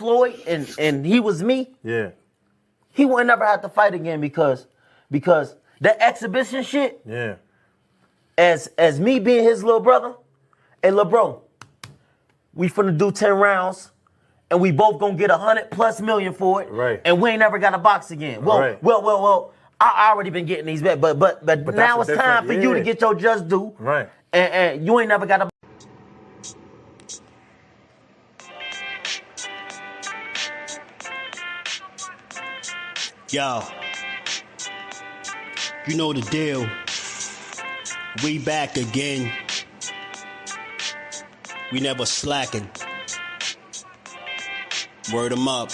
Floyd and he was me, he would never have to fight again because the exhibition shit, as me being his little brother, hey, little bro, we finna do 10 rounds and we both gonna get 100+ million for it. Right. And we ain't never got to box again. Well, I already been getting these bets, but now it's time for you to get your just due. Right. And you ain't never got to. Yo, you know the deal. We back again. We never slacking. Word 'em up.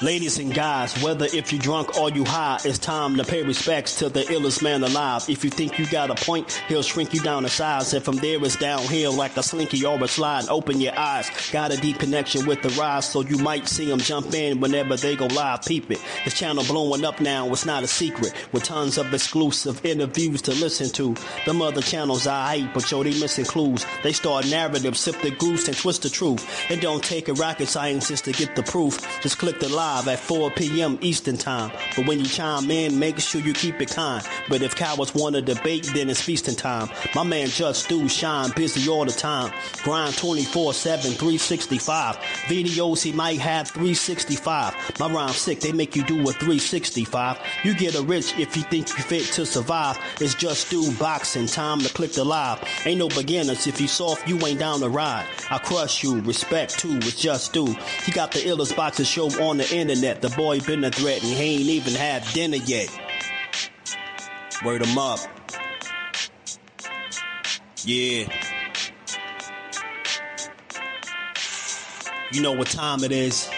Ladies and guys, whether if you drunk or you high, it's time to pay respects to the illest man alive. If you think you got a point, he'll shrink you down to size. And from there it's downhill like a slinky or a slide. Open your eyes, got a deep connection with the rise, so you might see them jump in whenever they go live. Peep it, this channel blowing up now, it's not a secret. With tons of exclusive interviews to listen to. Them other channels I hate, but yo, they missing clues. They start narratives, sip the goose and twist the truth. It don't take a rocket scientist to get the proof. Just click the live at 4 p.m. Eastern time. But when you chime in, make sure you keep it kind. But if cowards want to debate, then it's feasting time. My man Just Do shine, busy all the time. Grind 24/7, 365. Videos he might have 365. My rhyme sick, they make you do a 365. You get a rich if you think you fit to survive. It's Just Do Boxing, time to click the live. Ain't no beginners, if you soft, you ain't down to ride. I crush you, respect too, it's Just Do. He got the illest boxing show on the internet. The boy been a threat and he ain't even had dinner yet. Word 'em up. Yeah. You know what time it is.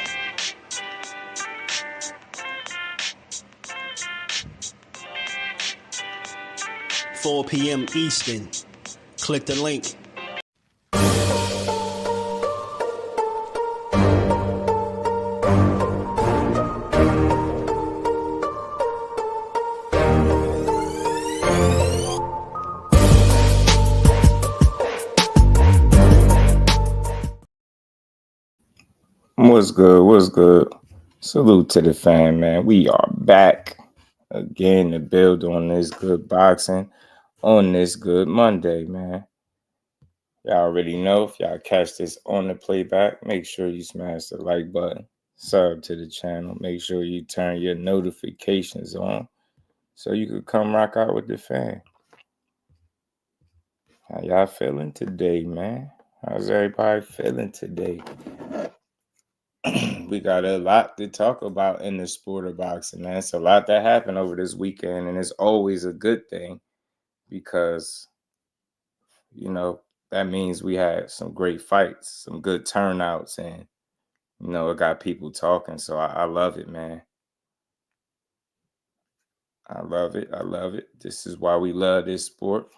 $4 p.m. Eastern. Click the link. What's good? What's good? Salute to the fam, man. We are back again to build on this good boxing on this good Monday, man. Y'all already know, if y'all catch this on the playback, make sure you smash the like button, sub to the channel, make sure you turn your notifications on so you can come rock out with the fam. How y'all feeling today, man? How's everybody feeling today? We got a lot to talk about in the sport of boxing, man. It's a lot that happened over this weekend, and it's always a good thing because, you know, that means we had some great fights, some good turnouts, and, you know, it got people talking. So I love it, man. I love it. I love it. This is why we love this sport.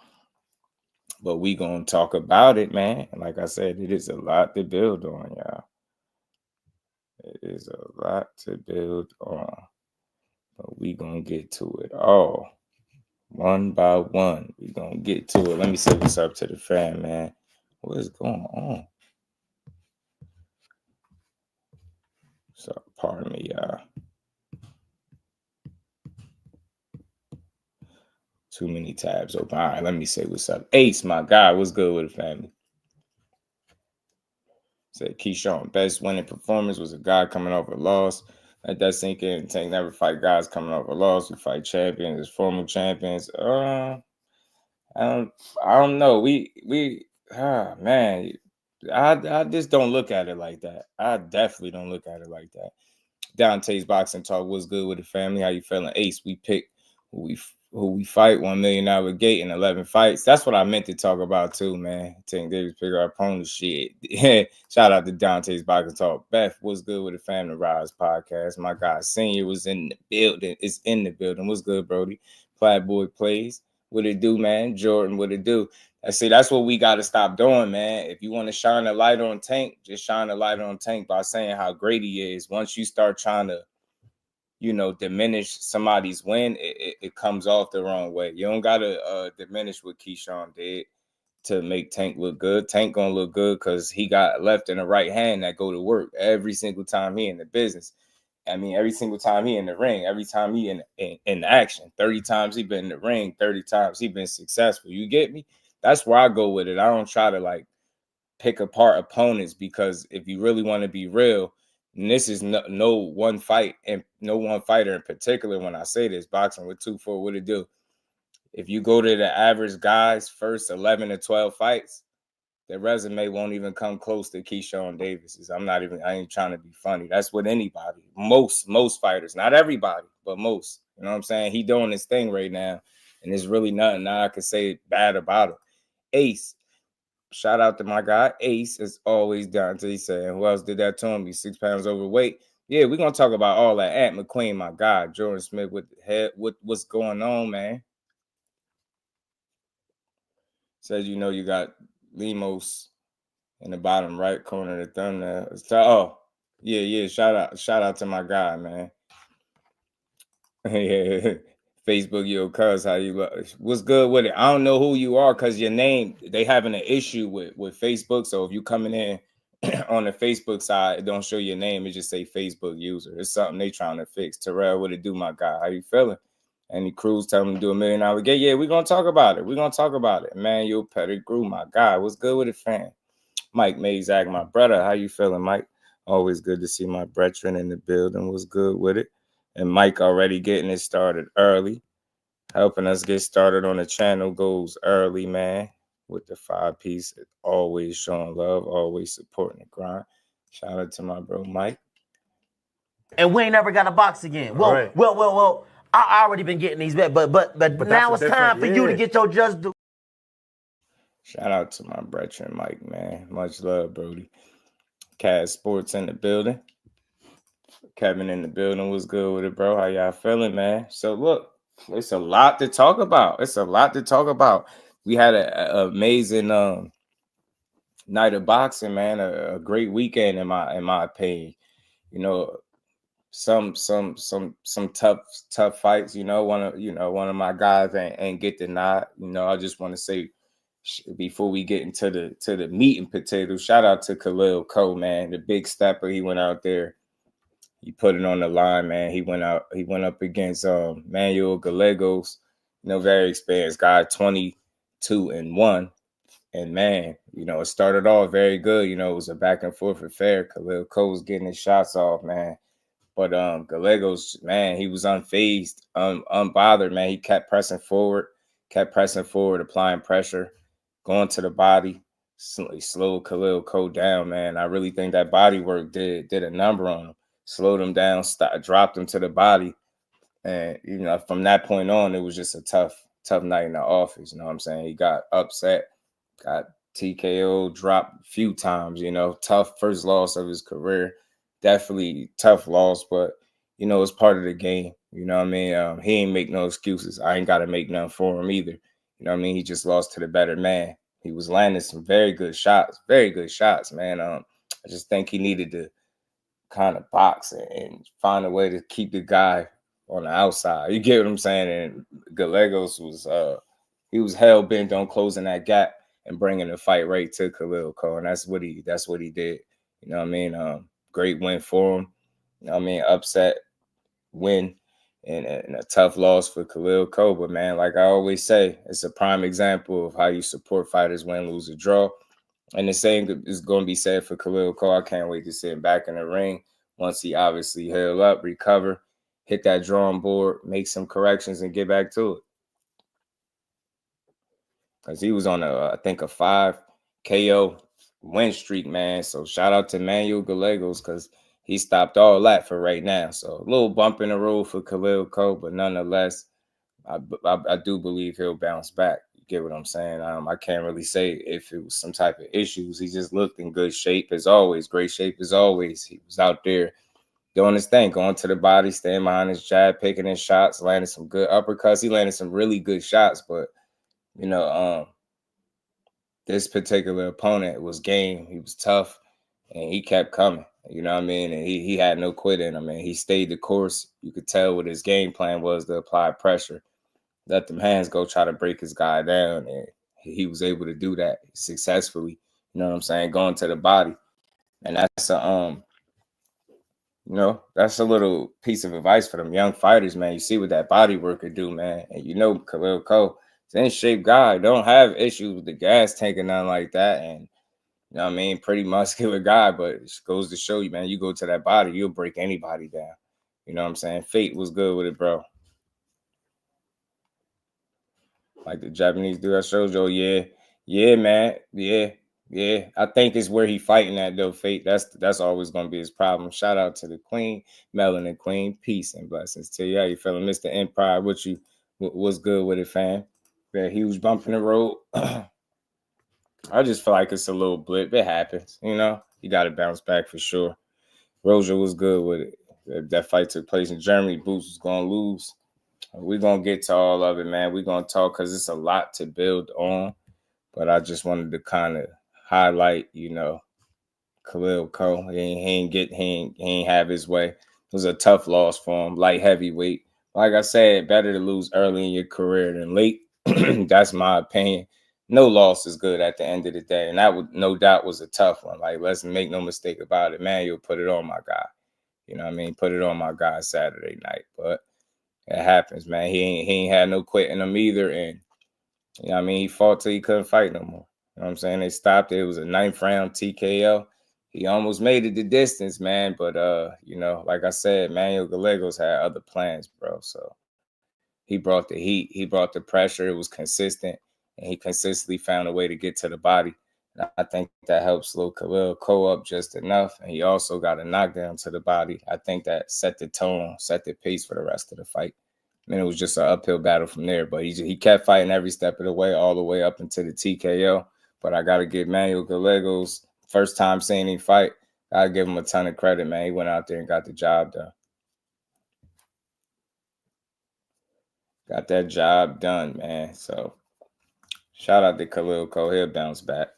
But we going to talk about it, man. And like I said, it is a lot to build on, y'all. It is a lot to build on, but we gonna get to it all one by one. We gonna get to it. Let me say what's up to the fam, man. What is going on? So, pardon me, y'all. Too many tabs open. All right, let me say what's up. Ace, my guy, what's good with the family? Said Keyshawn, best winning performance was a guy coming off a loss. Let that sink in. Tank never fight guys coming off a loss. We fight champions, former champions. I don't know. Man, I just don't look at it like that. I definitely don't look at it like that. Dante's Boxing Talk, what's good with the family? How you feeling? Ace, we pick who we fight, $1 million out of gate in 11 fights. That's what I meant to talk about too, man. Tank Davis pick our opponent shit. Shout out to Dante's Boxing Talk. Beth, what's good with the Family Rise podcast? My guy Senior was in the building. It's in the building. What's good, Brody? Plaid Boy Plays. What it do, man? Jordan, what it do? I see that's what we got to stop doing, man. If you want to shine a light on Tank, just shine a light on Tank by saying how great he is. Once you start trying to, you know, diminish somebody's win, it comes off the wrong way. You don't got to diminish what Keyshawn did. to make Tank look good. Tank gonna look good because he got a left and a right hand that go to work every single time he in the business. I mean, every single time he in the ring, every time he in action, 30 times he been in the ring, 30 times he been successful. You get me? That's where I go with it. I don't try to like pick apart opponents, because if you really want to be real, and this is no one fight and no one fighter in particular. When I say this, boxing with 2-4, what it do? If you go to the average guy's first 11 to 12 fights, their resume won't even come close to Keyshawn Davis's. I ain't trying to be funny. That's with anybody. Most fighters, not everybody, but most. You know what I'm saying? He doing his thing right now, and there's really nothing now I can say bad about it. Ace, shout out to my guy. Ace is always down to he saying, who else did that to him? He's 6 pounds overweight. Yeah, we're going to talk about all that. Ant McQueen, my guy. Jordan Smith with the head. What's going on, man? Says, you got Lemos in the bottom right corner of the thumbnail. Oh, yeah. Shout out to my guy, man. Yeah. Facebook, yo, cuz, how you look? What's good with it? I don't know who you are because your name, they having an issue with Facebook. So if you coming in on the Facebook side, it don't show your name. It just say Facebook user. It's something they trying to fix. Terrell, what it do, my guy? How you feeling? Any Cruz tell him to do $1 million game? Yeah, we're going to talk about it. We're going to talk about it. Emmanuel Pettigrew, my guy. What's good with it, fam? Mike Mazak, my brother. How you feeling, Mike? Always good to see my brethren in the building. What's good with it? And Mike already getting it started early. Helping us get started on the channel goes early, man. With the 5-piece. Always showing love. Always supporting the grind. Shout out to my bro, Mike. And we ain't never got a box again. Well, right. well. I already been getting these back, but now it's time for you to get your just do. Shout out to my brethren, Mike, man. Much love, Brody. Caz Sports in the building. Kevin in the building. Was good with it, bro. How y'all feeling, man? So look, it's a lot to talk about. We had an amazing night of boxing, man. A great weekend in my opinion. Some tough fights. One of my guys ain't get the nod. I just want to say before we get into the meat and potatoes, shout out to Khil Co, man, the big stepper. He went out there, he put it on the line, man. He went up against Manuel Ggos, very experienced guy, 22-1. And man, it started off very good. It was a back and forth affair. Khil Co was getting his shots off, man. But Ggos, man, he was unfazed, unbothered, man. He kept pressing forward, applying pressure, going to the body. He slowed Khil Co down, man. I really think that body work did a number on him. Slowed him down, dropped him to the body. And, from that point on, it was just a tough night in the office. You know what I'm saying? He got upset, got TKO, dropped a few times, tough first loss of his career. Definitely tough loss, but it's part of the game. You know what I mean? He ain't make no excuses. I ain't got to make none for him either. You know what I mean? He just lost to the better man. He was landing some very good shots, man. I just think he needed to kind of box and find a way to keep the guy on the outside. You get what I'm saying? And Ggos was hell bent on closing that gap and bringing the fight right to Khil Co, and that's what he did. You know what I mean? Great win for him. Upset win and a tough loss for Khil Co. But, man, like I always say, it's a prime example of how you support fighters win, lose, or draw. And the same is going to be said for Khil Co. I can't wait to see him back in the ring once he obviously heal up, recover, hit that drawing board, make some corrections, and get back to it. Because he was on I think a 5 KO win streak, man. So shout out to Manuel Ggos because he stopped all that for right now. So a little bump in the road for Khil Co, but nonetheless, I do believe he'll bounce back. You get what I'm saying? I can't really say if it was some type of issues. He just looked in good shape as always. Great shape as always. He was out there doing his thing, going to the body, staying behind his jab, picking his shots, landing some good uppercuts. He landed some really good shots, but this particular opponent was game. He was tough, and he kept coming. You know what I mean? And he had no quit in him, man. He stayed the course. You could tell what his game plan was to apply pressure. Let them hands go try to break his guy down, and he was able to do that successfully. You know what I'm saying? Going to the body. And that's a that's a little piece of advice for them young fighters, man. You see what that body work could do, man. And Khil Co, he's an in-shape guy. Don't have issues with the gas tank or nothing like that. And you know what I mean? Pretty muscular guy, but it goes to show you, man, you go to that body, you'll break anybody down. You know what I'm saying? Fate was good with it, bro. Like the Japanese dude I showed you, yeah, man. Yeah. I think it's where he fighting at, though, Fate. That's always going to be his problem. Shout out to the Queen, Melanin Queen. Peace and blessings to you. How you feeling, Mr. Empire? What's good with it, fam? That huge bump in the road. I just feel like it's a little blip. It happens, you know. You got to bounce back for sure. Roja was good with it. That fight took place in Germany. Boots was going to lose. We're going to get to all of it, man. We're going to talk because it's a lot to build on. But I just wanted to kind of highlight, Khil Co. He ain't have his way. It was a tough loss for him, light heavyweight. Like I said, better to lose early in your career than late. That's my opinion. No loss is good at the end of the day. And that would no doubt was a tough one. Like, let's make no mistake about it. Man, you'll put it on my guy. You know what I mean? Put it on my guy Saturday night. But it happens, man. He ain't had no quit in him either. And, you know what I mean? He fought till he couldn't fight no more. You know what I'm saying? They stopped it. It was a 9th round TKO. He almost made it the distance, man. But, like I said, Manuel Gallegos had other plans, bro. So he brought the heat. He brought the pressure. It was consistent. And he consistently found a way to get to the body. And I think that helped slow Khil Co up just enough. And he also got a knockdown to the body. I think that set the tone, set the pace for the rest of the fight. I mean, it was just an uphill battle from there. But he kept fighting every step of the way, all the way up into the TKO. But I got to give Manuel Gallegos, first time seeing him fight, I give him a ton of credit, man. He went out there and got the job done. Got that job done, man. So shout out to Khil Co. He'll bounce back,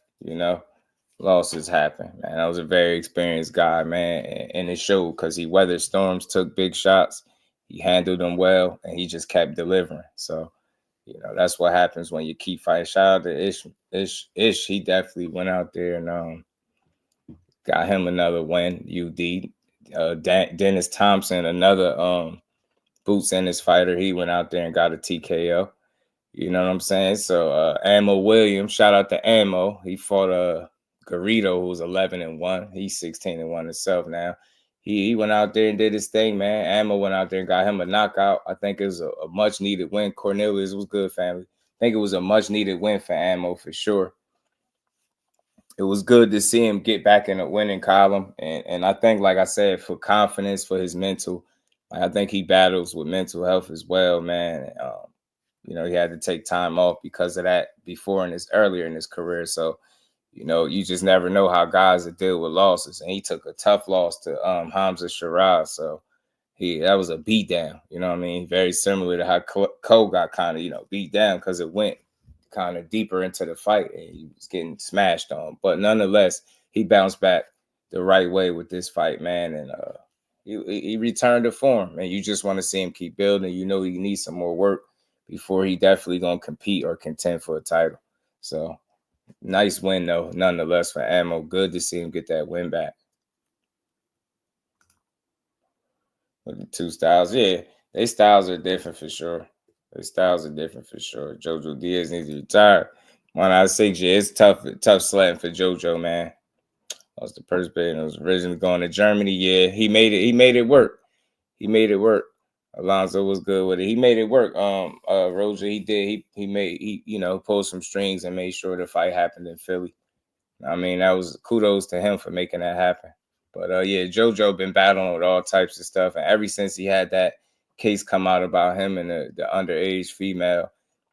Losses happen, man. That was a very experienced guy, man. And it showed because he weathered storms, took big shots. He handled them well, and he just kept delivering. So, that's what happens when you keep fighting. Shout out to Ish. He definitely went out there and got him another win, UD. Dennis Thompson, another Boots Ennis fighter. He went out there and got a TKO. You know what I'm saying? So Ammo Williams, shout out to Ammo. He fought Garrido, who was 11-1. He's 16-1 himself now. He went out there and did his thing, man. Ammo went out there and got him a knockout. I think it was a much needed win. Cornelius was good, family. I think it was a much needed win for Ammo for sure. It was good to see him get back in the winning column. And I think, like I said, for confidence, for his mental, I think he battles with mental health as well, man. He had to take time off because of that earlier in his career. So, you just never know how guys that deal with losses. And he took a tough loss to Hamza Shiraz. So that was a beat down, you know what I mean? Very similar to how Co got kind of, beat down because it went kind of deeper into the fight and he was getting smashed on. But nonetheless, he bounced back the right way with this fight, man. And he returned to form. And you just want to see him keep building. He needs some more work before he definitely going to compete or contend for a title. So nice win, though, nonetheless, for Ammo. Good to see him get that win back. With the two styles, yeah, their styles are different for sure. Jojo Diaz needs to retire. 1 out of 6 years, it's tough sledding for Jojo, man. Lost the purse bid and was originally going to Germany. Yeah, he made it work. Alonzo was good with it. He made it work. Roger, he did. He pulled some strings and made sure the fight happened in Philly. I mean, that was kudos to him for making that happen. But JoJo been battling with all types of stuff, and ever since he had that case come out about him and the underage female,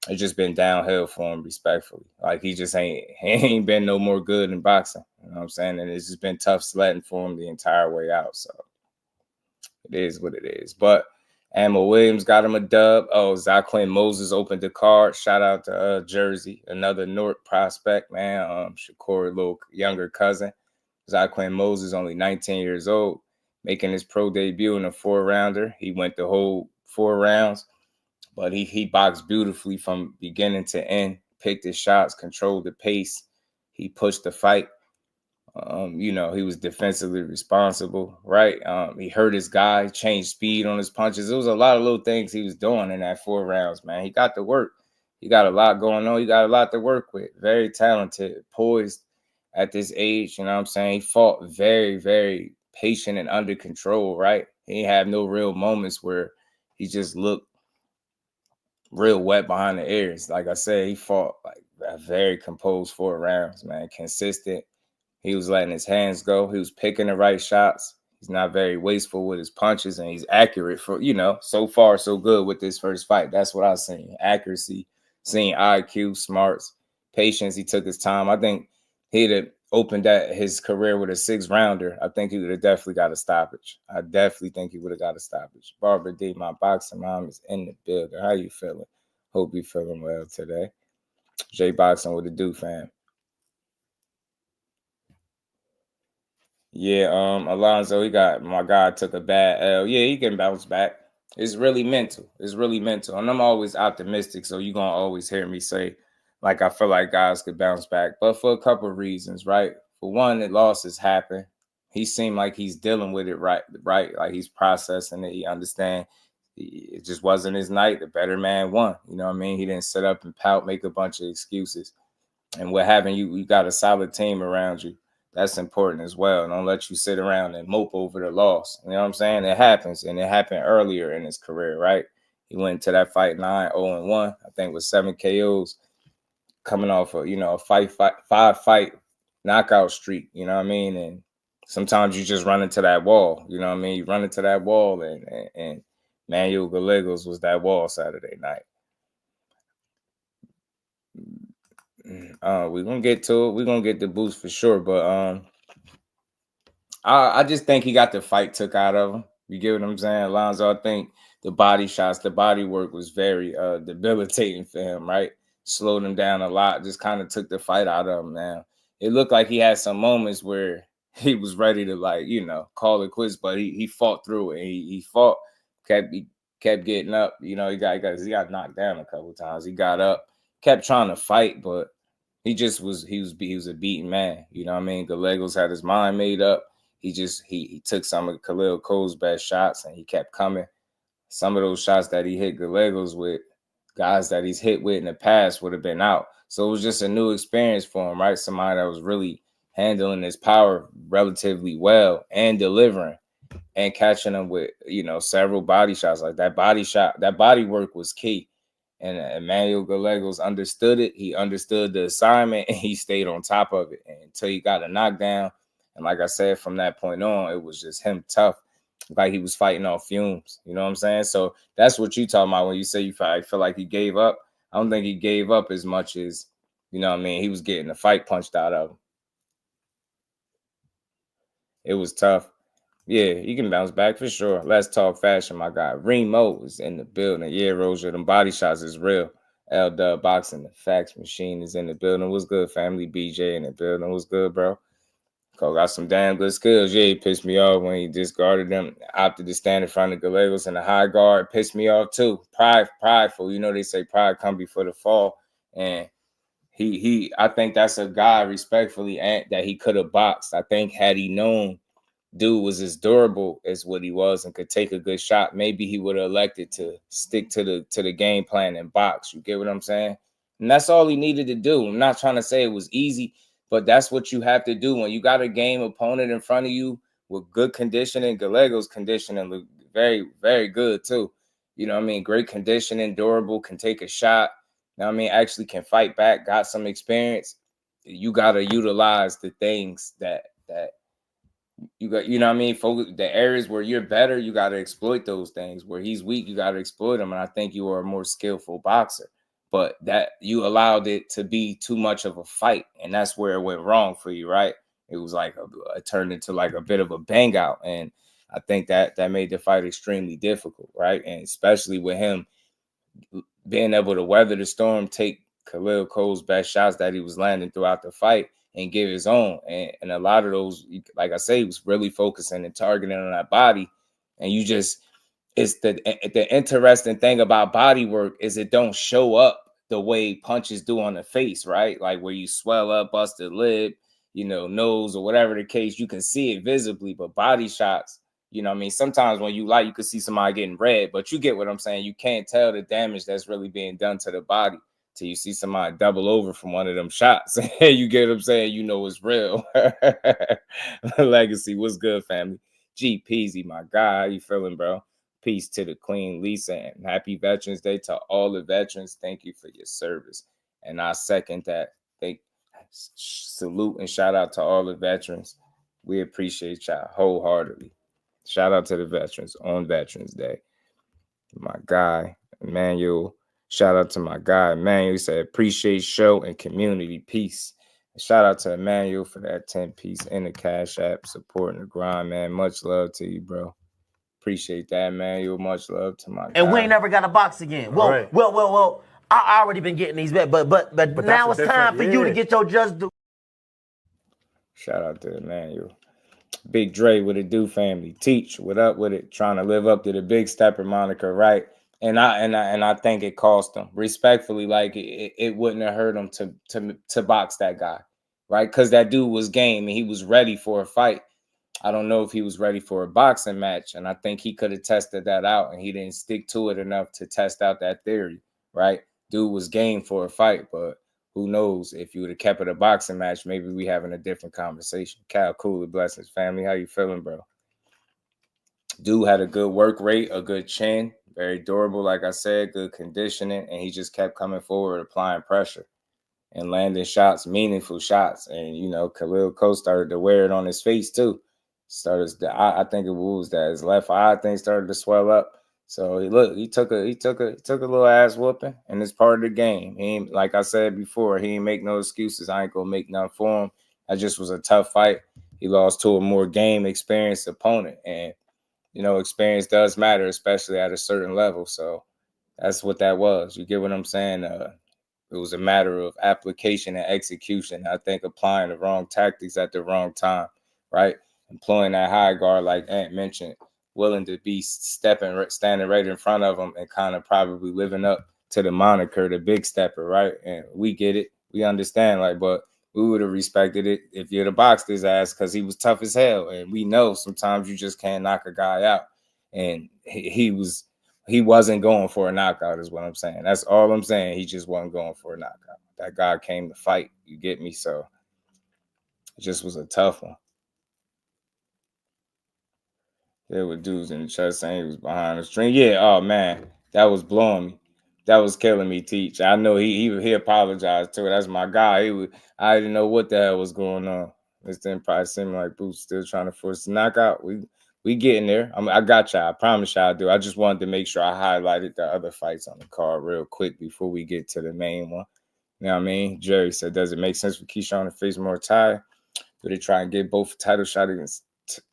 it's just been downhill for him, respectfully. Like he ain't been no more good in boxing. You know what I'm saying? And it's just been tough sledding for him the entire way out. So it is what it is. But Ammo Williams got him a dub. Oh, Zaq Quinn Moses opened the card. Shout out to Jersey, another North prospect, man. Shakur, little younger cousin. Zaq Quinn Moses, only 19 years old, making his pro debut in a 4-rounder. He went the whole 4 rounds, but he boxed beautifully from beginning to end. picked his shots, controlled the pace. He pushed the fight. You know, he was defensively responsible, right? He hurt his guy, changed speed on his punches. It was a lot of little things he was doing in that 4 rounds, man. He got to work. He got a lot going on. He got a lot to work with. Very talented, poised at this age. You know what I'm saying? He fought very, very patient and under control, right? He didn't have no real moments where he just looked real wet behind the ears. Like I said, he fought like a very composed 4 rounds, man. Consistent. He was letting his hands go. He was picking the right shots. He's not very wasteful with his punches, and he's accurate for, you know, so far so good with this first fight. That's what I was saying. Accuracy, seeing IQ, smarts, patience. He took his time. I think he'd have opened his career with a 6-rounder. I think he would have definitely got a stoppage. I definitely think he would have got a stoppage. Barbara D, my boxing mom, is in the building. How you feeling? Hope you feeling well today. J Boxing with the do, fam. Yeah, Alonzo, my guy took a bad L. Yeah, he can bounce back. It's really mental. And I'm always optimistic, so you're going to always hear me say, like, I feel like guys could bounce back. But for a couple of reasons, right? For one, the losses happen. He seemed like he's dealing with it right? Like he's processing it. He understands it just wasn't his night. The better man won. You know what I mean? He didn't sit up and pout, make a bunch of excuses. And what having you got a solid team around you. That's important as well. Don't let you sit around and mope over the loss. You know what I'm saying? It happens, and it happened earlier in his career, right? He went to that fight 9-0-1, I think, with 7 KOs, coming off a 5-fight knockout streak. You know what I mean? And sometimes you just run into that wall. You know what I mean? You run into that wall, and Manuel Gallegos was that wall Saturday night. We're gonna get to it. We're gonna get the boost for sure. But I just think he got the fight took out of him. You get what I'm saying, Alonzo? I think the body shots, the body work was very debilitating for him, right? Slowed him down a lot, just kind of took the fight out of him. Now it looked like he had some moments where he was ready to, like, you know, call it quits, but he fought through it. He fought, kept getting up. You know, he got knocked down a couple of times. He got up, kept trying to fight, but he was a beaten man. You know what I mean? Gallegos had his mind made up. He took some of Khil Co's best shots and he kept coming. Some of those shots that he hit Gallegos with, guys that he's hit with in the past would have been out. So it was just a new experience for him, right? Somebody that was really handling his power relatively well and delivering and catching him with, you know, several body shots. Like that body work was key. And Emmanuel Gallegos understood it. He understood the assignment, and he stayed on top of it until he got a knockdown. And like I said, from that point on, it was just him tough, like he was fighting off fumes. You know what I'm saying? So that's what you talking about when you say you feel like he gave up. I don't think he gave up as much as, you know what I mean, he was getting the fight punched out of him. It was tough. Yeah, he can bounce back for sure. Let's talk fashion, my guy. Remo is in the building. Yeah, Roger, them body shots is real. JUSDUEBOXING, the fax machine is in the building. What's good, family? BJ in the building. What's good, bro? Cole got some damn good skills. Yeah, he pissed me off when he discarded them, opted to stand in front of Gallegos in the high guard. Pissed me off too. Prideful. You know, they say pride come before the fall. And I think that's a guy, respectfully, that he could have boxed. I think had he known dude was as durable as what he was and could take a good shot, maybe he would have elected to stick to the game plan and box. You get what I'm saying? And that's all he needed to do. I'm not trying to say it was easy, but that's what you have to do when you got a game opponent in front of you with good conditioning. Gallegos' conditioning looked very, very good too. You know what I mean? Great conditioning, durable, can take a shot. You know what I mean? Actually can fight back, got some experience. You got to utilize the things that you got, you know what I mean? Focus the areas where you're better, you got to exploit those things. Where he's weak, you got to exploit him. And I think you are a more skillful boxer. But that you allowed it to be too much of a fight. And that's where it went wrong for you, right? It was like it turned into like a bit of a bang out. And I think that made the fight extremely difficult, right? And especially with him being able to weather the storm, take Khil Co's best shots that he was landing throughout the fight and give his own. And a lot of those, like I say, he was really focusing and targeting on that body. And it's the interesting thing about body work is it don't show up the way punches do on the face, right? Like where you swell up, bust the lip, nose or whatever the case, you can see it visibly. But body shots, I mean, sometimes when you could see somebody getting red, but you get what I'm saying. You can't tell the damage that's really being done to the body till you see somebody double over from one of them shots. You get what I'm saying? It's real. Legacy, what's good, family? G Peasy, my guy, how you feeling, bro? Peace to the Queen Lisa, and happy Veterans Day to all the veterans. Thank you for your service. And I second that. Salute and shout out to all the veterans. We appreciate y'all wholeheartedly. Shout out to the veterans on Veterans Day. My guy, Emmanuel. Shout out to my guy, Emmanuel. He said, appreciate show and community. Peace. And shout out to Emmanuel for that 10-piece in the Cash App, supporting the grind, man. Much love to you, bro. Appreciate that, Emmanuel. Much love to my guy. And we ain't never got to box again. Well, right. well. I already been getting these back, but now it's time for you to get your just due. Shout out to Emmanuel. Big Dre, what it do, family? Teach, what up with it? Trying to live up to the Big Stepper moniker, right? And I think it cost him. Respectfully, like it wouldn't have hurt him to box that guy, right? Because that dude was game and he was ready for a fight. I don't know if he was ready for a boxing match, and I think he could have tested that out, and he didn't stick to it enough to test out that theory, right? Dude was game for a fight, but who knows? If you would have kept it a boxing match, maybe we having a different conversation. Khil Co, blessings, family. How you feeling, bro? Dude had a good work rate, a good chin, very durable, like I said, good conditioning, and he just kept coming forward, applying pressure and landing shots, meaningful shots. And, Khil Co started to wear it on his face, too. I think it was that his left eye, I think, started to swell up. So he took a little ass whooping, and it's part of the game. He ain't, like I said before, he ain't make no excuses. I ain't gonna make none for him. That just was a tough fight. He lost to a more game experienced opponent, and experience does matter, especially at a certain level. So that's what that was. You get what I'm saying? It was a matter of application and execution. I think applying the wrong tactics at the wrong time, right? Employing that high guard, like Ant mentioned. Willing to be standing right in front of him and kind of probably living up to the moniker, the Big Stepper, right? And we get it. We understand, but we would have respected it if you'd have boxed his ass because he was tough as hell. And we know sometimes you just can't knock a guy out. And he wasn't going for a knockout is what I'm saying. That's all I'm saying. He just wasn't going for a knockout. That guy came to fight. You get me? So it just was a tough one. There were dudes in the chat saying he was behind the string. Yeah, oh man, that was blowing me. That was killing me, Teach. I know he apologized to it. That's my guy. I didn't know what the hell was going on. This didn't probably seem like Boots still trying to force the knockout. We getting there. I got y'all. I promise y'all I do. I just wanted to make sure I highlighted the other fights on the card real quick before we get to the main one. You know what I mean? Jerry said, does it make sense for Keyshawn to face more tie? Do they try and get both title shots against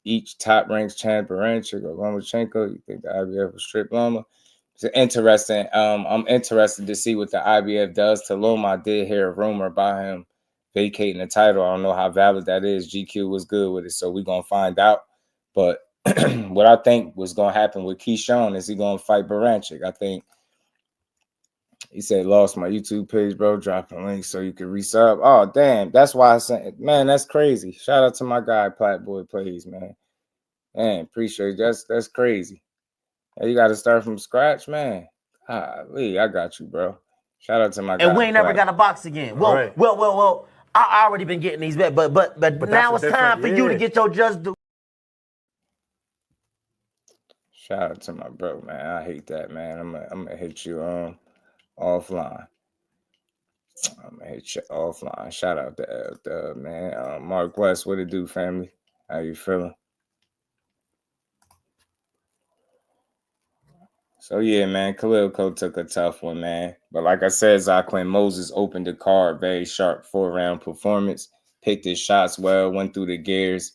each top-ranked champ, Baranchik or Lomachenko? You think the IBF will strip Loma? It's interesting. I'm interested to see what the IBF does to Loma. I did hear a rumor about him vacating the title. I don't know how valid that is. GQ was good with it, so we're going to find out. But what I think was going to happen with Keyshawn is he going to fight Baranchik. I think he said, lost my YouTube page, bro. Dropping a link so you can resub. Oh, damn. That's why I said, man, that's crazy. Shout out to my guy, Platboy Plays, man. Man, appreciate it. That's crazy. Hey, you got to start from scratch, man. Lee, I got you, bro. Shout out to my guy. And we ain't never got to box again. Well, right. well. I already been getting these back, but now it's time for you to get your just due. Shout out to my bro, man. I hate that, man. I'm gonna hit you offline. I'm gonna hit you offline. Shout out to man. Mark West, what it do, family? How you feeling? So yeah, man, Khil Co took a tough one, man. But like I said, Zaq Quinn Moses opened the card, very sharp 4-round performance, picked his shots well, went through the gears,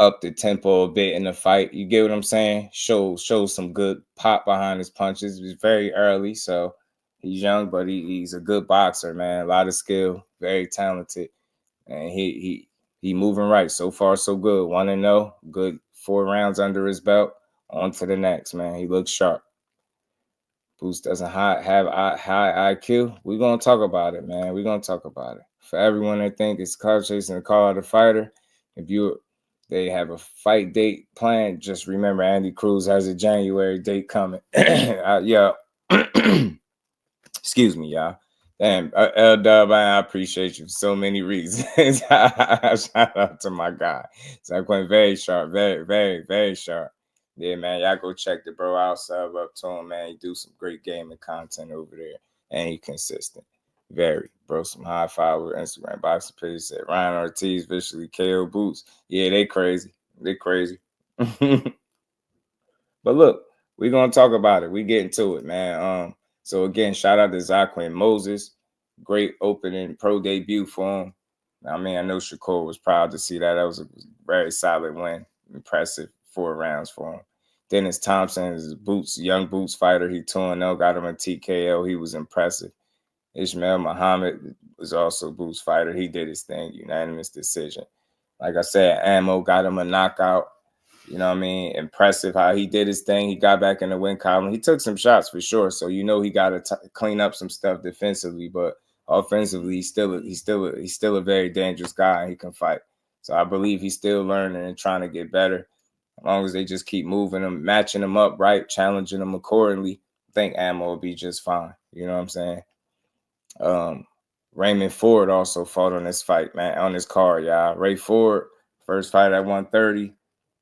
up the tempo a bit in the fight. You get what I'm saying? Showed some good pop behind his punches. It was very early, so he's young, but he's a good boxer, man. A lot of skill, very talented, and he moving right. So far, so good. 1-0, good 4 rounds under his belt. On to the next, man. He looks sharp. Boots doesn't have high IQ. We're going to talk about it, man. We're going to talk about it. For everyone that think it's clout chasing to call out a fighter, if they have a fight date planned, just remember Andy Cruz has a January date coming. Yeah. Excuse me, y'all. Damn, L-Dub, I appreciate you for so many reasons. Shout out to my guy. Zaq Quinn, very sharp, very, very, very sharp. Yeah, man, y'all go check the bro out, sub up to him, man. He do some great gaming content over there, and he consistent. Very, bro. Some high follower Instagram boxing page said Ryan Ortiz visually KO Boots. Yeah, they crazy. They crazy. But look, we're gonna talk about it. We getting to it, man. So again, shout out to Zaq Quinn Moses. Great opening pro debut for him. I mean, I know Shakur was proud to see that. That was a very solid win. Impressive 4 rounds for him. Dennis Thompson is young Boots fighter. He 2-0, got him a TKO. He was impressive. Ismail Muhammad was also Boots fighter. He did his thing, unanimous decision. Like I said, Ammo got him a knockout. You know what I mean? Impressive how he did his thing. He got back in the win column. He took some shots for sure. So you know he got to clean up some stuff defensively, but offensively, he's still a very dangerous guy. And he can fight. So I believe he's still learning and trying to get better. As long as they just keep moving him, matching him up right, challenging him accordingly, I think Ammo will be just fine. You know what I'm saying? Raymond Ford also fought on this fight, man, on this card, y'all. Ray Ford, first fight at 130.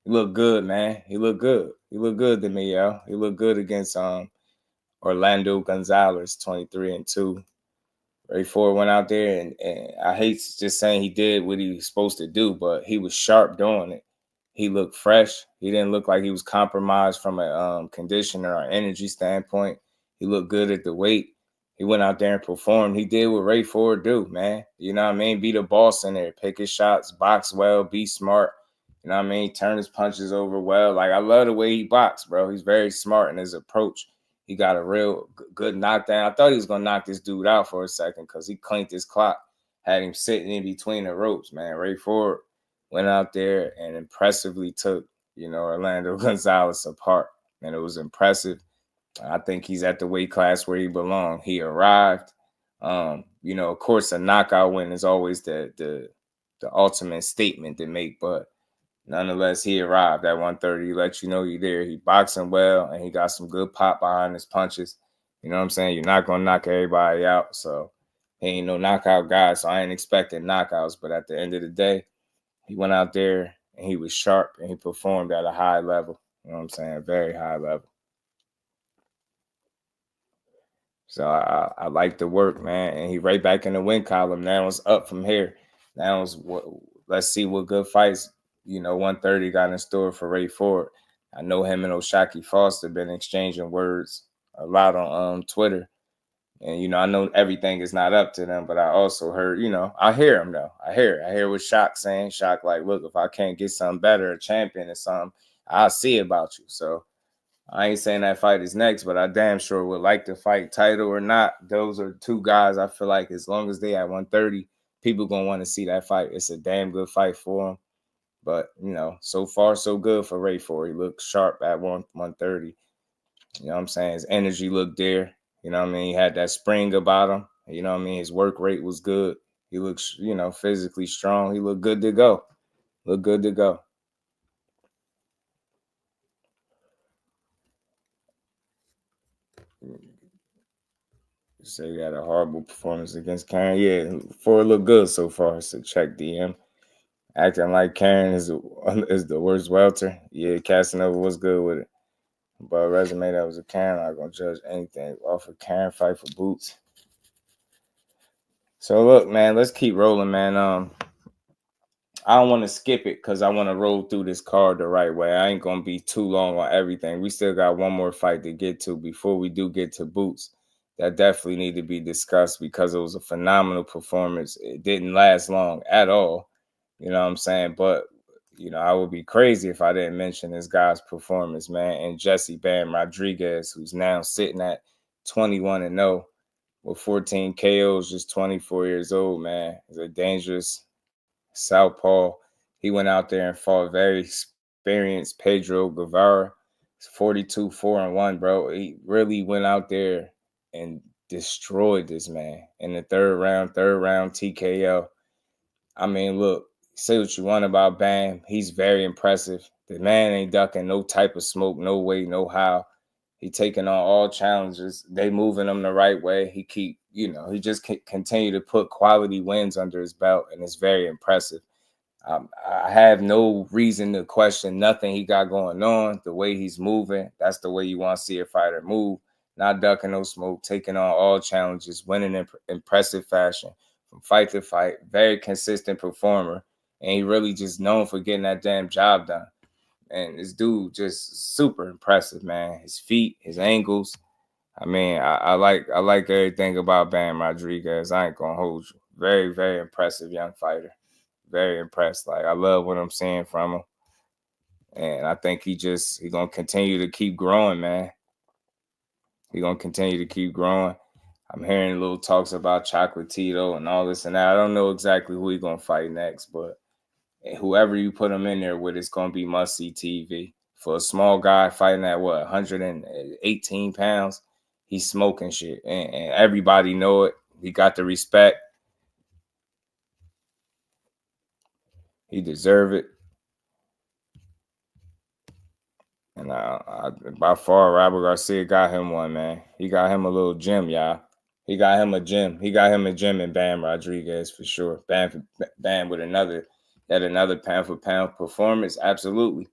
He looked good, man. He looked good. He looked good to me, yo. He looked good against Orlando Gonzalez, 23-2. Ray Ford went out there, and I hate just saying he did what he was supposed to do, but he was sharp doing it. He looked fresh. He didn't look like he was compromised from a conditioner or energy standpoint. He looked good at the weight. He went out there and performed. He did what Ray Ford do, man. You know what I mean? Be the boss in there. Pick his shots, box well, be smart. You know what I mean? Turn his punches over well. Like, I love the way he boxed, bro. He's very smart in his approach. He got a real good knockdown. I thought he was going to knock this dude out for a second because he clanked his clock, had him sitting in between the ropes, man. Ray Ford went out there and impressively took, Orlando Gonzalez apart. And it was impressive. I think he's at the weight class where he belonged. He arrived. Of course, a knockout win is always the ultimate statement to make, but nonetheless, he arrived at 130. He let you know you're there. He boxing well, and he got some good pop behind his punches. You know what I'm saying? You're not going to knock everybody out, so he ain't no knockout guy, so I ain't expecting knockouts. But at the end of the day, he went out there, and he was sharp, and he performed at a high level. You know what I'm saying? A very high level. So I like the work, man. And he right back in the win column. Now it's up from here. Now it's let's see what good fights, 130 got in store for Ray Ford. I know him and O'Shaquie Foster been exchanging words a lot on Twitter. And, I know everything is not up to them, but I also heard, I hear him, though. I hear what Shaq saying. Shaq like, look, if I can't get something better, a champion or something, I'll see about you. So I ain't saying that fight is next, but I damn sure would like to fight title or not. Those are two guys I feel like as long as they at 130, people going to want to see that fight. It's a damn good fight for them. But, so far, so good for Ray Ford. He looked sharp at 130. You know what I'm saying? His energy looked there. You know what I mean? He had that spring about him. You know what I mean? His work rate was good. He looked, physically strong. He looked good to go. Looked good to go. Say he had a horrible performance against Karen. Yeah, Ford looked good so far. So check DM. Acting like Karen is the worst welter. Yeah, Casanova was good with it. But resume that was a Karen, I'm not gonna judge anything off of Karen fight for Boots. So look, man, let's keep rolling, man. I don't want to skip it because I want to roll through this card the right way. I ain't gonna be too long on everything. We still got one more fight to get to before we do get to Boots. That definitely need to be discussed because it was a phenomenal performance. It didn't last long at all. You know what I'm saying? But, I would be crazy if I didn't mention this guy's performance, man. And Jesse Bam Rodriguez, who's now sitting at 21-0 with 14 KOs, just 24 years old, man. He's a dangerous southpaw. He went out there and fought very experienced Pedro Guevara, It's 42-4-1, bro. He really went out there and destroyed this man in the third round TKO. I mean, look, say what you want about Bam. He's very impressive. The man ain't ducking no type of smoke, no way, no how. He taking on all challenges. They moving him the right way. He just continue to put quality wins under his belt, and it's very impressive. I have no reason to question nothing he got going on. The way he's moving, that's the way you want to see a fighter move. Not ducking no smoke, taking on all challenges, winning in impressive fashion from fight to fight. Very consistent performer, and he really just known for getting that damn job done. And this dude just super impressive, man. His feet, his angles. I mean, I like everything about Bam Rodriguez. I ain't gonna hold you. Very, very impressive young fighter. Very impressed. Like, I love what I'm seeing from him. And I think he's gonna continue to keep growing, man. He's gonna continue to keep growing. I'm hearing little talks about Chocolatito and all this and that. I don't know exactly who he's gonna fight next, but whoever you put him in there with, it's gonna be must-see TV. For a small guy fighting at 118 pounds, he's smoking shit. And everybody know it. He got the respect. He deserve it. And by far, Robert Garcia got him one, man. He got him a little gym, y'all. He got him a gym. He got him a gym in Bam Rodriguez for sure. Bam with another pound-for-pound performance. Absolutely.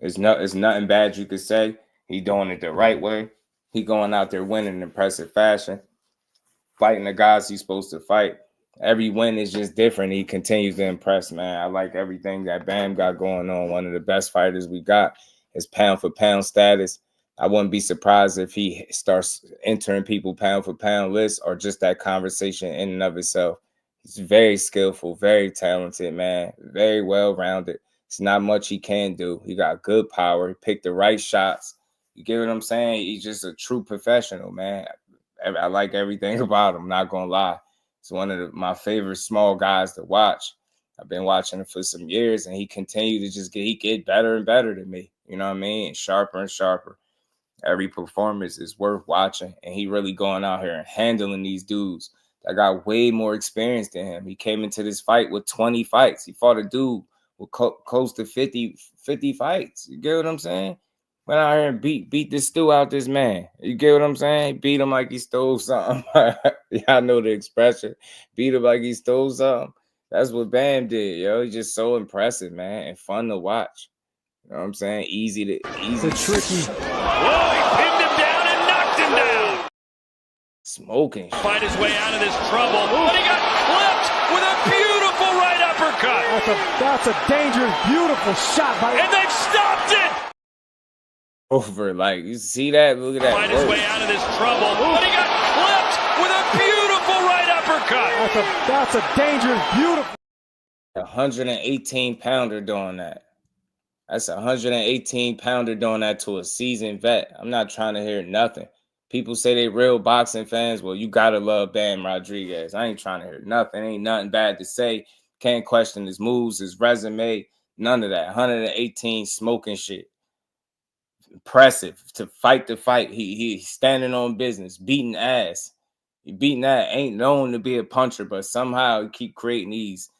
It's nothing bad you could say. He doing it the right way. He going out there winning in impressive fashion. Fighting the guys he's supposed to fight. Every win is just different. He continues to impress, man. I like everything that Bam got going on. One of the best fighters we got. His pound-for-pound status. I wouldn't be surprised if he starts entering people pound-for-pound lists or just that conversation in and of itself. He's very skillful, very talented, man. Very well-rounded. It's not much he can do. He got good power. He picked the right shots. You get what I'm saying? He's just a true professional, man. I like everything about him, not going to lie. He's one of my favorite small guys to watch. I've been watching him for some years, and he continued to just get better and better than me. You know what I mean? And sharper. Every performance is worth watching, and he really going out here and handling these dudes that got way more experience than him. He came into this fight with 20 fights. He fought a dude with close to 50 fights. You get what I'm saying? Went out here and beat this stew out this man. You get what I'm saying? He beat him like he stole something. Y'all know the expression. Beat him like he stole something. That's what Bam did, yo. He's just so impressive, man, and fun to watch. You know what I'm saying? Easy. The tricky. Whoa, he pinned him down and knocked him down. Smoking. Fight his way out of this trouble, but he got clipped with a beautiful right uppercut. That's a dangerous, beautiful shot by. And they've stopped it. Over, like, you see that? Look at that. Fight his way out of this trouble, but he got clipped with a beautiful right uppercut. That's a dangerous, beautiful. 118-pounder doing that. That's a 118-pounder doing that to a seasoned vet. I'm not trying to hear nothing. People say they real boxing fans. Well, you gotta love Bam Rodriguez. I ain't trying to hear nothing. Ain't nothing bad to say. Can't question his moves, his resume, none of that. 118 smoking shit. Impressive to fight the fight. He's standing on business, beating ass. He beating that. Ain't known to be a puncher, but somehow he keep creating these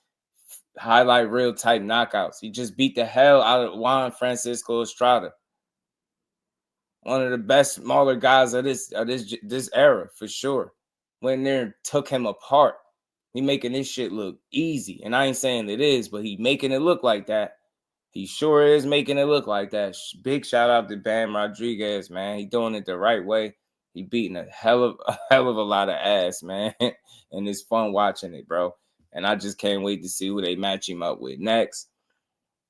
highlight reel type knockouts. He just beat the hell out of Juan Francisco Estrada. One of the best smaller guys of this era, for sure. Went there and took him apart. He making this shit look easy. And I ain't saying it is, but he making it look like that. He sure is making it look like that. Big shout out to Bam Rodriguez, man. He doing it the right way. He beating a hell of a lot of ass, man. And it's fun watching it, bro. And I just can't wait to see who they match him up with next.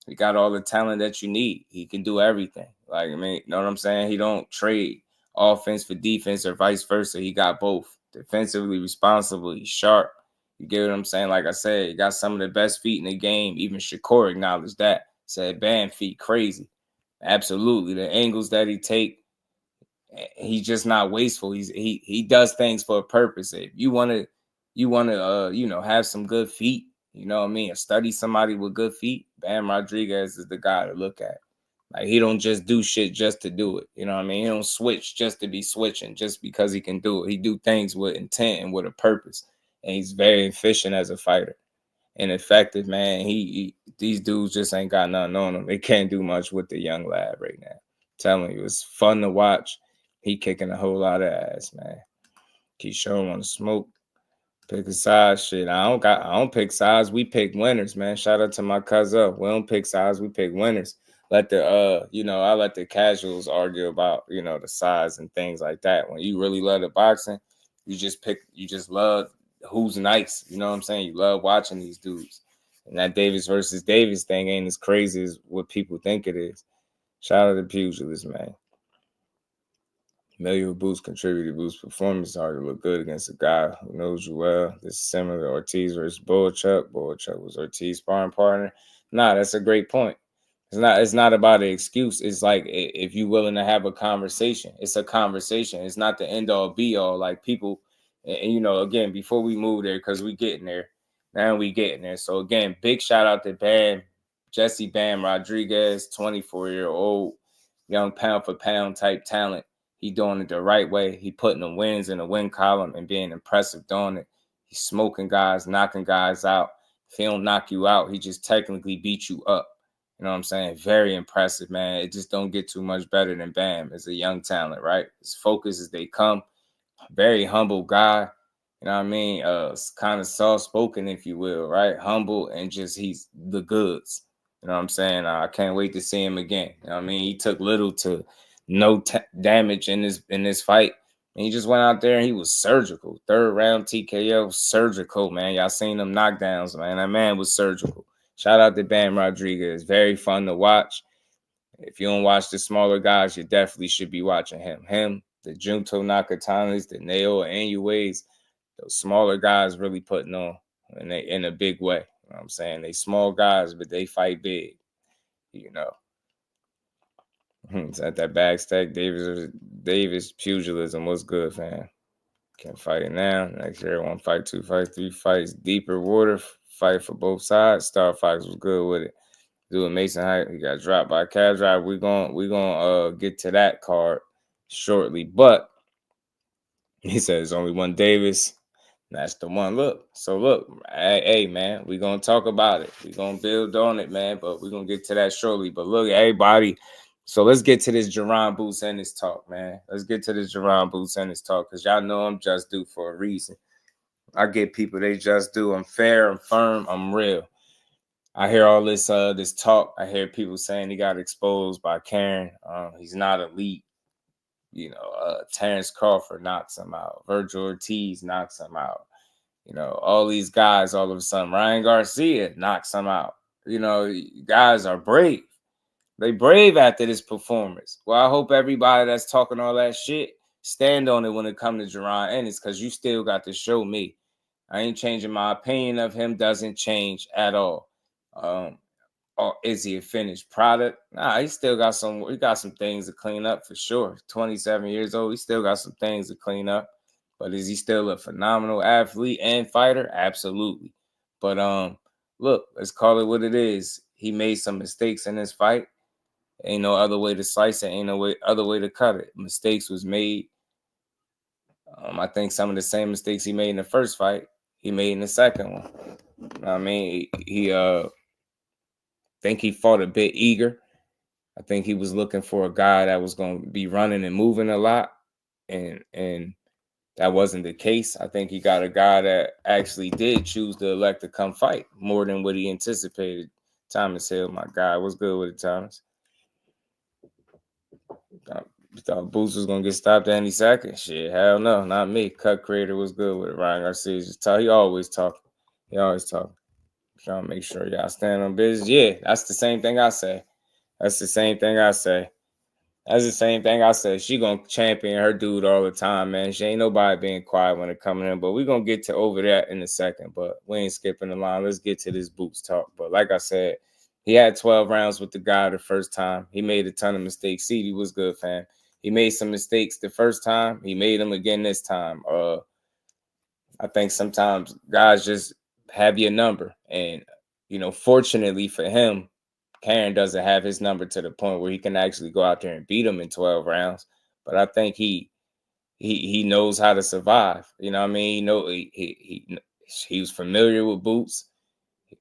He got all the talent that you need. He can do everything. Like, I mean, you know what I'm saying? He don't trade offense for defense or vice versa. He got both. Defensively responsible. He's sharp. You get what I'm saying? Like I said, he got some of the best feet in the game. Even Shakur acknowledged that. Said, Bam feet crazy. Absolutely. The angles that he take, he's just not wasteful. He does things for a purpose. If you want to have some good feet, you know what I mean, or study somebody with good feet, Bam Rodriguez is the guy to look at. Like, he don't just do shit just to do it. You know what I mean? He don't switch just to be switching, just because he can do it. He do things with intent and with a purpose. And he's very efficient as a fighter and effective, man. These dudes just ain't got nothing on them. They can't do much with the young lad right now. I'm telling you, it's fun to watch. He kicking a whole lot of ass, man. Keyshawn want to smoke. Pick a side, shit. I don't pick sides. We pick winners, man. Shout out to my cousin. We don't pick sides. We pick winners. Let the I let the casuals argue about, the size and things like that. When you really love the boxing, you just love who's nice. You know what I'm saying? You love watching these dudes. And that Davis versus Davis thing ain't as crazy as what people think it is. Shout out to pugilists, man. Familiar boost contributed boost performance. Hard to look good against a guy who knows you well. This is similar to Ortiz versus Boychuk. Boychuk was Ortiz's sparring partner. Nah, that's a great point. It's not about an excuse. It's like, if you're willing to have a conversation, it's a conversation. It's not the end all be all. Like, people, and again, before we move there, because we getting there. Now we getting there. So again, big shout out to Jesse Bam Rodriguez, 24-year-old, young pound for pound type talent. He doing it the right way. He putting the wins in the win column and being impressive doing it. He's smoking guys, knocking guys out. If he don't knock you out, he just technically beat you up. You know what I'm saying? Very impressive, man. It just don't get too much better than Bam as a young talent, right? As focused as they come. Very humble guy. You know what I mean? Kind of soft-spoken, if you will, right? Humble, and just he's the goods. You know what I'm saying? I can't wait to see him again. You know what I mean? He took little to no damage in this fight. And he just went out there and he was surgical. 3rd round TKO, surgical, man. Y'all seen them knockdowns, man. That man was surgical. Shout out to Bam Rodriguez. Very fun to watch. If you don't watch the smaller guys, you definitely should be watching him. Him, the Junto Nakatanis, the Nao Anuways, those smaller guys really putting on in a big way. You know what I'm saying? They small guys, but they fight big. It's at that bag stack. Davis pugilism. What's good, fam? Can't fight it now. Next year, 1 fight, 2 fights, 3 fights. Deeper water. Fight for both sides. Star Fox was good with it. Doing Mason Height, he got dropped by Cab Drive. We gonna get to that card shortly. But he said there's only one Davis. That's the one. Look, hey man, we gonna talk about it. We gonna build on it, man. But we gonna get to that shortly. But look, everybody. So let's get to this Jaron Boots Ennis talk, man. Let's get to this Jaron Boots Ennis talk, because y'all know I'm just due for a reason. I get people, they just do. I'm fair, I'm firm, I'm real. I hear all this talk. I hear people saying he got exposed by Karen. He's not elite. Terrence Crawford knocks him out. Virgil Ortiz knocks him out. All these guys all of a sudden. Ryan Garcia knocks him out. Guys are brave. They brave after this performance. Well, I hope everybody that's talking all that shit stand on it when it comes to Jaron Ennis, because you still got to show me. I ain't changing my opinion of him. Doesn't change at all. Or is he a finished product? Nah, he still got some. He got some things to clean up for sure. 27 years old, he still got some things to clean up. But is he still a phenomenal athlete and fighter? Absolutely. But look, let's call it what it is. He made some mistakes in this fight. Ain't no other way to slice it. Ain't no other way to cut it. Mistakes was made. I think some of the same mistakes he made in the first fight, he made in the second one. I mean, he think he fought a bit eager. I think he was looking for a guy that was going to be running and moving a lot, and that wasn't the case. I think he got a guy that actually did choose to elect to come fight more than what he anticipated. Thomas Hill, my guy, what's good with it, Thomas? Thought Boots was gonna get stopped at any second. Shit, hell no, not me. Cut creator was good with it. Ryan Garcia just talk. He always talking. Trying to make sure y'all stand on business. Yeah, that's the same thing I say. She gonna champion her dude all the time, man. She ain't nobody being quiet when it coming in. But we gonna get to over that in a second. But we ain't skipping the line. Let's get to this Boots talk. But like I said, he had 12 rounds with the guy the first time. He made a ton of mistakes. CD was good, fam. He made some mistakes the first time. He made them again this time. I think sometimes guys just have your number. And, you know, fortunately for him, Karen doesn't have his number to the point where he can actually go out there and beat him in 12 rounds. But I think he knows how to survive. You know what I mean? He was familiar with Boots.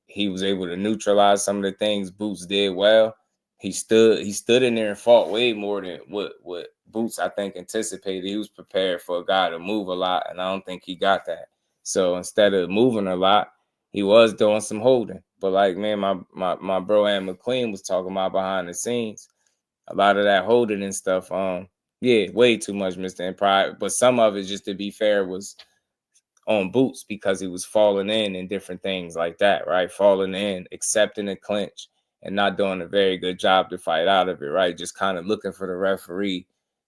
He was able to neutralize some of the things Boots did well. He stood in there and fought way more than what Boots, I think, anticipated. He was prepared for a guy to move a lot, and I don't think he got that. So instead of moving a lot, he was doing some holding. But like, man, my bro Ann McQueen was talking about behind the scenes, a lot of that holding and stuff. Yeah, way too much, Mr. Empire. But some of it, just to be fair, was on Boots because he was falling in and different things like that, right? Falling in, accepting a clinch, and not doing a very good job to fight out of it, right? Just kind of looking for the referee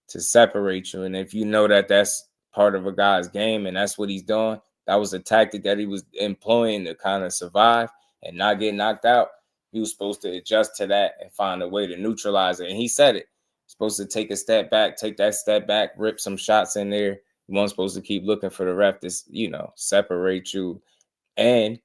to separate you. And if you know that that's part of a guy's game and that's what he's doing, that was a tactic that he was employing to kind of survive and not get knocked out. He was supposed to adjust to that and find a way to neutralize it. And he said it. Supposed to take a step back, take that step back, rip some shots in there. You weren't supposed to keep looking for the ref to, you know, separate you. And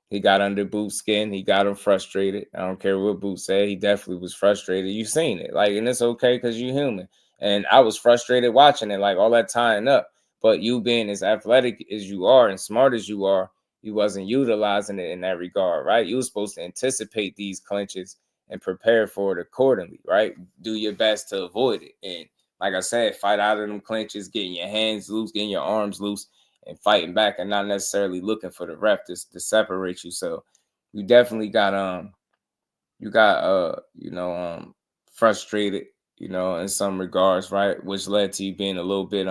he got under Boots' skin. He got him frustrated. I don't care what Boots said. He definitely was frustrated. You seen it. Like, and it's okay because you're human. And I was frustrated watching it, like all that tying up. But you being as athletic as you are and smart as you are, you wasn't utilizing it in that regard, right? You were supposed to anticipate these clinches and prepare for it accordingly, right? Do your best to avoid it. And like I said, fight out of them clinches, getting your hands loose, getting your arms loose, and fighting back and not necessarily looking for the ref to separate you. So you definitely got frustrated, you know, in some regards, right? Which led to you being a little bit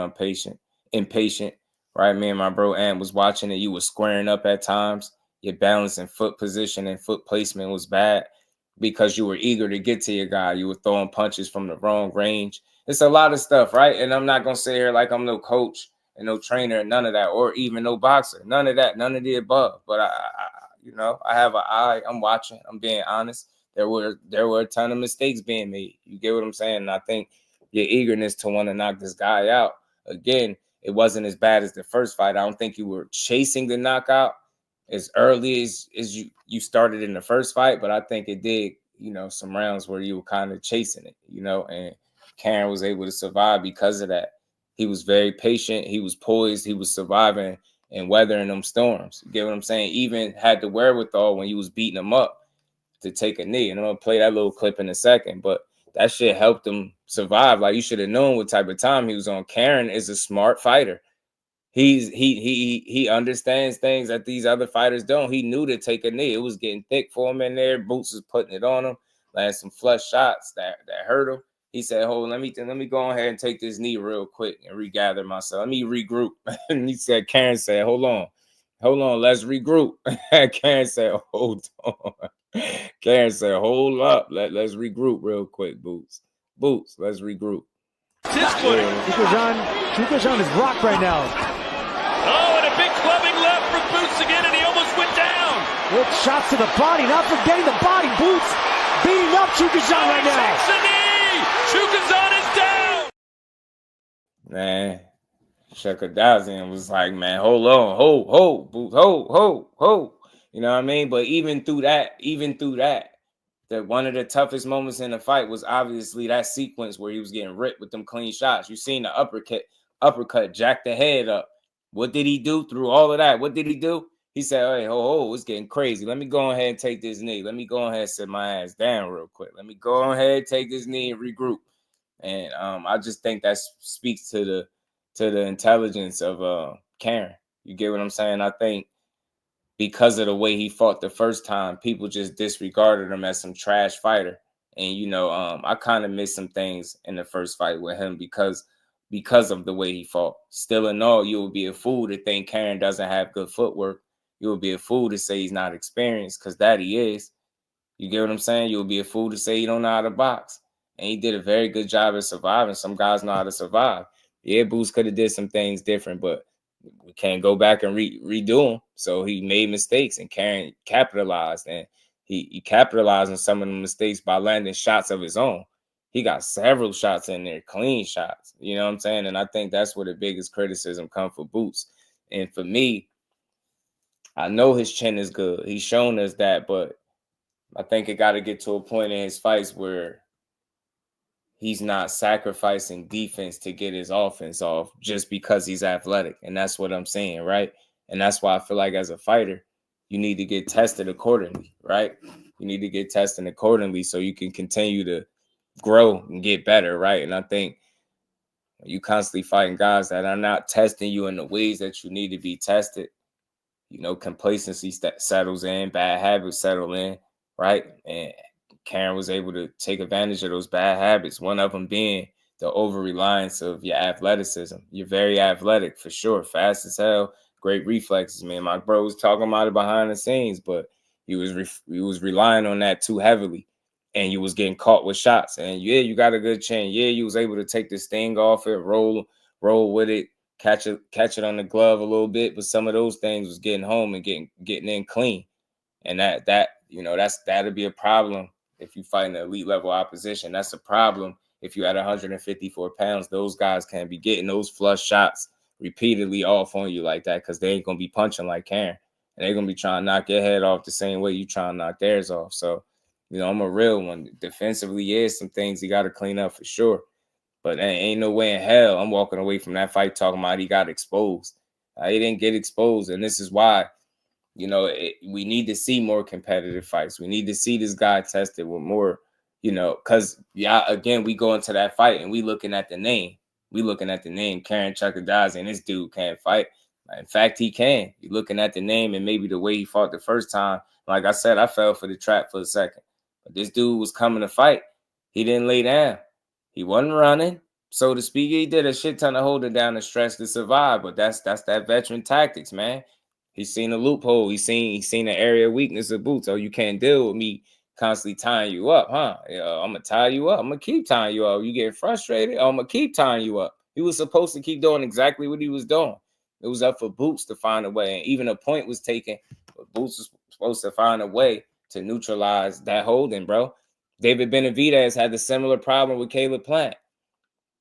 impatient, right? Me and my bro Ant was watching it. You were squaring up at times. Your balance and foot position and foot placement was bad because you were eager to get to your guy. You were throwing punches from the wrong range. It's a lot of stuff, right? And I'm not going to say here like I'm no coach and no trainer, none of that, or even no boxer, none of that, none of the above. But I have an eye. I'm watching. I'm being honest. There were a ton of mistakes being made. You get what I'm saying? And I think your eagerness to want to knock this guy out, again, it wasn't as bad as the first fight. I don't think you were chasing the knockout as early as you started in the first fight, but I think it did, you know, some rounds where you were kind of chasing it, you know, and Karen was able to survive because of that. He was very patient. He was poised. He was surviving and weathering them storms. You get what I'm saying? Even had the wherewithal when you was beating him up to take a knee. And I'm going to play that little clip in a second, but that shit helped him survive. Like, you should have known what type of time he was on. Karen is a smart fighter. He understands things that these other fighters don't. He knew to take a knee. It was getting thick for him in there. Boots was putting it on him, landing some flush shots that hurt him. He said, "Hold, let me go ahead and take this knee real quick and regather myself. Let me regroup." And he said, Karen said, "Hold on, let's regroup." Karen said, "Hold on." Karen said, "Hold up, let's regroup real quick, Boots, let's regroup." Chukhadzhian is rocked right now. Oh, and a big clubbing left from Boots again, and he almost went down. Good shots to the body, not forgetting the body. Boots beating up Chukhadzhian right now. Takes the knee. Chukhadzhian is down. Man, Chukhadzhian was like, man, hold on, hold, Boots, hold. You know what I mean? But even through that, that one of the toughest moments in the fight was obviously that sequence where he was getting ripped with them clean shots. You seen the uppercut jack the head up. What did he do through all of that? What did he do? He said, "Hey, it's getting crazy. Let me go ahead and take this knee. Let me go ahead and sit my ass down real quick. Let me go ahead, take this knee and regroup." And I just think that speaks to the intelligence of Karen. You get what I'm saying? I think because of the way he fought the first time, people just disregarded him as some trash fighter. And, you know, I kind of missed some things in the first fight with him because of the way he fought. Still in all, you would be a fool to think Karen doesn't have good footwork. You would be a fool to say he's not experienced, because that he is. You get what I'm saying? You would be a fool to say he don't know how to box. And he did a very good job at surviving. Some guys know how to survive. Yeah, Boots could have did some things different, but we can't go back and redo them. So he made mistakes, and Karen capitalized. And he capitalized on some of the mistakes by landing shots of his own. He got several shots in there, clean shots. You know what I'm saying? And I think that's where the biggest criticism comes for Boots. And for me, I know his chin is good. He's shown us that, but I think it got to get to a point in his fights where he's not sacrificing defense to get his offense off just because he's athletic. And that's what I'm saying, right? And that's why I feel like as a fighter, you need to get tested accordingly, right? You need to get tested accordingly so you can continue to grow and get better, right? And I think you constantly fighting guys that are not testing you in the ways that you need to be tested. You know, complacency settles in, bad habits settle in, right? And Karen was able to take advantage of those bad habits. One of them being the over-reliance of your athleticism. You're very athletic for sure, fast as hell, great reflexes, man. My bro was talking about it behind the scenes, but he was relying on that too heavily, and you was getting caught with shots. And yeah, you got a good chin. Yeah, you was able to take the sting off it, roll with it, catch it on the glove a little bit, but some of those things was getting home and getting in clean, and that you know that'll be a problem. If you fight an elite level opposition, that's a problem. If you at 154 pounds, those guys can't be getting those flush shots repeatedly off on you like that because they ain't going to be punching like Karen. And they're going to be trying to knock your head off the same way you trying to knock theirs off. So, you know, I'm a real one. Defensively, yeah, some things he got to clean up for sure. But there ain't no way in hell I'm walking away from that fight talking about he got exposed. He didn't get exposed. And this is why, you know, we need to see more competitive fights. We need to see this guy tested with more, you know, because, yeah, again, we go into that fight and we looking at the name. We looking at the name, Karen Chukhadzhian, and this dude can't fight. In fact, he can. You're looking at the name and maybe the way he fought the first time. Like I said, I fell for the trap for a second. But this dude was coming to fight. He didn't lay down. He wasn't running, so to speak. He did a shit ton of holding down the stretch to survive. But that's that veteran tactics, man. He's seen a loophole. He's seen the area of weakness of Boots. Oh, you can't deal with me constantly tying you up, huh? I'm going to tie you up. I'm going to keep tying you up. You get frustrated? I'm going to keep tying you up. He was supposed to keep doing exactly what he was doing. It was up for Boots to find a way. And even a point was taken, but Boots was supposed to find a way to neutralize that holding, bro. David Benavidez had the similar problem with Caleb Plant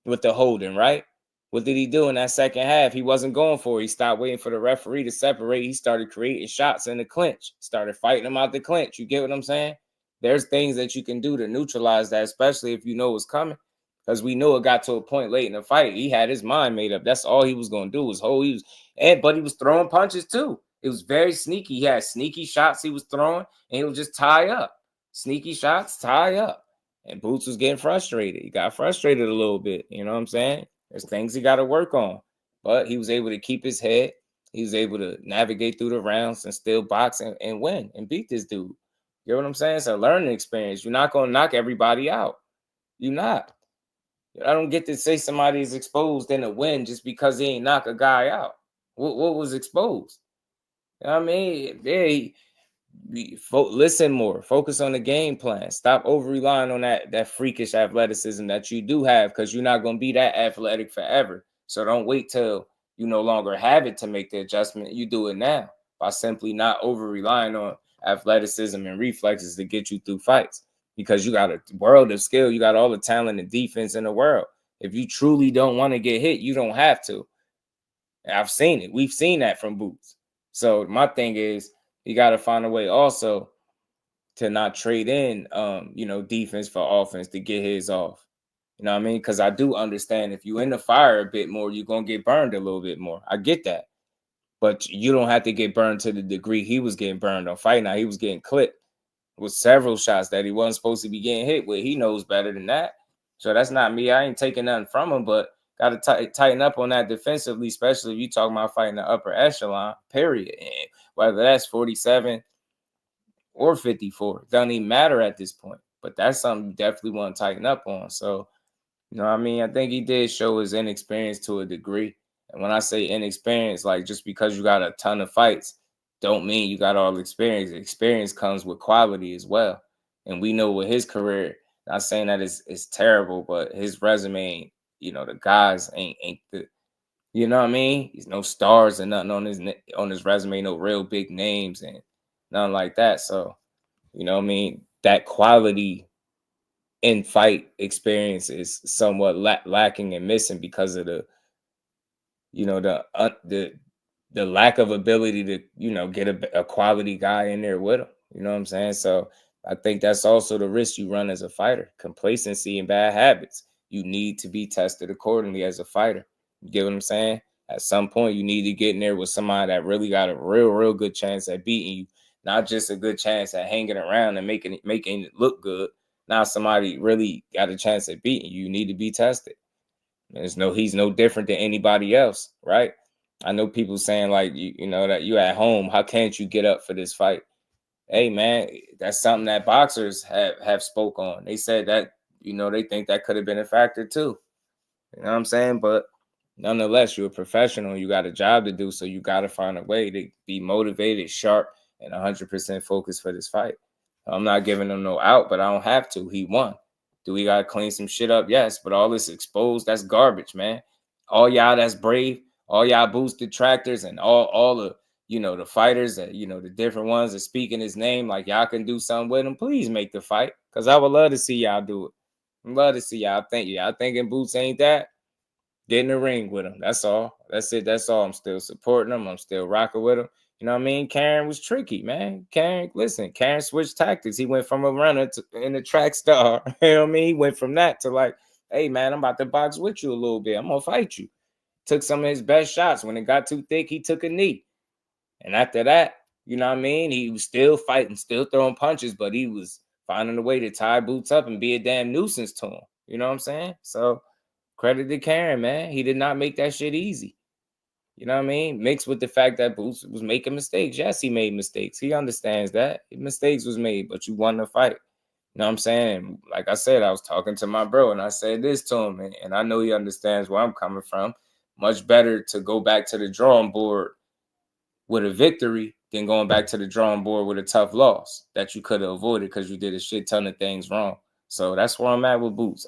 with the holding, right? What did he do in that second half? He wasn't going for it. He stopped waiting for the referee to separate. He started creating shots in the clinch, started fighting him out the clinch. You get what I'm saying? There's things that you can do to neutralize that, especially if you know what's coming. Because we knew it got to a point late in the fight. He had his mind made up. That's all he was going to do was hold. But he was throwing punches too. It was very sneaky. He had sneaky shots he was throwing, and he would just tie up. Sneaky shots, tie up. And Boots was getting frustrated. He got frustrated a little bit. You know what I'm saying? There's things he got to work on. But he was able to keep his head. He was able to navigate through the rounds and still box and win and beat this dude. You know what I'm saying? It's a learning experience. You're not going to knock everybody out. You're not. I don't get to say somebody's exposed in a win just because he ain't knock a guy out. What was exposed? You know what I mean? Listen more. Focus on the game plan. Stop over-relying on that freakish athleticism that you do have because you're not going to be that athletic forever. So don't wait till you no longer have it to make the adjustment. You do it now by simply not over-relying on athleticism and reflexes to get you through fights because you got a world of skill. You got all the talent and defense in the world. If you truly don't want to get hit, you don't have to. And I've seen it. We've seen that from Boots. So my thing is, you got to find a way also to not trade in, defense for offense to get his off. You know what I mean? Because I do understand if you're in the fire a bit more, you're going to get burned a little bit more. I get that. But you don't have to get burned to the degree he was getting burned on Fight Night. He was getting clipped with several shots that he wasn't supposed to be getting hit with. He knows better than that. So that's not me. I ain't taking nothing from him, but got to tighten up on that defensively, especially if you're talking about fighting the upper echelon, period. And whether that's 47 or 54, it doesn't even matter at this point. But that's something you definitely want to tighten up on. So, you know what I mean? I think he did show his inexperience to a degree. And when I say inexperience, like just because you got a ton of fights, don't mean you got all the experience. Experience comes with quality as well. And we know with his career, not saying that it's terrible, but his resume, the guys ain't the, you know what I mean? He's no stars and nothing on his resume, no real big names and nothing like that. So, you know what I mean? That quality in fight experience is somewhat lacking and missing because of the the lack of ability to, you know, get a quality guy in there with him. You know what I'm saying? So I think that's also the risk you run as a fighter. Complacency and bad habits. You need to be tested accordingly as a fighter. You get what I'm saying? At some point, you need to get in there with somebody that really got a real good chance at beating you. Not just a good chance at hanging around and making it look good. Now somebody really got a chance at beating you. You need to be tested. He's no different than anybody else, right? I know people saying like, you know, that you at home, how can't you get up for this fight? Hey man, that's something that boxers have spoke on. They said that, you know, they think that could have been a factor too. You know what I'm saying? But nonetheless, you're a professional. You got a job to do, so you got to find a way to be motivated, sharp, and 100% focused for this fight. I'm not giving him no out, but I don't have to. He won. Do we got to clean some shit up? Yes, but all this exposed, that's garbage, man. All y'all that's brave, all y'all boosted tractors and all the, you know, the fighters that, you know, the different ones that speaking his name, like y'all can do something with him, please make the fight, because I would love to see y'all do it. I'd love to see y'all think. Y'all thinking Boots ain't that? Get in the ring with him. That's all. That's it. That's all. I'm still supporting him. I'm still rocking with him. You know what I mean? Karen was tricky, man. Karen switched tactics. He went from a runner to in a track star. You know what I mean? He went from that to like, hey, man, I'm about to box with you a little bit. I'm going to fight you. Took some of his best shots. When it got too thick, he took a knee. And after that, you know what I mean? He was still fighting, still throwing punches, but he was finding a way to tie Boots up and be a damn nuisance to him. You know what I'm saying? So credit to Karen, man. He did not make that shit easy. You know what I mean? Mixed with the fact that Boots was making mistakes. Yes, he made mistakes. He understands that. Mistakes was made, but you won the fight. You know what I'm saying? Like I said, I was talking to my bro, and I said this to him, and I know he understands where I'm coming from. Much better to go back to the drawing board with a victory than going back to the drawing board with a tough loss that you could have avoided because you did a shit ton of things wrong. So that's where I'm at with Boots.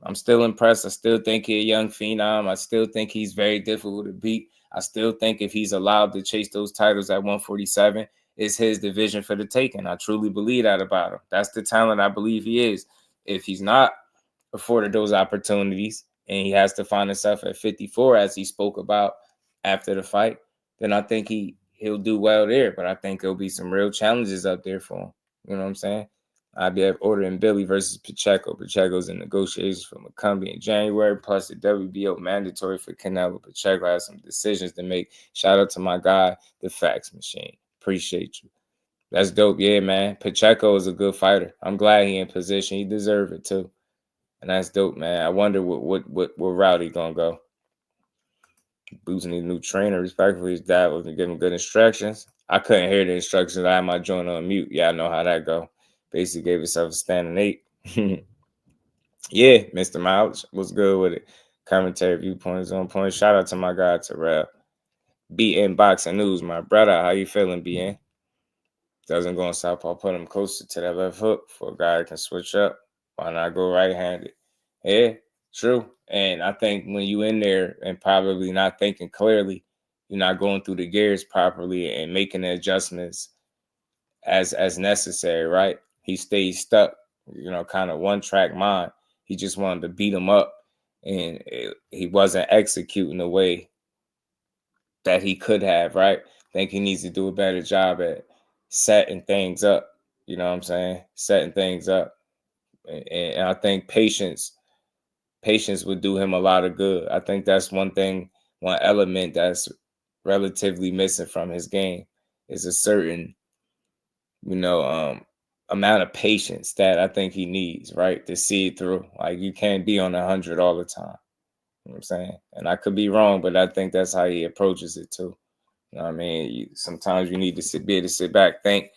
I'm still impressed. I still think he's a young phenom. I still think he's very difficult to beat. I still think if he's allowed to chase those titles at 147, it's his division for the taking. I truly believe that about him. That's the talent I believe he is. If he's not afforded those opportunities and he has to find himself at 54, as he spoke about after the fight, then I think he'll do well there. But I think there'll be some real challenges up there for him. You know what I'm saying? I'll be ordering Billy versus Pacheco. Pacheco's in negotiations for McCumbie in January, plus the WBO mandatory for Canelo. Pacheco has some decisions to make. Shout out to my guy, the Fax Machine. Appreciate you. That's dope. Yeah, man. Pacheco is a good fighter. I'm glad he in position. He deserves it too. And that's dope, man. I wonder what route he gonna go. Boots need a new trainer. Respectfully, his dad was giving good instructions. I couldn't hear the instructions. I had my joint on mute. Yeah, I know how that go. Basically gave himself a standing 8. Yeah, Mr. Miles was good with it. Commentary viewpoints on point. Shout out to my guy Terrell. BN Boxing News, my brother. How you feeling, BN? Doesn't go on southpaw. Put him closer to that left hook for a guy that can switch up. Why not go right-handed? Yeah, true. And I think when you in there and probably not thinking clearly, you're not going through the gears properly and making the adjustments as necessary, right? He stayed stuck, you know, kind of one-track mind. He just wanted to beat him up, and he wasn't executing the way that he could have, right? I think he needs to do a better job at setting things up, you know what I'm saying? Setting things up. And I think patience would do him a lot of good. I think that's one element that's relatively missing from his game is a certain, you know, amount of patience that I think he needs, right, to see it through. Like, you can't be on 100 all the time. You know what I'm saying? And I could be wrong, but I think that's how he approaches it too. You know what I mean? Sometimes you need to be able to sit back, think,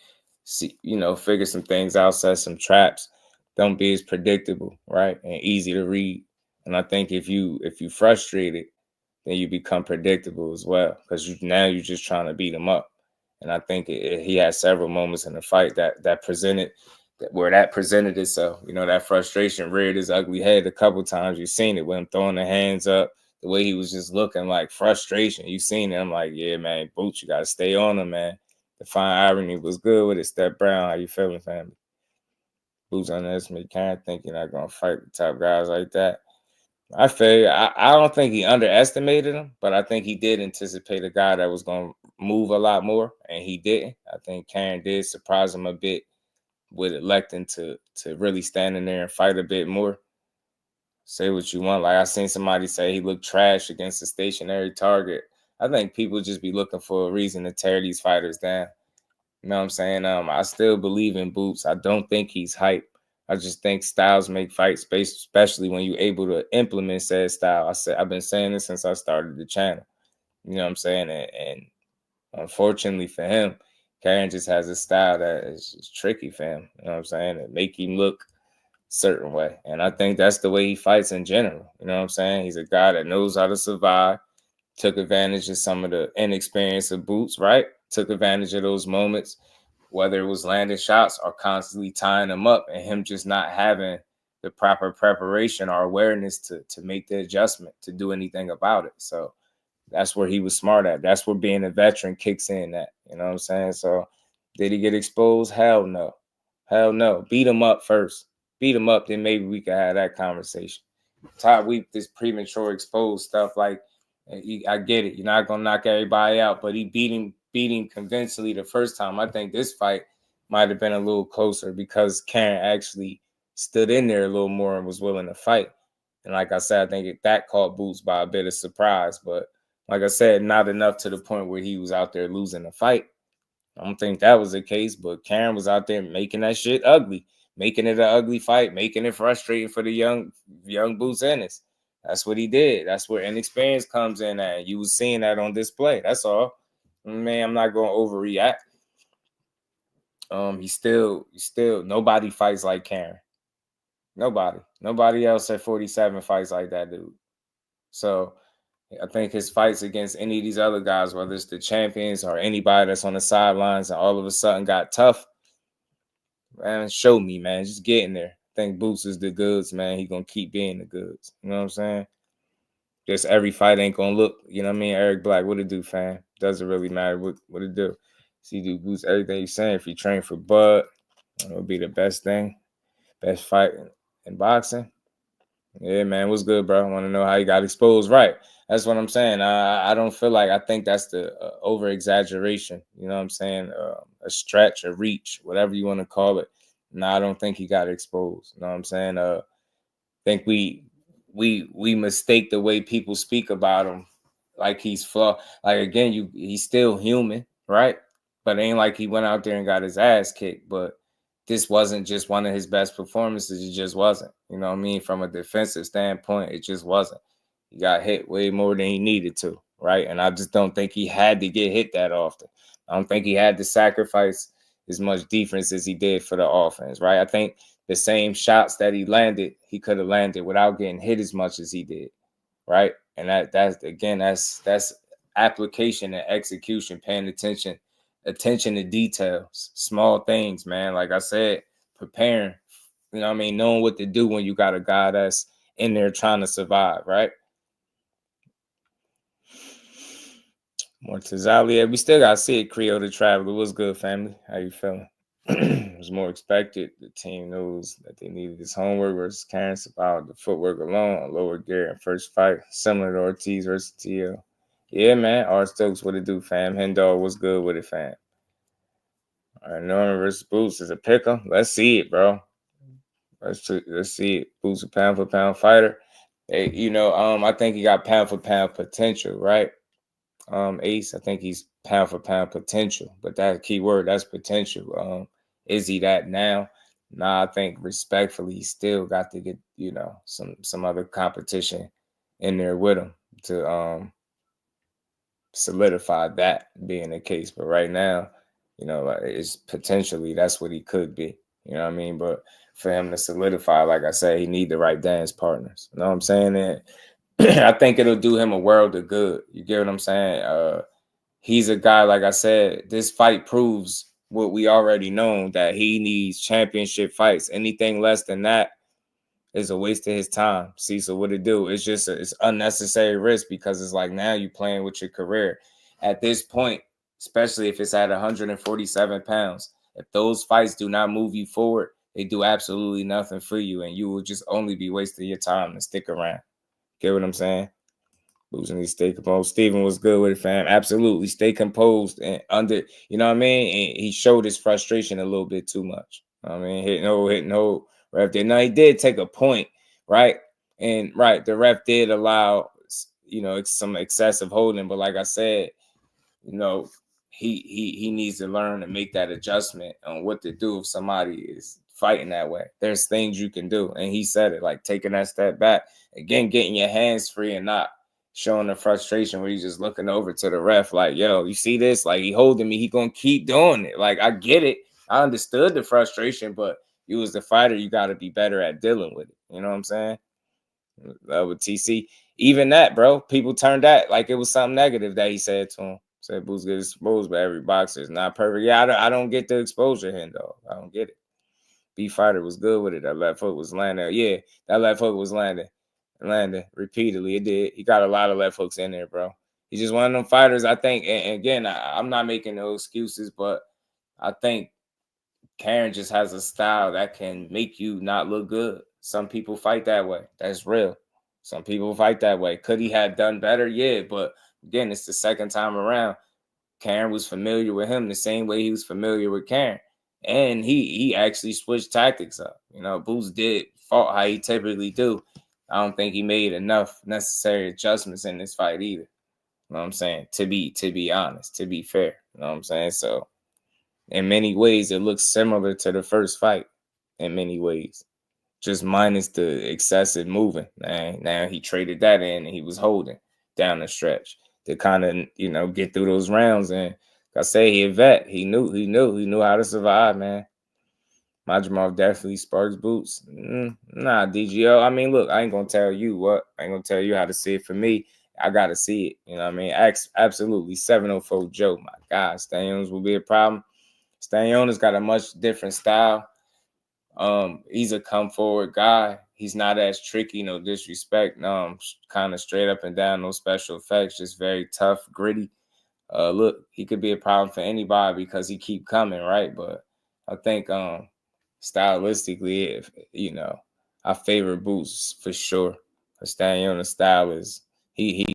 see, you know, figure some things out, set some traps. Don't be as predictable, right, and easy to read. And I think if you frustrated, then you become predictable as well, because now you're just trying to beat him up. And I think he had several moments in the fight that presented itself. You know, that frustration reared his ugly head a couple times. You've seen it with him throwing the hands up, the way he was just looking like frustration. You've seen it. I'm like, yeah, man, Boots, you got to stay on him, man. The fine irony was good with it. Step Brown, how you feeling, family? Boots underestimated. Can't think you're not going to fight the top guys like that. I feel I don't think he underestimated him, but I think he did anticipate a guy that was going to move a lot more, and he didn't. I think Karen did surprise him a bit with electing to really stand in there and fight a bit more. Say what you want. Like I seen somebody say he looked trash against a stationary target. I think people just be looking for a reason to tear these fighters down. You know what I'm saying? I still believe in Boots. I don't think he's hype. I just think styles make fights, especially when you're able to implement said style. I've been saying this since I started the channel. You know what I'm saying? And unfortunately for him, Karen just has a style that is just tricky for him. You know what I'm saying? It make him look a certain way. And I think that's the way he fights in general. You know what I'm saying? He's a guy that knows how to survive, took advantage of some of the inexperience of Boots, right? Took advantage of those moments, whether it was landing shots or constantly tying them up, and him just not having the proper preparation or awareness to make the adjustment to do anything about it. So that's where he was smart at. That's where being a veteran kicks in at. You know what I'm saying? So did he get exposed? Hell no. Hell no. Beat him up first. Beat him up, then maybe we could have that conversation. Todd Weep, this premature exposed stuff, like, I get it. You're not going to knock everybody out, but he beat him convincingly the first time. I think this fight might have been a little closer because Karen actually stood in there a little more and was willing to fight. And like I said, I think that caught Boots by a bit of surprise. But like I said, not enough to the point where he was out there losing the fight. I don't think that was the case, but Karen was out there making that shit ugly, making it an ugly fight, making it frustrating for the young Boots Ennis. That's what he did. That's where inexperience comes in at. You was seeing that on display. That's all. Man, I'm not going to overreact. He still nobody fights like Karen. Nobody else at 47 fights like that dude. So I think his fights against any of these other guys, whether it's the champions or anybody that's on the sidelines and all of a sudden got tough, man, show me, man. Just get in there. I think Boots is the goods, man. He going to keep being the goods. You know what I'm saying? Just every fight ain't going to look, you know what I mean? Eric Black, what it do, fam? Doesn't really matter what it do. See, do Boots everything he's saying. If you train for Bud, it'll be the best thing. Best fight in boxing. Yeah, man, what's good, bro? I want to know how you got exposed. Right. That's what I'm saying. I don't feel like, I think that's the over-exaggeration. You know what I'm saying? A stretch, a reach, whatever you want to call it. No, I don't think he got exposed. You know what I'm saying? I think we mistake the way people speak about him like he's flawed. Like, again, he's still human, right? But it ain't like he went out there and got his ass kicked. But this wasn't just one of his best performances. It just wasn't. You know what I mean? From a defensive standpoint, it just wasn't. He got hit way more than he needed to, right? And I just don't think he had to get hit that often. I don't think he had to sacrifice as much defense as he did for the offense, right? I think the same shots that he landed, he could have landed without getting hit as much as he did, right? And that's application and execution, paying attention to details, small things, man. Like I said, preparing, you know what I mean? Knowing what to do when you got a guy that's in there trying to survive, right? More to Zalia. We still got to see it, Creo the Traveler. What's good, family? How you feeling? It was more expected. The team knows that they needed this homework versus Karen survived the footwork alone on lower gear in first fight, similar to Ortiz versus TL. Yeah, man. R. Stokes, what it do, fam? Hendall, what's good with it, fam? All right, Norman versus Boots is a pick'em. Let's see it, bro. Let's see it. Boots a pound for pound fighter. Hey, I think he got pound for pound potential, right? Ace, I think he's pound for pound potential, but that key word, that's potential. Is he that now? Nah, I think respectfully, he still got to get, some other competition in there with him to solidify that being the case. But right now, it's potentially that's what he could be. You know what I mean? But for him to solidify, like I said, he need the right dance partners. You know what I'm saying? And I think it'll do him a world of good. You get what I'm saying? He's a guy, like I said, this fight proves what we already know, that he needs championship fights. Anything less than that is a waste of his time. See, so what it do? It's just it's unnecessary risk, because it's like now you're playing with your career. At this point, especially if it's at 147 pounds, if those fights do not move you forward, they do absolutely nothing for you, and you will just only be wasting your time to stick around. Get what I'm saying? Boots needs to stay composed. Steven was good with it, fam. Absolutely. Stay composed and under, you know what I mean? And he showed his frustration a little bit too much. I mean, hitting hold. Ref did. Now, he did take a point, right? And, right, the ref did allow, you know, some excessive holding. But like I said, you know, he needs to learn to make that adjustment on what to do if somebody is fighting that way. There's things you can do. And he said it, like taking that step back. Again, getting your hands free and not showing the frustration where he's just looking over to the ref like, yo, you see this? Like, he holding me. He going to keep doing it. Like, I get it. I understood the frustration, but you as the fighter, you got to be better at dealing with it. You know what I'm saying? With TC. Even that, bro, people turned that like it was something negative that he said to him. Said Boots get exposed, but every boxer is not perfect. Yeah, I don't get the exposure here, though. I don't get it. B Fighter was good with it. That left hook was landing. Yeah, that left hook was landing repeatedly. It did. He got a lot of left hooks in there, bro. He's just one of them fighters, I think. And again, I'm not making no excuses, but I think Karen just has a style that can make you not look good. Some people fight that way. That's real. Some people fight that way. Could he have done better? Yeah, but again, it's the second time around. Karen was familiar with him the same way he was familiar with Karen. And he actually switched tactics up. You know, Boots fought how he typically do. I don't think he made enough necessary adjustments in this fight either. You know what I'm saying? To be honest, to be fair. You know what I'm saying? So in many ways, it looks similar to the first fight in many ways. Just minus the excessive moving. Now he traded that in and he was holding down the stretch to kind of, you know, get through those rounds. And like I say, he a vet. He knew how to survive, man. Majimov definitely sparks Boots. Nah, DGO. I mean, look, I ain't gonna tell you what. I ain't gonna tell you how to see it. For me, I gotta see it. You know what I mean? Absolutely. 704 Joe. My God, Stanionis will be a problem. Stanionis got a much different style. He's a come forward guy. He's not as tricky, no disrespect. No, kind of straight up and down, no special effects, just very tough, gritty. Look, he could be a problem for anybody because he keep coming, right? But I think stylistically, if you know, I favor Boots for sure. Stanionis style is he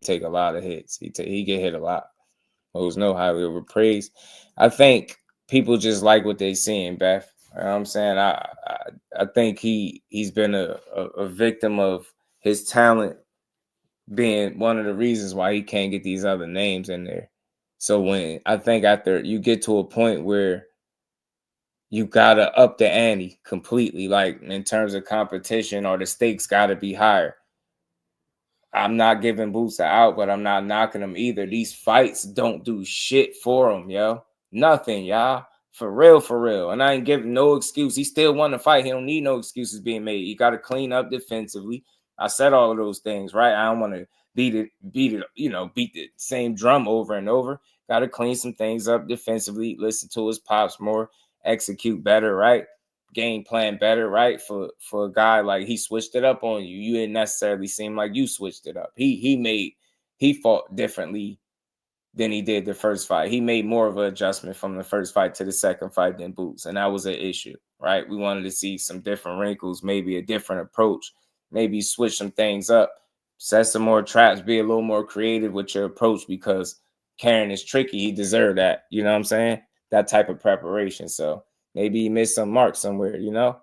take a lot of hits. He get hit a lot. There's no highly overpraised. I think people just like what they seeing, Beth. You know what I'm saying? I think he's been a victim of his talent being one of the reasons why he can't get these other names in there. So when I think after you get to a point where you gotta up the ante completely, like in terms of competition, or the stakes gotta be higher. I'm not giving Boots an out, but I'm not knocking him either. These fights don't do shit for him, yo. Nothing, y'all. For real. And I ain't giving no excuse. He still won the fight. He don't need no excuses being made. He got to clean up defensively. I said all of those things, right? I don't want to beat the same drum over and over. Got to clean some things up defensively. Listen to his pops more. Execute better, right? Game plan better, right? For a guy like he switched it up on you. You didn't necessarily seem like you switched it up. He fought differently than he did the first fight. He made more of an adjustment from the first fight to the second fight than Boots, and that was an issue, right? We wanted to see some different wrinkles, maybe a different approach, maybe switch some things up, set some more traps, be a little more creative with your approach, because Karen is tricky. He deserved that, you know what I'm saying? That type of preparation. So maybe he missed some marks somewhere, you know?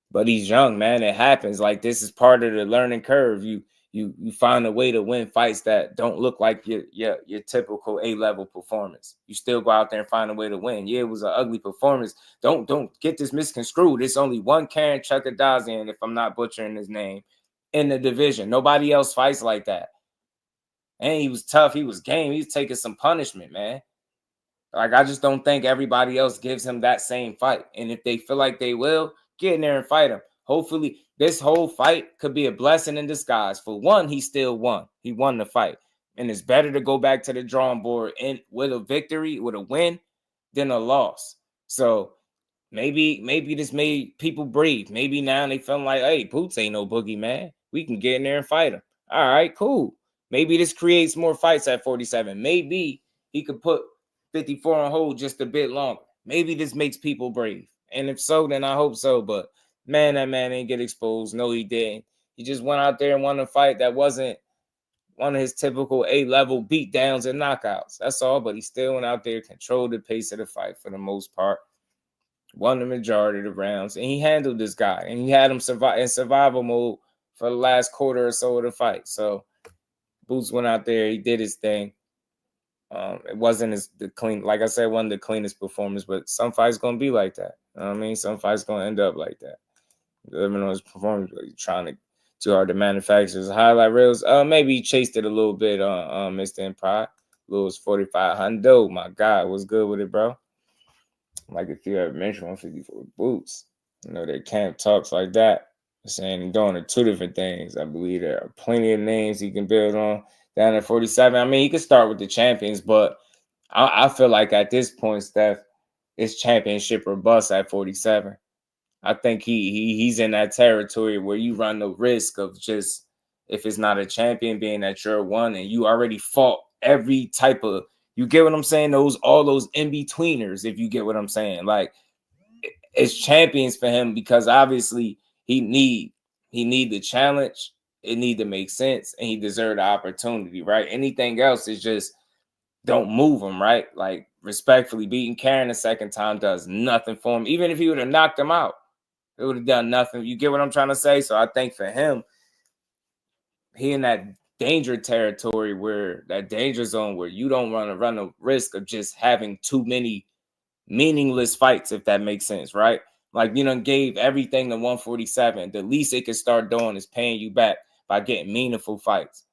But he's young, man. It happens. Like, this is part of the learning curve. You find a way to win fights that don't look like your typical A-level performance. You still go out there and find a way to win. Yeah, it was an ugly performance. Don't get this misconstrued. It's only one Karen Chukhadzhian, if I'm not butchering his name, in the division. Nobody else fights like that. And he was tough. He was game. He was taking some punishment, man. Like, I just don't think everybody else gives him that same fight. And if they feel like they will, get in there and fight him. Hopefully, this whole fight could be a blessing in disguise. For one, he still won. He won the fight. And it's better to go back to the drawing board with a victory, with a win, than a loss. So maybe this made people breathe. Maybe now they feel like, hey, Boots ain't no boogeyman. We can get in there and fight him. All right, cool. Maybe this creates more fights at 47. Maybe he could put 54 on hold just a bit longer. Maybe this makes people brave. And if so, then I hope so. But man, that man ain't get exposed. No, he didn't. He just went out there and won a fight that wasn't one of his typical A-level beatdowns and knockouts. That's all, but he still went out there, controlled the pace of the fight for the most part, won the majority of the rounds, and he handled this guy, and he had him in survival mode for the last quarter or so of the fight. So Boots went out there, he did his thing. It wasn't like I said, wasn't the cleanest performance, but some fights gonna be like that. You know what I mean? Some fights gonna end up like that. Living on his performance, but trying to too hard to manufacture his highlight reels. Maybe he chased it a little bit on Mr. Empire. Lewis 4500. My God, what's good with it, bro? Like if you ever mentioned 154 Boots, you know, their camp talks like that. Saying he's doing two different things. I believe there are plenty of names he can build on down at 47. I mean, he could start with the champions, but I feel like at this point, Steph, it's championship or bust at 47. I think he's in that territory where you run the risk of just, if it's not a champion, being that you're one and you already fought every type of, you get what I'm saying? All those in-betweeners, if you get what I'm saying. Like, it's champions for him because obviously he need the challenge. It need to make sense, and he deserved the opportunity, right? Anything else is just don't move him, right? Like, respectfully, beating Karen the second time does nothing for him. Even if he would have knocked him out, it would have done nothing. You get what I'm trying to say? So I think for him, he in that danger territory, where that danger zone where you don't want to run the risk of just having too many meaningless fights, if that makes sense, right? Like, you done gave everything to 147. The least it can start doing is paying you back by getting meaningful fights.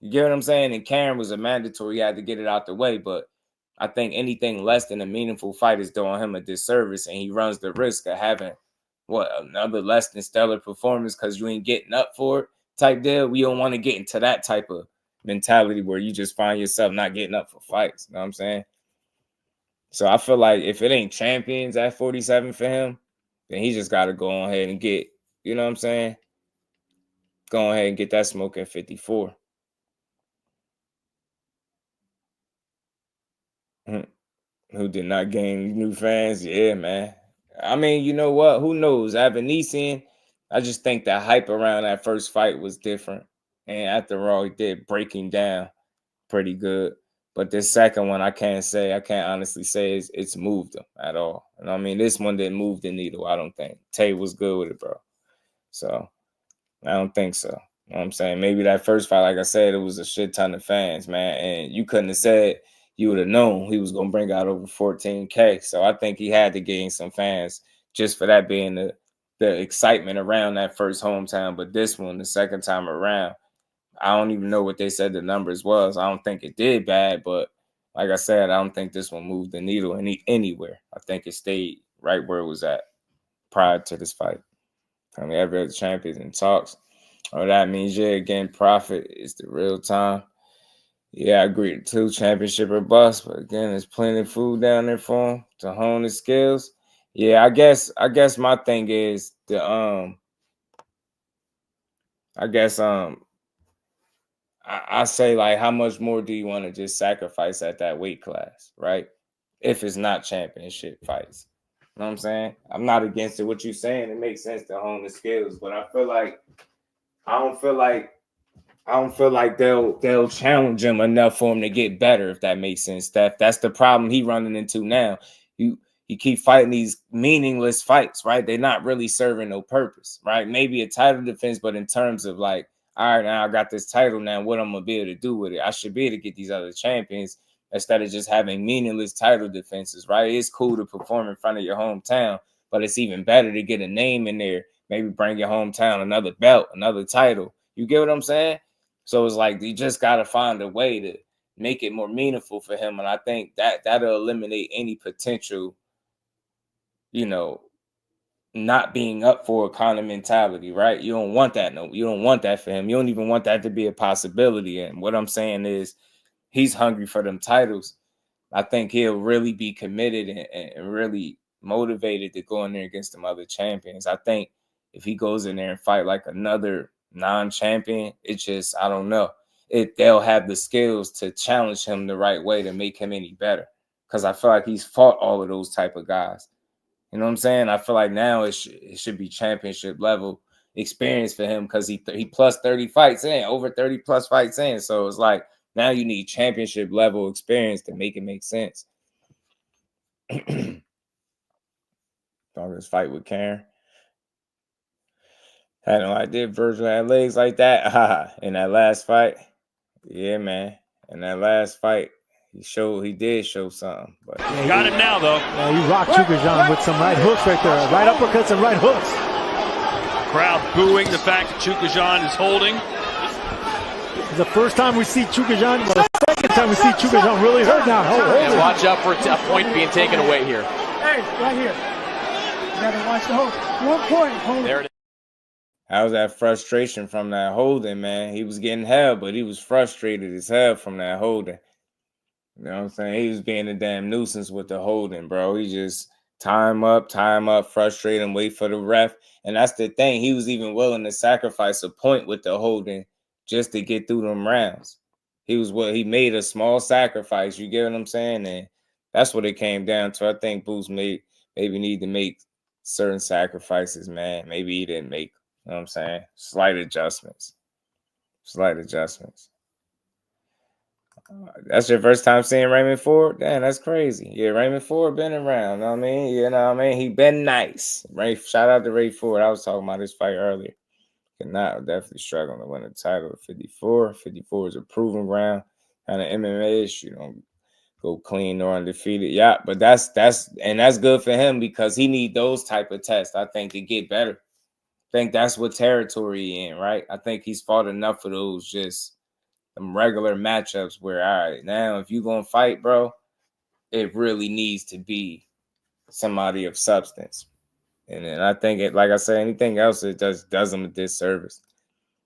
You get what I'm saying? And Karen was a mandatory. He had to get it out the way. But I think anything less than a meaningful fight is doing him a disservice. And he runs the risk of having, another less than stellar performance because you ain't getting up for it type deal. We don't want to get into that type of mentality where you just find yourself not getting up for fights. You know what I'm saying? So I feel like if it ain't champions at 47 for him, then he just got to go on ahead and get, you know what I'm saying? Go ahead and get that smoke at 54. Who did not gain new fans? Yeah, man. I mean, you know what? Who knows? Avanesian, I just think the hype around that first fight was different. And after all, he did break him down pretty good. But this second one, I can't honestly say it's moved him at all. And I mean, this one didn't move the needle, I don't think. Tay was good with it, bro. So I don't think so. You know what I'm saying? Maybe that first fight, like I said, it was a shit ton of fans, man. And you couldn't have said you would have known he was going to bring out over 14K. So I think he had to gain some fans just for that being the excitement around that first hometown. But this one, the second time around, I don't even know what they said the numbers was. I don't think it did bad, but like I said, I don't think this one moved the needle anywhere. I think it stayed right where it was at prior to this fight. I mean, every other champion in talks. Oh, that means, yeah, again, profit is the real time. Yeah, I agree too. Championship or bust, but again, there's plenty of food down there for him to hone his skills. Yeah, I guess my thing is I say, like, how much more do you want to just sacrifice at that weight class, right? If it's not championship fights. You know what I'm saying? I'm not against it. What you're saying, it makes sense to hone the skills, but I don't feel like they'll challenge him enough for him to get better, if that makes sense, Steph. That's the problem he running into now. You keep fighting these meaningless fights, right? They're not really serving no purpose, right? Maybe a title defense, but in terms of like, all right, now I got this title now, what I'm going to be able to do with it? I should be able to get these other champions instead of just having meaningless title defenses, right? It's cool to perform in front of your hometown, but it's even better to get a name in there, maybe bring your hometown another belt, another title. You get what I'm saying? So it's like you just got to find a way to make it more meaningful for him, and I think that'll eliminate any potential, not being up for a kind of mentality, right? You don't want that. No, you don't want that for him. You don't even want that to be a possibility. And what I'm saying is he's hungry for them titles. I think he'll really be committed and really motivated to go in there against them other champions. I think if he goes in there and fight like another non-champion, it's just, I don't know. They'll have the skills to challenge him the right way to make him any better. Because I feel like he's fought all of those type of guys. You know what I'm saying? I feel like now it should be championship level. experience for him because he plus 30 fights in, over 30 plus fights in. So it's like now you need championship level experience to make it make sense. Longest fight with Karen. Had no idea Virgil had legs like that. In that last fight. Yeah, man. In that last fight, he did show something. But Yeah, got him now, though. Yeah, you rock Chukhadzhian with some right hooks right there. Right uppercuts and right hooks. Crowd booing the fact that Chukhadzhian is holding. It's the first time we see Chukhadzhian, well, the second time we see Chukhadzhian really hurt now. And watch out for a point being taken away here. Hey, right here. You gotta watch the hold. 1 point. Hold There it is. how's that frustration from that holding, man? He was getting held, but he was frustrated as hell from that holding. You know what I'm saying? He was being a damn nuisance with the holding, bro. He just time up, frustrate and wait for the ref. And that's the thing. He was even willing to sacrifice a point with the holding just to get through them rounds. He made a small sacrifice. You get what I'm saying? And that's what it came down to. I think Boots maybe need to make certain sacrifices, man. Maybe he didn't make, you know what I'm saying? Slight adjustments. That's your first time seeing Raymond Ford? Damn, that's crazy. Yeah, Raymond Ford been around. You know what I mean? You know what I mean? He been nice. Shout out to Ray Ford. I was talking about this fight earlier. Cannot definitely struggling to win the title at 54. 54 is a proven ground. Kind of MMA-ish. You don't go clean nor undefeated. Yeah, but that's good for him because he need those type of tests, I think, to get better. I think that's what territory he in, right? I think he's fought enough of those just some regular matchups where, all right, now if you're going to fight, bro, it really needs to be somebody of substance. And then I think it, like I said, anything else, it just does him a disservice.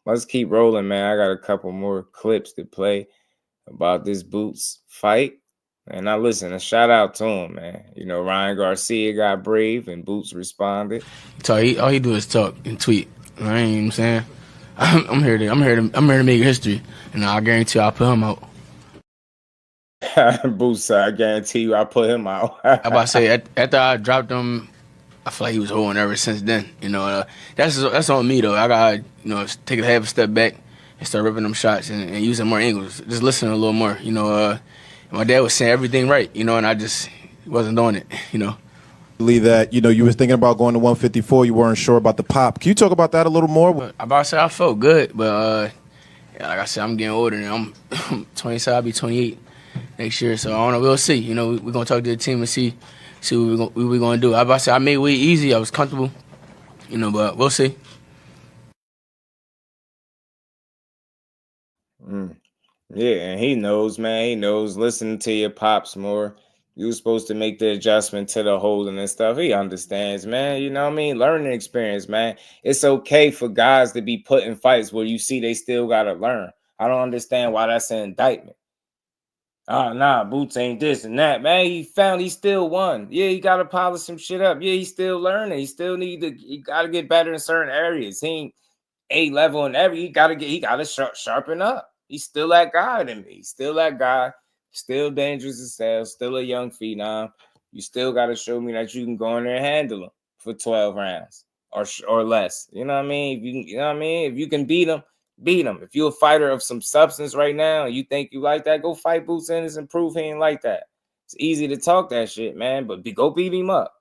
Let's keep rolling, man. I got a couple more clips to play about this Boots fight. And now listen, a shout out to him, man. You know, Ryan Garcia got brave and Boots responded. So all he do is talk and tweet. You know what I'm saying? I'm here to make history, and I guarantee I'll put him out. Boots, I guarantee you I'll put him out. I about to say after I dropped him, I feel like he was holding ever since then. You know, that's on me though. I gotta take a half a step back and start ripping them shots and using more angles. Just listening a little more. You know, my dad was saying everything right. You know, and I just wasn't doing it. You know. Believe that you were thinking about going to 154. You weren't sure about the pop. Can you talk about that a little more? I about to say I felt good, but like I said, I'm getting older and I'm 27. I'll be 28 next year. So I don't know. We'll see. You know, we're gonna talk to the team and see what we're gonna do. I about to say I made weight easy. I was comfortable. You know, but we'll see. Yeah, and he knows, man. He knows. Listening to your pops more. You were supposed to make the adjustment to the holding and stuff. He understands, man. You know what I mean? Learning experience, man. It's okay for guys to be put in fights where you see they still got to learn. I don't understand why that's an indictment. Nah, Boots ain't this and that. Man, he still won. Yeah, he got to polish some shit up. Yeah, he's still learning. He got to get better in certain areas. He ain't A-level in every. He got to sharpen up. He's still that guy to me. He's still that guy. Still dangerous as hell, still a young phenom. You still got to show me that you can go in there and handle him for 12 rounds or less. You know what I mean? If you can beat him, beat him. If you're a fighter of some substance right now and you think you like that, go fight Boots Ennis and prove he ain't like that. It's easy to talk that shit, man, but go beat him up.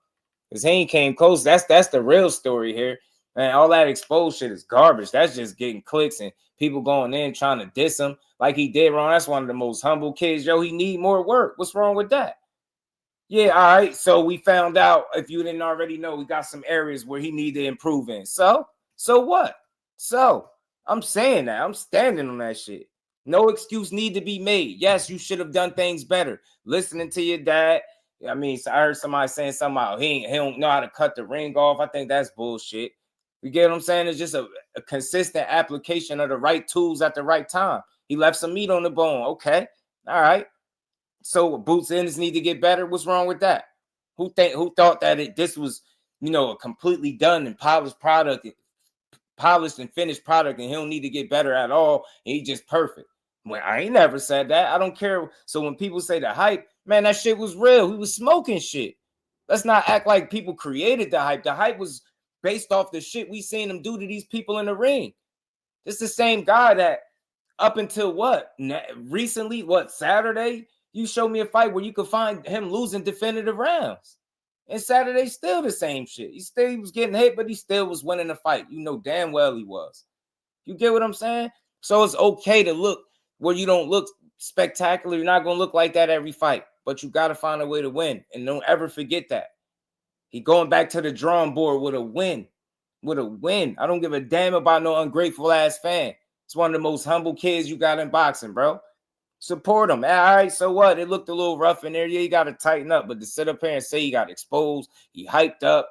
Because he ain't came close. That's the real story here. Man, all that exposed shit is garbage. That's just getting clicks and people going in trying to diss him like he did wrong. That's one of the most humble kids. Yo, he need more work. What's wrong with that? Yeah, all right. So we found out, if you didn't already know, we got some areas where he need to improve in. So what? So I'm saying that. I'm standing on that shit. No excuse need to be made. Yes, you should have done things better. Listening to your dad. I mean, so I heard somebody saying something about he don't know how to cut the ring off. I think that's bullshit. You get what I'm saying? It's just a consistent application of the right tools at the right time. He left some meat on the bone. Okay. All right. So Boots Ennis need to get better. What's wrong with that? Who thought that this was, a completely done and polished product, polished and finished product, and he don't need to get better at all, and he just perfect? Well, I ain't never said that. I don't care. So when people say the hype, man, that shit was real. He was smoking shit. Let's not act like people created the hype. The hype was based off the shit we seen him do to these people in the ring. This is the same guy that up until recently, Saturday, you showed me a fight where you could find him losing definitive rounds. And Saturday still the same shit. He was getting hit, but he still was winning the fight. You know damn well he was. You get what I'm saying? So it's okay to look where you don't look spectacular. You're not going to look like that every fight, but you got to find a way to win. And don't ever forget that. He going back to the drawing board with a win. With a win. I don't give a damn about no ungrateful ass fan. It's one of the most humble kids you got in boxing, bro. Support him. All right, so what? It looked a little rough in there. Yeah, you got to tighten up. But to sit up here and say he got exposed, he hyped up,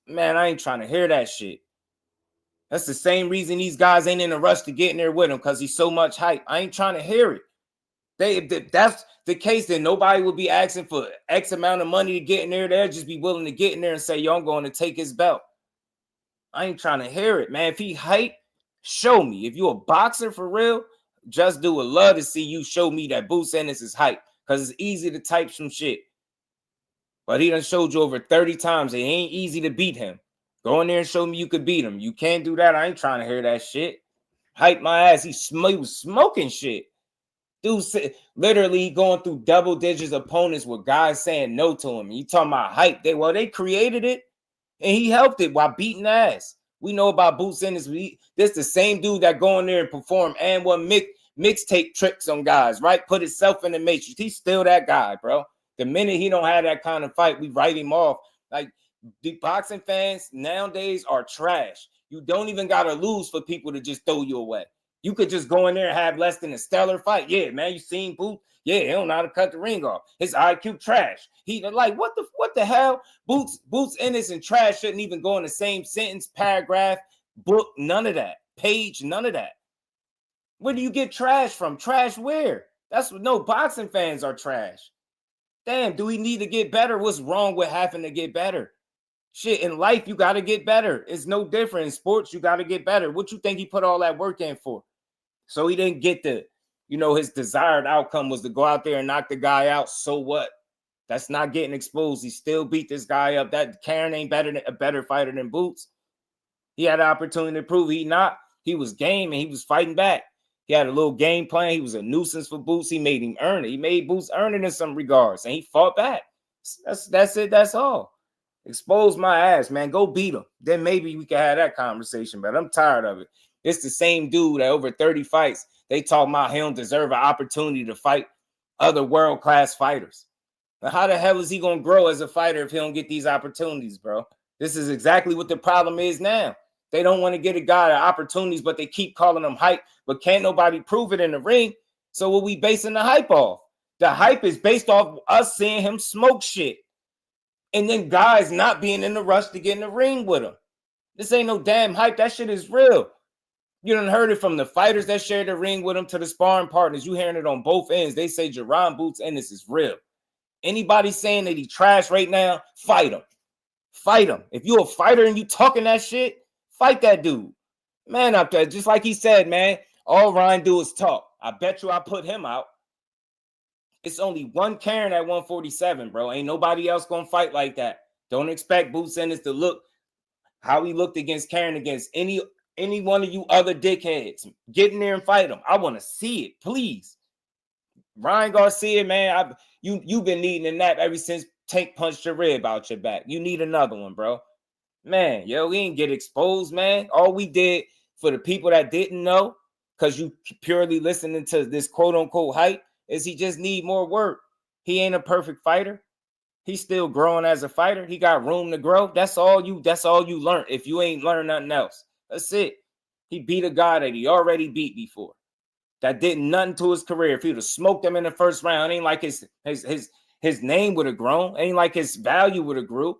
man, I ain't trying to hear that shit. That's the same reason these guys ain't in a rush to get in there with him, because he's so much hype. I ain't trying to hear it. If that's the case, then nobody will be asking for X amount of money to get in there. They'll just be willing to get in there and say, yo, I'm going to take his belt. I ain't trying to hear it, man. If he hype, show me. If you a boxer for real, Just Do would love to see you show me that Boots Ennis is hype, because it's easy to type some shit. But he done showed you over 30 times it ain't easy to beat him. Go in there and show me you could beat him. You can't do that. I ain't trying to hear that shit. Hype my ass. He was smoking shit. Dude, literally going through double digits opponents with guys saying no to him. You talking about hype? They created it, and he helped it while beating ass. We know about Boots Ennis. This the same dude that go in there and perform and one mixtape tricks on guys, right? Put himself in the matrix. He's still that guy, bro. The minute he don't have that kind of fight, we write him off. Like, the boxing fans nowadays are trash. You don't even got to lose for people to just throw you away. You could just go in there and have less than a stellar fight. Yeah, man, you seen Boots? Yeah, he don't know how to cut the ring off. His IQ trash. He like, what the hell? Boots Ennis and trash shouldn't even go in the same sentence, paragraph, book, none of that. Page, none of that. Where do you get trash from? Trash where? That's what no boxing fans are trash. Damn, do we need to get better? What's wrong with having to get better? Shit, in life, you got to get better. It's no different. In sports, you got to get better. What you think he put all that work in for? So he didn't get his desired outcome was to go out there and knock the guy out. So what? That's not getting exposed. He still beat this guy up. That Karen ain't a better fighter than Boots. He had an opportunity to prove he was game and he was fighting back. He had a little game plan. He was a nuisance for Boots. He made him earn it. He made Boots earn it in some regards, and he fought back. That's it. That's all. Expose my ass, man. Go beat him. Then maybe we can have that conversation, but I'm tired of it. It's the same dude that over 30 fights, they talk about he don't deserve an opportunity to fight other world-class fighters. Now, how the hell is he going to grow as a fighter if he don't get these opportunities, bro? This is exactly what the problem is now. They don't want to get a guy opportunities, but they keep calling him hype, but can't nobody prove it in the ring. So what we basing the hype off? The hype is based off us seeing him smoke shit. And then guys not being in the rush to get in the ring with him. This ain't no damn hype. That shit is real. You done heard it from the fighters that share the ring with him to the sparring partners. You hearing it on both ends. They say Jaron Boots Ennis is real. Anybody saying that he trash right now, fight him. Fight him. If you a fighter and you talking that shit, fight that dude. Man up there, just like he said, man, all Ryan do is talk. I bet you I put him out. It's only one Karen at 147, bro. Ain't nobody else gonna fight like that. Don't expect Boots Ennis to look how he looked against Karen against any one of you other dickheads. Get in there and fight him. I want to see it, please. Ryan Garcia, man, you've been needing a nap ever since Tank punched your rib out your back. You need another one, bro. Man, we ain't get exposed, man. All we did for the people that didn't know, because you purely listening to this quote-unquote hype, is he just need more work. He ain't a perfect fighter. He's still growing as a fighter. He got room to grow. That's all you learned. If you ain't learned nothing else, that's it. He beat a guy that he already beat before. That did nothing to his career. If he would have smoked him in the first round, ain't like his name would have grown. Ain't like his value would have grew.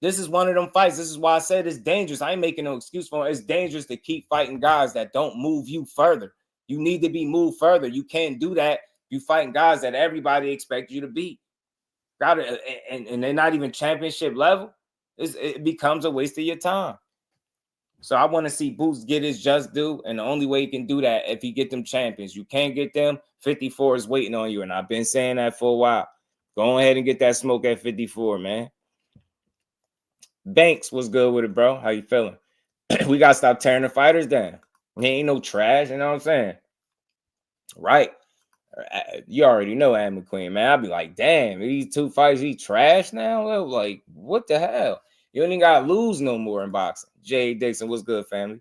This is one of them fights. This is why I said it's dangerous. I ain't making no excuse for it. It's dangerous to keep fighting guys that don't move you further. You need to be moved further. You can't do that. You fighting guys that everybody expects you to beat. And they're not even championship level. It becomes a waste of your time. So I want to see Boots get his just due, and the only way he can do that if he get them champions. You can't get them. 54 is waiting on you, and I've been saying that for a while. Go ahead and get that smoke at 54, man. Banks, what's good with it, bro? How you feeling? We got to stop tearing the fighters down. He ain't no trash, you know what I'm saying? Right. You already know Adam McQueen, man. I'd be like, damn, these 2 fights, he trash now? Well, like, what the hell? You ain't got to lose no more in boxing. Jay Dixon, what's good, family?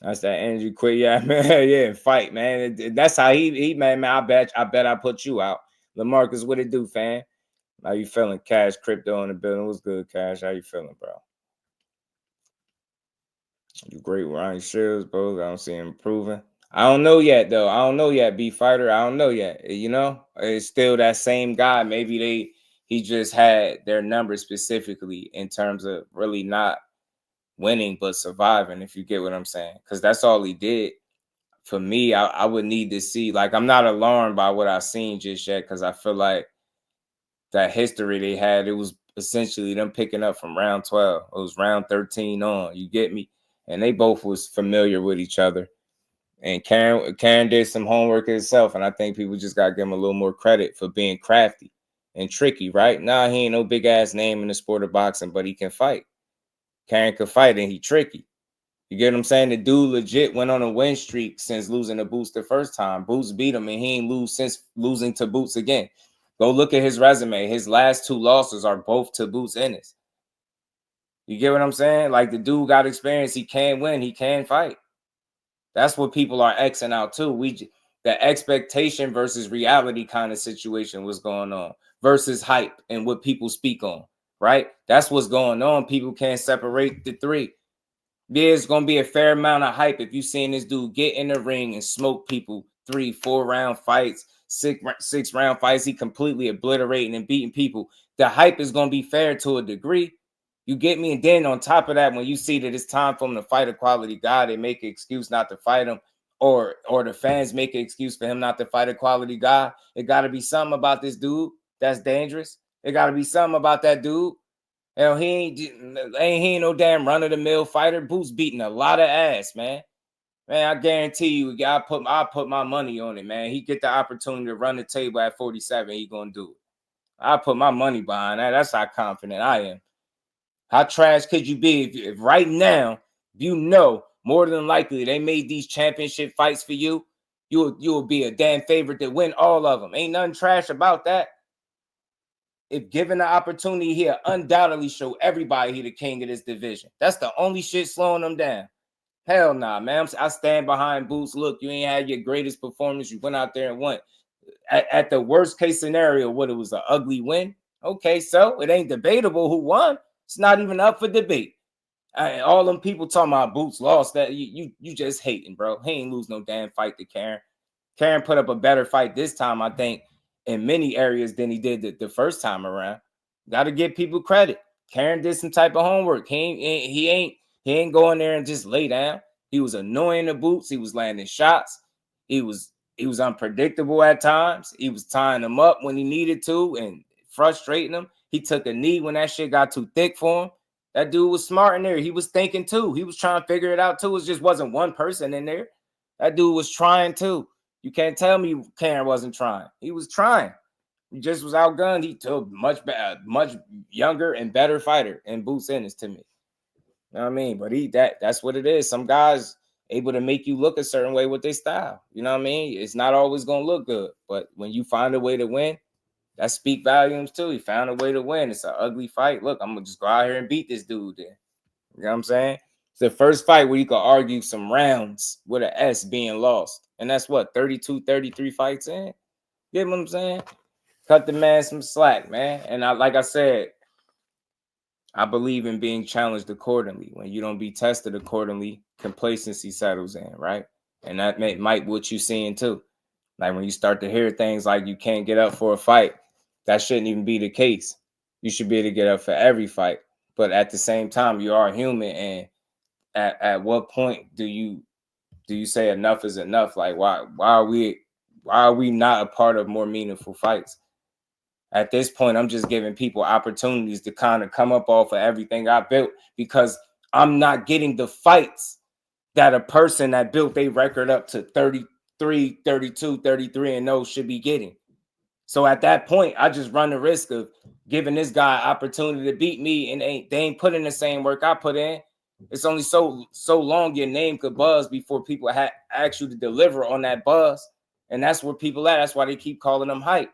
That's that energy quit. Yeah, man. Yeah, fight, man. That's how he man. I bet I put you out. LaMarcus, what it do, fam? How you feeling? Cash Crypto in the building. What's good, Cash? How you feeling, bro? You great, Ryan Shields, bro. I don't see him improving. I don't know yet, though. I don't know yet, B Fighter. I don't know yet. You know, it's still that same guy. Maybe he just had their numbers specifically in terms of really not winning but surviving, if you get what I'm saying, because that's all he did. For me, I would need to see, like, I'm not alarmed by what I've seen just yet, because I feel like that history they had, it was essentially them picking up from round 12. It was round 13 on, you get me? And they both was familiar with each other. And Karen did some homework herself, and I think people just got to give him a little more credit for being crafty and tricky, right? Nah, he ain't no big-ass name in the sport of boxing, but he can fight. Karen could fight, and he tricky. You get what I'm saying? The dude legit went on a win streak since losing to Boots the first time. Boots beat him, and he ain't lose since losing to Boots again. Go look at his resume. His last 2 losses are both to Boots Ennis. You get what I'm saying? Like, the dude got experience. He can win. He can fight. That's what people are Xing out too. The expectation versus reality kind of situation was going on versus hype and what people speak on, right? That's what's going on. People can't separate the 3. There's going to be a fair amount of hype if you seen this dude get in the ring and smoke people 3-4 round fights, 6 round fights. He completely obliterating and beating people. The hype is going to be fair to a degree. You get me? And then on top of that, when you see that it's time for him to fight a quality guy, they make an excuse not to fight him, or the fans make an excuse for him not to fight a quality guy. It got to be something about this dude that's dangerous. It got to be something about that dude. Hell, he ain't no damn run-of-the-mill fighter. Boots beating a lot of ass, man. Man, I guarantee you, I put my money on it, man. He get the opportunity to run the table at 47, he gonna do it. I put my money behind that. That's how confident I am. How trash could you be if right now, you know, more than likely they made these championship fights for you, you will be a damn favorite to win all of them. Ain't nothing trash about that. If given the opportunity, he'll undoubtedly show everybody he the king of this division. That's the only shit slowing them down. Hell nah, man. I stand behind Boots. Look, you ain't had your greatest performance. You went out there and won. At the worst case scenario, what, it was an ugly win? Okay, so it ain't debatable who won. It's not even up for debate. All them people talking about Boots lost, that you just hating, bro. He ain't lose no damn fight to Karen. Karen put up a better fight this time, I think, in many areas than he did the first time around. Got to give people credit. Karen did some type of homework. He ain't going there and just lay down. He was annoying the Boots. He was landing shots. He was unpredictable at times. He was tying him up when he needed to and frustrating him. He took a knee when that shit got too thick for him. That dude was smart in there. He was thinking too. He was trying to figure it out too. It just wasn't one person in there. That dude was trying too. You can't tell me Karen wasn't trying. He was trying. He just was outgunned. He took much younger and better fighter in Boots Ennis to me. You know what I mean? But that's what it is. Some guys able to make you look a certain way with their style. You know what I mean? It's not always going to look good. But when you find a way to win, that speak volumes too. He found a way to win. It's an ugly fight. Look, I'm going to just go out here and beat this dude then. You know what I'm saying? It's the first fight where you could argue some rounds with an S being lost. And that's what, 32, 33 fights in? Get what I'm saying? Cut the man some slack, man. And like I said, I believe in being challenged accordingly. When you don't be tested accordingly, complacency settles in, right? And that might be what you're seeing too. Like when you start to hear things like you can't get up for a fight, that shouldn't even be the case. You should be able to get up for every fight. But at the same time, you are human. And at what point do you say enough is enough? Like why are we not a part of more meaningful fights? At this point, I'm just giving people opportunities to kind of come up off of everything I built, because I'm not getting the fights that a person that built their record up to 33, 32, 33 and 0 should be getting. So at that point, I just run the risk of giving this guy opportunity to beat me, and they ain't put in the same work I put in. It's only so long your name could buzz before people ask you to deliver on that buzz. And that's where people at. That's why they keep calling him hype.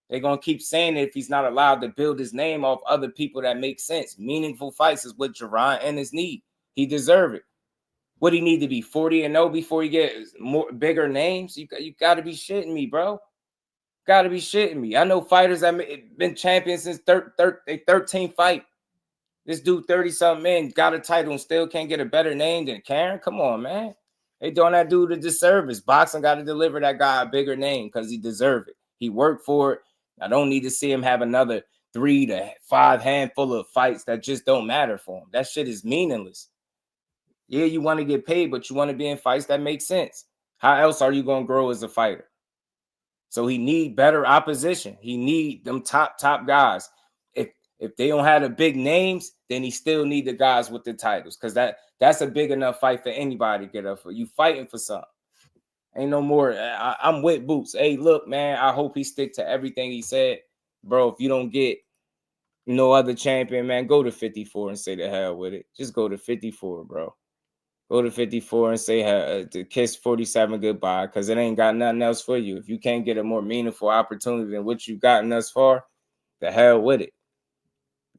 They're going to keep saying it if he's not allowed to build his name off other people that make sense. Meaningful fights is what Jaron Ennis need. He deserve it. What he need to be 40-0 before he gets bigger names? You got to be shitting me, bro. Got to be shitting me. I know fighters that been champions since 13th fight. This dude 30-something in, got a title and still can't get a better name than Karen. Come on, man. They doing that dude a disservice. Boxing got to deliver that guy a bigger name because he deserve it. He worked for it. I don't need to see him have another 3 to 5 handful of fights that just don't matter for him. That shit is meaningless. Yeah, you want to get paid, but you want to be in fights that make sense. How else are you going to grow as a fighter? So he need better opposition. He need them top guys. If they don't have the big names, then he still need the guys with the titles, because that's a big enough fight for anybody to get up for. You fighting for something. Ain't no more. I'm with Boots. Hey, look, man, I hope he stick to everything he said. Bro, if you don't get no other champion, man, go to 54 and say the hell with it. Just go to 54, bro. Go to 54 and say to kiss 47 goodbye, because it ain't got nothing else for you. If you can't get a more meaningful opportunity than what you've gotten thus far, the hell with it.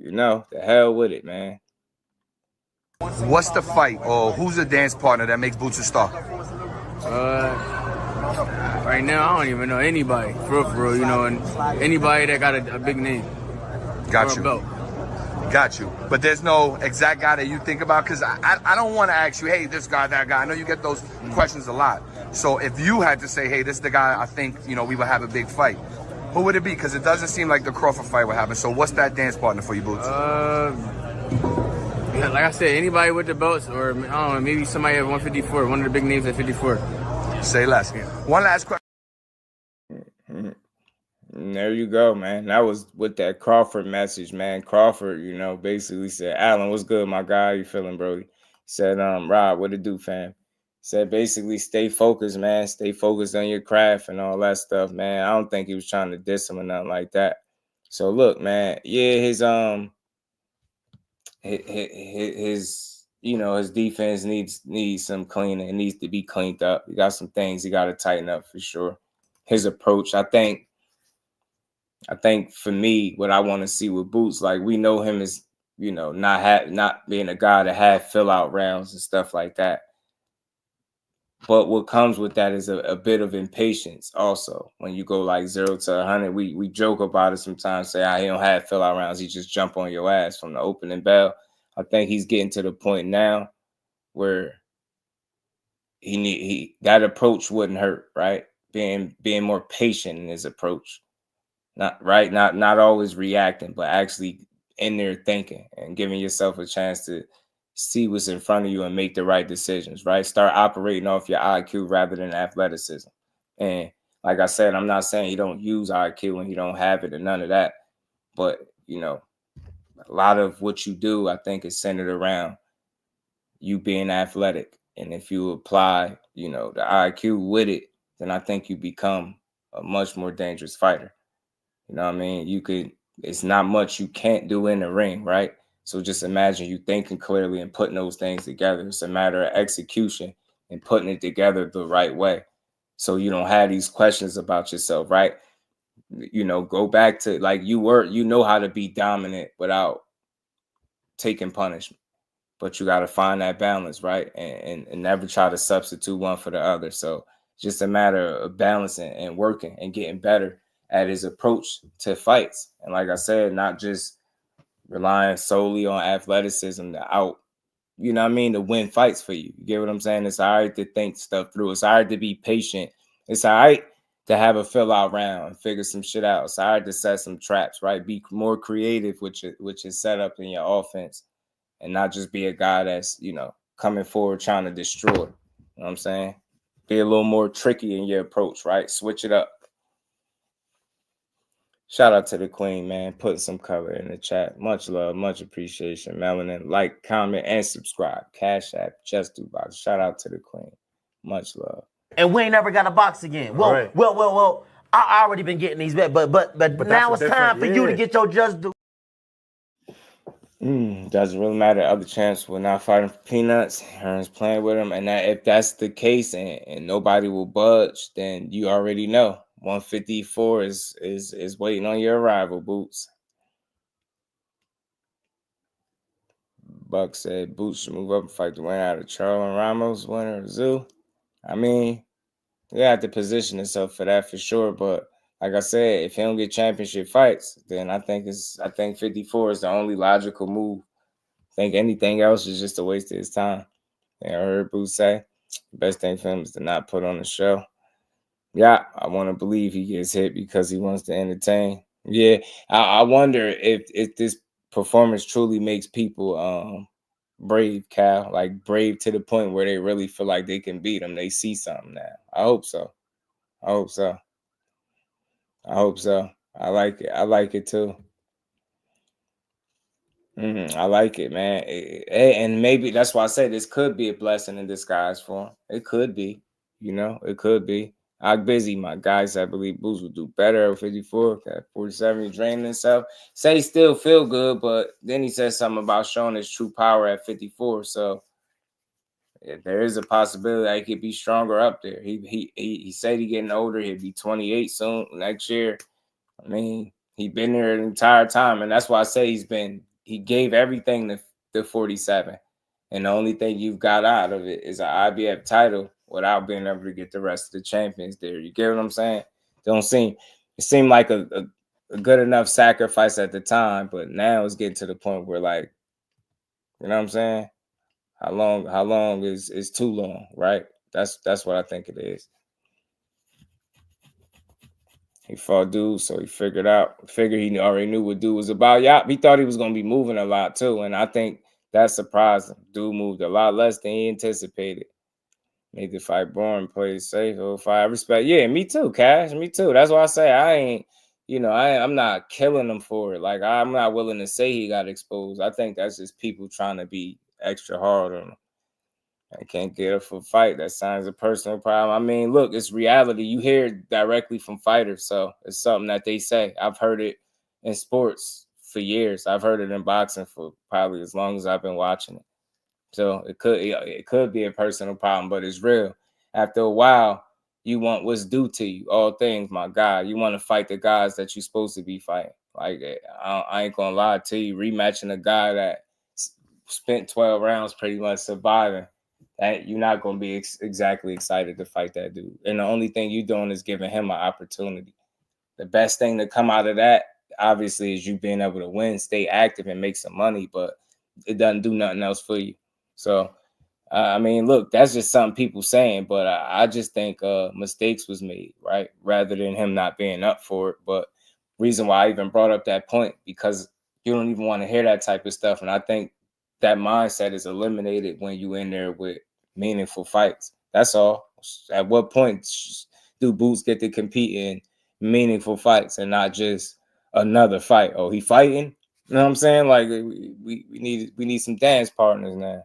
You know, the hell with it, man. What's the fight, or who's the dance partner that makes Boots a star? Right now, I don't even know anybody, for real, you know, and anybody that got a big name. Got you. Belt. Got you. But there's no exact guy that you think about, because I don't want to ask you, hey, this guy, that guy. I know you get those questions a lot. So if you had to say, hey, this is the guy I think, you know, we would have a big fight, who would it be? Because it doesn't seem like the Crawford fight would happen. So what's that dance partner for you, Boots? Yeah, like I said, anybody with the belts, or I don't know, maybe somebody at 154, one of the big names at 54. Say less. One last question. There you go, man. That was with that Crawford message, man. Crawford, you know, basically said, Alan, what's good, my guy? How you feeling, Brody? Said, Rob, what it do, fam? Said basically stay focused, man. Stay focused on your craft and all that stuff, man. I don't think he was trying to diss him or nothing like that. So look, man, yeah, his you know, his defense needs some cleaning. It needs to be cleaned up. He got some things he got to tighten up for sure. His approach, I think for me, what I want to see with Boots, like, we know him as, you know, not being a guy that had fill out rounds and stuff like that. But what comes with that is a bit of impatience also. When you go like 0 to 100, we joke about it sometimes, say, he don't have fill out rounds. He just jump on your ass from the opening bell. I think he's getting to the point now where that approach wouldn't hurt, right? Being more patient in his approach. Not always reacting, but actually in there thinking and giving yourself a chance to see what's in front of you and make the right decisions, right? Start operating off your IQ rather than athleticism. And like I said, I'm not saying you don't use IQ and you don't have it and none of that. But, you know, a lot of what you do, I think, is centered around you being athletic. And if you apply, you know, the IQ with it, then I think you become a much more dangerous fighter. You know what I mean? It's not much you can't do in the ring, right? So just imagine you thinking clearly and putting those things together. It's a matter of execution and putting it together the right way. So you don't have these questions about yourself, right? You know, go back to like you know how to be dominant without taking punishment, but you got to find that balance, right? And never try to substitute one for the other. So just a matter of balancing and working and getting better at his approach to fights. And like I said, not just relying solely on athleticism to you know what I mean, to win fights for you. You get what I'm saying? It's all right to think stuff through. It's all right to be patient. It's all right to have a fill out round and figure some shit out. It's all right to set some traps, right? Be more creative with your setup in your offense and not just be a guy that's, you know, coming forward trying to destroy. You know what I'm saying? Be a little more tricky in your approach, right? Switch it up. Shout out to the queen, man. Put some color in the chat. Much love, much appreciation. Melanin, like, comment, and subscribe. Cash App, JUSDUEBOXING. Shout out to the queen. Much love. And we ain't never got a box again. Well, I already been getting these back, but now it's time for you to get your just due. Doesn't really matter. Other champs will not fighting for peanuts. Hearn's playing with him, and if that's the case, and nobody will budge, then you already know 154 is waiting on your arrival, Boots. Buck said Boots should move up and fight the winner out of Charlo and Ramos, winner of Zoo. I mean, they have to position himself for that for sure, but. Like I said, if he don't get championship fights, then I think 54 is the only logical move. I think anything else is just a waste of his time. I heard Boots say the best thing for him is to not put on the show. Yeah, I want to believe he gets hit because he wants to entertain. Yeah, I wonder if this performance truly makes people brave, Cal, like brave to the point where they really feel like they can beat him. They see something now. I hope so. I hope so. I like it. I like it too. I like it, man. And maybe that's why I say this could be a blessing in disguise for him. It could be, it could be. I'm busy, my guys. I believe Boots will do better at 54. At 47, he's draining himself. Say he still feel good, but then he said something about showing his true power at 54. So there is a possibility that he could be stronger up there. He said he's getting older. He'll be 28 soon next year. I mean, he's been there the entire time, and that's why I say he gave everything to 47, and the only thing you've got out of it is an IBF title without being able to get the rest of the champions there. You get what I'm saying? It seemed like a good enough sacrifice at the time, but now it's getting to the point where, like, you know what I'm saying? How long is too long, right? That's what I think it is. He fought Dude, so he figured he already knew what Dude was about. Yeah, he thought he was going to be moving a lot too, and I think that surprised him. Dude moved a lot less than he anticipated. Made the fight boring, played safe. I respect. Yeah, me too, Cash. Me too. That's why I say I ain't, I'm not killing him for it. Like, I'm not willing to say he got exposed. I think that's just people trying to be extra hard on him. I can't get up for a fight. That sounds a personal problem. I mean, look, it's reality. You hear it directly from fighters, so it's something that they say. I've heard it in sports for years. I've heard it in boxing for probably as long as I've been watching it. So it could be a personal problem, but it's real. After a while, you want what's due to you. All things, my God. You want to fight the guys that you're supposed to be fighting. Like, I ain't gonna lie to you. Rematching a guy that spent 12 rounds pretty much surviving. That you're not going to be exactly excited to fight that dude. And the only thing you're doing is giving him an opportunity. The best thing to come out of that, obviously, is you being able to win, stay active, and make some money, but it doesn't do nothing else for you. So, I mean, look, that's just something people saying, but I just think mistakes was made, right? Rather than him not being up for it. But reason why I even brought up that point, because you don't even want to hear that type of stuff. And I think that mindset is eliminated when you in there with meaningful fights. That's all. At what point do Boots get to compete in meaningful fights and not just another fight? Oh, he fighting? You know what I'm saying? Like, we need some dance partners now.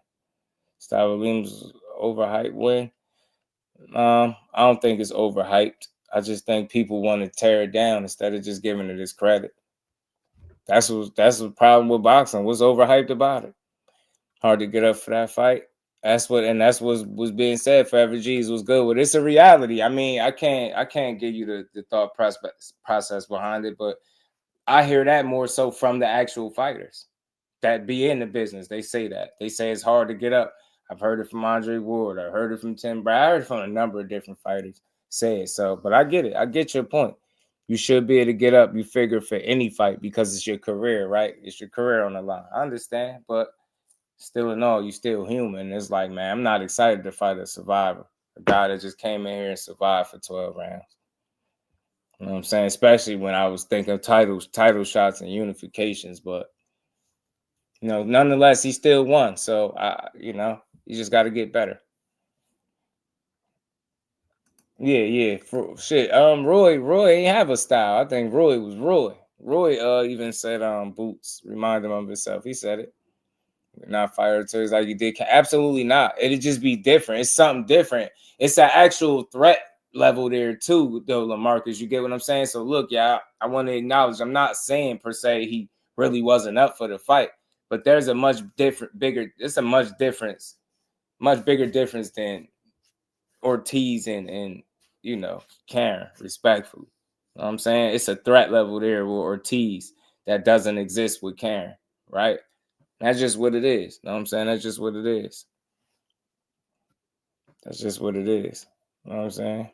Gustavo Lemos overhyped win. I don't think it's overhyped. I just think people want to tear it down instead of just giving it its credit. That's the problem with boxing. What's overhyped about it? Hard to get up for that fight. That's what was being said. Forever G's was good. But it's a reality. I mean, I can't give you the thought process behind it, but I hear that more so from the actual fighters that be in the business. They say that. They say it's hard to get up. I've heard it from Andre Ward. I heard it from Tim Brown. I heard it from a number of different fighters say it. So, but I get it. I get your point. You should be able to get up, you figure, for any fight because it's your career, right? It's your career on the line. I understand, but still in all, you still human. It's like, man, I'm not excited to fight a survivor, a guy that just came in here and survived for 12 rounds. You know what I'm saying? Especially when I was thinking title shots and unifications, but nonetheless, he still won. So you just got to get better. Yeah. For shit. Roy ain't have a style. I think Roy was Roy. Roy even said Boots remind him of himself. He said it. Not fired to like you did. Absolutely not. It'd just be different. It's something different. It's an actual threat level there too, though, LaMarcus. You get what I'm saying? So look, yeah, I want to acknowledge. I'm not saying per se he really wasn't up for the fight, but there's a much bigger difference than Ortiz and you know, Karen, respectfully. You know what I'm saying? It's a threat level there with Ortiz that doesn't exist with Karen, right? That's just what it is. You know what I'm saying? That's just what it is. That's just what it is. You know what I'm saying?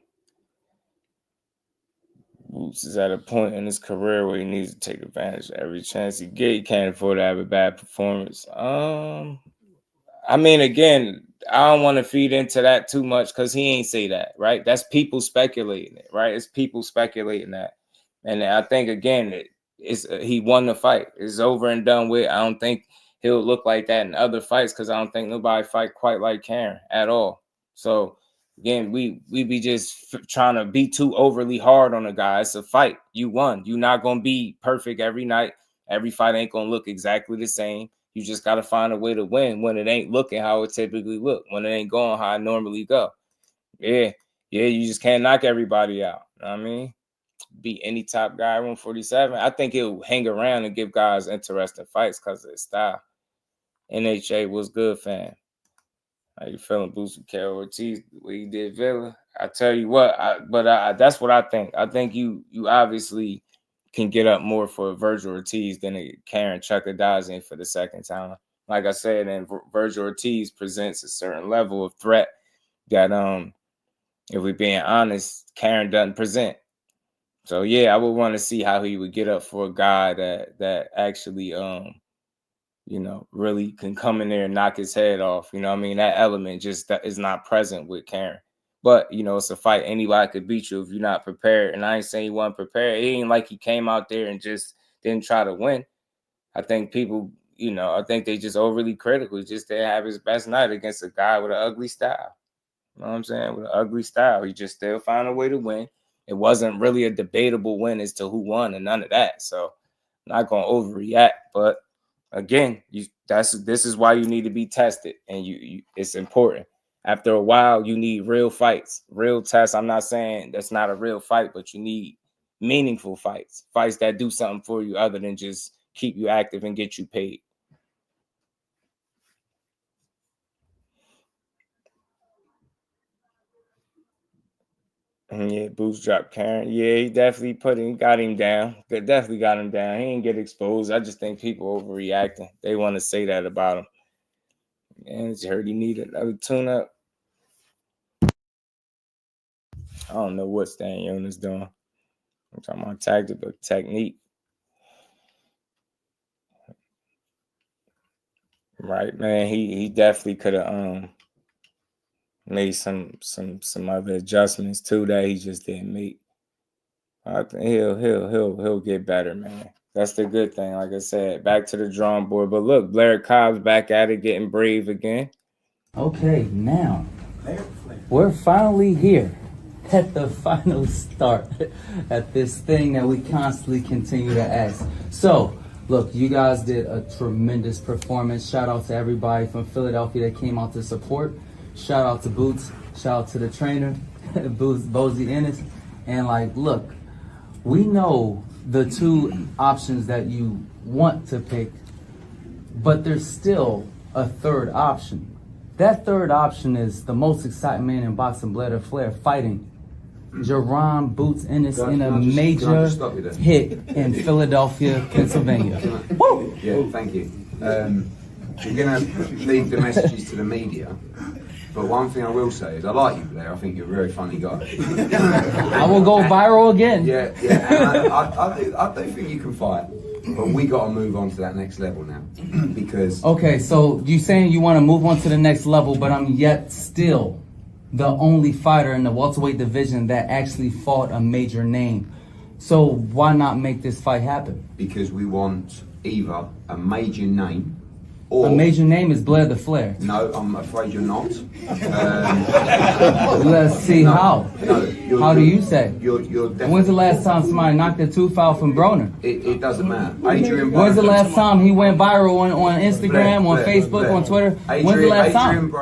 Boots is at a point in his career where he needs to take advantage of every chance he get. He can't afford to have a bad performance. I mean, again, I don't want to feed into that too much because he ain't say that, right? That's people speculating it, right? It's people speculating that. And I think, again, he won the fight. It's over and done with. I don't think he'll look like that in other fights because I don't think nobody fight quite like Karen at all. So, again, we be just trying to be too overly hard on a guy. It's a fight. You won. You're not going to be perfect every night. Every fight ain't going to look exactly the same. You just got to find a way to win when it ain't looking how it typically look, when it ain't going how it normally go. Yeah, you just can't knock everybody out. You know what I mean? Beat any top guy 147. I think he'll hang around and give guys interesting fights because of his style. NHA was good, fan. How you feeling, Boots with Carol Ortiz? What he did, Villa? I tell you what, that's what I think. I think you obviously can get up more for Virgil Ortiz than a Karen Chukhadzhian for the second time. Like I said, and Virgil Ortiz presents a certain level of threat that, if we're being honest, Karen doesn't present. So yeah, I would want to see how he would get up for a guy that actually, you know, really can come in there and knock his head off. You know what I mean? That element just that is not present with Karen. But, you know, it's a fight. Anybody could beat you if you're not prepared. And I ain't saying he wasn't prepared. It ain't like he came out there and just didn't try to win. I think people, you know, I think they just overly critical. Just didn't have his best night against a guy with an ugly style. You know what I'm saying? With an ugly style. He just still found a way to win. It wasn't really a debatable win as to who won and none of that. So I'm not going to overreact. But, again, this is why you need to be tested. And it's important. After a while, you need real fights, real tests. I'm not saying that's not a real fight, but you need meaningful fights, fights that do something for you other than just keep you active and get you paid. Yeah, Boots dropped Karen. Yeah, he definitely got him down. They definitely got him down. He didn't get exposed. I just think people overreacting. They want to say that about him. And I just heard he needed another tune-up. I don't know what Stan Jonas doing. I'm talking about tactic, but technique. Right, man. He definitely could have made some other adjustments too that he just didn't make. I think he'll get better, man. That's the good thing. Like I said, back to the drawing board. But look, Blair Cobb's back at it, getting brave again. Okay, now we're finally here at the final start at this thing that we constantly continue to ask. So, look, you guys did a tremendous performance. Shout out to everybody from Philadelphia that came out to support. Shout out to Boots. Shout out to the trainer, Bozy Ennis. And like, look, we know the two options that you want to pick, but there's still a third option. That third option is the most exciting man in boxing, Blair the Flair, fighting Jaron Boots Ennis in a major hit in Philadelphia, Pennsylvania. Woo! Yeah, thank you. We're going to leave the messages to the media. But one thing I will say is I like you, Blair. I think you're a very funny guy. I will go viral again. Yeah. And I do think you can fight. But we got to move on to that next level now. Because... Okay, so you saying you want to move on to the next level, but I'm yet still the only fighter in the welterweight division that actually fought a major name. So why not make this fight happen? Because we want either a major name or... A major name is Blair the Flair. No, I'm afraid you're not. Let's see how. No, how do you say? You're definitely... When's the last time somebody knocked a tooth out from Broner? It doesn't matter. Adrian When's the last time he went viral on Instagram, on Facebook, on Twitter? When's the last time?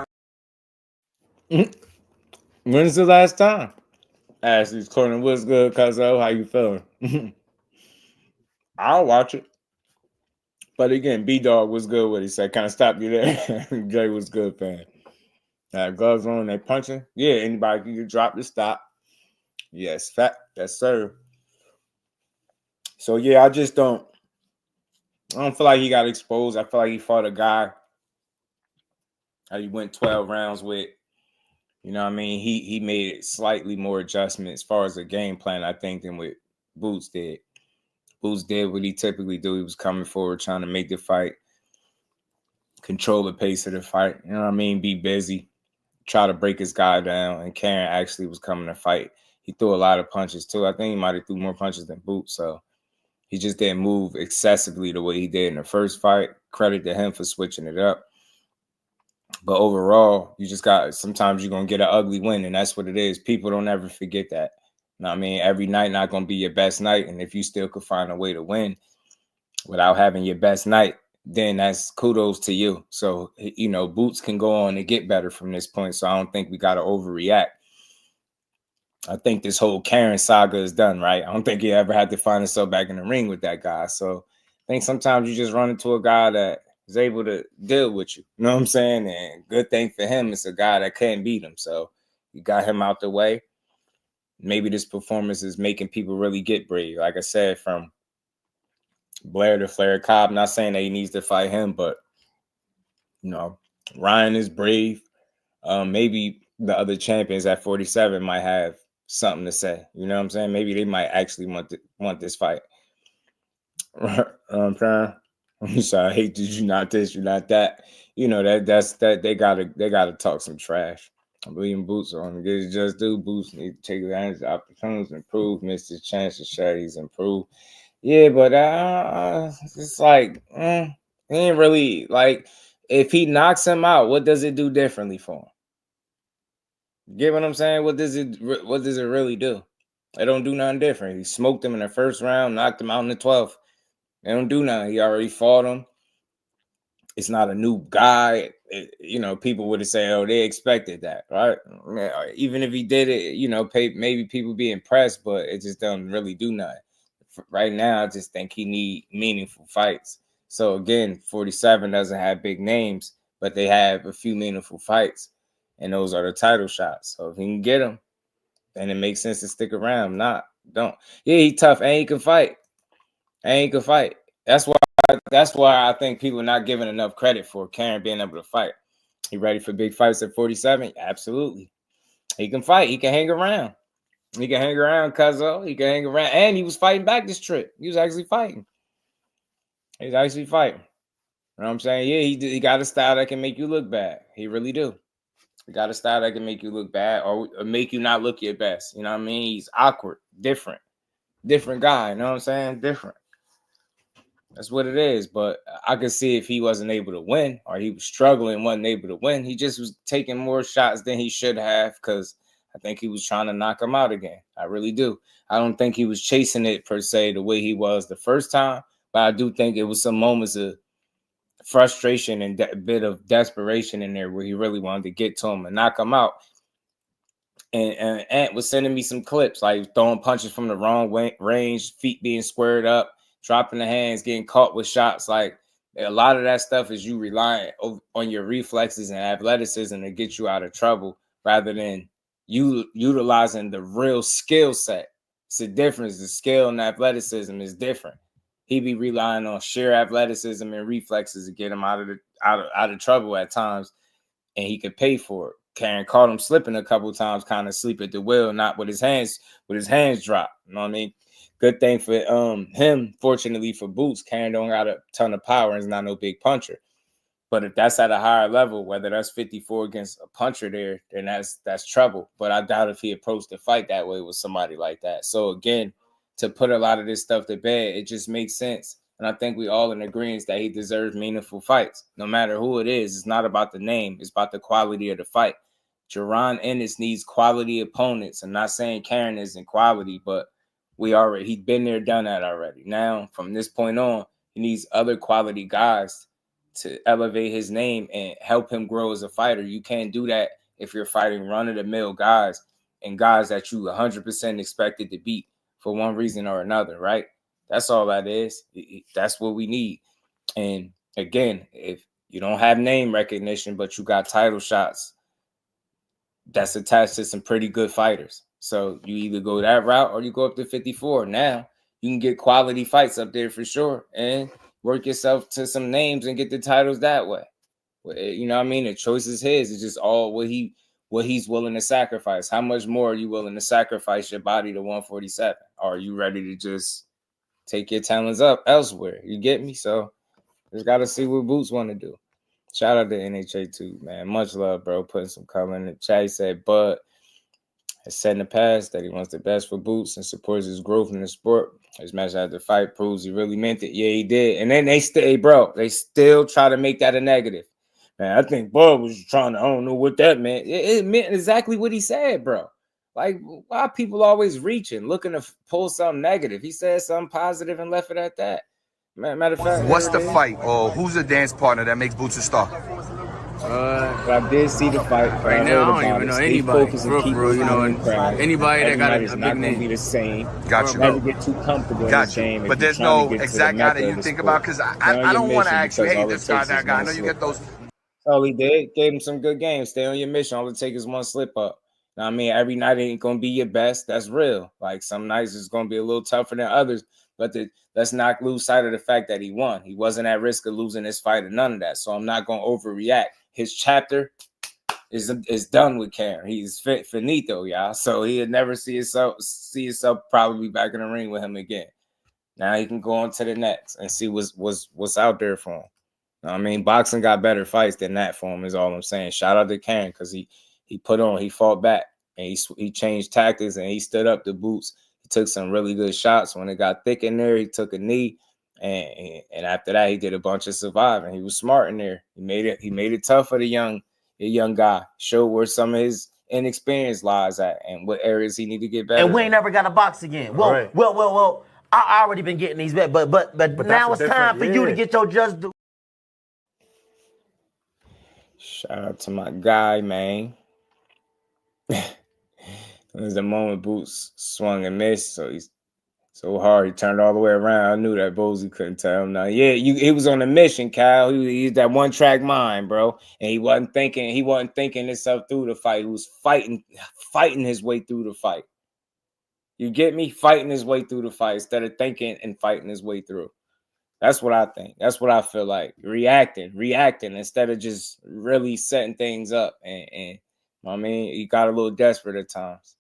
When's the last time? Ashley's corner, what's good, Cuzzo? How you feeling? I'll watch it. But again, B-Dog was good what he said. Kind of stopped you there. Jay was good, fan. Gloves on, they punching. Yeah, anybody can drop the stop. Yes, fat. Yes, sir. So yeah, I don't feel like he got exposed. I feel like he fought a guy that he went 12 rounds with. You know what I mean? He made slightly more adjustments as far as the game plan, I think, than what Boots did. Boots did what he typically do. He was coming forward, trying to make the fight, control the pace of the fight. You know what I mean? Be busy, try to break his guy down. And Karen actually was coming to fight. He threw a lot of punches too. I think he might have threw more punches than Boots. So he just didn't move excessively the way he did in the first fight. Credit to him for switching it up. But overall, sometimes you're going to get an ugly win, and that's what it is. People don't ever forget that. You know what I mean? Every night not going to be your best night, and if you still could find a way to win without having your best night, then that's kudos to you. So, you know, Boots can go on and get better from this point, so I don't think we got to overreact. I think this whole Karen saga is done, right? I don't think he ever had to find himself back in the ring with that guy. So I think sometimes you just run into a guy that is able to deal with you. You know what I'm saying? And good thing for him, it's a guy that can't beat him. So you got him out the way. Maybe this performance is making people really get brave. Like I said, from Blair the Flair Cobb, not saying that he needs to fight him, but, you know, Ryan is brave. Maybe the other champions at 47 might have something to say. You know what I'm saying? Maybe they might actually want this fight. I'm trying. I'm sorry, I hate that you not this, you not that. You know, that's they gotta talk some trash. I believe in Boots on get just do Boots need to take advantage of opportunities, improve, miss his chance to share he's improved. Yeah, but it's like he ain't really like if he knocks him out, what does it do differently for him? Get what I'm saying? What does it really do? It don't do nothing different. He smoked him in the first round, knocked him out in the 12th. They don't do nothing. He already fought him. It's not a new guy. You know, people would say, oh, they expected that, right? Even if he did it, you know, maybe people be impressed, but it just doesn't really do nothing. Right now, I just think he need meaningful fights. So again, 47 doesn't have big names, but they have a few meaningful fights, and those are the title shots. So if he can get them, then it makes sense to stick around. Don't. Yeah, he tough and he can fight. That's why I think people are not giving enough credit for Karen being able to fight. He ready for big fights at 47? Absolutely. He can fight. He can hang around. He can hang around, Cuzzo. He can hang around. And he was fighting back this trip. He was actually fighting. You know what I'm saying? Yeah, he got a style that can make you look bad. He really do. He got a style that can make you look bad or make you not look your best. You know what I mean? He's awkward, different guy. You know what I'm saying? Different. That's what it is. But I could see if he wasn't able to win or he was struggling, wasn't able to win. He just was taking more shots than he should have because I think he was trying to knock him out again. I really do. I don't think he was chasing it per se the way he was the first time, but I do think it was some moments of frustration and a bit of desperation in there where he really wanted to get to him and knock him out. And Ant was sending me some clips, like throwing punches from the wrong range, feet being squared up, dropping the hands, getting caught with shots. Like a lot of that stuff is you relying on your reflexes and athleticism to get you out of trouble rather than you utilizing the real skill set. It's the difference. The skill and athleticism is different. He be relying on sheer athleticism and reflexes to get him out of trouble at times, and he could pay for it. Karen caught him slipping a couple times, kind of sleep at the wheel, not with his hands dropped. You know what I mean? Good thing for him. Fortunately for Boots, Karen don't got a ton of power and is not no big puncher. But if that's at a higher level, whether that's 54 against a puncher there, then that's trouble. But I doubt if he approached the fight that way with somebody like that. So again, to put a lot of this stuff to bed, it just makes sense. And I think we all in agreement that he deserves meaningful fights. No matter who it is, it's not about the name. It's about the quality of the fight. Jaron Ennis needs quality opponents. I'm not saying Karen isn't quality, but he's been there, done that already. Now, from this point on, he needs other quality guys to elevate his name and help him grow as a fighter. You can't do that if you're fighting run-of-the-mill guys and guys that you 100% expected to beat for one reason or another, right? That's all that is. That's what we need. And again, if you don't have name recognition, but you got title shots, that's attached to some pretty good fighters. So you either go that route or you go up to 54. Now you can get quality fights up there for sure and work yourself to some names and get the titles that way. You know what I mean? The choice is his. It's just all what he's willing to sacrifice. How much more are you willing to sacrifice your body to 147? Or are you ready to just take your talents up elsewhere? You get me? So just got to see what Boots want to do. Shout out to NHA too, man. Much love, bro. Putting some color in the chat. He said, Bud has said in the past that he wants the best for Boots and supports his growth in the sport. His match after the fight proves he really meant it. Yeah, he did. And then they still try to make that a negative. Man, I think Bud was trying to, I don't know what that meant. It meant exactly what he said, bro. Like, why are people always reaching, looking to pull something negative? He said something positive and left it at that. Matter of fact, what's the fight, or who's the dance partner that makes Boots a star? I did see the fight right now. I don't even know anybody. Anybody that got a big name. Be the same. Got you. Never get too comfortable. Got you. But there's no exact guy that you think about, because I don't want to ask you, hey, this guy, that guy. I know you get those. All he did, gave him some good games. Stay on your mission. All it takes is one slip up. Now, I mean, every night ain't gonna be your best. That's real. Like, some nights it's gonna be a little tougher than others. But let's not lose sight of the fact that he won. He wasn't at risk of losing this fight or none of that. So I'm not gonna overreact. His chapter is done with Karen. He's finito, y'all. So he'll never see himself probably back in the ring with him again. Now he can go on to the next and see what's out there for him. I mean, boxing got better fights than that for him, is all I'm saying. Shout out to Karen, because he fought back, and he changed tactics, and he stood up to Boots. He took some really good shots. When it got thick in there, he took a knee, and after that, he did a bunch of surviving. He was smart in there. He made it tough for the young guy. Showed where some of his inexperience lies at and what areas he need to get better. And we ain't never got to box again. Well, right. well. I already been getting these back, but now it's time for you to get your just due. Shout out to my guy, man. It was the moment Boots swung and missed, so he's so hard he turned all the way around. I knew that Bozy couldn't tell him. Now, yeah, he was on a mission, Kyle. He's that one-track mind, bro, and he wasn't thinking himself through the fight. He was fighting his way through the fight. You get me? Fighting his way through the fight instead of thinking and fighting his way through. That's what I think. That's what I feel like. Reacting instead of just really setting things up. And I mean, he got a little desperate at times.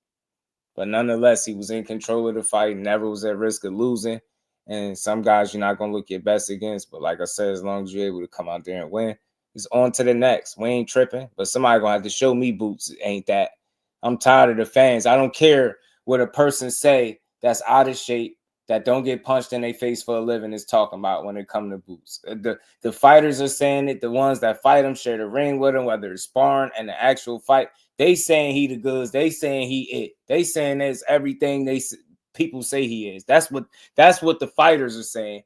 But nonetheless, he was in control of the fight, never was at risk of losing. And some guys you're not going to look your best against. But like I said, as long as you're able to come out there and win, it's on to the next. We ain't tripping. But somebody going to have to show me Boots ain't that. I'm tired of the fans. I don't care what a person say that's out of shape, that don't get punched in their face for a living is talking about when it comes to Boots. The fighters are saying it. The ones that fight him, share the ring with him, whether it's sparring and the actual fight. They saying he the goods. They saying he it. They saying that's everything people say he is. That's what the fighters are saying.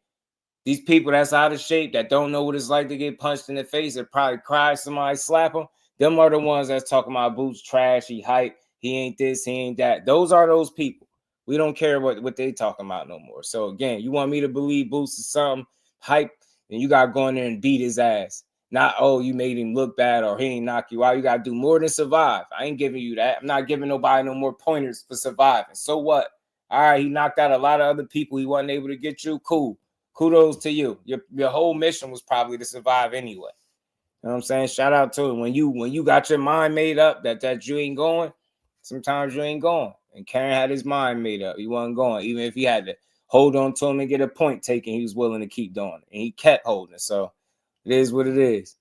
These people that's out of shape, that don't know what it's like to get punched in the face and probably cry, somebody slap them. Them are the ones that's talking about Boots trash, he hype, he ain't this, he ain't that. Those are those people. We don't care what they talking about no more. So again, you want me to believe Boots is something hype, and you got to go in there and beat his ass. Not, oh, you made him look bad or he ain't knock you out. You got to do more than survive. I ain't giving you that. I'm not giving nobody no more pointers for surviving. So what? All right, he knocked out a lot of other people. He wasn't able to get you. Cool. Kudos to you. Your whole mission was probably to survive anyway. You know what I'm saying? Shout out to him. When you got your mind made up that you ain't going, sometimes you ain't going. And Karen had his mind made up. He wasn't going. Even if he had to hold on to him and get a point taken, he was willing to keep doing it. And he kept holding it. So it is what it is.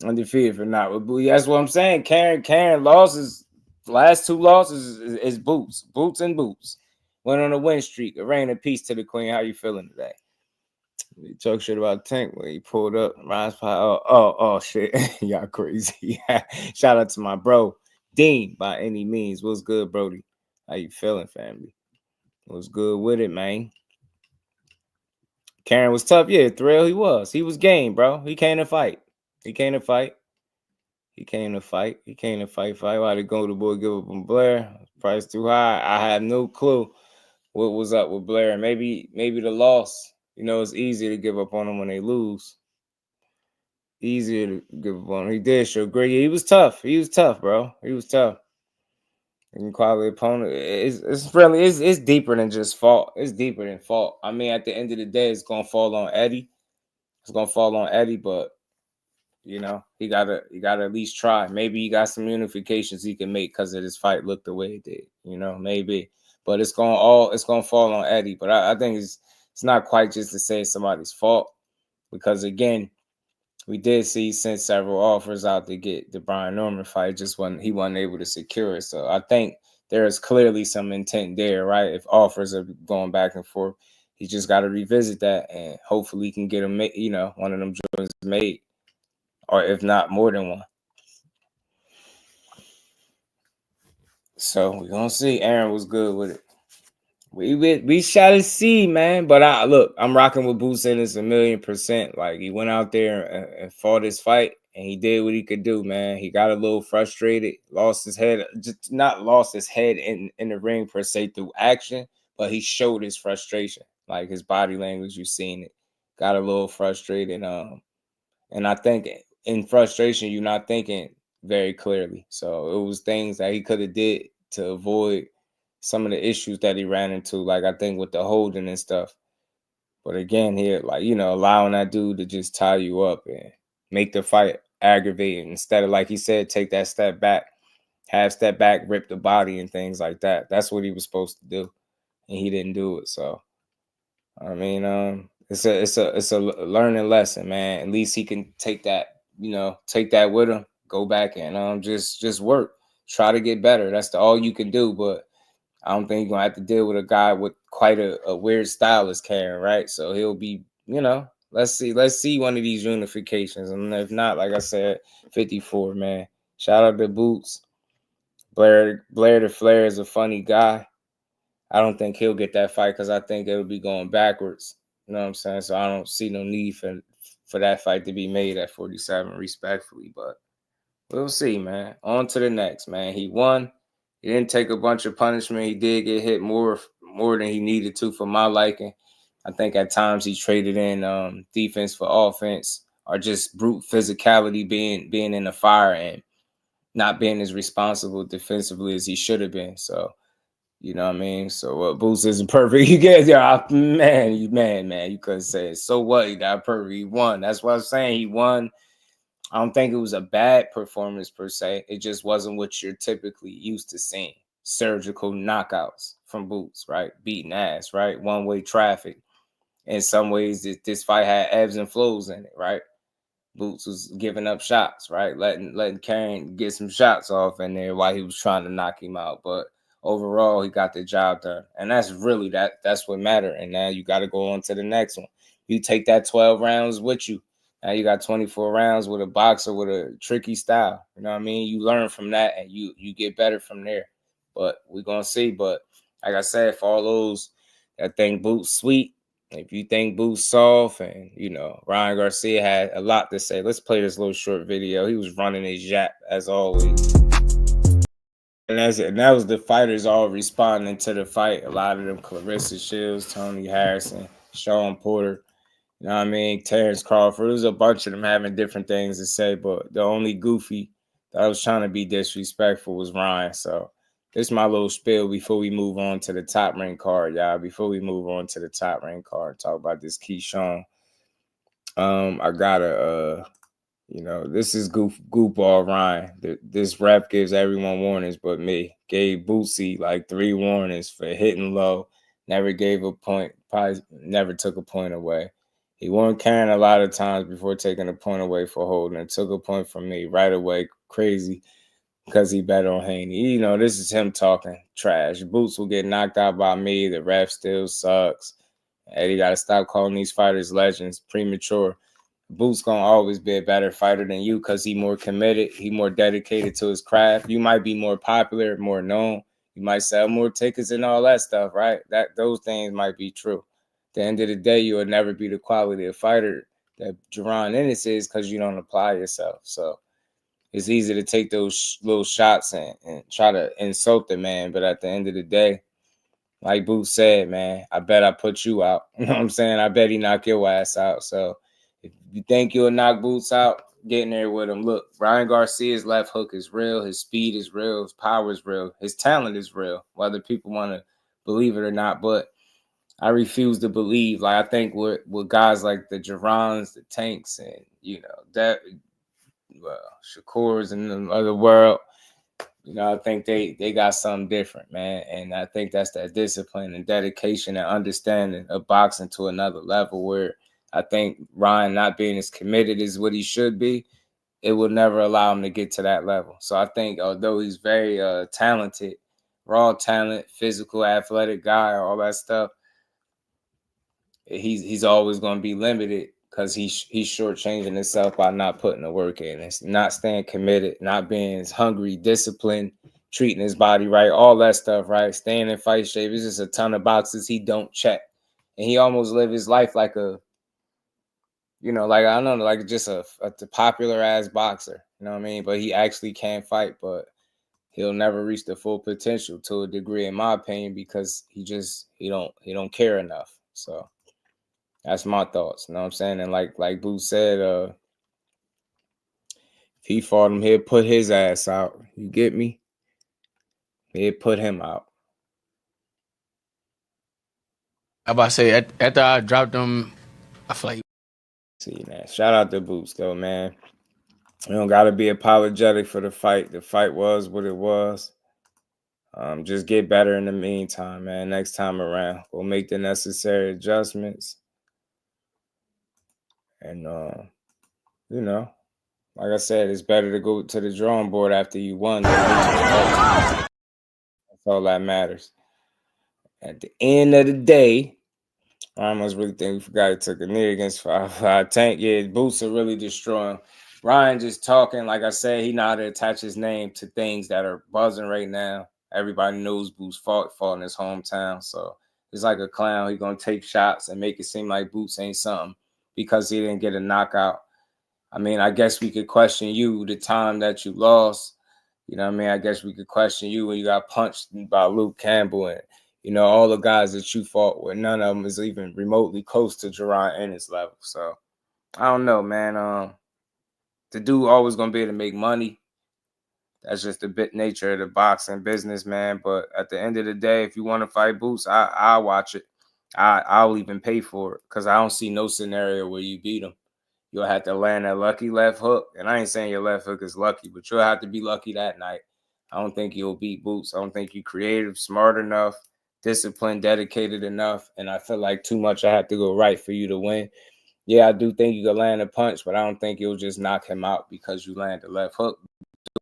Undefeated for not. That's what I'm saying. Karen losses. Last two losses is Boots. Boots and Boots. Went on a win streak. A reign of peace to the queen. How you feeling today? You talk shit about Tank when he pulled up. Oh shit. Y'all crazy. Shout out to my bro, Dean, by any means. What's good, Brody? How you feeling, family? What's good with it, man? Karen was tough. Yeah, Thrill, he was. He was game, bro. He came to fight. He came to fight. Why did Golden Boy give up on Blair? Price too high. I have no clue what was up with Blair. Maybe the loss. It's easier to give up on them when they lose. Easier to give up on him. He did show great. He was tough, bro. He was tough. And quality opponent. It's deeper than just fault. It's deeper than fault. I mean, at the end of the day, it's gonna fall on Eddie. But he gotta at least try. Maybe he got some unifications he can make because of this fight look the way it did. Maybe. But it's gonna fall on Eddie. But I think it's not quite just to say it's somebody's fault. Because again, we did see sent several offers out to get the Brian Norman fight, he wasn't able to secure it. So I think there is clearly some intent there, right? If offers are going back and forth, he just got to revisit that, and hopefully he can get him, one of them joints made, or if not more than one. So we're gonna see. Aaron was good with it. We shall see, man. But I'm rocking with Boots Ennis 1,000,000%. Like, he went out there and fought his fight, and he did what he could do, man. He got a little frustrated, lost his head, just not lost his head in the ring per se through action, but he showed his frustration, like his body language. You've seen it. Got a little frustrated, and I think in frustration, you're not thinking very clearly. So it was things that he could have did to avoid some of the issues that he ran into, like I think with the holding and stuff. But again, here, allowing that dude to just tie you up and make the fight aggravating instead of, like he said, take that step back, rip the body and things like that. That's what he was supposed to do, and he didn't do it. So, I mean, it's a learning lesson, man. At least he can take that with him, go back and just work, try to get better. That's all you can do, but I don't think you're going to have to deal with a guy with quite a weird style as Karen, right? So he'll be, let's see one of these unifications. And if not, like I said, 54, man. Shout out to Boots. Blair the Flair is a funny guy. I don't think he'll get that fight because I think it'll be going backwards. You know what I'm saying? So I don't see no need for that fight to be made at 47, respectfully. But we'll see, man. On to the next, man. He won. He didn't take a bunch of punishment. He did get hit more than he needed to for my liking. I think at times he traded in defense for offense, or just brute physicality, being in the fire and not being as responsible defensively as he should have been. So, you know what I mean? So Boots isn't perfect. You get there, man, you couldn't say it. So what? He got perfect. He won. That's what I'm saying. He won. I don't think it was a bad performance per se. It just wasn't what you're typically used to seeing. Surgical knockouts from Boots, right? Beating ass, right? One-way traffic. In some ways, this fight had ebbs and flows in it, right? Boots was giving up shots, right? Letting Karen get some shots off in there while he was trying to knock him out. But overall, he got the job done. And that's really, that's what mattered. And now you got to go on to the next one. You take that 12 rounds with you. Now you got 24 rounds with a boxer with a tricky style. You know what I mean? You learn from that and you get better from there. But we're going to see. But like I said, for all those that think Boots sweet, if you think Boots soft, and, Ryan Garcia had a lot to say. Let's play this little short video. He was running his yap as always. And that was the fighters all responding to the fight. A lot of them, Clarissa Shields, Tony Harrison, Sean Porter, you know what I mean, Terrence Crawford. There was a bunch of them having different things to say, but the only goofy that I was trying to be disrespectful was Ryan. So this is my little spiel before we move on to the top rank card, y'all. Before we move on to the top rank card, talk about this Keyshawn. I gotta this is goofball Ryan. This rep gives everyone warnings but me. Gave Bootsy like 3 warnings for hitting low. Never gave a point. Probably never took a point away. He won Karen a lot of times before taking a point away for holding. And took a point from me right away. Crazy. Because he bet on Haney. This is him talking trash. Boots will get knocked out by me. The ref still sucks. Eddie got to stop calling these fighters legends. Premature. Boots going to always be a better fighter than you because he more committed. He more dedicated to his craft. You might be more popular, more known. You might sell more tickets and all that stuff, right? Those things might be true. At the end of the day, you will never be the quality of fighter that Jaron Ennis is because you don't apply yourself. So it's easy to take those little shots and try to insult the man. But at the end of the day, like Boots said, man, I bet I put you out. You know what I'm saying? I bet he knock your ass out. So if you think you'll knock Boots out, get in there with him. Look, Ryan Garcia's left hook is real. His speed is real. His power is real. His talent is real, whether people want to believe it or not. But I refuse to believe. Like, I think with guys like the Jarons, the Tanks, and, you know, that, well, Shakur's in the other world, you know, I think they got something different, man. And I think that's that discipline and dedication and understanding of boxing to another level, where I think Ryan not being as committed as what he should be, it will never allow him to get to that level. So I think although he's very talented, raw talent, physical, athletic guy, all that stuff, he's always going to be limited because he's shortchanging himself by not putting the work in. It's not staying committed, not being as hungry, disciplined, treating his body right, all that stuff, right? Staying in fight shape. It's just a ton of boxes he don't check. And he almost live his life like a, you know, like, I don't know, like just a popular ass boxer, you know what I mean? But he actually can fight, but he'll never reach the full potential to a degree, in my opinion, because he don't care enough. So that's my thoughts, you know what I'm saying? And like Boo said, if he fought him, he'll put his ass out. You get me? He'll put him out. I about to say, after I dropped him, I feel like. See, man. Shout out to Boots, though, man. You don't got to be apologetic for the fight. The fight was what it was. Just get better in the meantime, man. Next time around, we'll make the necessary adjustments. And, you know, like I said, it's better to go to the drawing board after you won. That's all that matters. At the end of the day, I almost really think we forgot he took a knee against 5'5" Tank. Yeah, Boots are really destroying. Ryan just talking, like I said, he know how to attach his name to things that are buzzing right now. Everybody knows Boots fought in his hometown. So it's like a clown. He's going to take shots and make it seem like Boots ain't something because he didn't get a knockout. I mean, I guess we could question you the time that you lost. You know what I mean? I guess we could question you when you got punched by Luke Campbell and, you know, all the guys that you fought with. None of them is even remotely close to Jaron Ennis level. So I don't know, man. The dude always going to be able to make money. That's just the bit nature of the boxing business, man. But at the end of the day, if you want to fight Boots, I'll watch it. I'll even pay for it because I don't see no scenario where you beat him. You'll have to land that lucky left hook. And I ain't saying your left hook is lucky, but you'll have to be lucky that night. I don't think you'll beat Boots. I don't think you're creative, smart enough, disciplined, dedicated enough. And I feel like too much I have to go right for you to win. Yeah, I do think you can land a punch, but I don't think you'll just knock him out because you land the left hook.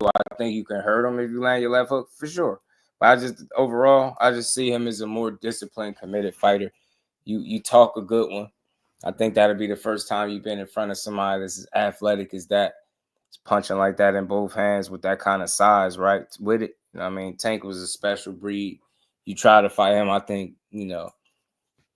Do I think you can hurt him if you land your left hook? For sure. But overall, I just see him as a more disciplined, committed fighter. You talk a good one. I think that'll be the first time you've been in front of somebody that's as athletic as that. It's punching like that in both hands with that kind of size, right? With it. You know what I mean? Tank was a special breed. You try to fight him, I think, you know,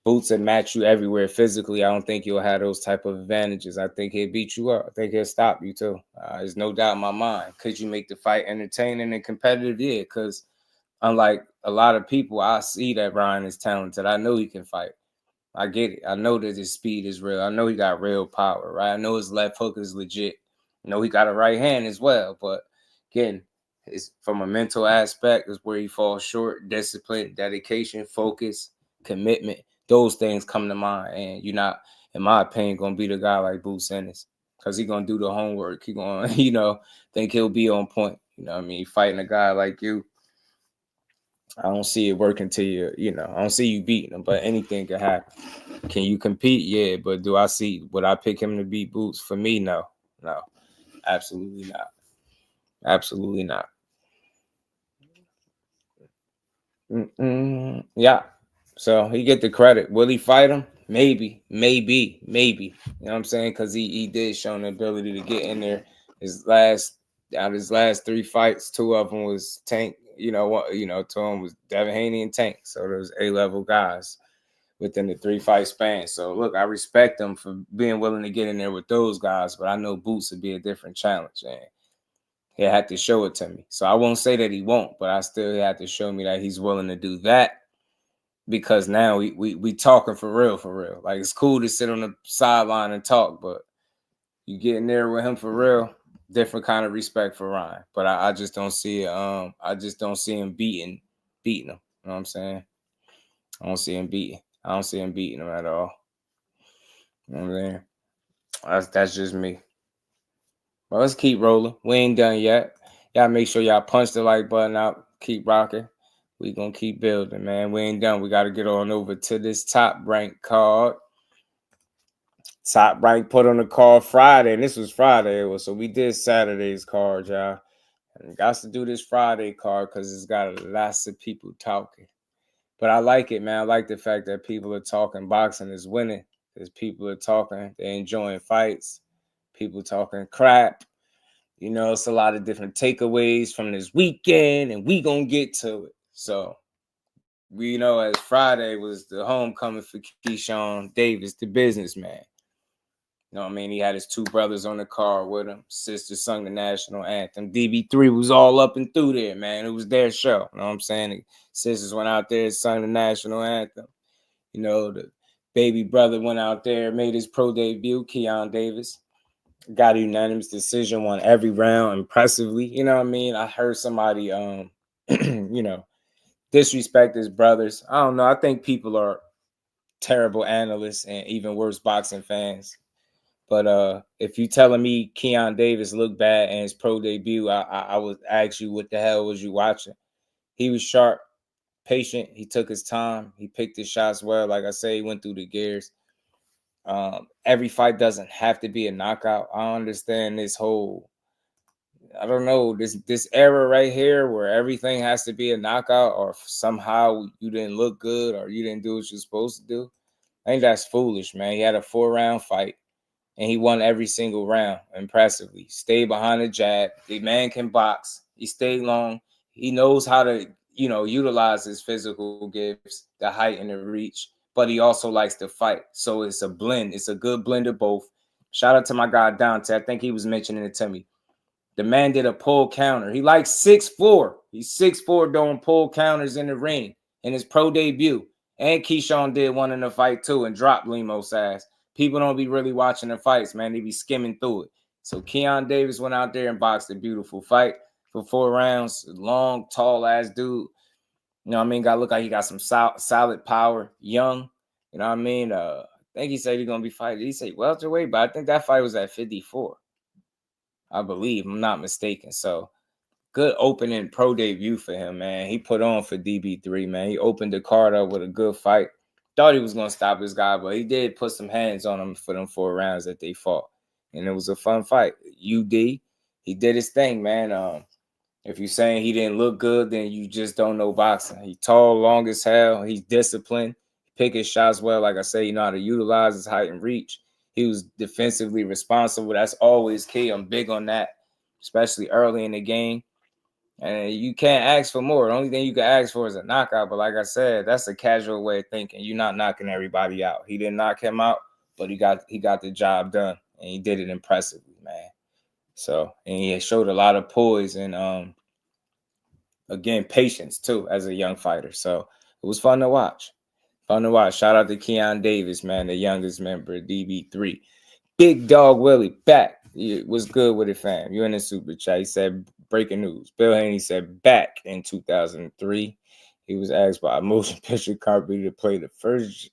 Boots would match you everywhere physically. I don't think you'll have those type of advantages. I think he'll beat you up. I think he'll stop you too. There's no doubt in my mind. Could you make the fight entertaining and competitive? Yeah, because unlike a lot of people, I see that Ryan is talented. I know he can fight. I get it. I know that his speed is real. I know he got real power, right? I know his left hook is legit. I know he got a right hand as well. But again, it's from a mental aspect is where he falls short. Discipline, dedication, focus, commitment. Those things come to mind. And you're not, in my opinion, going to be the guy like Boots Ennis because he's going to do the homework. He's going to, you know, think he'll be on point. You know what I mean? Fighting a guy like you, I don't see it working to you, you know, I don't see you beating him, but anything can happen. Can you compete? Yeah, but would I pick him to beat Boots? For me, no, absolutely not. Absolutely not. Yeah. So he get the credit. Will he fight him? Maybe. You know what I'm saying? Because he did show an ability to get in there. His last 3 fights, 2 of them was Tank. You know, 2 of them was Devin Haney and Tank. So there's A-level guys within the 3-fight span. So look, I respect him for being willing to get in there with those guys, but I know Boots would be a different challenge. And He had to show it to me. So I won't say that he won't, but I still had to show me that he's willing to do that, because now we talking for real. Like, it's cool to sit on the sideline and talk, but you get in there with him for real, different kind of respect for Ryan. But I just don't see it. I just don't see him beating him. You know what I'm saying? I don't see him beating him at all. You know what I'm saying? That's just me. Well, let's keep rolling. We ain't done yet. Y'all make sure y'all punch the like button out. Keep rocking. We gonna keep building, man. We ain't done. We got to get on over to this Top Rank card. Top Rank put on the card Friday, and this was Friday. So we did Saturday's card, y'all. And got to do this Friday card because it's got lots of people talking. But I like it, man. I like the fact that people are talking boxing is winning. Because people are talking, they're enjoying fights. People talking crap. You know, it's a lot of different takeaways from this weekend, and we gonna get to it. So we know as Friday was the homecoming for Keyshawn Davis, the businessman. You know what I mean? He had his two brothers on the car with him. Sister sung the national anthem. DB3 was all up and through there, man. It was their show. You know what I'm saying? The sisters went out there and sung the national anthem. You know, the baby brother went out there, made his pro debut, Keyshawn Davis. Got a unanimous decision, won every round impressively. You know what I mean? I heard somebody, you know, disrespect his brothers. I don't know. I think people are terrible analysts and even worse boxing fans. But if you telling me Keyshawn Davis looked bad in his pro debut, I would ask you, what the hell was you watching? He was sharp, patient. He took his time. He picked his shots well. Like I say, he went through the gears. Every fight doesn't have to be a knockout. I understand this whole, I don't know, this era right here where everything has to be a knockout, or somehow you didn't look good or you didn't do what you're supposed to do. I think that's foolish, man. He had a 4-round fight and he won every single round impressively. Stayed behind the jab. The man can box. He stayed long. He knows how to, you know, utilize his physical gifts, the height and the reach. But he also likes to fight. So it's a blend. It's a good blend of both. Shout out to my guy, Dante. I think he was mentioning it to me. The man did a pull counter. He like 6'4". He's 6'4", doing pull counters in the ring in his pro debut. And Keyshawn did one in the fight too and dropped Lemos' ass. People don't be really watching the fights, man. They be skimming through it. So Keyshawn Davis went out there and boxed a beautiful fight for 4 rounds. Long, tall-ass dude. You know what I mean? Got to look like he got some solid power. Young. You know what I mean? I think he said he's going to be fighting. He said welterweight, but I think that fight was at 54. I believe. I'm not mistaken. So, good opening pro debut for him, man. He put on for DB3, man. He opened the card up with a good fight. Thought he was going to stop this guy, but he did put some hands on him for them 4 rounds that they fought. And it was a fun fight. UD, he did his thing, man. If you're saying he didn't look good, then you just don't know boxing. He's tall, long as hell. He's disciplined. Pick his shots well. Like I say, you know how to utilize his height and reach. He was defensively responsible. That's always key. I'm big on that, especially early in the game. And you can't ask for more. The only thing you can ask for is a knockout. But like I said, that's a casual way of thinking. You're not knocking everybody out. He didn't knock him out, but he got the job done. And he did it impressively, man. So, and he showed a lot of poise and, again, patience, too, as a young fighter. So, it was fun to watch. Fun to watch. Shout out to Keyshawn Davis, man, the youngest member of DB3. Big Dog Willie, back. What's good with it, fam? You in the super chat. He said, breaking news. Bill Haney said back in 2003. He was asked by a motion picture company to play the first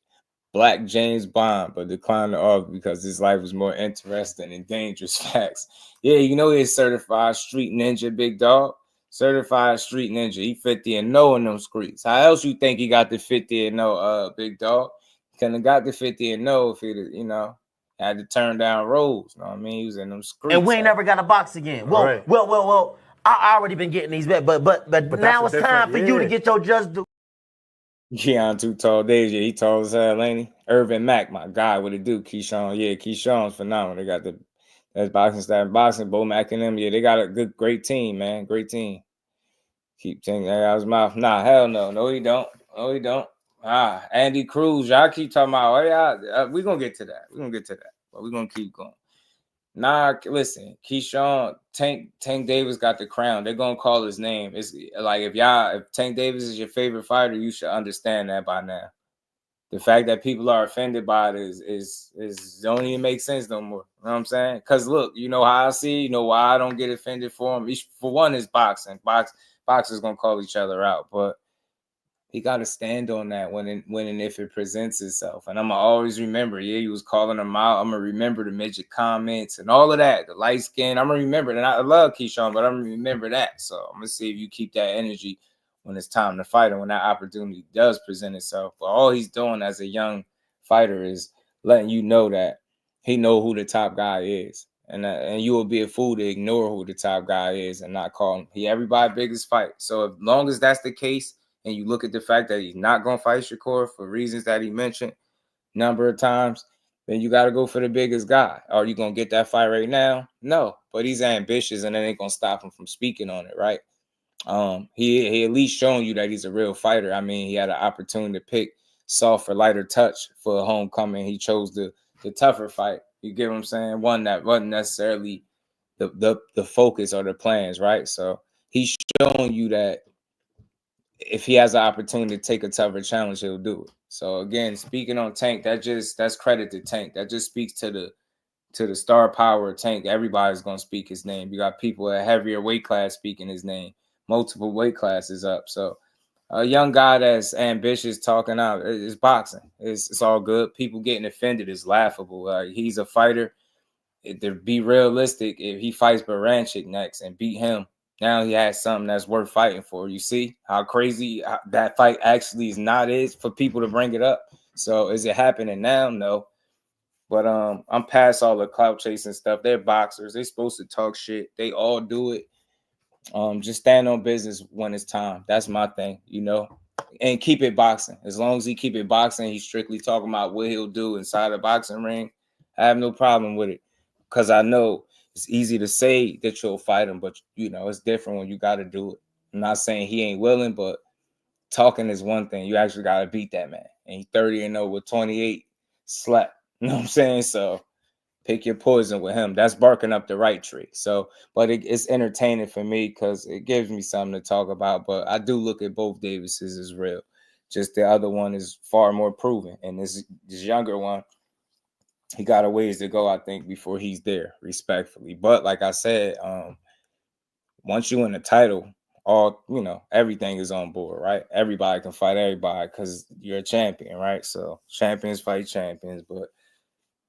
Black James Bond, but declined the offer because his life was more interesting and dangerous. Facts. Yeah, you know he's certified street ninja, Big Dog. Certified street ninja. He 50-0 in them streets. How else you think he got the 50-0, Big Dog? He couldn't have got the 50-0 if he, you know, had to turn down roads. You know what I mean? He was in them streets. And we ain't never got a box again. Well, right. well. I already been getting these bets, but now it's time for you to get your just do. Keyshawn too tall days. Yeah, he tall as hell, ain't he? Irvin Mack, my guy, what it do? Keyshawn, yeah, Keyshawn's phenomenal. They got that's boxing staff, boxing, Bo Mack and them. Yeah, they got a great team, man. Great team. Keep saying that out his mouth. Nah, hell no. No, he don't. No, he don't. Andy Cruz. Y'all keep talking about, we're going to get to that. We're going to get to that. But we're going to keep going. Nah, listen, Keyshawn, Tank Davis got the crown. They're gonna call his name. It's like if Tank Davis is your favorite fighter, you should understand that by now. The fact that people are offended by it is don't even make sense no more. You know what I'm saying? Because look, you know how I see, you know why I don't get offended for him. For one, is boxing. Boxers gonna call each other out, but he got to stand on that when and if it presents itself. And I'm going to always remember, yeah, he was calling them out. I'm going to remember the midget comments and all of that, the light skin. I'm going to remember it. And I love Keyshawn, but I'm going to remember that. So I'm going to see if you keep that energy when it's time to fight and when that opportunity does present itself. But all he's doing as a young fighter is letting you know that he know who the top guy is. And you will be a fool to ignore who the top guy is and not call him. He everybody's biggest fight. So as long as that's the case, and you look at the fact that he's not going to fight Shakur for reasons that he mentioned a number of times, then you got to go for the biggest guy. Are you going to get that fight right now? No, but he's ambitious, and that ain't going to stop him from speaking on it, right? He at least showing you that he's a real fighter. I mean, he had an opportunity to pick soft or lighter touch for a homecoming. He chose the tougher fight. You get what I'm saying? One that wasn't necessarily the focus or the plans, right? So he's showing you that if he has an opportunity to take a tougher challenge, he'll do it. So again, speaking on Tank, that's credit to Tank. That just speaks to the star power of Tank. Everybody's gonna speak his name. You got people at heavier weight class speaking his name, multiple weight classes up. So a young guy that's ambitious talking out is boxing. It's all good. People getting offended is laughable. He's a fighter. To be realistic, if he fights Baranchik next and beat him, now he has something that's worth fighting for. You see how crazy that fight actually is for people to bring it up. So is it happening now? No. But I'm past all the clout chasing stuff. They're boxers. They're supposed to talk shit. They all do it. Just stand on business when it's time. That's my thing, you know. And keep it boxing. As long as he keep it boxing, he's strictly talking about what he'll do inside a boxing ring. I have no problem with it. Because I know it's easy to say that you'll fight him, but, you know, it's different when you got to do it. I'm not saying he ain't willing, but talking is one thing. You actually got to beat that man. And he's 30-0 with 28 slap. You know what I'm saying? So pick your poison with him. That's barking up the right tree. So, but it's entertaining for me because it gives me something to talk about. But I do look at both Davises as real. Just the other one is far more proven. And this younger one, he got a ways to go, I think, before he's there, respectfully. But like I said, once you win the title, everything is on board, right? Everybody can fight everybody because you're a champion, right? So champions fight champions, but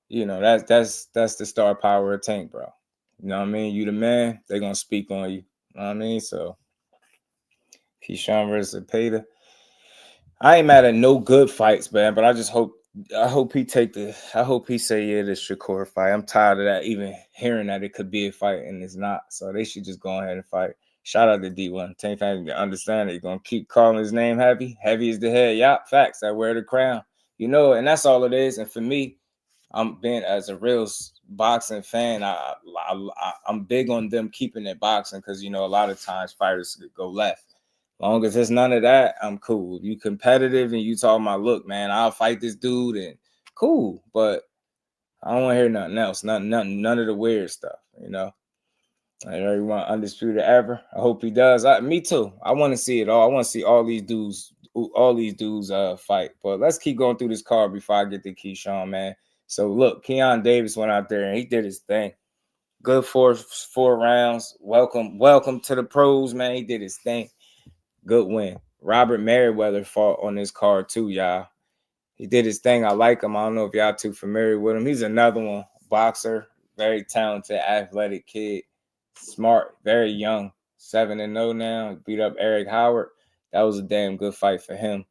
you know, that's the star power of Tank, bro. You know what I mean? You the man, they're gonna speak on you. You know what I mean? So Keyshawn versus Peter. I ain't mad at no good fights, man, but I hope he say yeah, this Shakur fight. I'm tired of that, even hearing that it could be a fight and it's not. So they should just go ahead and fight. Shout out to D1. Tank family to understand that you're gonna keep calling his name heavy. Heavy is the head. Yup, facts. I wear the crown. You know, and that's all it is. And for me, I'm being as a real boxing fan, I'm big on them keeping it boxing because, you know, a lot of times fighters go left. Long as there's none of that, I'm cool. If you competitive and you talking about, look, man, I'll fight this dude and cool, but I don't want to hear nothing else. None of the weird stuff, you know. I everyone undisputed ever. I hope he does. Me too. I want to see it all. I want to see all these dudes fight. But let's keep going through this card before I get to Keyshawn, man. So look, Keyshawn Davis went out there and he did his thing. Good four rounds. Welcome to the pros, man. He did his thing. Good win. Robert Merriweather fought on this card too, y'all. He did his thing. I like him. I don't know if y'all too familiar with him. He's another one. Boxer. Very talented, athletic kid. Smart. Very young. 7-0 now. Beat up Eric Howard. That was a damn good fight for him.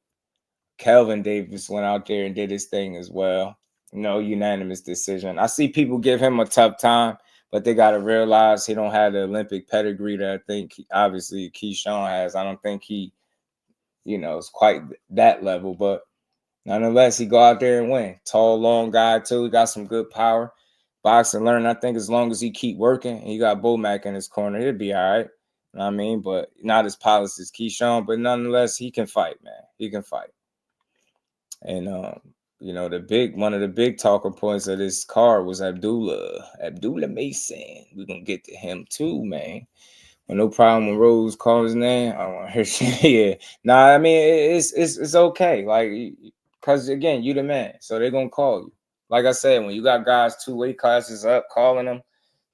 Kelvin Davis went out there and did his thing as well. No unanimous decision. I see people give him a tough time, but they got to realize he don't have the Olympic pedigree that I think obviously Keyshawn has. I don't think he, is quite that level, but nonetheless, he go out there and win. Tall, long guy too. He got some good power. Boxing learn. I think as long as he keep working, and he got Bomac in his corner, he'll be all right. You know what I mean? But not as polished as Keyshawn, but nonetheless, he can fight, man. He can fight. And you know, one of the big talking points of this card was Abdullah Mason. We're gonna get to him too, man. Well, no problem when Rose calls his name. I want to hear shit. Yeah. Nah, I mean it's okay. Like, cause again, you the man. So they're gonna call you. Like I said, when you got guys 2 weight classes up, calling them,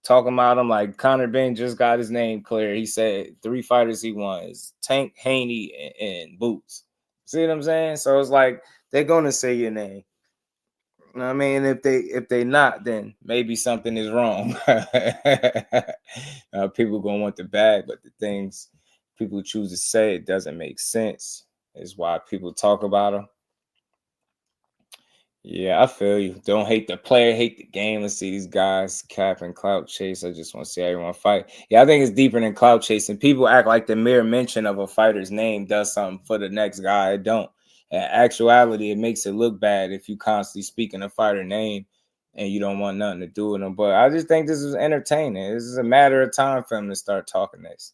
talking about them, like Conor Ben just got his name clear. He said 3 fighters he wants: Tank, Haney, and Boots. See what I'm saying? So it's like they're gonna say your name. You know what I mean, if they not, then maybe something is wrong. People gonna want the bag, but the things people choose to say, it doesn't make sense. Is why people talk about them. Yeah, I feel you. Don't hate the player, hate the game. Let's see these guys cap and clout chase. I just want to see everyone fight. Yeah, I think it's deeper than clout chasing. People act like the mere mention of a fighter's name does something for the next guy. It don't. In actuality, it makes it look bad if you constantly speaking a fighter name and you don't want nothing to do with them. But I just think this is entertaining. This is a matter of time for them to start talking this.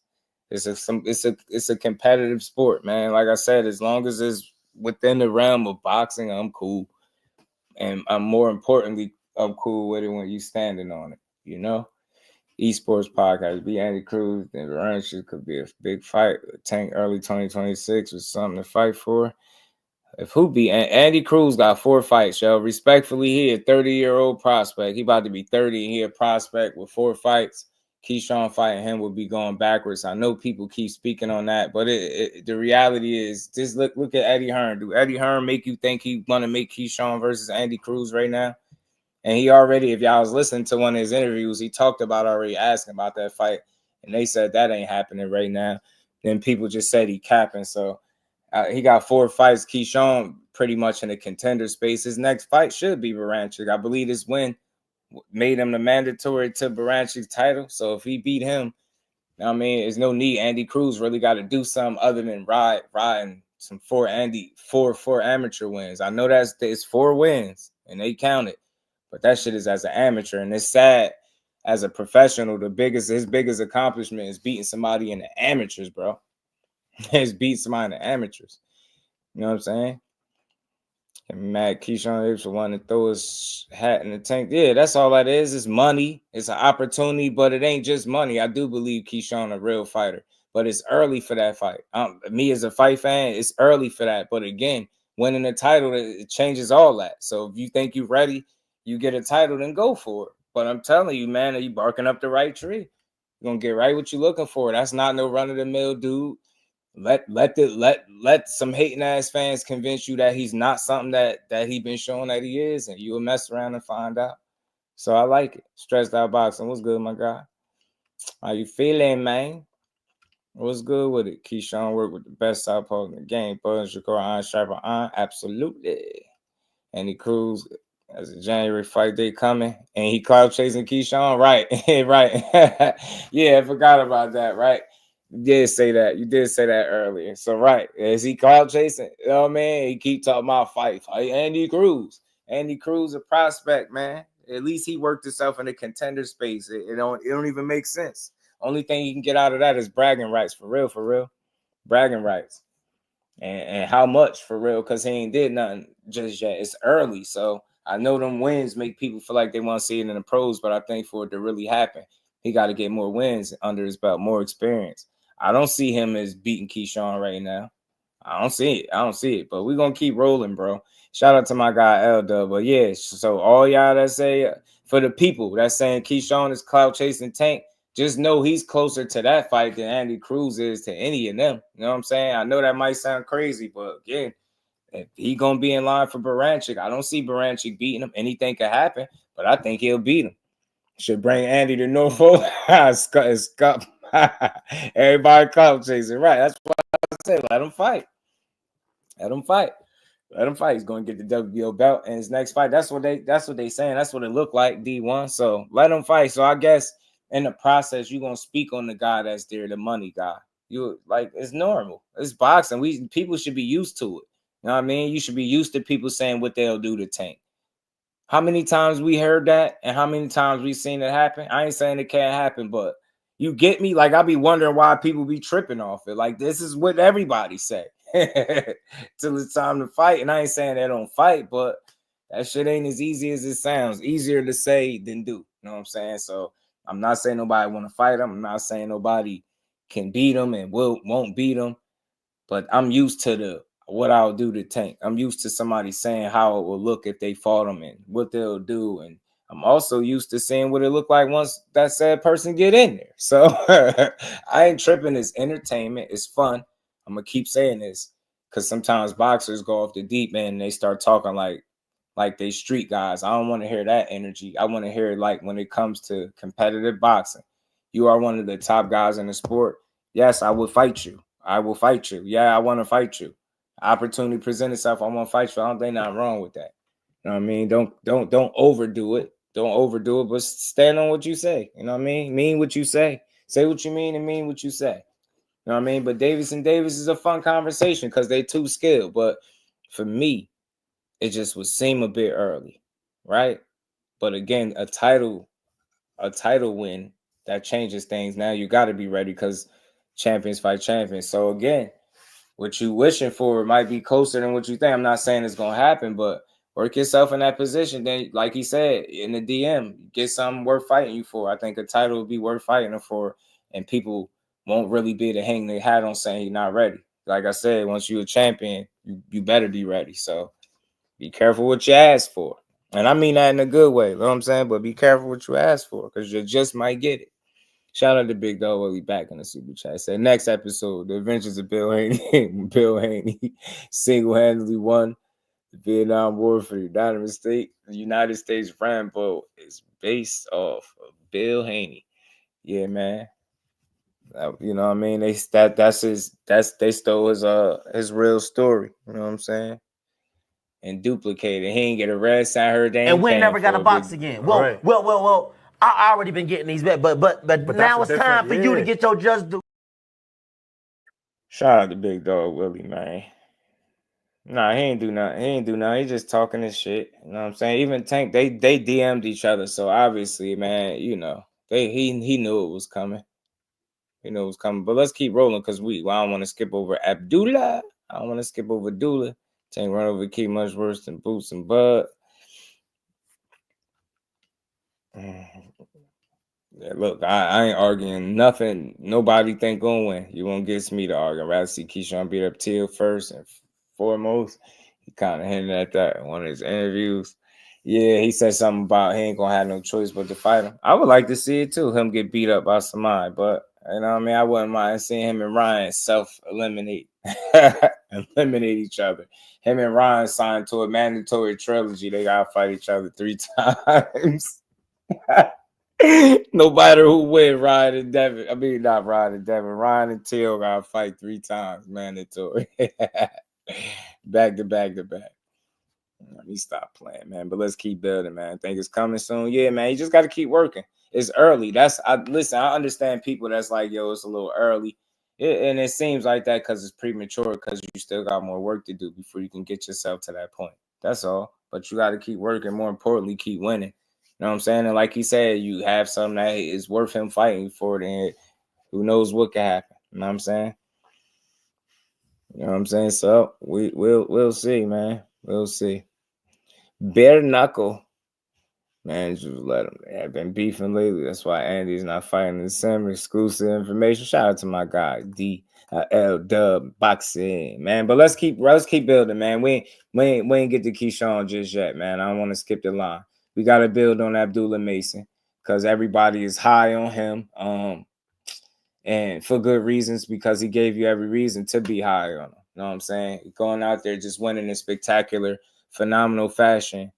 It's a competitive sport, man. Like I said, as long as it's within the realm of boxing, I'm cool. And more importantly, I'm cool with it when you standing on it, you know? Esports podcast, be Andy Cruz, then Varanches could be a big fight. Tank early 2026 was something to fight for. If who be Andy Cruz got 4 fights, yo. Respectfully, he a 30-year-old prospect. He about to be 30 and he a prospect with 4 fights. Keyshawn fighting him would be going backwards. I know people keep speaking on that, but the reality is, just look at Eddie Hearn. Do Eddie Hearn make you think he want to make Keyshawn versus Andy Cruz right now? And he already, if y'all was listening to one of his interviews, he talked about already asking about that fight, and they said that ain't happening right now. Then people just said he capping. So he got 4 fights. Keyshawn pretty much in the contender space. His next fight should be Varanches. I believe this win made him the mandatory to Varanches title. So if he beat him, I mean, there's no need. Andy Cruz really got to do something other than riding some 4 amateur wins. I know it's 4 wins and they counted, but that shit is as an amateur, and it's sad as a professional. His biggest accomplishment is beating somebody in the amateurs, bro. He's beat somebody in the amateurs. You know what I'm saying? And Matt Keyshawn Davis wanting to throw his hat in the tank. Yeah, that's all that is. It's money. It's an opportunity, but it ain't just money. I do believe Keyshawn a real fighter, but it's early for that fight. Me as a fight fan, it's early for that. But again, winning the title, it changes all that. So if you think you're ready, you get a title, then go for it. But I'm telling you, man, are you barking up the right tree? You're gonna get right what you're looking for. That's not no run-of-the-mill dude. Let some hating ass fans convince you that he's not something that he been showing that he is, and you'll mess around and find out. So I like it. Stressed Out Boxing. What's good, my guy? How you feeling, man? What's good with it? Keyshawn worked with the best southpaw in the game. Buzz Shakur, Iron Striper, Iron. Absolutely. Andy Cruz, as a January fight day coming, and he cloud chasing Keyshawn. Right, right. Yeah, I forgot about that, right? You did say that. You did say that earlier. So, right. Is he cloud chasing? Oh, man, he keep talking about fight Andy Cruz. Andy Cruz, a prospect, man. At least he worked himself in the contender space. It don't even make sense. Only thing you can get out of that is bragging rights. For real. Bragging rights. And how much, for real, because he ain't did nothing just yet. It's early. So, I know them wins make people feel like they want to see it in the pros, but I think for it to really happen, he got to get more wins under his belt, more experience. I don't see him as beating Keyshawn right now. I don't see it. But we're going to keep rolling, bro. Shout out to my guy, L-Dub. But, yeah, so all y'all that say, for the people that's saying Keyshawn is clout chasing Tank, just know he's closer to that fight than Andy Cruz is to any of them. You know what I'm saying? I know that might sound crazy, but, again, if he going to be in line for Varanches, I don't see Varanches beating him. Anything could happen, but I think he'll beat him. Should bring Andy to Norfolk. Scott. Everybody clout chasing, right? That's what I said. Let him fight. He's going to get the WBO belt in his next fight. That's what they saying. That's what it looked like, D1. So let him fight. So I guess in the process, you're gonna speak on the guy that's there, the money guy. You like it's normal. It's boxing. People should be used to it. You know what I mean? You should be used to people saying what they'll do to Tank. How many times we heard that, and how many times we seen it happen? I ain't saying it can't happen, but you get me? Like, I be wondering why people be tripping off it. Like, this is what everybody say till it's time to fight. And I ain't saying they don't fight, but That shit ain't as easy as it sounds. Easier to say than do. You know what I'm saying? So I'm not saying nobody want to fight him. I'm not saying nobody can beat him and won't beat him. But I'm used to what I'll do to Tank. I'm used to somebody saying how it will look if they fought him and what they'll do. And I'm also used to seeing what it look like once that said person get in there. So I ain't tripping. It's entertainment. It's fun. I'm going to keep saying this because sometimes boxers go off the deep end and they start talking like they street guys. I don't want to hear that energy. I want to hear it like when it comes to competitive boxing. You are one of the top guys in the sport. Yes, I will fight you. I will fight you. Yeah, I want to fight you. Opportunity present itself. I want to fight you. I don't think nothing wrong with that. You know what I mean? Don't overdo it. Don't overdo it, but stand on what you say. You know what I mean? Mean what you say. Say what you mean and mean what you say. You know what I mean? But Davis and Davis is a fun conversation because they too skilled. But for me, it just would seem a bit early, right? But again, a title win that changes things. Now you got to be ready because champions fight champions. So again, what you wishing for might be closer than what you think. I'm not saying it's gonna happen, but work yourself in that position. Then, like he said in the DM, get something worth fighting you for. I think a title would be worth fighting for, and people won't really be able to hang their hat on saying you're not ready. Like I said, once you're a champion, you better be ready. So be careful what you ask for. And I mean that in a good way, you know what I'm saying? But be careful what you ask for because you just might get it. Shout out to Big Dog Willie back in the super chat. Said next episode, the adventures of Bill Haney. Bill Haney single-handedly won the Vietnam War for the United States Rambo is based off of Bill Haney. Yeah, man. You know what I mean? They stole his real story. You know what I'm saying? And duplicated. He ain't get arrested. I heard they ain't and we never got a box again. Well, Right. well. I already been getting these back, but now it's time for you to get your just due. Shout out to Big Dog Willie, man. Nah, he ain't do nothing. He ain't do nothing. He just talking his shit. You know what I'm saying? Even Tank, they DM'd each other. So obviously, man, you know, he knew it was coming. He knew it was coming. But let's keep rolling because I don't want to skip over Abdullah. I don't want to skip over Dula. Tank run over Key much worse than Boots and Bud. Yeah, look, I ain't arguing nothing. Nobody think gonna win. You won't get me to argue. I'd rather see Keyshawn beat up Till first and foremost. He kind of hinted at that in one of his interviews. Yeah, he said something about he ain't gonna have no choice but to fight him. I would like to see it too, him get beat up by somebody. But you know what I mean? I wouldn't mind seeing him and Ryan self-eliminate. Eliminate each other. Him and Ryan signed to a mandatory trilogy. They gotta fight each other 3 times. No matter who win, Ryan and Devin. I mean, not Ryan and Devin. Ryan and Till gotta fight 3 times, mandatory. Back to back to back. Let me stop playing, man. But let's keep building, man. I think it's coming soon. Yeah, man. You just got to keep working. It's early. Listen, I understand people that's like, yo, it's a little early. And it seems like that because it's premature because you still got more work to do before you can get yourself to that point. That's all. But you got to keep working. More importantly, keep winning. You know what I'm saying? And like he said, you have something that is worth him fighting for. Then who knows what could happen? You know what I'm saying? You know what I'm saying? So we'll see, man. We'll see. Bare knuckle. Man, just let them. They have been beefing lately. That's why Andy's not fighting in December. Exclusive information. Shout out to my guy DL Dub Boxing, man. But let's keep building, man. We ain't get to Keyshawn just yet, man. I don't want to skip the line. We got to build on Abdullah Mason because everybody is high on him, and for good reasons because he gave you every reason to be high on him. You know what I'm saying? Going out there just winning in spectacular, phenomenal fashion.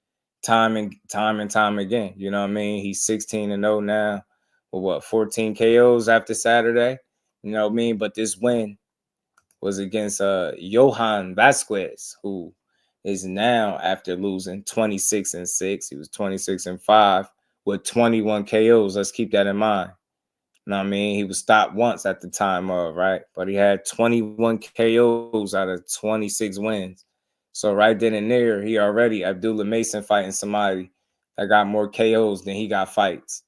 Time and time again. You know what I mean? He's 16-0 now. With 14 KOs after Saturday? You know what I mean? But this win was against Johan Vasquez, who is now, after losing 26-6, he was 26-5 with 21 KOs. Let's keep that in mind. You know what I mean? He was stopped once at the time of, right? But he had 21 KOs out of 26 wins. So right then and there, he already, Abdullah Mason fighting somebody that got more KOs than he got fights.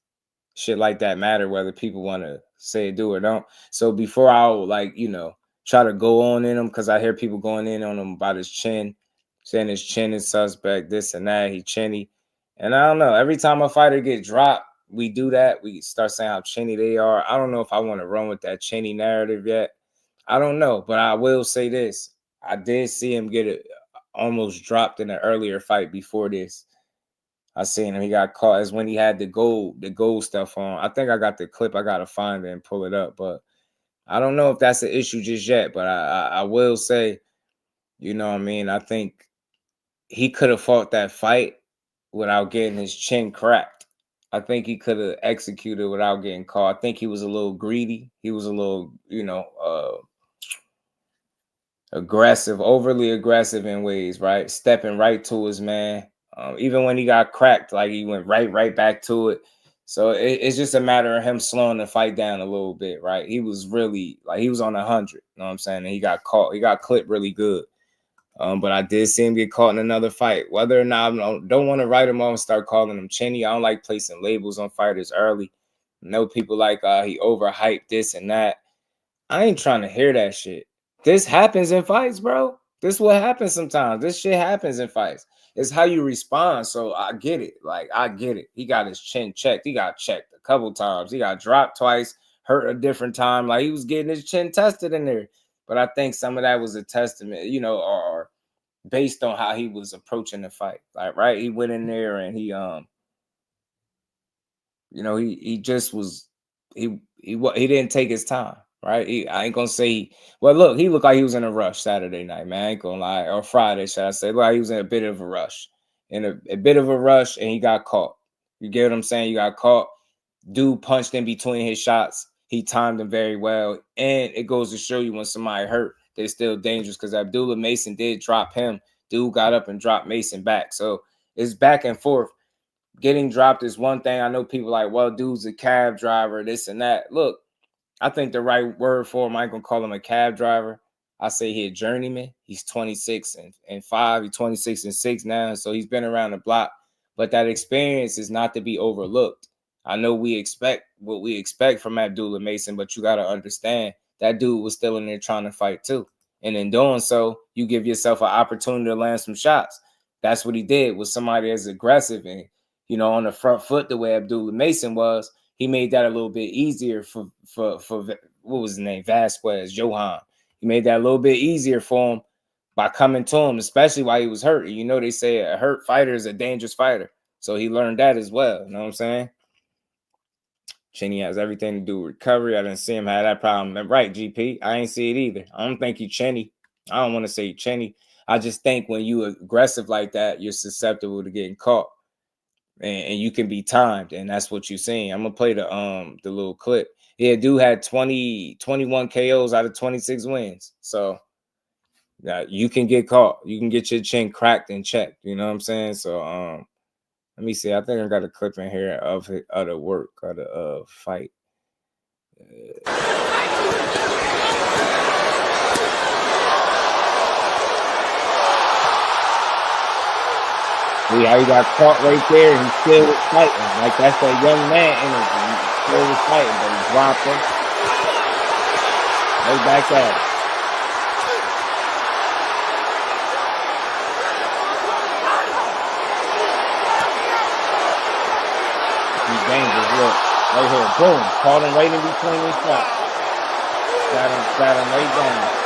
Shit like that matter whether people want to say it do or don't. So before I'll try to go on in him, because I hear people going in on him about his chin, saying his chin is suspect, this and that, he chinny. And I don't know. Every time a fighter get dropped, we do that. We start saying how chinny they are. I don't know if I want to run with that chinny narrative yet. I don't know, but I will say this. I did see him get it almost dropped in an earlier fight before this. I seen him. He got caught as when he had the gold stuff on. I think I got the clip. I got to find it and pull it up. But I don't know if that's an issue just yet. But I will say, you know what I mean? I think he could have fought that fight without getting his chin cracked. I think he could have executed without getting caught. I think he was a little greedy. He was a little, aggressive, overly aggressive in ways, right? Stepping right to his man. Even when he got cracked, like he went right back to it. So it's just a matter of him slowing the fight down a little bit, right? He was really he was on 100, you know what I'm saying? And he got caught. He got clipped really good. But I did see him get caught in another fight. Whether or not I don't want to write him off and start calling him chinny. I don't like placing labels on fighters early. I know people like he overhyped this and that. I ain't trying to hear that shit. This happens in fights, bro. This is what happens sometimes. This shit happens in fights. It's how you respond. So I get it. I get it. He got his chin checked. He got checked a couple times. He got dropped twice, hurt a different time. He was getting his chin tested in there. But I think some of that was a testament, or based on how he was approaching the fight. Right? He went in there and he just was he didn't take his time. Right? I ain't gonna say he looked like he was in a rush Saturday night, man. I ain't gonna lie. Or Friday, should I say? Looked like he was in a bit of a rush. In a bit of a rush, and he got caught. You get what I'm saying? You got caught. Dude punched in between his shots. He timed them very well. And it goes to show you when somebody hurt, they're still dangerous, because Abdullah Mason did drop him. Dude got up and dropped Mason back. So it's back and forth. Getting dropped is one thing. I know people like, well, dude's a cab driver, this and that. Look, I think the right word for him, I ain't gonna call him a cab driver. I say he a journeyman. He's 26 and 5. He's 26 and 6 now. So he's been around the block. But that experience is not to be overlooked. I know we expect what we expect from Abdullah Mason, but you got to understand that dude was still in there trying to fight too. And in doing so, you give yourself an opportunity to land some shots. That's what he did with somebody as aggressive and, on the front foot the way Abdullah Mason was. He made that a little bit easier for what was his name? Vasquez, Johan. He made that a little bit easier for him by coming to him, especially while he was hurt. They say a hurt fighter is a dangerous fighter. So he learned that as well. You know what I'm saying? Chinny has everything to do with recovery. I didn't see him have that problem. Right, GP. I ain't see it either. I don't think he chinny. I don't want to say chinny. I just think when you aggressive like that, you're susceptible to getting caught. And you can be timed, and that's what you're seeing. I'm gonna play the little clip. Yeah, dude had 21 KOs out of 26 wins. So you can get caught. You can get your chin cracked and checked. You know what I'm saying? So let me see. I think I got a clip in here of the work of the fight. See how he got caught right there. He still was fighting. Like that's that young man energy. He still was fighting, but he dropped him. Right back at it. He's dangerous. Look, right here. Boom. Caught him right in between his shots. Got him right down.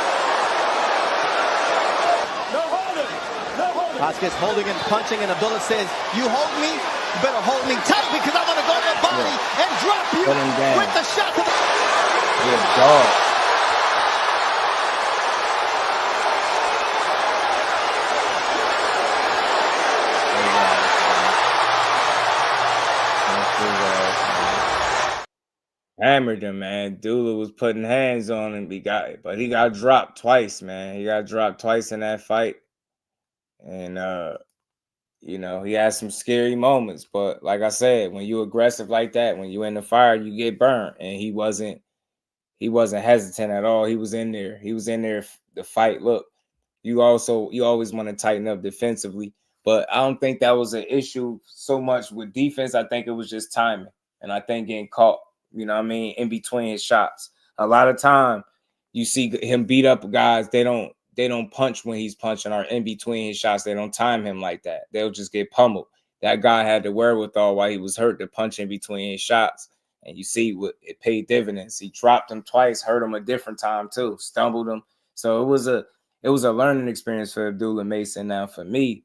Vasquez holding and punching, and Abdullah says, you hold me, you better hold me tight because I'm going to go to the body and drop you with the shot to the... Yeah, dog. Hammered him, man. Dula was putting hands on him, but he got dropped twice, man. He got dropped twice in that fight. And, he had some scary moments. But like I said, when you're aggressive like that, when you're in the fire, you get burnt. And he wasn't hesitant at all. He was in there. He was in there to fight. Look, you always want to tighten up defensively. But I don't think that was an issue so much with defense. I think it was just timing. And I think getting caught, in between his shots. A lot of time you see him beat up guys. They don't they don't punch when he's punching, or in between his shots. They don't time him like that. They'll just get pummeled. That guy had the wherewithal while he was hurt to punch in between his shots. And you see what it paid dividends. He dropped him twice, hurt him a different time too, stumbled him. So it was a learning experience for Abdullah Mason. Now for me,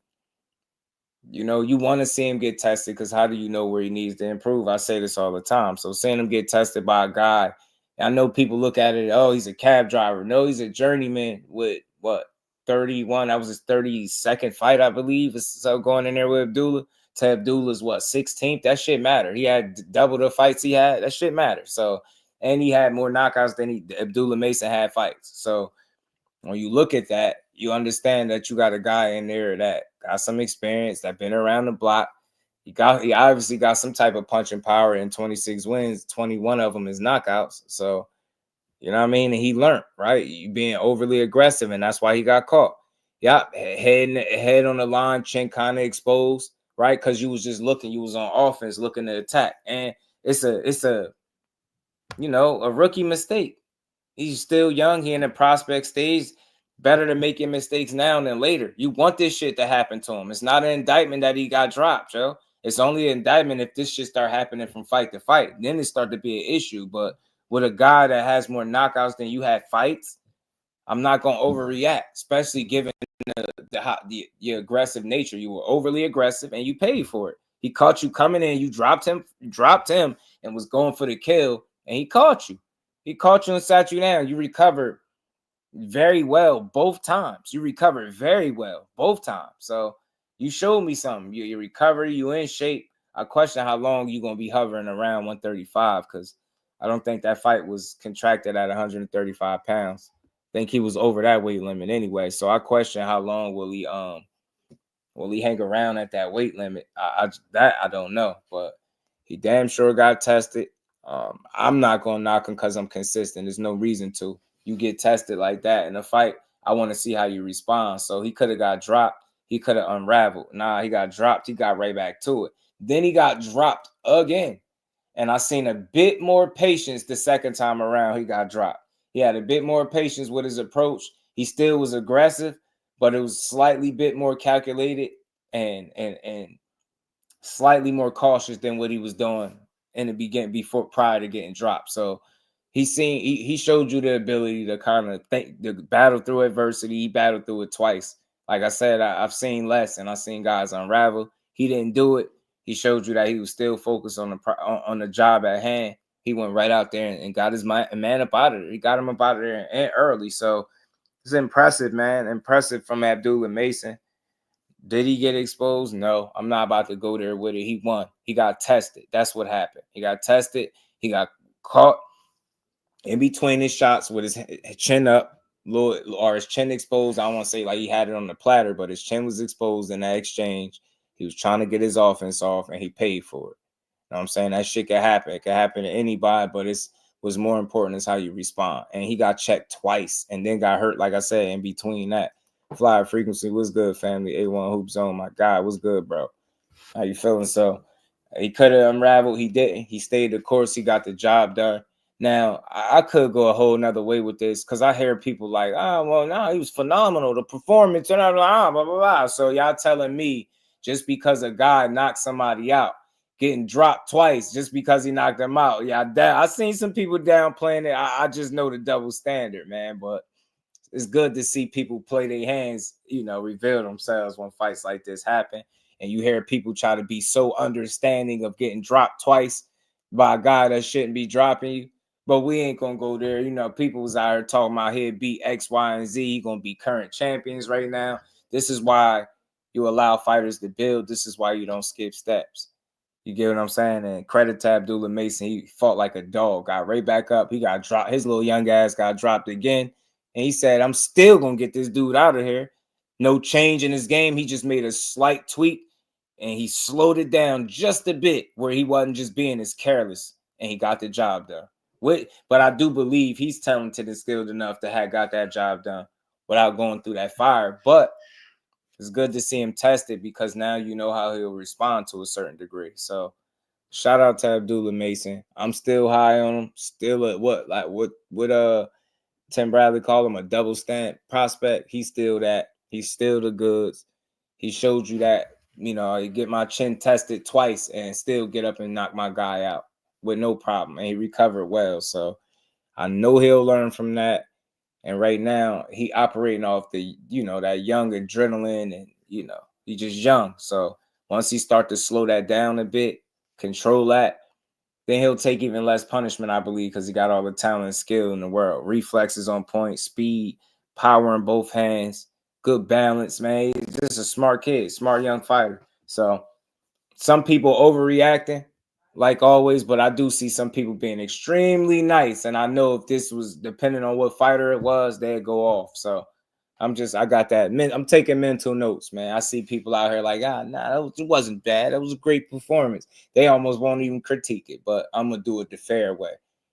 you know, you want to see him get tested, because how do you know where he needs to improve? I say this all the time. So seeing him get tested by a guy, I know people look at it, oh, he's a cab driver. No, he's a journeyman with what, 31? That was his 32nd fight, I believe. So going in there with Abdullah. To Abdullah's what, 16th? That shit matter. He had double the fights he had. That shit matter. So, and he had more knockouts than Abdullah Mason had fights. So when you look at that, you understand that you got a guy in there that got some experience, that been around the block. He obviously got some type of punching power. In 26 wins, 21 of them is knockouts. So, you know what I mean? And he learned, right? You being overly aggressive, and that's why he got caught. Yep, head on the line, chin kind of exposed, right? Because you was just looking, you was on offense, looking to attack. And it's a you know, a rookie mistake. He's still young. He in the prospect stage. Better to making mistakes now than later. You want this shit to happen to him. It's not an indictment that he got dropped, Joe. It's only an indictment if this shit start happening from fight to fight. Then it start to be an issue. But with a guy that has more knockouts than you had fights, I'm not going to overreact, especially given your aggressive nature. You were overly aggressive and you paid for it. He caught you coming in. You dropped him and was going for the kill, and he caught you. He caught you and sat you down. You recovered very well both times. You recovered very well both times. So you showed me something. Your recovery, you in shape. I question how long you're going to be hovering around 135, because I don't think that fight was contracted at 135 pounds. I think he was over that weight limit anyway. So I question how long will he hang around at that weight limit. I don't know, but he damn sure got tested. I'm not going to knock him because I'm consistent. There's no reason to. You get tested like that in a fight, I want to see how you respond. So he could have got dropped. He could have unraveled. Nah, he got dropped. He got right back to it. Then he got dropped again. And I seen a bit more patience the second time around he got dropped. He had a bit more patience with his approach. He still was aggressive, but it was slightly bit more calculated and slightly more cautious than what he was doing in the beginning prior to getting dropped. So he showed you the ability to kind of think, to battle through adversity. He battled through it twice. Like I said, I've seen less, and I've seen guys unravel. He didn't do it. He showed you that he was still focused on the job at hand. He went right out there and got his man up out of there. He got him up out of there and early. So it's impressive, man. Impressive from Abdullah Mason. Did he get exposed? No, I'm not about to go there with it. He won. He got tested. That's what happened. He got tested. He got caught in between his shots with his chin up, or his chin exposed. I don't want to say like he had it on the platter, but his chin was exposed in that exchange. He was trying to get his offense off, and he paid for it. You know what I'm saying? That shit can happen. It can happen to anybody, but what's more important is how you respond. And he got checked twice and then got hurt, like I said, in between that. Flyer Frequency, what's good, family? A1 Hoop Zone, my God, what's good, bro? How you feeling? So he could have unraveled. He didn't. He stayed the course. He got the job done. Now, I could go a whole nother way with this, because I hear people like, well, no, he was phenomenal. The performance, and blah, blah, blah. So y'all telling me just because a guy knocked somebody out, getting dropped twice just because he knocked them out. Yeah, I seen some people downplaying it. I just know the double standard, man. But it's good to see people play their hands, reveal themselves when fights like this happen. And you hear people try to be so understanding of getting dropped twice by a guy that shouldn't be dropping you. But we ain't going to go there. People was out here talking about he'd beat X, Y, and Z. He going to be current champions right now. This is why you allow fighters to build. This is why you don't skip steps. You get what I'm saying? And credit to Abdullah Mason. He fought like a dog, got right back up. He got dropped. His little young ass got dropped again. And he said, I'm still going to get this dude out of here. No change in his game. He just made a slight tweak, and he slowed it down just a bit where he wasn't just being as careless, and he got the job done. But I do believe he's talented and skilled enough to have got that job done without going through that fire. But it's good to see him tested, because now you know how he'll respond to a certain degree. So shout out to Abdullah Mason. I'm still high on him. Still at what Tim Bradley called him a double stamp prospect. He's still that. He's still the goods. He showed you that, you know, I get my chin tested twice and still get up and knock my guy out with no problem. And he recovered well. So I know he'll learn from that. And right now he operating off the, you know, that young adrenaline and, you know, he's just young. So once he start to slow that down a bit, control that, then he'll take even less punishment, I believe, because he got all the talent and skill in the world. Reflexes on point, speed, power in both hands, good balance, man. He's just a smart kid, smart young fighter. So some people overreacting, like always, but I do see some people being extremely nice. And I know if this was depending on what fighter it was, they'd go off. So I got that. I'm taking mental notes, man. I see people out here like, it wasn't bad. That was a great performance. They almost won't even critique it, but I'm going to do it the fair way.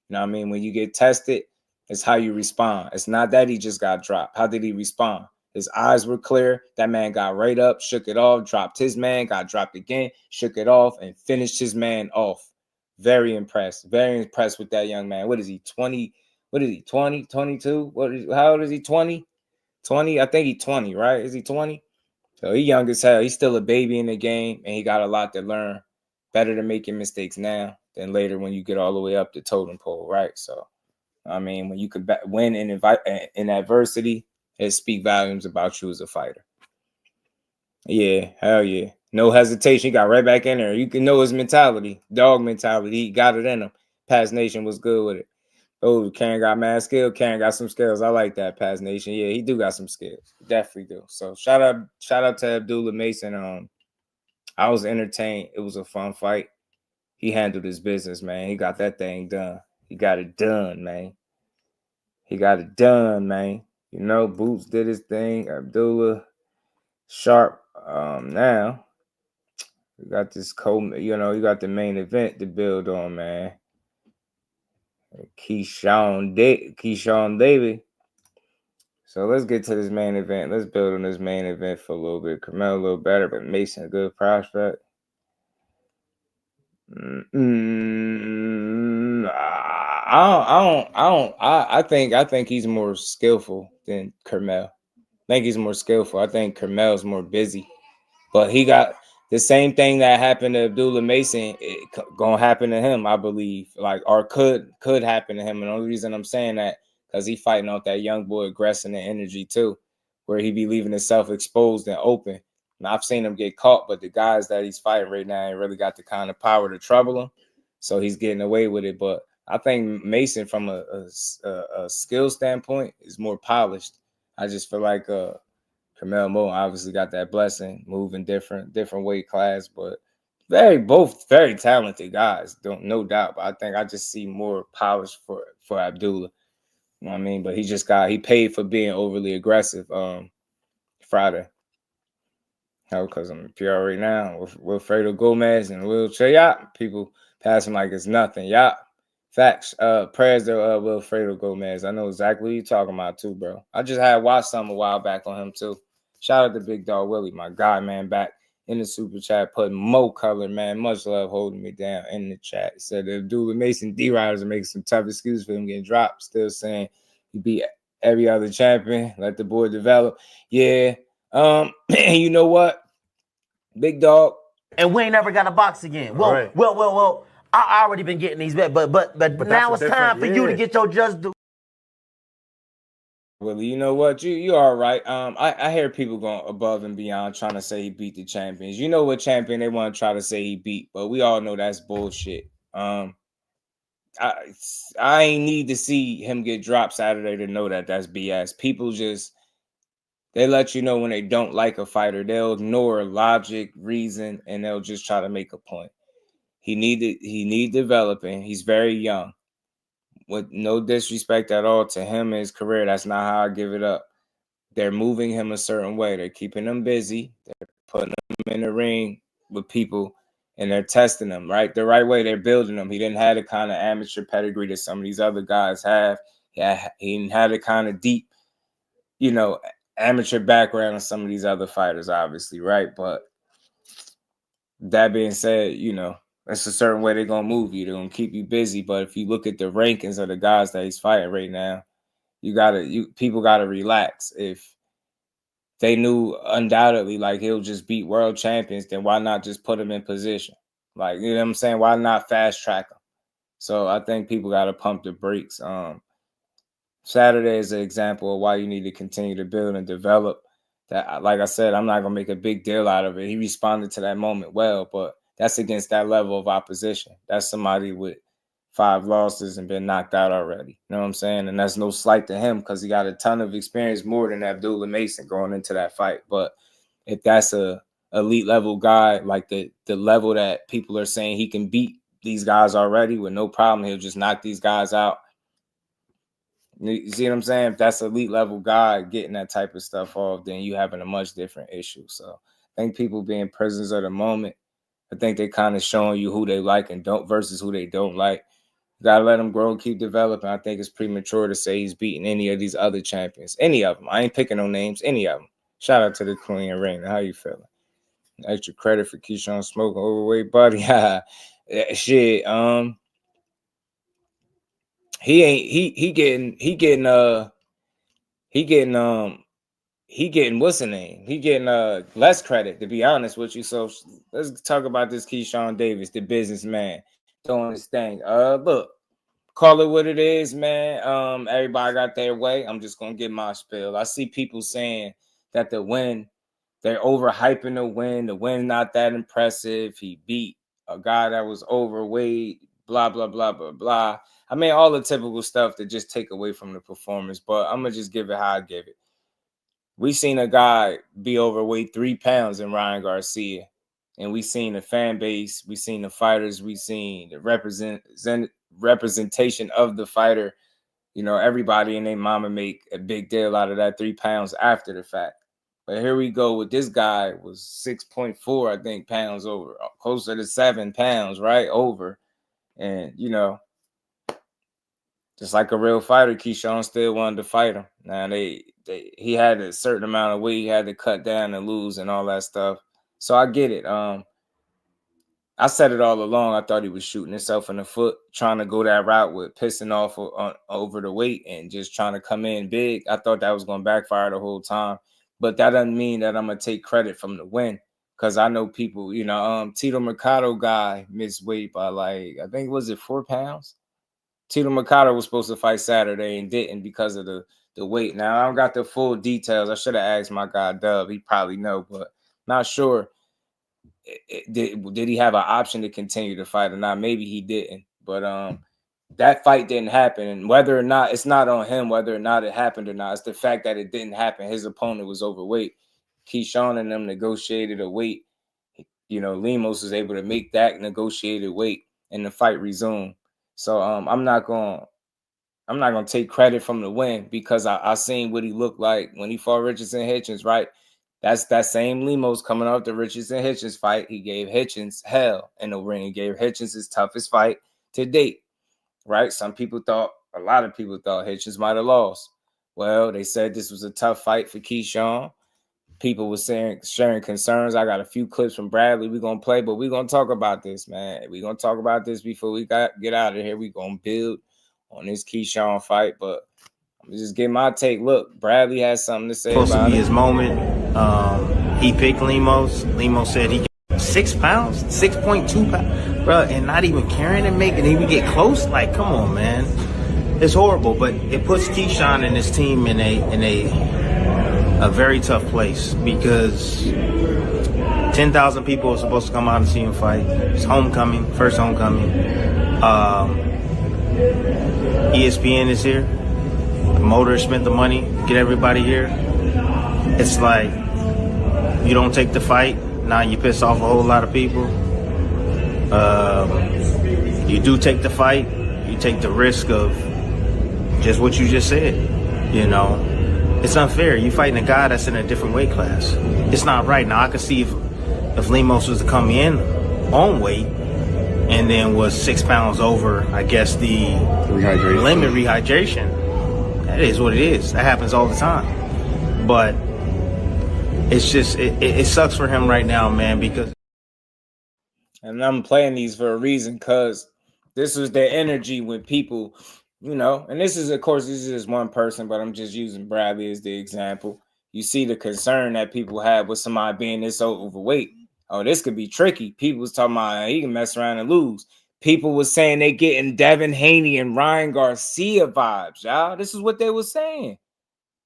You know what I mean? When you get tested, it's how you respond. It's not that he just got dropped. How did he respond? His eyes were clear. That man got right up, shook it off, dropped his man, got dropped again, shook it off, and finished his man off. Very impressed. Very impressed with that young man. What is he, 20? What is he, 20, 22? How old is he, 20? 20? I think he's 20, right? Is he 20? So he's young as hell. He's still a baby in the game, and he got a lot to learn. Better to making mistakes now than later when you get all the way up the totem pole, right? So, I mean, when you could win in adversity, it speaks volumes about you as a fighter. Yeah, hell yeah. No hesitation. He got right back in there. You can know his mentality, dog mentality. He got it in him. Past Nation was good with it. Oh, Karen got mad skill. Karen got some skills. I like that, Past Nation. Yeah, he do got some skills. Definitely do. So shout out to Abdullah Mason. I was entertained. It was a fun fight. He handled his business, man. He got that thing done. He got it done, man. He got it done, man. You know, Boots did his thing. Abdullah sharp. Now we got this you got the main event to build on, man. Keyshawn Davis. So let's get to this main event. Let's build on this main event for a little bit. Carmel a little better, but Mason a good prospect. I think he's more skillful than Carmel. I think he's more skillful. I think Carmel's more busy, but he got the same thing that happened to Abdullah Mason. It gonna happen to him, I believe. Like, or could happen to him. And the only reason I'm saying that because he fighting off that young boy aggression and energy too, where he be leaving himself exposed and open. And I've seen him get caught, but the guys that he's fighting right now ain't really got the kind of power to trouble him. So he's getting away with it. But I think Mason, from a skill standpoint, is more polished. I just feel like Carmel Mo obviously got that blessing, moving different weight class, but both very talented guys, no doubt. But I think I just see more polish for Abdullah. You know what I mean? But he paid for being overly aggressive Friday. Because I'm in PR right now with Wilfredo Gomez and Will Chayat. People passing like it's nothing. Yeah. Facts. Prayers to Wilfredo Gomez. I know exactly what you're talking about too, bro. I just had watched some a while back on him too. Shout out to Big Dog Willie, my guy, man, back in the super chat, putting Mo Color, man. Much love holding me down in the chat. He said the Abdullah Mason D-Riders are making some tough excuses for him getting dropped. Still saying he beat every other champion. Let the boy develop. Yeah. You know what? Big Dog. And we ain't never got a box again. Well, I already been getting these back, but now it's time for you to get your just due. Well, you know what? You all right. I hear people going above and beyond trying to say he beat the champions. You know what champion they want to try to say he beat, but we all know that's bullshit. I ain't need to see him get dropped Saturday to know that that's BS. People they let you know when they don't like a fighter. They'll ignore logic, reason, and they'll just try to make a point. He need developing. He's very young. With no disrespect at all to him and his career, that's not how I give it up. They're moving him a certain way. They're keeping him busy. They're putting him in the ring with people, and they're testing him, right? The right way. They're building him. He didn't have the kind of amateur pedigree that some of these other guys have. Yeah, he didn't have the kind of deep, amateur background of some of these other fighters, obviously, right? But that being said, that's a certain way they're going to move you. They're going to keep you busy. But if you look at the rankings of the guys that he's fighting right now, people gotta relax. If they knew undoubtedly like he'll just beat world champions, then why not just put him in position? Like, you know what I'm saying? Why not fast track him? So I think people got to pump the brakes. Saturday is an example of why you need to continue to build and develop. That, like I said, I'm not going to make a big deal out of it. He responded to that moment well, but that's against that level of opposition. That's somebody with 5 losses and been knocked out already. You know what I'm saying? And that's no slight to him because he got a ton of experience, more than Abdullah Mason going into that fight. But if that's a elite level guy, like the level that people are saying he can beat these guys already with no problem, he'll just knock these guys out. You see what I'm saying? If that's elite level guy getting that type of stuff off, then you having a much different issue. So I think people being prisoners of the moment, I think they kind of showing you who they like and don't versus who they don't like. You gotta let them grow and keep developing. I think it's premature to say he's beating any of these other champions. Any of them. I ain't picking no names. Any of them. Shout out to the Queen and Reign. How you feeling? Extra credit for Keyshawn smoking overweight body. Shit. He getting what's the name? He getting less credit, to be honest with you. So let's talk about this Keyshawn Davis, the businessman, doing his thing. Look, call it what it is, man. Everybody got their way. I'm just gonna get my spill. I see people saying that the win, they're overhyping the win. The win not that impressive. He beat a guy that was overweight, blah, blah, blah, blah, blah. I mean, all the typical stuff that just take away from the performance, but I'm going to just give it how I give it. We seen a guy be overweight 3 pounds in Ryan Garcia, and we seen the fan base, we seen the fighters, we seen the representation of the fighter. You know, everybody and their mama make a big deal out of that 3 pounds after the fact. But here we go with this guy was 6.4, I think, pounds over, closer to 7 pounds, right? Over. And, you know, just like a real fighter, Keyshawn still wanted to fight him. Now, he had a certain amount of weight he had to cut down and lose and all that stuff. So I get it. I said it all along. I thought he was shooting himself in the foot, trying to go that route with pissing off over the weight and just trying to come in big. I thought that was going to backfire the whole time. But that doesn't mean that I'm going to take credit from the win, because I know people, you know, Tito Mercado guy missed weight by like, I think, was it 4 pounds? Tito Mercado was supposed to fight Saturday and didn't because of the weight. Now, I don't got the full details. I should have asked my guy, Dub. He probably know, but not sure. Did he have an option to continue to fight or not? Maybe he didn't. But that fight didn't happen. And whether or not, it's not on him whether or not it happened or not. It's the fact that it didn't happen. His opponent was overweight. Keyshawn and them negotiated a weight. You know, Lemos was able to make that negotiated weight and the fight resumed. So I'm not gonna take credit from the win, because I seen what he looked like when he fought Richardson Hitchens, right? That's that same Lemos coming off the Richardson Hitchens fight. He gave Hitchens hell in the ring. He gave Hitchens his toughest fight to date, right? A lot of people thought Hitchens might have lost. Well, they said this was a tough fight for Keyshawn. People were sharing concerns. I got a few clips from Bradley we're going to play, but we're going to talk about this, man. We're going to talk about this before we get out of here. We're going to build on this Keyshawn fight, but I'm just getting my take. Look, Bradley has something to say about it. Supposed to be his moment. He picked Lemos. Lemos said he got 6 pounds, 6.2 pounds, bro, and not even carrying and making it even get close. Like, come on, man. It's horrible, but it puts Keyshawn and his team in a very tough place, because 10,000 people are supposed to come out and see him fight. It's homecoming, first homecoming. ESPN is here. Promoters spent the money, get everybody here. It's like, you don't take the fight, now you piss off a whole lot of people. You do take the fight, you take the risk of just what you just said, you know. It's unfair. You're fighting a guy that's in a different weight class. It's not right. Now, I could see if Lemos was to come in on weight and then was 6 pounds over, I guess, the limit rehydration. That is what it is. That happens all the time. But it's just, it sucks for him right now, man, because. And I'm playing these for a reason, because this was their energy when people you know, and this is, of course, this is just one person, but I'm just using Bradley as the example. You see the concern that people have with somebody being this overweight. Oh, this could be tricky. People was talking about he can mess around and lose. People was saying they getting Devin Haney and Ryan Garcia vibes, y'all. This is what they were saying.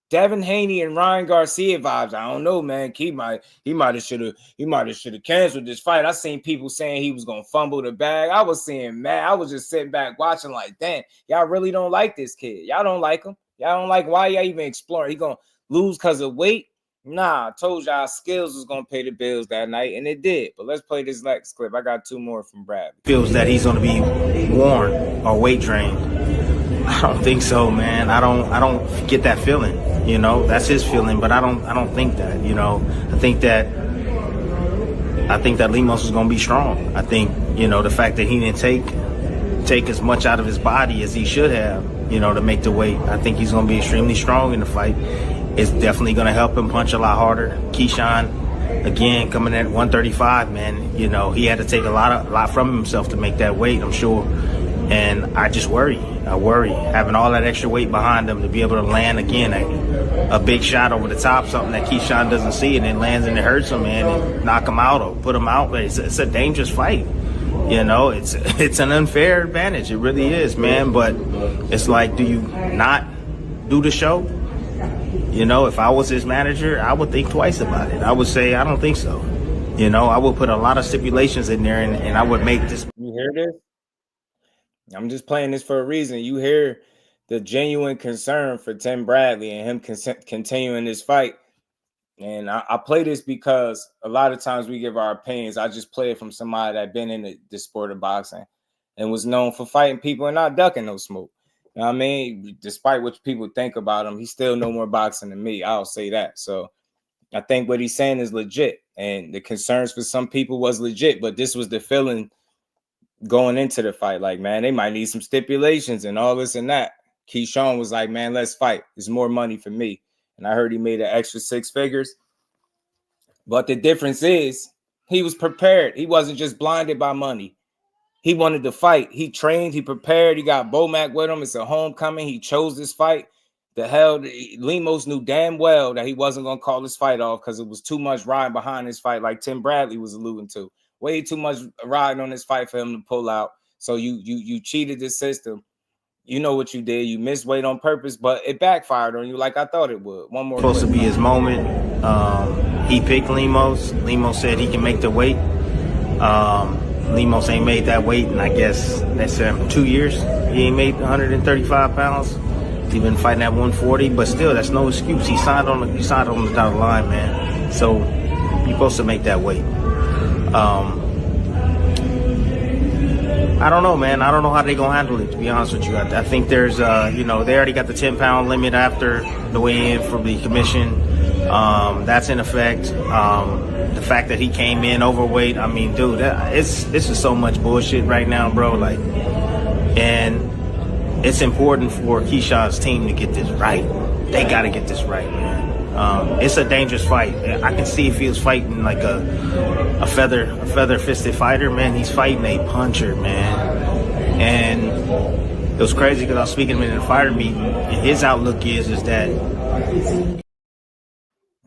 Devin Haney and Ryan Garcia vibes. I don't know, man. He might have should have canceled this fight. I seen people saying he was gonna fumble the bag. I was saying, man, I was just sitting back watching, like, damn, y'all really don't like this kid. Y'all don't like him. Y'all don't like, why y'all even exploring? He gonna lose because of weight? Nah, I told y'all skills was gonna pay the bills that night, and it did. But let's play this next clip. I got 2 more from Brad. Feels that he's going to be worn or weight drained. I don't think so, man. I don't get that feeling. You know, that's his feeling, but I don't think that. You know, I think that Lemos is going to be strong. I think, you know, the fact that he didn't take as much out of his body as he should have, you know, to make the weight. I think he's going to be extremely strong in the fight. It's definitely going to help him punch a lot harder. Keyshawn, again, coming in at 135, man, you know, he had to take a lot from himself to make that weight, I'm sure. And I just worry. I worry having all that extra weight behind him to be able to land again a big shot over the top, something that Keyshawn doesn't see, and it lands and it hurts him, man, and knock him out or put him out. But it's a dangerous fight. You know, it's an unfair advantage. It really is, man. But it's like, do you not do the show? You know, if I was his manager, I would think twice about it. I would say, I don't think so. You know, I would put a lot of stipulations in there, and I would make this. You hear this? I'm just playing this for a reason. You hear the genuine concern for Tim Bradley and him continuing this fight. And I play this because a lot of times we give our opinions. I just play it from somebody that been in the sport of boxing and was known for fighting people and not ducking no smoke. You know what I mean? Despite what people think about him, he's still no more boxing than me. I'll say that. So I think what he's saying is legit. And the concerns for some people was legit, but this was the feeling going into the fight. Like, man, they might need some stipulations and all this and that. Keyshawn was like, man, let's fight. There's more money for me. And I heard he made an extra 6 figures. But the difference is he was prepared. He wasn't just blinded by money. He wanted to fight. He trained. He prepared. He got Bomac with him. It's a homecoming. He chose this fight. The hell, Lemos knew damn well that he wasn't going to call this fight off because it was too much riding behind this fight, like Tim Bradley was alluding to. Way too much riding on this fight for him to pull out. So you cheated the system. You know what you did. You missed weight on purpose, but it backfired on you like I thought it would. One more. Supposed to be his moment. He picked Lemos. Lemos said he can make the weight. Lemos ain't made that weight, and I guess that's 2 years. He ain't made 135 pounds. He's been fighting at 140, but still, that's no excuse. He signed on the dotted line, man. So you're supposed to make that weight. I don't know, man. I don't know how they're going to handle it, to be honest with you. I think there's, you know, they already got the 10-pound limit after the weigh-in from the commission. That's in effect. The fact that he came in overweight, I mean, dude, this is so much bullshit right now, bro. Like, and it's important for Keyshawn's team to get this right. They got to get this right, man. It's a dangerous fight. I can see if he was fighting like a feather-fisted fighter, man. He's fighting a puncher, man. And it was crazy because I was speaking to him in the fighter meeting, and his outlook is that.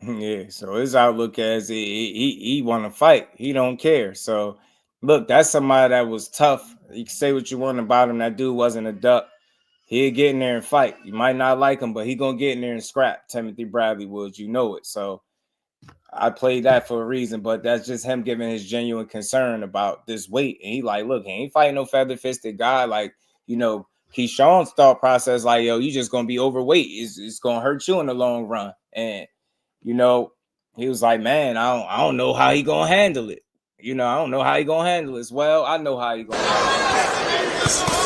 Yeah, so his outlook as he want to fight. He don't care. So, look, that's somebody that was tough. You can say what you want about him. That dude wasn't a duck. He'll get in there and fight. You might not like him, but he going to get in there and scrap. Timothy Bradley Woods, you know it. So I played that for a reason, but that's just him giving his genuine concern about this weight. And he like, look, he ain't fighting no feather-fisted guy. Like, you know, Keyshawn's thought process, like, yo, you just going to be overweight. It's going to hurt you in the long run. And, you know, he was like, man, I don't know how he going to handle it. You know, I don't know how he going to handle it. Well, I know how he going to handle it.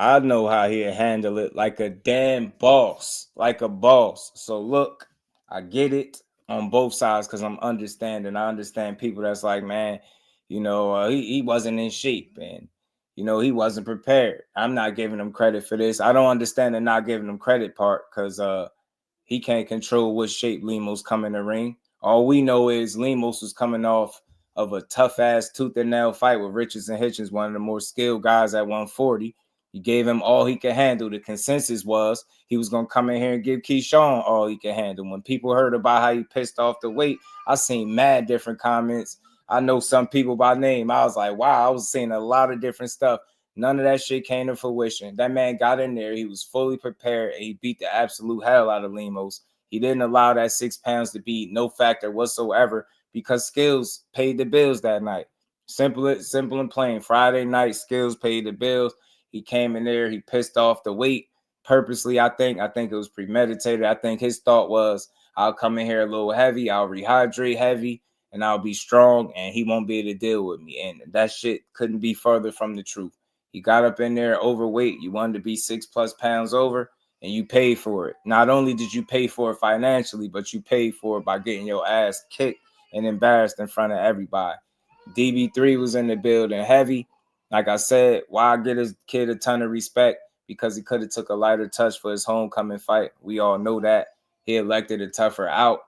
I know how he'll handle it like a damn boss, like a boss. So look, I get it on both sides because I'm understanding. I understand people that's like, man, you know, he wasn't in shape and, you know, he wasn't prepared. I'm not giving him credit for this. I don't understand the not giving him credit part because he can't control what shape Lemos come in the ring. All we know is Lemos was coming off of a tough-ass tooth-and-nail fight with Richards and Hitchens, one of the more skilled guys at 140. You gave him all he could handle. The consensus was he was going to come in here and give Keyshawn all he could handle. When people heard about how he pissed off the weight, I seen mad different comments. I know some people by name. I was like, wow, I was seeing a lot of different stuff. None of that shit came to fruition. That man got in there. He was fully prepared, and he beat the absolute hell out of Lemos. He didn't allow that 6 pounds to be no factor whatsoever because skills paid the bills that night. Simple and plain. Friday night, skills paid the bills. He came in there. He pissed off the weight purposely, I think. I think it was premeditated. I think his thought was, I'll come in here a little heavy. I'll rehydrate heavy, and I'll be strong, and he won't be able to deal with me. And that shit couldn't be further from the truth. He got up in there overweight. You wanted to be 6+ pounds over, and you paid for it. Not only did you pay for it financially, but you paid for it by getting your ass kicked and embarrassed in front of everybody. DB3 was in the building heavy. Like I said, why get his kid a ton of respect? Because he could have took a lighter touch for his homecoming fight. We all know that. He elected a tougher out.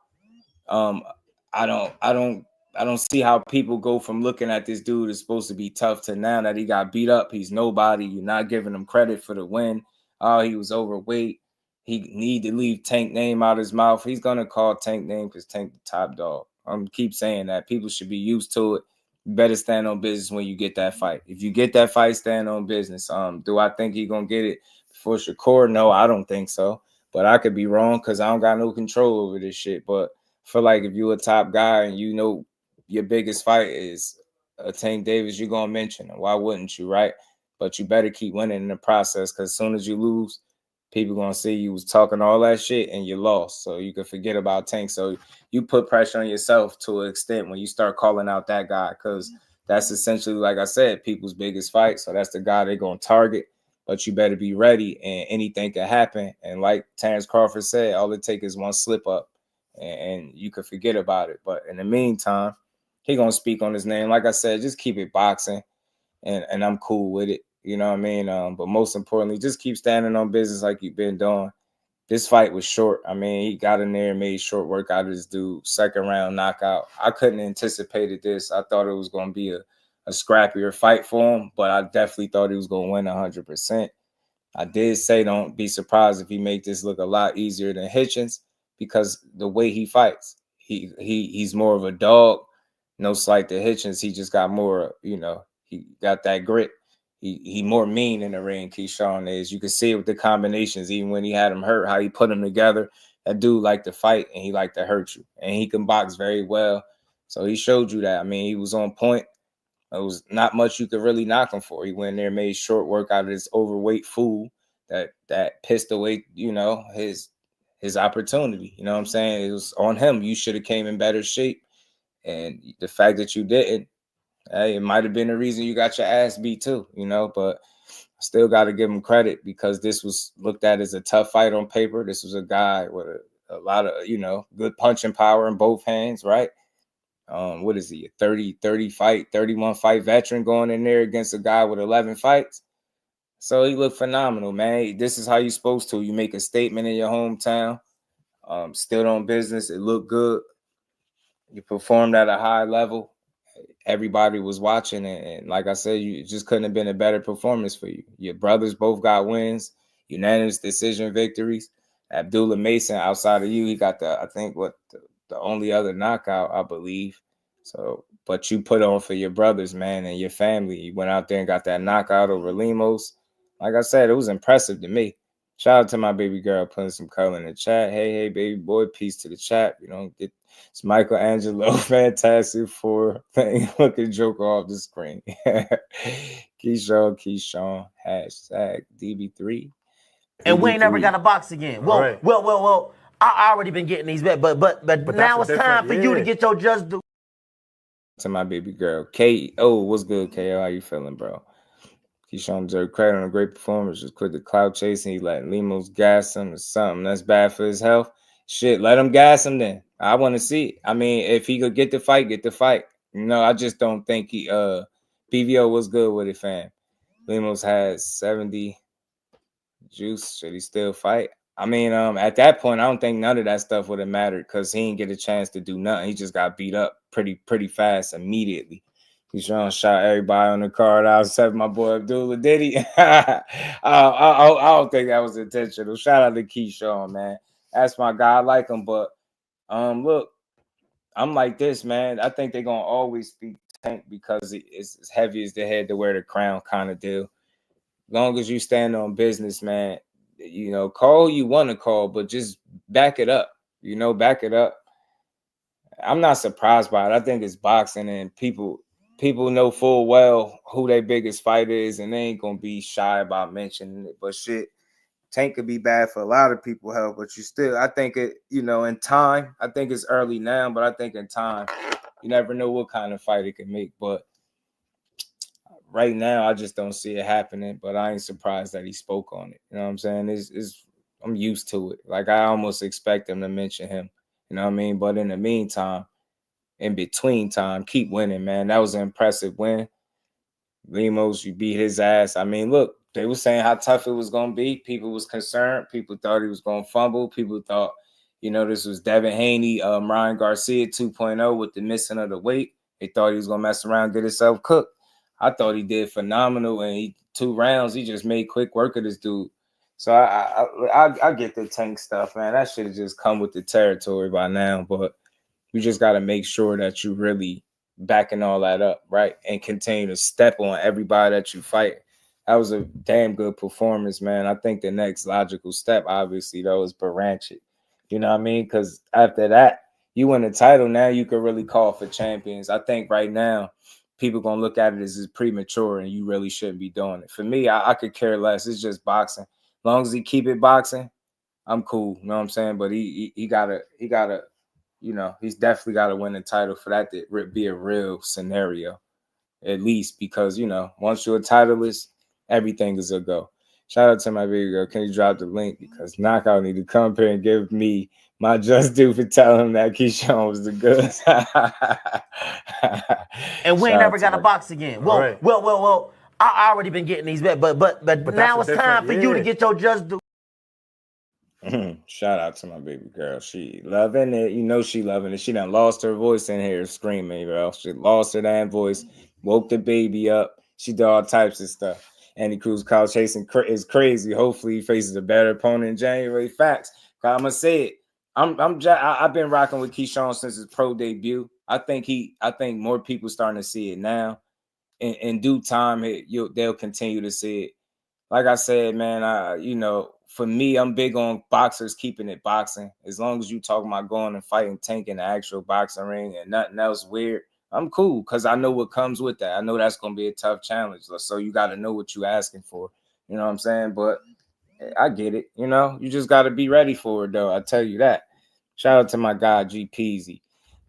I don't see how people go from looking at this dude is supposed to be tough to now that he got beat up. He's nobody. You're not giving him credit for the win. Oh, he was overweight. He need to leave Tank name out his mouth. He's gonna call Tank name because Tank the top dog. I'm keep saying that. People should be used to it. You better stand on business when you get that fight. If you get that fight, stand on business. Do I think he gonna get it before Shakur? No, I don't think so. But I could be wrong because I don't got no control over this shit. But I feel like if you're a top guy and you know your biggest fight is Tank Davis, you're gonna mention him. Why wouldn't you, right? But you better keep winning in the process because as soon as you lose, people gonna see you was talking all that shit and you lost. So you can forget about Tank. So you put pressure on yourself to an extent when you start calling out that guy because that's essentially, like I said, people's biggest fight. So that's the guy they're gonna target. But you better be ready and anything can happen. And like Terrence Crawford said, all it takes is one slip up and you can forget about it. But in the meantime, he gonna speak on his name. Like I said, just keep it boxing. And I'm cool with it. You know what I mean? But most importantly, just keep standing on business like you've been doing. This fight was short. I mean, he got in there and made short work out of this dude. Second round knockout. I couldn't anticipated this. I thought it was going to be a scrappier fight for him, but I definitely thought he was going to win 100%. I did say don't be surprised if he make this look a lot easier than Hitchens because the way he fights, he's more of a dog. No slight to Hitchens. He just got more, you know, he got that grit. He more mean in the ring, Keyshawn is. You can see it with the combinations, even when he had him hurt, how he put them together. That dude liked to fight, and he liked to hurt you. And he can box very well. So he showed you that. I mean, he was on point. It was not much you could really knock him for. He went in there and made short work out of this overweight fool that pissed away, you know, his opportunity. You know what I'm saying? It was on him. You should have came in better shape. And the fact that you didn't, hey, it might have been the reason you got your ass beat too, you know, but I still got to give him credit because this was looked at as a tough fight on paper. This was a guy with a lot of, you know, good punching power in both hands, right? What is he, a 31 fight veteran going in there against a guy with 11 fights? So he looked phenomenal, man. This is how you're supposed to. You make a statement in your hometown, still on business. It looked good. You performed at a high level. Everybody was watching it, and like I said, it just couldn't have been a better performance for you. Your brothers both got wins, unanimous decision victories. Abdullah Mason, outside of you, he got the only other knockout, I believe. So, but you put on for your brothers, man, and your family. You went out there and got that knockout over Lemos. Like I said, it was impressive to me. Shout out to my baby girl putting some color in the chat. Hey, baby boy, peace to the chat. You know, it's Michelangelo, fantastic for looking joke off the screen. Keyshawn, hashtag DB3. And we ain't never got a box again. Well, right. well. I already been getting these back, but now it's time for you to get your just due. To my baby girl, KO, what's good, KO? How you feeling, bro? Keyshawn deserved credit on a great performance. Just quit the clout chasing. He let Lemos gas him or something. That's bad for his health. Shit, let him gas him then. I want to see it. I mean, if he could get the fight, get the fight. You know, I just don't think he PVO was good with it, fam. Lemos has 70 juice. Should he still fight? I mean, at that point, I don't think none of that stuff would have mattered because he didn't get a chance to do nothing. He just got beat up pretty fast immediately. Keyshawn shot everybody on the card out except my boy Abdullah. Did he? I don't think that was intentional. Shout out to Keyshawn, man. That's my guy. I like him, but look, I'm like this, man. I think they're gonna always be Tank because it's as heavy as the head to wear the crown kind of deal. As long as you stand on business, man, you know, call who you want to call, but just back it up. You know, back it up. I'm not surprised by it. I think it's boxing, and people know full well who their biggest fight is, and they ain't gonna be shy about mentioning it. But shit, Tank could be bad for a lot of people, hell, but you still, I think it, you know, in time, I think it's early now, but I think in time, you never know what kind of fight it can make. But right now, I just don't see it happening, but I ain't surprised that he spoke on it. You know what I'm saying? I'm used to it. Like, I almost expect him to mention him. You know what I mean? But in the meantime, in between time, keep winning, man. That was an impressive win. Lemos, you beat his ass. I mean, look, they were saying how tough it was going to be. People was concerned. People thought he was going to fumble. People thought, you know, this was Devin Haney, Ryan Garcia 2.0 with the missing of the weight. They thought he was going to mess around and get himself cooked. I thought he did phenomenal, and 2 rounds, he just made quick work of this dude. So I get the Tank stuff, man. That should have just come with the territory by now, but you just got to make sure that you really backing all that up, right? And continue to step on everybody that you fight. That was a damn good performance, man. I think the next logical step, obviously, though, is Baranchik. You know what I mean? Because after that, you win the title, now you can really call for champions. I think right now, people going to look at it as premature, and you really shouldn't be doing it. For me, I could care less. It's just boxing. As long as he keep it boxing, I'm cool. You know what I'm saying? But he gotta, you know, he's definitely got to win the title for that to be a real scenario, at least, because, you know, once you're a titleist, everything is a go. Shout out to my baby girl. Can you drop the link? Because Knockout need to come up here and give me my just due for telling him that Keyshawn was the goods. And we ain't never got a box again. Well, I already been getting these back, but now it's time for you to get your just due. Shout out to my baby girl. She loving it. You know she loving it. She done lost her voice in here screaming, bro. She lost her damn voice, woke the baby up. She did all types of stuff. Andy Cruz call chasing is crazy. Hopefully he faces a better opponent in January. Facts. I'm gonna say it. I've been rocking with Keyshawn since his pro debut. I think more people starting to see it now. In due time, they'll continue to see it. Like I said, man, you know, for me, I'm big on boxers keeping it boxing. As long as you talking about going and fighting Tank in the actual boxing ring and nothing else weird, I'm cool because I know what comes with that. I know that's going to be a tough challenge. So you got to know what you're asking for. You know what I'm saying? But I get it. You know, you just got to be ready for it, though. I tell you that. Shout out to my guy, G Peasy,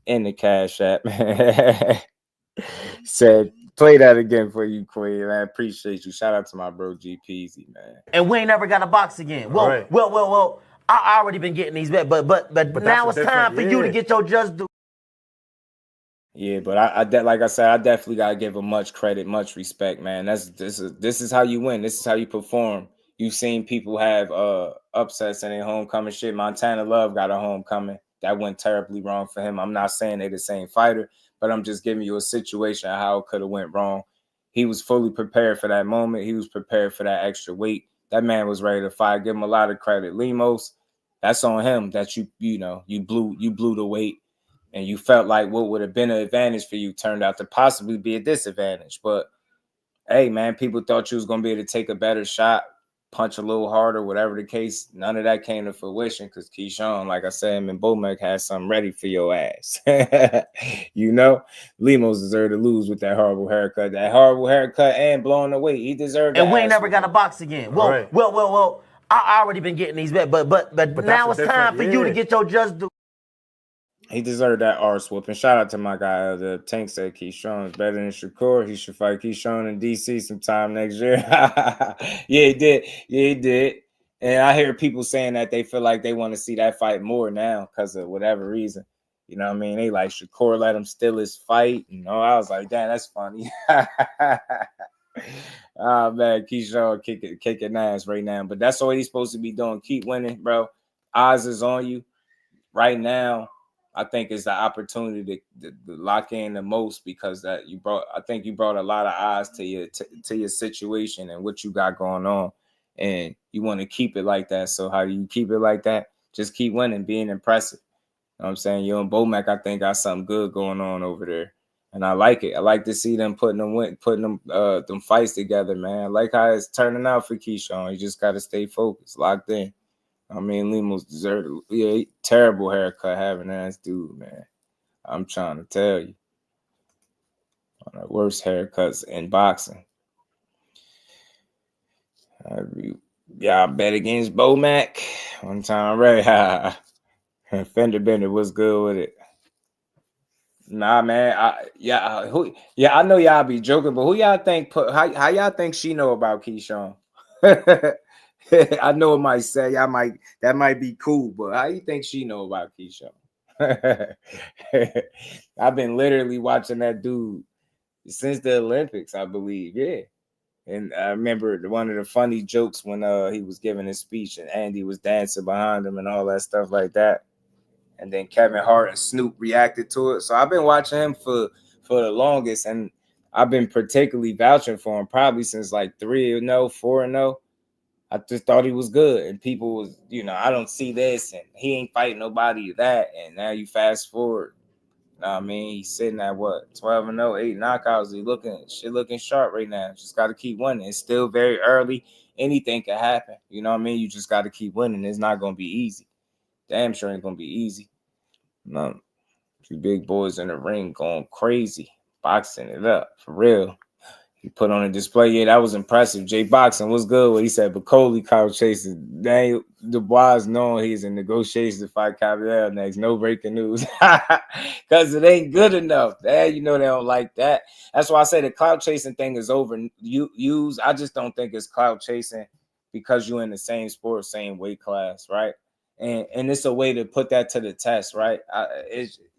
in the Cash App. Said, play that again for you, Queen. I appreciate you. Shout out to my bro, G Peasy, man. And we ain't never got a box again. Well, I already been getting these back, but now it's time for you to get your just due. Yeah, but like I said, I definitely gotta give him much credit, much respect, man. This is how you win. This is how you perform. You've seen people have upsets in their homecoming shit. Montana Love got a homecoming. That went terribly wrong for him. I'm not saying they're the same fighter, but I'm just giving you a situation of how it could have went wrong. He was fully prepared for that moment. He was prepared for that extra weight. That man was ready to fight. Give him a lot of credit. Lemos, that's on him that you blew the weight. And you felt like what would have been an advantage for you turned out to possibly be a disadvantage. But, hey, man, people thought you was going to be able to take a better shot, punch a little harder, whatever the case. None of that came to fruition because Keyshawn, like I said, him and Bomac had something ready for your ass. You know, Lemos deserved to lose with that horrible haircut. That horrible haircut and blowing the weight. He deserved that. And we ain't never got a box again. Well, I already been getting these back, but now it's time for you to get your just due. He deserved that arse whooping. Shout out to my guy. The Tank said Keyshawn is better than Shakur. He should fight Keyshawn in DC sometime next year. Yeah, he did. Yeah, he did. And I hear people saying that they feel like they want to see that fight more now because of whatever reason. You know what I mean? They like Shakur let him steal his fight. You know, I was like, damn, that's funny. Oh man, Keyshawn kicking ass right now. But that's all he's supposed to be doing. Keep winning, bro. Eyes is on you right now. I think it's the opportunity to lock in the most because I think you brought a lot of eyes to your situation and what you got going on, and you want to keep it like that. So how do you keep it like that? Just keep winning, being impressive. You know what I'm saying? You and Bomac, I think, got something good going on over there, and I like it. I like to see them putting them fights together, man. I like how it's turning out for Keyshawn. You just got to stay focused, locked in. I mean, Lemos deserved it. Yeah, terrible haircut, having ass dude, man. I'm trying to tell you. One of the worst haircuts in boxing. Y'all bet against Bomac one time, right? Fender Bender was good with it. Nah, man. I know y'all be joking, but who y'all think how y'all think she know about Keyshawn? I know it might say that might be cool, but how you think she know about Keyshawn? I've been literally watching that dude since the Olympics, I believe. Yeah. And I remember one of the funny jokes when he was giving his speech and Andy was dancing behind him and all that stuff like that. And then Kevin Hart and Snoop reacted to it. So I've been watching him for the longest, and I've been particularly vouching for him probably since like 3-0, 4-0. I just thought he was good, and people was, I don't see this, and he ain't fighting nobody that, and now you fast forward. You know what I mean? He's sitting at what, 12-0, 8 knockouts. He looking sharp right now. Just got to keep winning. It's still very early. Anything can happen. You know what I mean? You just got to keep winning. It's not gonna be easy. Damn sure ain't gonna be easy. No, two big boys in the ring going crazy, boxing it up for real. He put on a display. Yeah, that was impressive. Jay Boxing was good. What he said, Bacoli couch chasing. Daniel Dubois knowing he's in negotiations to fight Caballero next. No breaking news. Because it ain't good enough. They don't like that. That's why I say the clout chasing thing is over. I just don't think it's clout chasing because you're in the same sport, same weight class, right? And it's a way to put that to the test, right?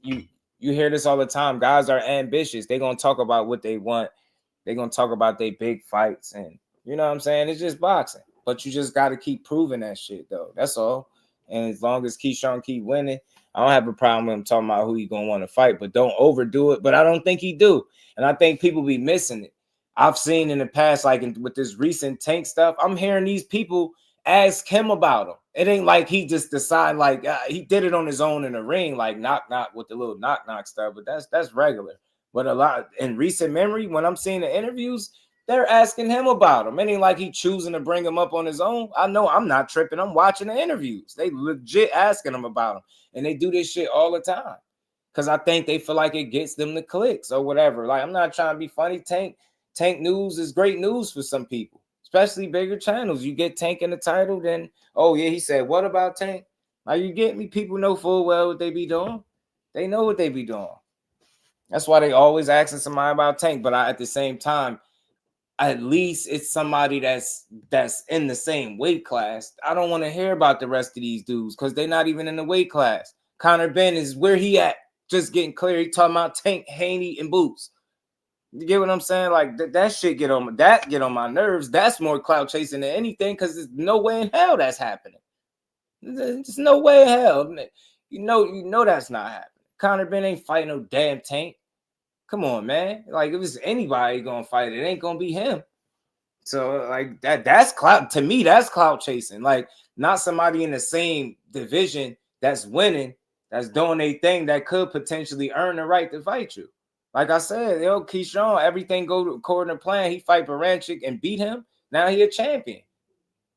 You hear this all the time. Guys are ambitious. They're going to talk about what they want. They're going to talk about their big fights. And you know what I'm saying? It's just boxing. But you just got to keep proving that shit, though. That's all. And as long as Keyshawn keep winning, I don't have a problem with him talking about who he's going to want to fight. But don't overdo it. But I don't think he do. And I think people be missing it. I've seen in the past, like with this recent Tank stuff, I'm hearing these people ask him about him. It ain't like he just decided, like he did it on his own in the ring, like knock with the little knock stuff. But that's regular. But a lot in recent memory, when I'm seeing the interviews, they're asking him about him. It ain't like he choosing to bring him up on his own. I know I'm not tripping. I'm watching the interviews. They legit asking him about him. And they do this shit all the time. Because I think they feel like it gets them the clicks or whatever. Like, I'm not trying to be funny. Tank news is great news for some people, especially bigger channels. You get Tank in the title, then, oh, yeah, he said, what about Tank? Now, you get me? People know full well what they be doing. They know what they be doing. That's why they always asking somebody about Tank. But at the same time, at least it's somebody that's in the same weight class. I don't want to hear about the rest of these dudes because they're not even in the weight class. Conor Ben is where he at, just getting clear. He talking about Tank, Haney, and Boots. You get what I'm saying? Like that shit get on my nerves. That's more clout chasing than anything because there's no way in hell that's happening. There's no way in hell. You know that's not happening. Conor Ben ain't fighting no damn Tank. Come on, man. Like, if it's anybody gonna fight, it ain't gonna be him. So, like, that's clout. To me, that's clout chasing. Like, not somebody in the same division that's winning, that's doing a thing that could potentially earn the right to fight you. Like I said, Keyshawn, everything go according to plan. He fight Baranchik and beat him. Now he a champion.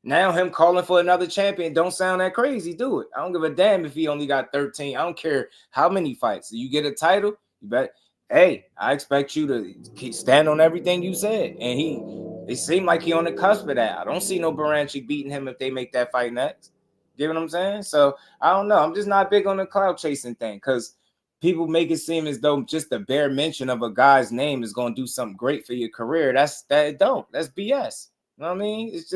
Now him calling for another champion don't sound that crazy, do it. I don't give a damn if he only got 13. I don't care how many fights. You get a title, you bet. Hey, I expect you to stand on everything you said. And it seemed like he on the cusp of that. I don't see no Baranchik beating him if they make that fight next. Get what I'm saying? So I don't know. I'm just not big on the clout chasing thing because people make it seem as though just the bare mention of a guy's name is going to do something great for your career. That's BS. You know what I mean? It's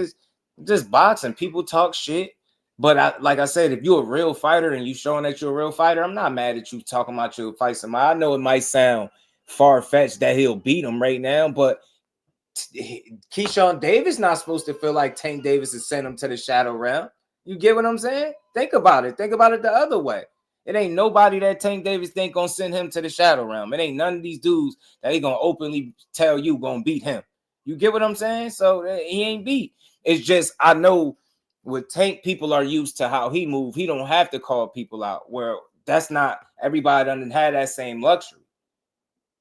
just boxing. People talk shit. But like I said, if you're a real fighter and you showing that you're a real fighter, I'm not mad at you talking about you'll fight somebody. I know it might sound far-fetched that he'll beat him right now, but Keyshawn Davis not supposed to feel like Tank Davis is sending him to the shadow realm. You get what I'm saying? Think about it. Think about it the other way. It ain't nobody that Tank Davis think gonna send him to the shadow realm. It ain't none of these dudes that he gonna openly tell you gonna beat him. You get what I'm saying? So he ain't beat. It's just I know with Tank, people are used to how he move. He don't have to call people out. Where that's not everybody doesn't have that same luxury.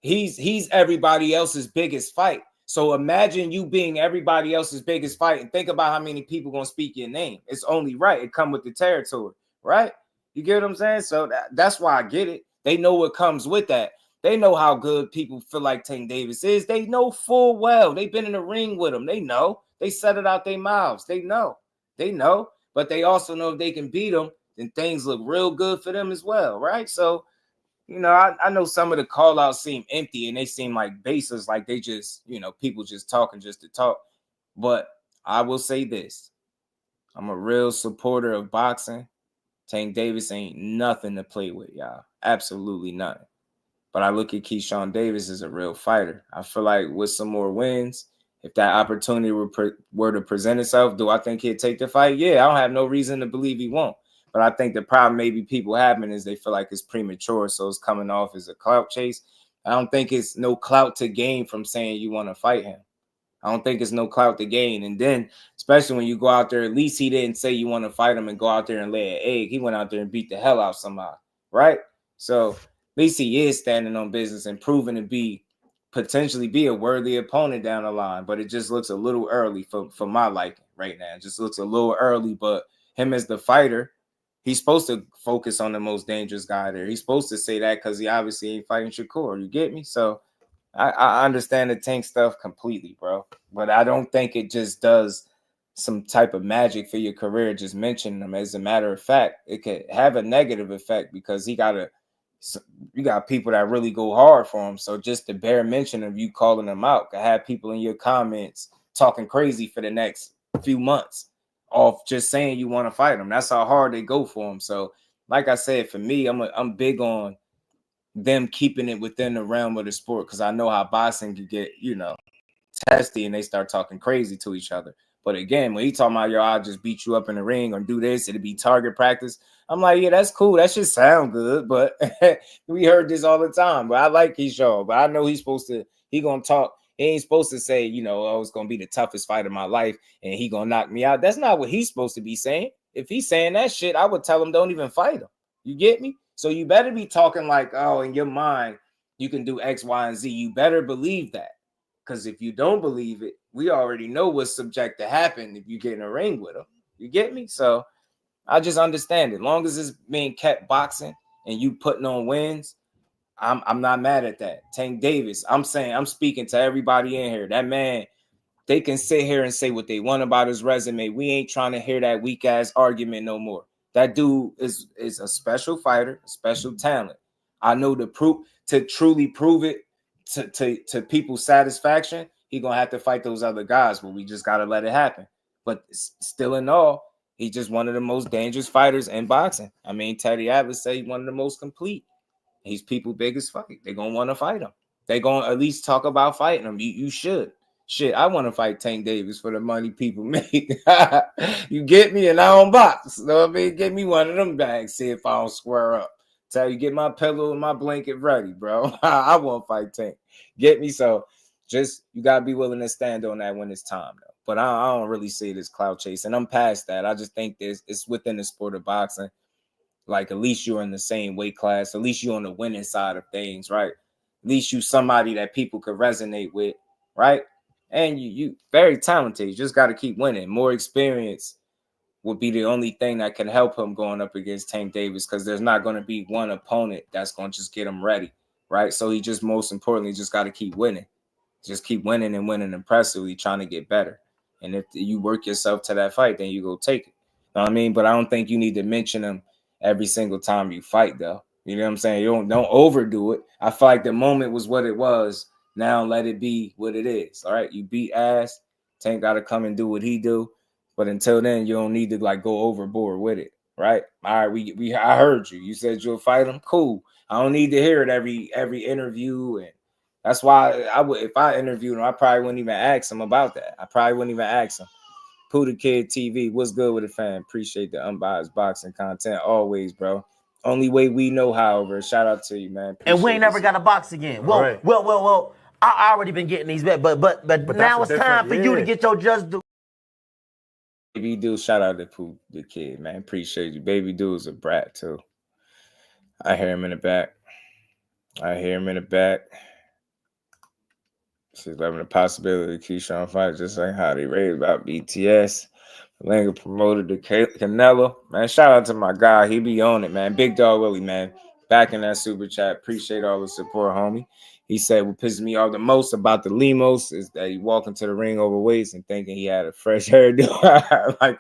He's everybody else's biggest fight. So imagine you being everybody else's biggest fight and think about how many people gonna speak your name. It's only right. It come with the territory, right? You get what I'm saying? So that's why I get it. They know what comes with that. They know how good people feel like Tank Davis is. They know full well. They've been in the ring with him. They know. They said it out their mouths. They know. They know. But they also know if they can beat him, then things look real good for them as well, right? So, you know, I know some of the call-outs seem empty and they seem like bases, like they just, you know, people just talking just to talk. But I will say this. I'm a real supporter of boxing. Tank Davis ain't nothing to play with, y'all. Absolutely nothing. But I look at Keyshawn Davis as a real fighter. I feel like with some more wins, if that opportunity were to present itself, do I think he'd take the fight? Yeah, I don't have no reason to believe he won't. But I think the problem maybe people having is they feel like it's premature, so it's coming off as a clout chase. I don't think it's no clout to gain from saying you want to fight him. I don't think it's no clout to gain. And then, especially when you go out there, at least he didn't say you want to fight him and go out there and lay an egg. He went out there and beat the hell out of somebody, right? So at least he is standing on business and proving to potentially be a worthy opponent down the line. But it just looks a little early for my liking right now. It just looks a little early. But him as the fighter, he's supposed to focus on the most dangerous guy there. He's supposed to say that because he obviously ain't fighting Shakur. You get me? So I understand the Tank stuff completely, bro. But I don't think it just does some type of magic for your career just mentioning him. As a matter of fact, it could have a negative effect because you got people that really go hard for him. So just the bare mention of you calling him out could have people in your comments talking crazy for the next few months off just saying you want to fight him. That's how hard they go for him. So like I said, for me, I'm big on them keeping it within the realm of the sport because I know how boxing can get, you know, testy and they start talking crazy to each other. But again, when he talking about, yo, I'll just beat you up in the ring or do this, it'll be target practice. I'm like, yeah, that's cool. That should sound good. But we heard this all the time. But I like Keyshawn. But I know he gonna talk. He ain't supposed to say, you know, oh, it's gonna be the toughest fight of my life and he gonna knock me out. That's not what he's supposed to be saying. If he's saying that shit, I would tell him don't even fight him. You get me? So you better be talking like, oh, in your mind, you can do X, Y, and Z. You better believe that. Because if you don't believe it, we already know what's subject to happen if you get in a ring with him. You get me? So I just understand it. As long as it's being kept boxing and you putting on wins, I'm not mad at that. Tank Davis, I'm speaking to everybody in here. That man, they can sit here and say what they want about his resume. We ain't trying to hear that weak ass argument no more. That dude is a special fighter, a special talent. I know to truly prove it to people's satisfaction, he gonna have to fight those other guys, but we just gotta let it happen. But still in all, he's just one of the most dangerous fighters in boxing. I mean, Teddy Atlas say he's one of the most complete. He's people's biggest fight. They're gonna want to fight him. They're gonna at least talk about fighting him. You should. Shit, I want to fight Tank Davis for the money people make. You get me? And I don't box. You know what I mean? Get me one of them bags. See if I don't square up. Tell you, get my pillow and my blanket ready, bro. I won't fight Tank. Get me? So just you got to be willing to stand on that when it's time, though. But I don't really see this clout chase. And I'm past that. I just think it's within the sport of boxing. Like, at least you're in the same weight class. At least you're on the winning side of things, right? At least you somebody that people could resonate with, right? And you very talented. You just got to keep winning. More experience would be the only thing that can help him going up against Tank Davis because there's not going to be one opponent that's going to just get him ready, right? So he just most importantly just got to keep winning. Just keep winning and winning impressively, trying to get better. And if you work yourself to that fight, then you go take it. You know what I mean? But I don't think you need to mention him every single time you fight, though. You know what I'm saying? You don't overdo it. I feel like the moment was what it was. Now let it be what it is. All right, you beat ass. Tank got to come and do what he do. But until then, you don't need to like go overboard with it. Right? All right, I heard you. You said you'll fight him. Cool. I don't need to hear it every interview, and that's why I would, if I interviewed him, I probably wouldn't even ask him about that. I probably wouldn't even ask him. Pooh the Kid TV, what's good with it, fam? Appreciate the unbiased boxing content always, bro. Only way we know, however. Shout out to you, man. Appreciate and we ain't never got to box again. Well, right. well. I already been getting these bets, but now it's time for you to get your just do. Baby Dude, shout out to Pooh the Kid, man. Appreciate you. Baby Dude is a brat too. I hear him in the back. She's loving the possibility of Keyshawn fight, just like how they raved about BTS. Langer promoted the Canelo. Man, shout out to my guy. He be on it, man. Big Dog Willie, man. Back in that super chat. Appreciate all the support, homie. He said what pisses me off the most about the Lemos is that he walked into the ring overweight and thinking he had a fresh hairdo. Like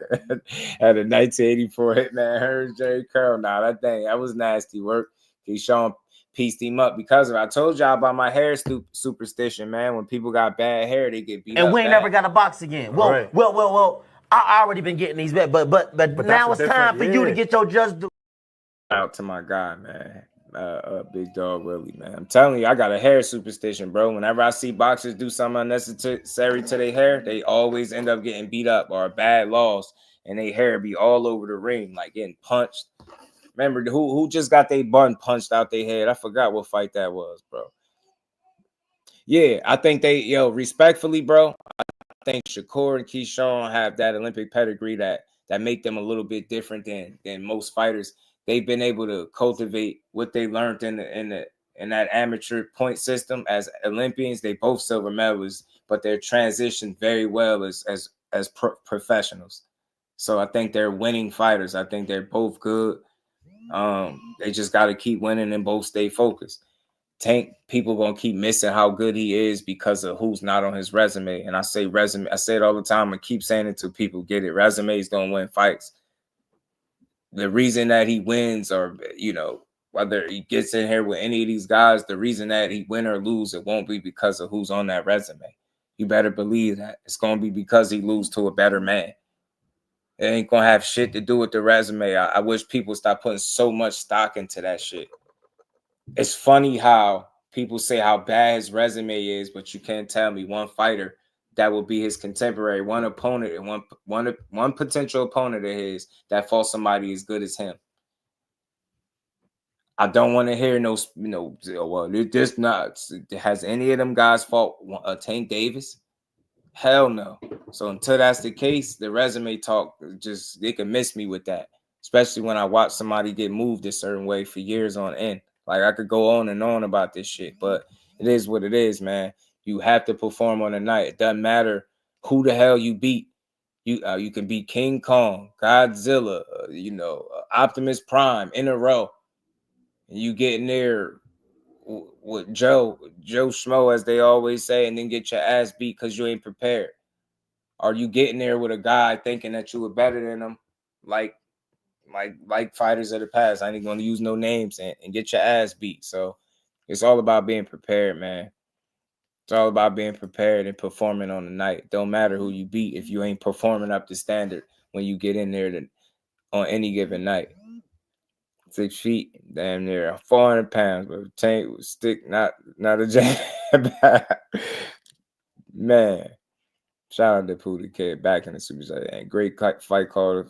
had a 1984 Hitman Hearns J. Curl. Nah, that was nasty work. Keyshawn pieced him up because of it. I told y'all about my hair superstition, man. When people got bad hair, they get beat up. And we ain't never got to box again. Well, right. well. I already been getting these bets, but now it's time for you to get your just do. Out to my guy, man. Big Dog Willie, man. I'm telling you, I got a hair superstition, bro. Whenever I see boxers do something unnecessary to their hair, they always end up getting beat up or a bad loss, and their hair be all over the ring, like getting punched. Remember who just got their bun punched out their head? I forgot what fight that was, bro. Yeah, I think respectfully, bro. I think Shakur and Keyshawn have that Olympic pedigree that make them a little bit different than most fighters. They've been able to cultivate what they learned in that amateur point system as Olympians. They both silver medalists, but they're transitioned very well as professionals. So I think they're winning fighters. I think they're both good. They just got to keep winning and both stay focused. Tank, people gonna keep missing how good he is because of who's not on his resume. And I say resume, I say it all the time and keep saying it till people get it. Resumes don't win fights. The reason that he wins, or whether he gets in here with any of these guys, the reason that he win or lose, it won't be because of who's on that resume. You better believe that. It's gonna be because he lose to a better man. It ain't gonna have shit to do with the resume. I wish people stop putting so much stock into that shit. It's funny how people say how bad his resume is, but you can't tell me one fighter that will be his contemporary, one opponent and one potential opponent of his that fought somebody as good as him. I don't want to hear well, this not. Has any of them guys fought Tank Davis? Hell no. So until that's the case, the resume talk, they can miss me with that, especially when I watch somebody get moved a certain way for years on end. Like I could go on and on about this shit, but it is what it is, man. You have to perform on the night. It doesn't matter who the hell you beat. You can beat King Kong, Godzilla, Optimus Prime in a row. And you get in there with Joe Schmo, as they always say, and then get your ass beat because you ain't prepared. Or you getting there with a guy thinking that you were better than him, like fighters of the past. I ain't going to use no names and get your ass beat. So it's all about being prepared, man. It's all about being prepared and performing on the night. Don't matter who you beat if you ain't performing up to standard when you get in there on any given night. 6 feet, damn near 400 pounds, but Tank was stick, not a jab. Man, shout out to Pooh the Kid back in the Super Chat. And great fight call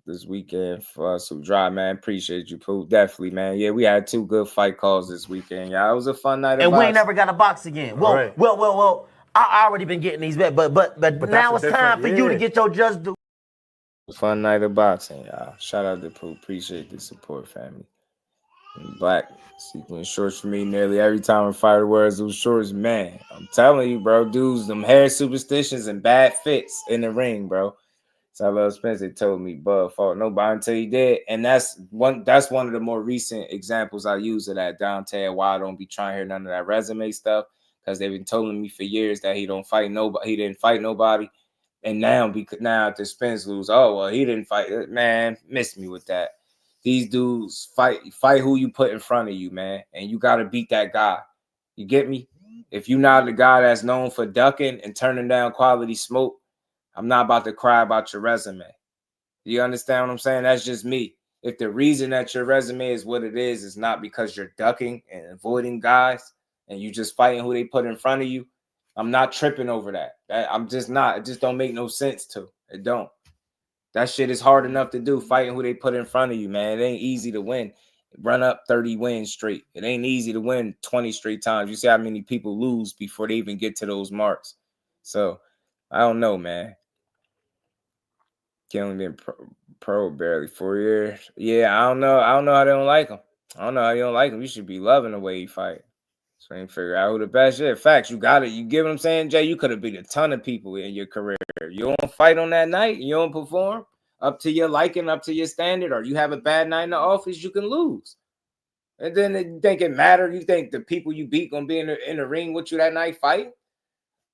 this weekend for us who drive, man. Appreciate you, Pooh. Definitely, man. Yeah, we had 2 good fight calls this weekend. Yeah, it was a fun night. And we ain't never got to box again. Well, right. well. I already been getting these bets, but now it's time for you to get your just do. Fun night of boxing, y'all. Shout out to Pooh. Appreciate the support, family. And black sequin shorts for me nearly every time a fighter wears those shorts, man. I'm telling you, bro, dudes, them hair superstitions and bad fits in the ring, bro. So I love Spencer told me Bud fought nobody until he did. And that's one of the more recent examples I use of that, Dante, why I don't be trying to hear none of that resume stuff. Because they've been telling me for years that he didn't fight nobody. And now after Spence lose, oh well, he didn't fight. Man, miss me with that. these dudes fight who you put in front of you, man. And you got to beat that guy. You get me? If you're not the guy that's known for ducking and turning down quality smoke, I'm not about to cry about your resume. You understand what I'm saying? That's just me. If the reason that your resume is what it is not because you're ducking and avoiding guys and you just fighting who they put in front of you, I'm not tripping over that. I'm just not. It just don't make no sense to. It don't. That shit is hard enough to do, fighting who they put in front of you, man. It ain't easy to win. Run up 30 wins straight. It ain't easy to win 20 straight times. You see how many people lose before they even get to those marks. So, I don't know, man. He only been pro barely 4 years. Yeah, I don't know. I don't know how they don't like him. I don't know how you don't like him. You should be loving the way he fight. So I ain't figure out who the best is. Facts, you got it. You get what I'm saying, Jay? You could have beat a ton of people in your career. You don't fight on that night. You don't perform up to your liking, up to your standard, or you have a bad night in the office, you can lose. And then you think it matters. You think the people you beat gonna be in the ring with you that night fighting?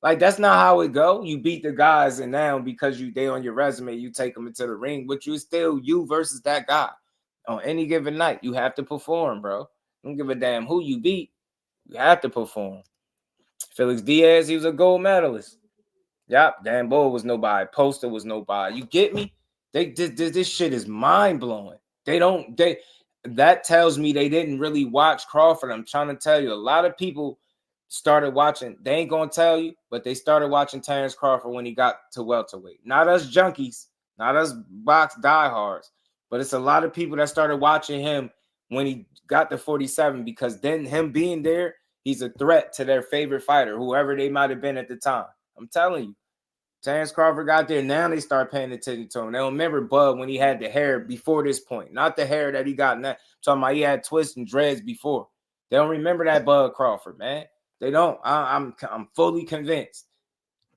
Like, that's not how it go. You beat the guys, and now because they on your resume, you take them into the ring, but you still you versus that guy. On any given night, you have to perform, bro. Don't give a damn who you beat. You have to perform. Felix Diaz, he was a gold medalist. Yep, Dan Bull was nobody. Poster was nobody. You get me? This shit is mind-blowing. That tells me they didn't really watch Crawford. I'm trying to tell you, a lot of people started watching. They ain't gonna tell you, but they started watching Terrence Crawford when he got to welterweight. Not us junkies, not us box diehards, but it's a lot of people that started watching him when he got to 47, because then him being there, he's a threat to their favorite fighter, whoever they might have been at the time. I'm telling you, Terrence Crawford got there. Now they start paying attention to him. They don't remember Bud when he had the hair before this point, not the hair that he got now. I'm talking about he had twists and dreads before. They don't remember that Bud Crawford, man. They don't. I'm fully convinced.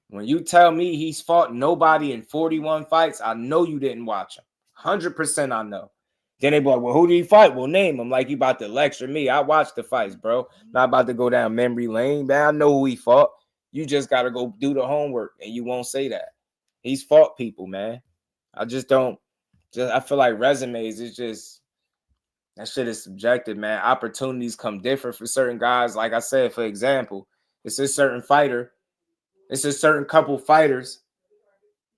When you tell me he's fought nobody in 41 fights, I know you didn't watch him. 100% I know. Then they be like, well, who did he fight? Well, name him. Like you about to lecture me. I watched the fights, bro. Not about to go down memory lane, man. I know who he fought. You just got to go do the homework, and you won't say that. He's fought people, man. I just don't. I feel like resumes is just, that shit is subjective, man. Opportunities come different for certain guys. Like I said, for example, it's a certain fighter. It's a certain couple fighters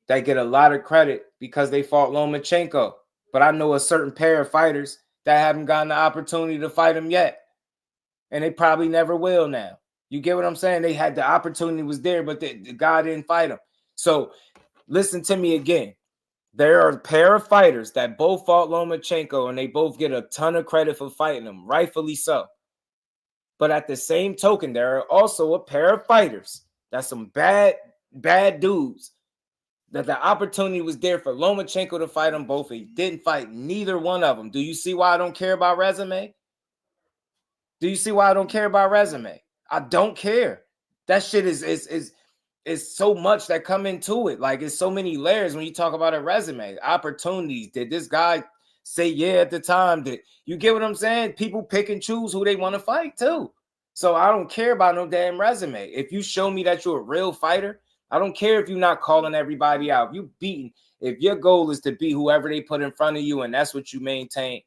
that get a lot of credit because they fought Lomachenko. But I know a certain pair of fighters that haven't gotten the opportunity to fight him yet. And they probably never will now. You get what I'm saying? They had the opportunity was there, but the guy didn't fight him. So listen to me again. There are a pair of fighters that both fought Lomachenko, and they both get a ton of credit for fighting him, rightfully so. But at the same token, there are also a pair of fighters that's some bad dudes that the opportunity was there for Lomachenko to fight them both. He didn't fight neither one of them. Do you see why I don't care about resume? Do you see why I don't care about resume? I don't care. That shit is so much that come into it. Like, it's so many layers when you talk about a resume. Opportunities. Did this guy say yeah at the time? Did you get what I'm saying? People pick and choose who they want to fight too. So I don't care about no damn resume. If you show me that you're a real fighter, I don't care if you're not calling everybody out. If your goal is to beat whoever they put in front of you and that's what you maintain,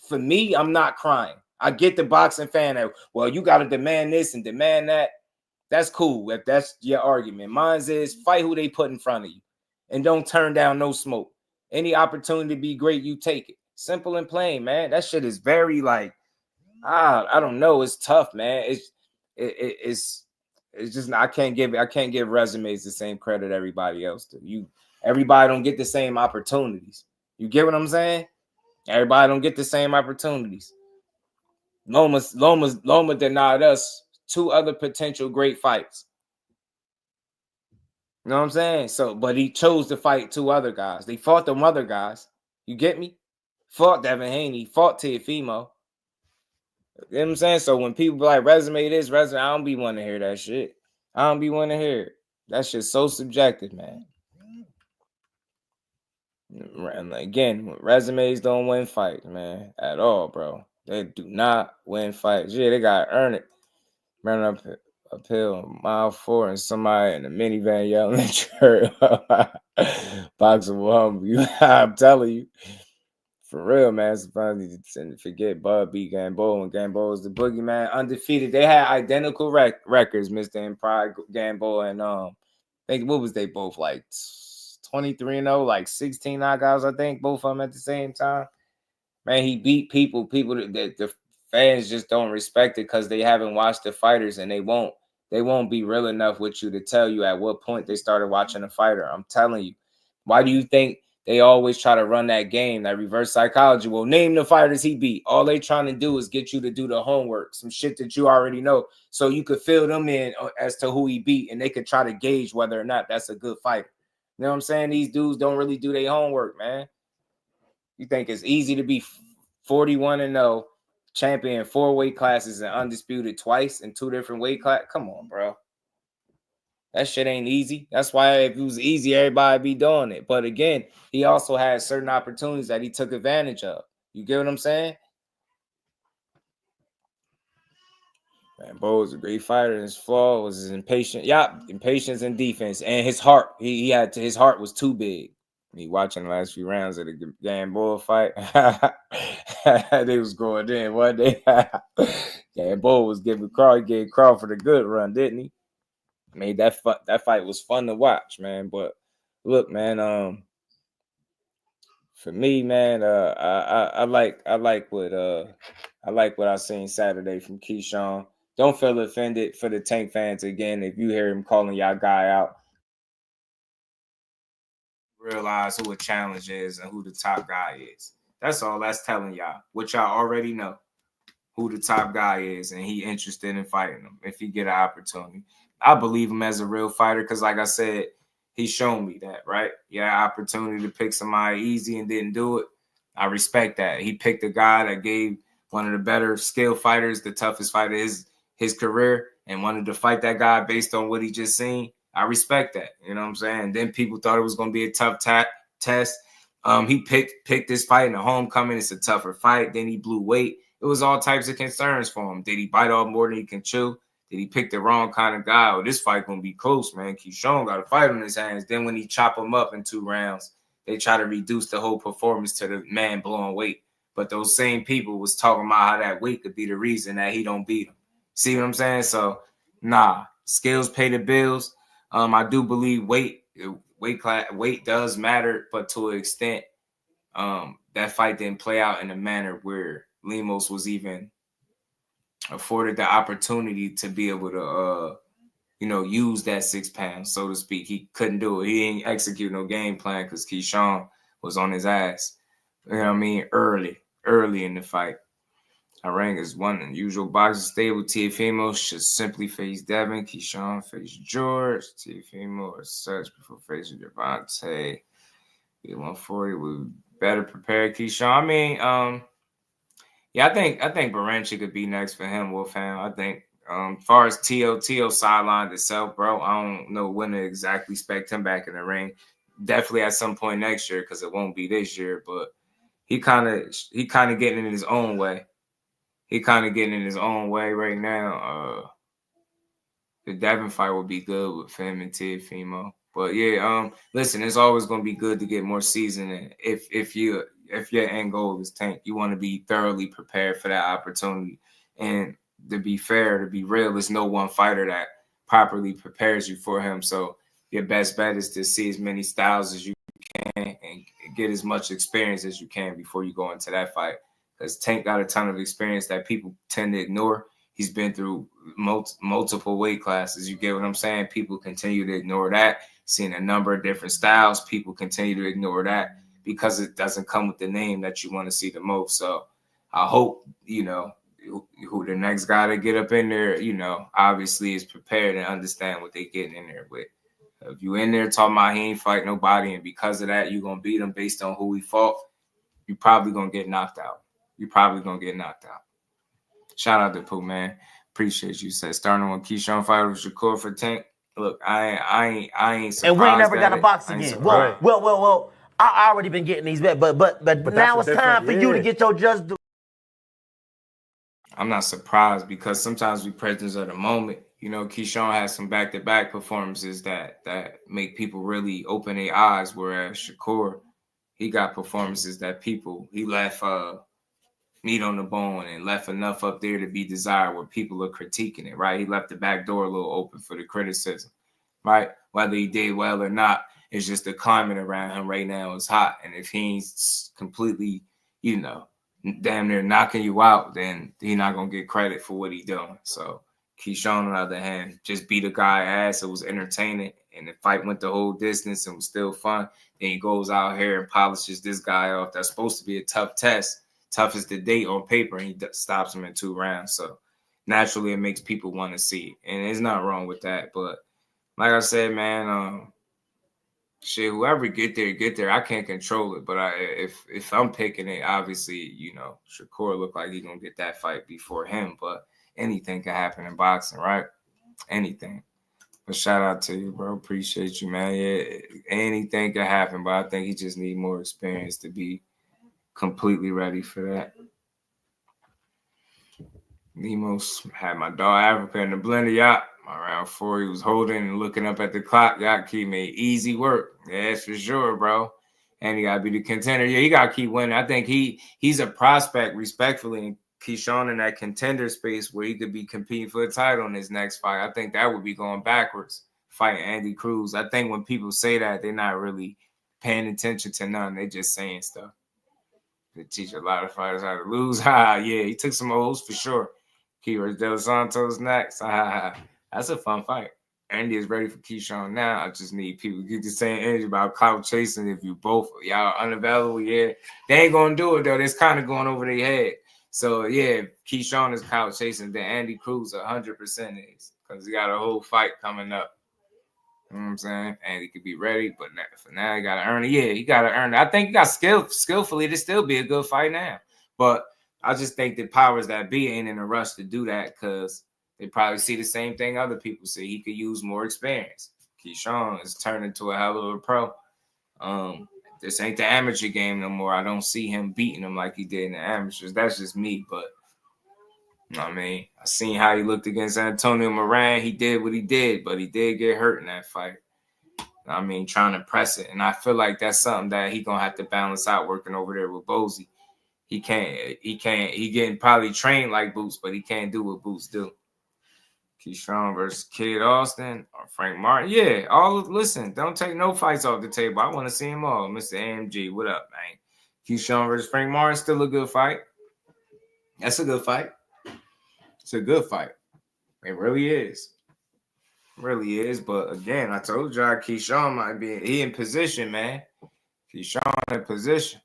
for me, I'm not crying. I get the boxing fan that, well, you got to demand this and demand that. That's cool if that's your argument. Mine is fight who they put in front of you and don't turn down no smoke. Any opportunity to be great, you take it. Simple and plain, man. That shit is very like, I don't know. It's tough, man. It's just I can't give resumes the same credit everybody else do. Everybody don't get the same opportunities. You get what I'm saying? Everybody don't get the same opportunities. Loma denied us 2 other potential great fights. You know what I'm saying? So, but he chose to fight 2 other guys. They fought them other guys. You get me? Fought Devin Haney, fought Teofimo. You know what I'm saying? So when people be like resume this, resume, I don't be wanting to hear that shit. I don't be wanting to hear it. That shit's so subjective, man. And again, resumes don't win fights, man, at all, bro. They do not win fights. Yeah, they gotta earn it. Running uphill mile 4 and somebody in a minivan yelling at your boxing will humble you. I'm telling you. For real, man. It's funny to forget Bud beat Gamboa, and Gamboa was the boogeyman, undefeated. They had identical records, Mr. and Pride, Gamboa, and what was they both like 23-0, like 16 knockouts, I think, both of them at the same time. Man, he beat people that the fans just don't respect it because they haven't watched the fighters, and they won't be real enough with you to tell you at what point they started watching a fighter. I'm telling you. Why do you think they always try to run that game, that reverse psychology? Well, name the fighters he beat. All they trying to do is get you to do the homework, some shit that you already know, so you could fill them in as to who he beat, and they could try to gauge whether or not that's a good fighter. You know what I'm saying? These dudes don't really do their homework, man. You think it's easy to be 41-0, champion 4 weight classes and undisputed twice in 2 different weight classes? Come on, bro. That shit ain't easy. That's why if it was easy, everybody be doing it. But again, he also had certain opportunities that he took advantage of. You get what I'm saying? Man, Bo was a great fighter. His flaw was his impatience. Yeah, impatience and defense. And his heart. His heart was too big. Me watching the last few rounds of the Gamboa fight. They was going in one day. Gamboa was giving Crawford a good run, didn't he? Made that fight was fun to watch, man. But look, man, for me, man, I like what I seen Saturday from Keyshawn. Don't feel offended for the Tank fans again if you hear him calling y'all guy out. Realize who a challenge is and who the top guy is. That's all that's telling y'all. What y'all already know. Who the top guy is, and he interested in fighting him if he get an opportunity. I believe him as a real fighter because, like I said, he's shown me that, right? Yeah, opportunity to pick somebody easy and didn't do it. I respect that. He picked a guy that gave one of the better skill fighters, the toughest fighter of his career, and wanted to fight that guy based on what he just seen. I respect that. You know what I'm saying? And then people thought it was going to be a tough test. He picked this fight in the homecoming. It's a tougher fight. Then he blew weight. It was all types of concerns for him. Did he bite off more than he can chew? Did he pick the wrong kind of guy? Oh, this fight going to be close, man. Keyshawn got a fight on his hands. Then when he chop him up in 2 rounds, they try to reduce the whole performance to the man blowing weight. But those same people was talking about how that weight could be the reason that he don't beat him. See what I'm saying? So, nah, skills pay the bills. I do believe weight does matter, but to an extent, that fight didn't play out in a manner where Lemos was even afforded the opportunity to be able to, use that 6 pounds, so to speak. He couldn't do it. He didn't execute no game plan because Keyshawn was on his ass. You know what I mean? Early in the fight. Iran is one unusual boxing stable. Teofimo should simply face Devin. Keyshawn face George. Teofimo as such before facing Javante. 140 would better prepare Keyshawn. I mean, yeah, I think Baranchi could be next for him, Wolfham. I think as far as T.O. sidelined itself, bro, I don't know when to exactly expect him back in the ring. Definitely at some point next year because it won't be this year, but he kind of getting in his own way. Right now. The Devin fight will be good with him and Teofimo. But yeah, listen, it's always going to be good to get more seasoning. If your end goal is Tank, you want to be thoroughly prepared for that opportunity. And to be fair, to be real, there's no one fighter that properly prepares you for him. So your best bet is to see as many styles as you can and get as much experience as you can before you go into that fight. Because Tank got a ton of experience that people tend to ignore. He's been through multiple weight classes. You get what I'm saying? People continue to ignore that. Seeing a number of different styles, people continue to ignore that because it doesn't come with the name that you want to see the most. So I hope, who the next guy to get up in there, obviously is prepared and understand what they're getting in there with. If you in there talking about he ain't fight nobody and because of that you're going to beat him based on who he fought, you're probably going to get knocked out. Shout out to Pooh, man. Appreciate you. Said starting on Keyshawn fight with Shakur for Tank. Look, I ain't surprised. And we ain't never got a box again. Surprised. Well. I already been getting these bets, but now it's time for you to get your just do. I'm not surprised because sometimes we presence of the moment. Keyshawn has some back-to-back performances that make people really open their eyes, whereas Shakur, he got performances that he left meat on the bone and left enough up there to be desired where people are critiquing it, right? He left the back door a little open for the criticism, right? Whether he did well or not, it's just the climate around him right now is hot. And if he ain't completely, damn near knocking you out, then he's not going to get credit for what he's doing. So Keyshawn, on the other hand, just beat a guy ass. It was entertaining, and the fight went the whole distance and was still fun. Then he goes out here and polishes this guy off. That's supposed to be a tough test, toughest to date on paper, and he stops him in 2 rounds. So naturally, it makes people want to see it, and there's not wrong with that. But like I said, man, shit, whoever get there. I can't control it, but if I'm picking it, obviously, Shakur looked like he's gonna get that fight before him. But anything can happen in boxing, right? Anything. But shout out to you, bro. Appreciate you, man. Yeah, anything can happen, but I think he just need more experience to be completely ready for that. Lemos had my dog Africa in the blender, yacht. Around 4, he was holding and looking up at the clock. Yacht Key made easy work. Yeah, that's for sure, bro. And he got to be the contender. Yeah, he got to keep winning. I think he's a prospect, respectfully, and Keyshawn in that contender space where he could be competing for the title in his next fight. I think that would be going backwards, fighting Andy Cruz. I think when people say that, they're not really paying attention to none. They're just saying stuff. They teach a lot of fighters how to lose. Yeah, he took some O's for sure. Keywords Del Santos next. That's a fun fight. Andy is ready for Keyshawn now. I just need people to get the same energy about clout chasing. If you both y'all unavailable, yeah, they ain't gonna do it though. That's kind of going over their head. So yeah, Keyshawn is clout chasing. Then Andy Cruz 100% is, because he got a whole fight coming up. You know what I'm saying? Andy could be ready, but for now he gotta earn it. Yeah, he gotta earn it. I think he got skillfully to still be a good fight now. But I just think the powers that be ain't in a rush to do that, because they probably see the same thing other people see. He could use more experience. Keyshawn is turned into a hell of a pro. This ain't the amateur game no more. I don't see him beating him like he did in the amateurs. That's just me. But, I seen how he looked against Antonio Moran. He did what he did, but he did get hurt in that fight. Trying to press it. And I feel like that's something that he going to have to balance out working over there with Bozy. He getting probably trained like Boots, but he can't do what Boots do. Keyshawn versus Kid Austin or Frank Martin. Yeah, listen, don't take no fights off the table. I want to see them all. Mr. AMG, what up, man? Keyshawn versus Frank Martin, still a good fight. That's a good fight. It's a good fight. It really is. It really is. But again, I told y'all Keyshawn might be in position, man. Keyshawn in position.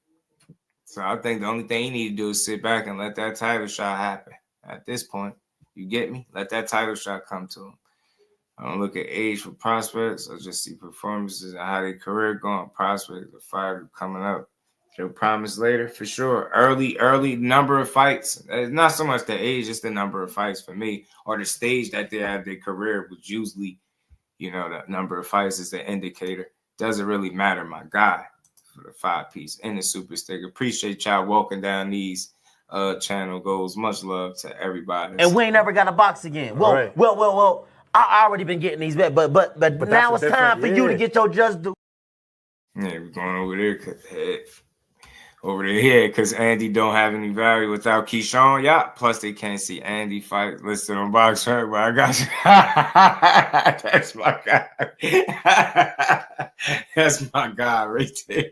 So I think the only thing he need to do is sit back and let that title shot happen at this point. You get me? Let that title shot come to him. I don't look at age for prospects. I just see performances and how their career going. Prospects, the fighter coming up. They'll promise later for sure. Early number of fights. It's not so much the age, it's the number of fights for me. Or the stage that they have their career, which usually, the number of fights is the indicator. Doesn't really matter, my guy, for the 5-piece and the super stick. Appreciate y'all walking down these channel goals. Much love to everybody. And we ain't never got a box again. Well, right. well. I already been getting these bet, but now it's time for you to get your just due. Yeah, we're going over there because Andy don't have any value without Keyshawn. Yeah, plus they can't see Andy fight listed on Box Right, but I got you. That's my guy. That's my guy right there.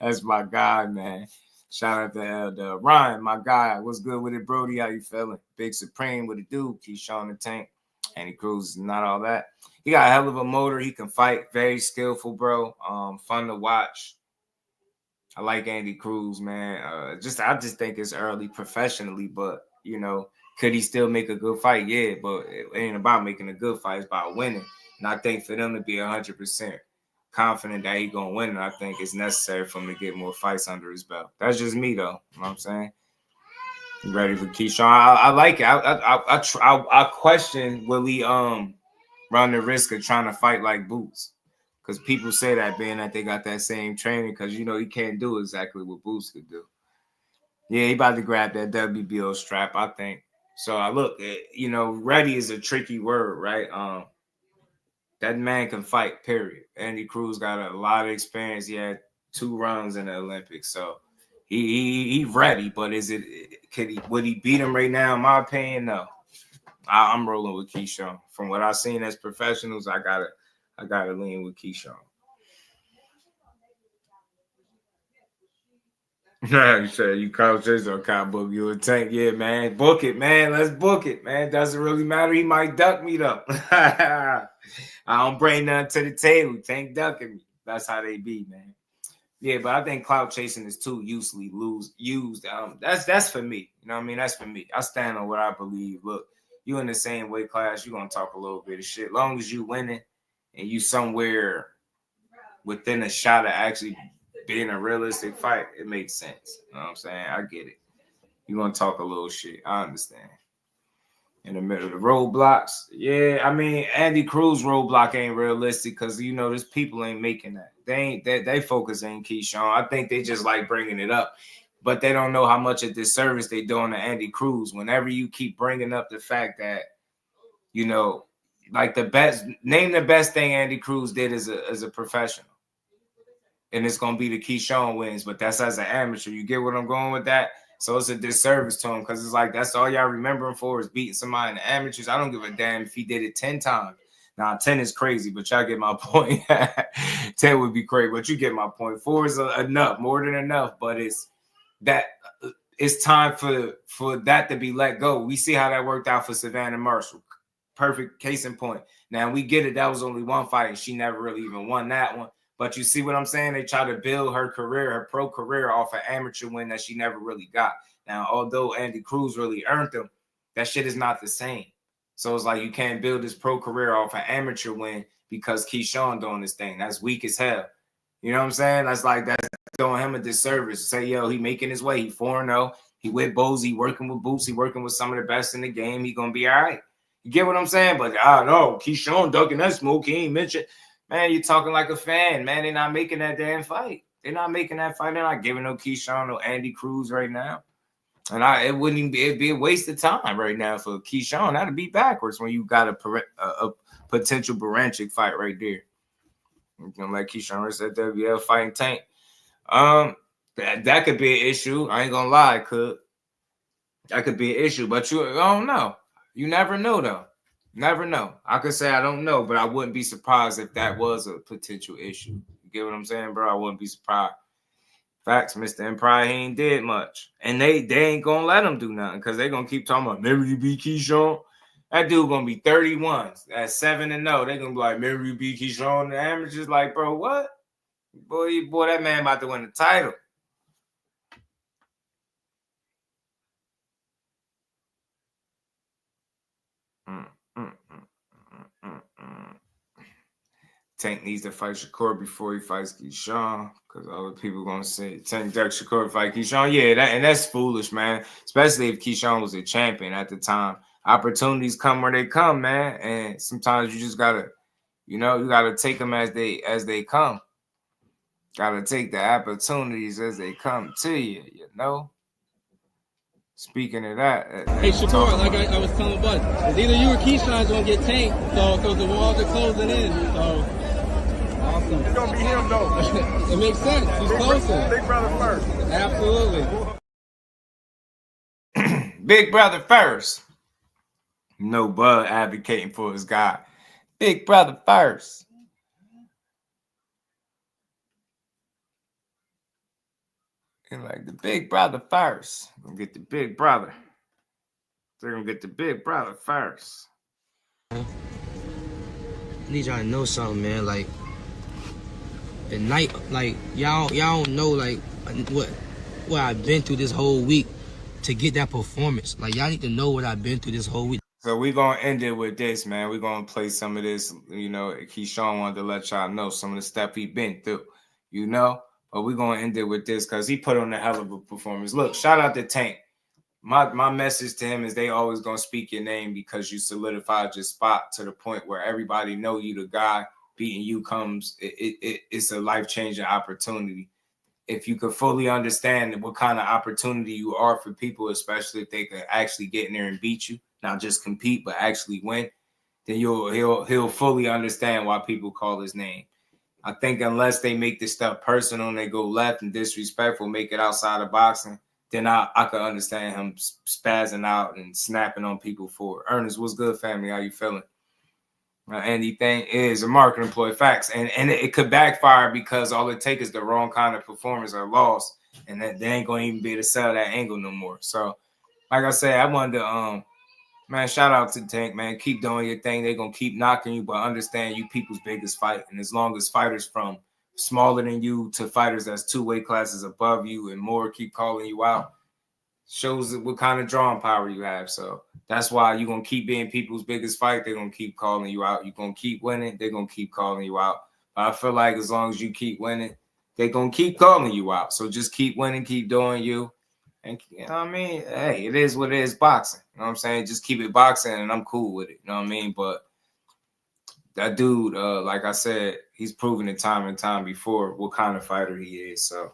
That's my guy, man. Shout out to Elder Ryan, my guy. What's good with it, Brody? How you feeling? Big Supreme with it, dude. Keyshawn the Tank. Andy Cruz is not all that. He got a hell of a motor. He can fight. Very skillful, bro. Fun to watch. I like Andy Cruz, man. I just think it's early professionally, but could he still make a good fight? Yeah, but it ain't about making a good fight. It's about winning. And I think for them to be 100% confident that he's gonna win, I think it's necessary for him to get more fights under his belt. That's just me, though. You know what I'm saying? You ready for Keyshawn? I like it. I question will he run the risk of trying to fight like Boots. Because people say that, being that they got that same training, because, he can't do exactly what Boots could do. Yeah, he about to grab that WBO strap, I think. So, I look, ready is a tricky word, right? That man can fight, period. Andy Cruz got a lot of experience. He had 2 runs in the Olympics, so he ready. But would he beat him right now? In my opinion, no. I'm rolling with Keyshawn. From what I've seen as professionals, I gotta lean with Keyshawn. You said you couch this or can't book you a tank. Yeah, man. Book it, man. Let's book it, man. Doesn't really matter. He might duck me though. I don't bring nothing to the table. Tank ducking me. That's how they be, man. Yeah, but I think clout chasing is too used. That's for me. You know what I mean? That's for me. I stand on what I believe. Look, you in the same weight class, you're gonna talk a little bit of shit. As long as you winning and you somewhere within a shot of actually being a realistic fight, it makes sense. You know what I'm saying? I get it. You're going to talk a little shit. I understand. In the middle of the roadblocks, yeah, I mean, Andy Cruz roadblock ain't realistic because, you know, this people ain't making that. They focus on Keyshawn. I think they just like bringing it up, but they don't know how much of disservice they doing to Andy Cruz. Whenever you keep bringing up the fact that, you know, like name the best thing Andy Cruz did as a professional. And it's going to be the Keyshawn wins, but that's as an amateur. You get what I'm going with that? So it's a disservice to him because it's like that's all y'all remember him for is beating somebody in the amateurs. I don't give a damn if he did it 10 times. Now, 10 is crazy, but y'all get my point. 10 would be crazy, but you get my point. 4 is enough, more than enough, but it's time for that to be let go. We see how that worked out for Savannah Marshall. Perfect case in point. Now, we get it. That was only one fight, and she never really even won that one. But you see what I'm saying? They try to build her career, her pro career off an amateur win that she never really got. Now, although Andy Cruz really earned them, that shit is not the same. So it's like you can't build this pro career off an amateur win because Keyshawn doing this thing. That's weak as hell. You know what I'm saying? That's doing him a disservice. Say, yo, he making his way. He 4-0. He with Bose. He working with Boots. He working with some of the best in the game. He going to be all right. You get what I'm saying? But I don't know. Keyshawn ducking that smoke. He ain't mentioned. Man, you're talking like a fan. Man, they're not making that damn fight. They're not making that fight. They're not giving no Keyshawn, no Andy Cruz right now. And it'd be a waste of time right now for Keyshawn. That'd be backwards when you got a potential Baranchik fight right there. You know, like Keyshawn Rich said, WL fighting Tank. That could be an issue. I ain't gonna lie, that could be an issue, but I don't know. You never know though. Never know. I could say I don't know, but I wouldn't be surprised if that was a potential issue. You get what I'm saying, bro? I wouldn't be surprised. Facts, Mr. Empire, he ain't did much. And they ain't going to let him do nothing because they're going to keep talking about, remember you beat Keyshawn? That dude going to be 31 at 7-0. They're going to be like, remember you beat Keyshawn in the amateurs? Like, bro, what? Boy, that man about to win the title. Tank needs to fight Shakur before he fights Keyshawn because other people going to say Tank duck Shakur fight Keyshawn. Yeah, that's foolish, man. Especially if Keyshawn was a champion at the time. Opportunities come where they come, man. And sometimes you just gotta, you gotta take them as they come. Gotta take the opportunities as they come to you, you know. Speaking of that, hey Shakur, like I was telling Bud, it's either you or Keyshawn's gonna get tanked, so because the walls are closing in. So awesome. It's gonna be him though. It makes sense. He's closer. Big brother first. Absolutely. Big brother first. No Bud advocating for his guy. Big brother first. And like the big brother first. Gonna get the big brother. They're gonna get the big brother first. I need y'all to know something, man. Like the night, like y'all don't know like what I've been through this whole week to get that performance. Like y'all need to know what I've been through this whole week. So we're gonna end it with this, man. We're gonna play some of this. Keyshawn wanted to let y'all know some of the stuff he been through, But we're going to end it with this because he put on a hell of a performance. Look, shout out to Tank. My message to him is they always going to speak your name because you solidified your spot to the point where everybody know you the guy. Beating you it's a life-changing opportunity. If you could fully understand what kind of opportunity you are for people, especially if they could actually get in there and beat you, not just compete, but actually win, then he'll fully understand why people call his name. I think unless they make this stuff personal and they go left and disrespectful, make it outside of boxing, then I could understand him spazzing out and snapping on people for it. Ernest, what's good, family? How you feeling? Anything is a marketing employee, facts. And it could backfire because all it takes is the wrong kind of performance or loss, and that they ain't going to even be able to sell that angle no more. So, like I said, I wanted to, man, shout out to Tank, man. Keep doing your thing. They're going to keep knocking you, but understand you people's biggest fight. And as long as fighters from smaller than you to fighters that's 2 weight classes above you and more keep calling you out, shows what kind of drawing power you have. So that's why you're going to keep being people's biggest fight. They're going to keep calling you out. You're going to keep winning. They're going to keep calling you out. But I feel like as long as you keep winning, they're going to keep calling you out. So just keep winning, keep doing you. And you know what I mean? Hey, it is what it is, boxing. You know what I'm saying? Just keep it boxing and I'm cool with it. You know what I mean? But that dude, like I said, he's proven it time and time before what kind of fighter he is. So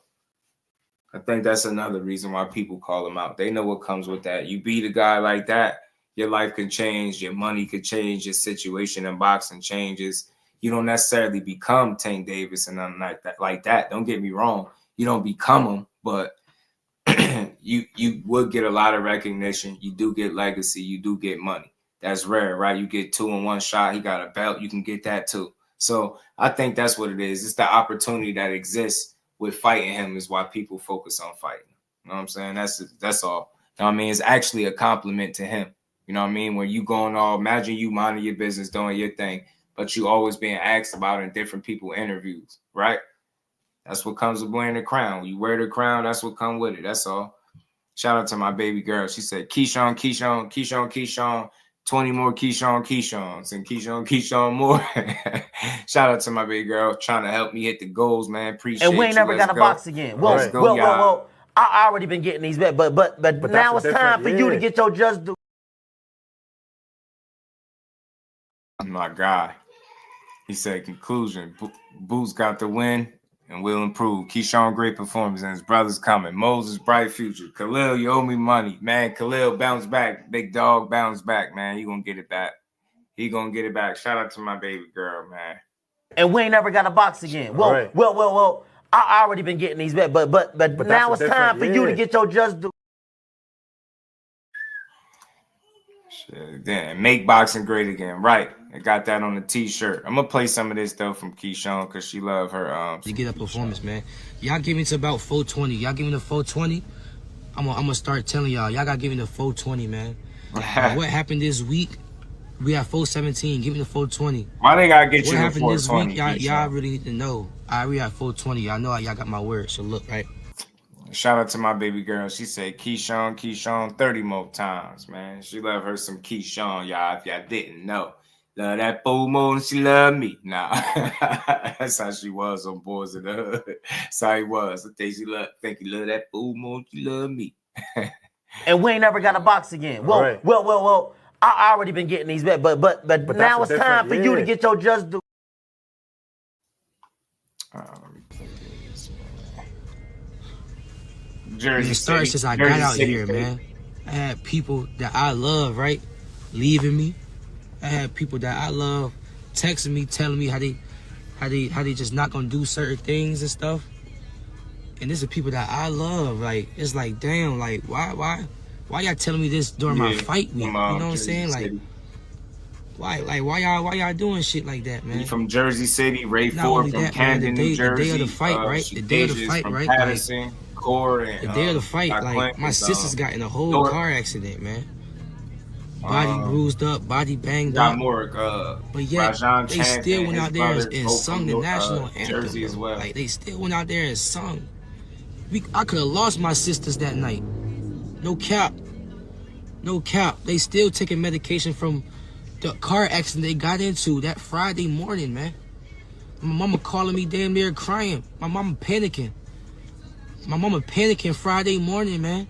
I think that's another reason why people call him out. They know what comes with that. You beat a guy like that, your life can change, your money could change, your situation in boxing changes. You don't necessarily become Tank Davis and nothing like that. Don't get me wrong. You don't become him, but you would get a lot of recognition. You do get legacy. You do get money. That's rare, right? You get 2 in 1 shot. He got a belt. You can get that too. So I think that's what it is. It's the opportunity that exists with fighting him is why people focus on fighting. You know what I'm saying? That's all. You know what I mean? It's actually a compliment to him. You know what I mean? When you going all, imagine you minding your business, doing your thing, but you always being asked about in different people interviews, right? That's what comes with wearing the crown. When you wear the crown, that's what comes with it. That's all. Shout out to my baby girl. She said, Keyshawn, 20 more Keyshawn's and Keyshawn more. Shout out to my baby girl trying to help me hit the goals, man. Appreciate it. And we ain't never got to box again. Well, I already been getting these bets, but now it's time for you to get your just due. My guy. He said, conclusion, Boots got the win and will improve. Keyshawn, great performance, and his brother's coming. Moses, bright future. Khalil, you owe me money. Man, Khalil, bounce back. Big dog, bounce back, man. He gonna get it back. He gonna get it back. Shout out to my baby girl, man. And we ain't never got to box again. Well, I already been getting these bets, but now it's time for you to get your just due. Then make boxing great again, right? I got that on the t-shirt. I'm gonna play some of this stuff from Keyshawn because she love her to get a performance, man. Y'all give me to about 420. Y'all give me the 420. I'm gonna start telling y'all gotta give me the 420, man. What happened this week? We have 417. Give me the 420. Why they gotta get what you the 420? What happened this week? Y'all really need to know. We have 420. Y'all know y'all got my word. So look, right. Shout out to my baby girl. She said Keyshawn 30 more times, man. She love her some Keyshawn, y'all, if y'all didn't know. Love that fool more than she love me. Nah, that's how she was on Boys in the Hood. That's how he was. I think he love that fool more than she love me. And we ain't never got to box again. Well, I already been getting these bets, but now it's time for you to get your just due. It started since I got out here, man. I had people that I love, right, leaving me. I had people that I love texting me, telling me how they just not gonna do certain things and stuff. And this is people that I love. Like, it's like, damn, like why y'all telling me this during my fight week? You know what I'm saying? Like, why y'all doing shit like that, man? You from Jersey City, Ray Ford from Camden, New Jersey. The day of the fight, right? The day of the fight, right? Patterson, the day of the fight, like my sisters got in a whole car accident, man. Body bruised up, body banged up. But yet, they still went out there and sung the national anthem. Jersey as well. Like, they still went out there and sung. I could have lost my sisters that night. No cap. No cap. They still taking medication from the car accident they got into that Friday morning, man. My mama calling me damn near crying. My mama panicking. My mama panicking Friday morning, man.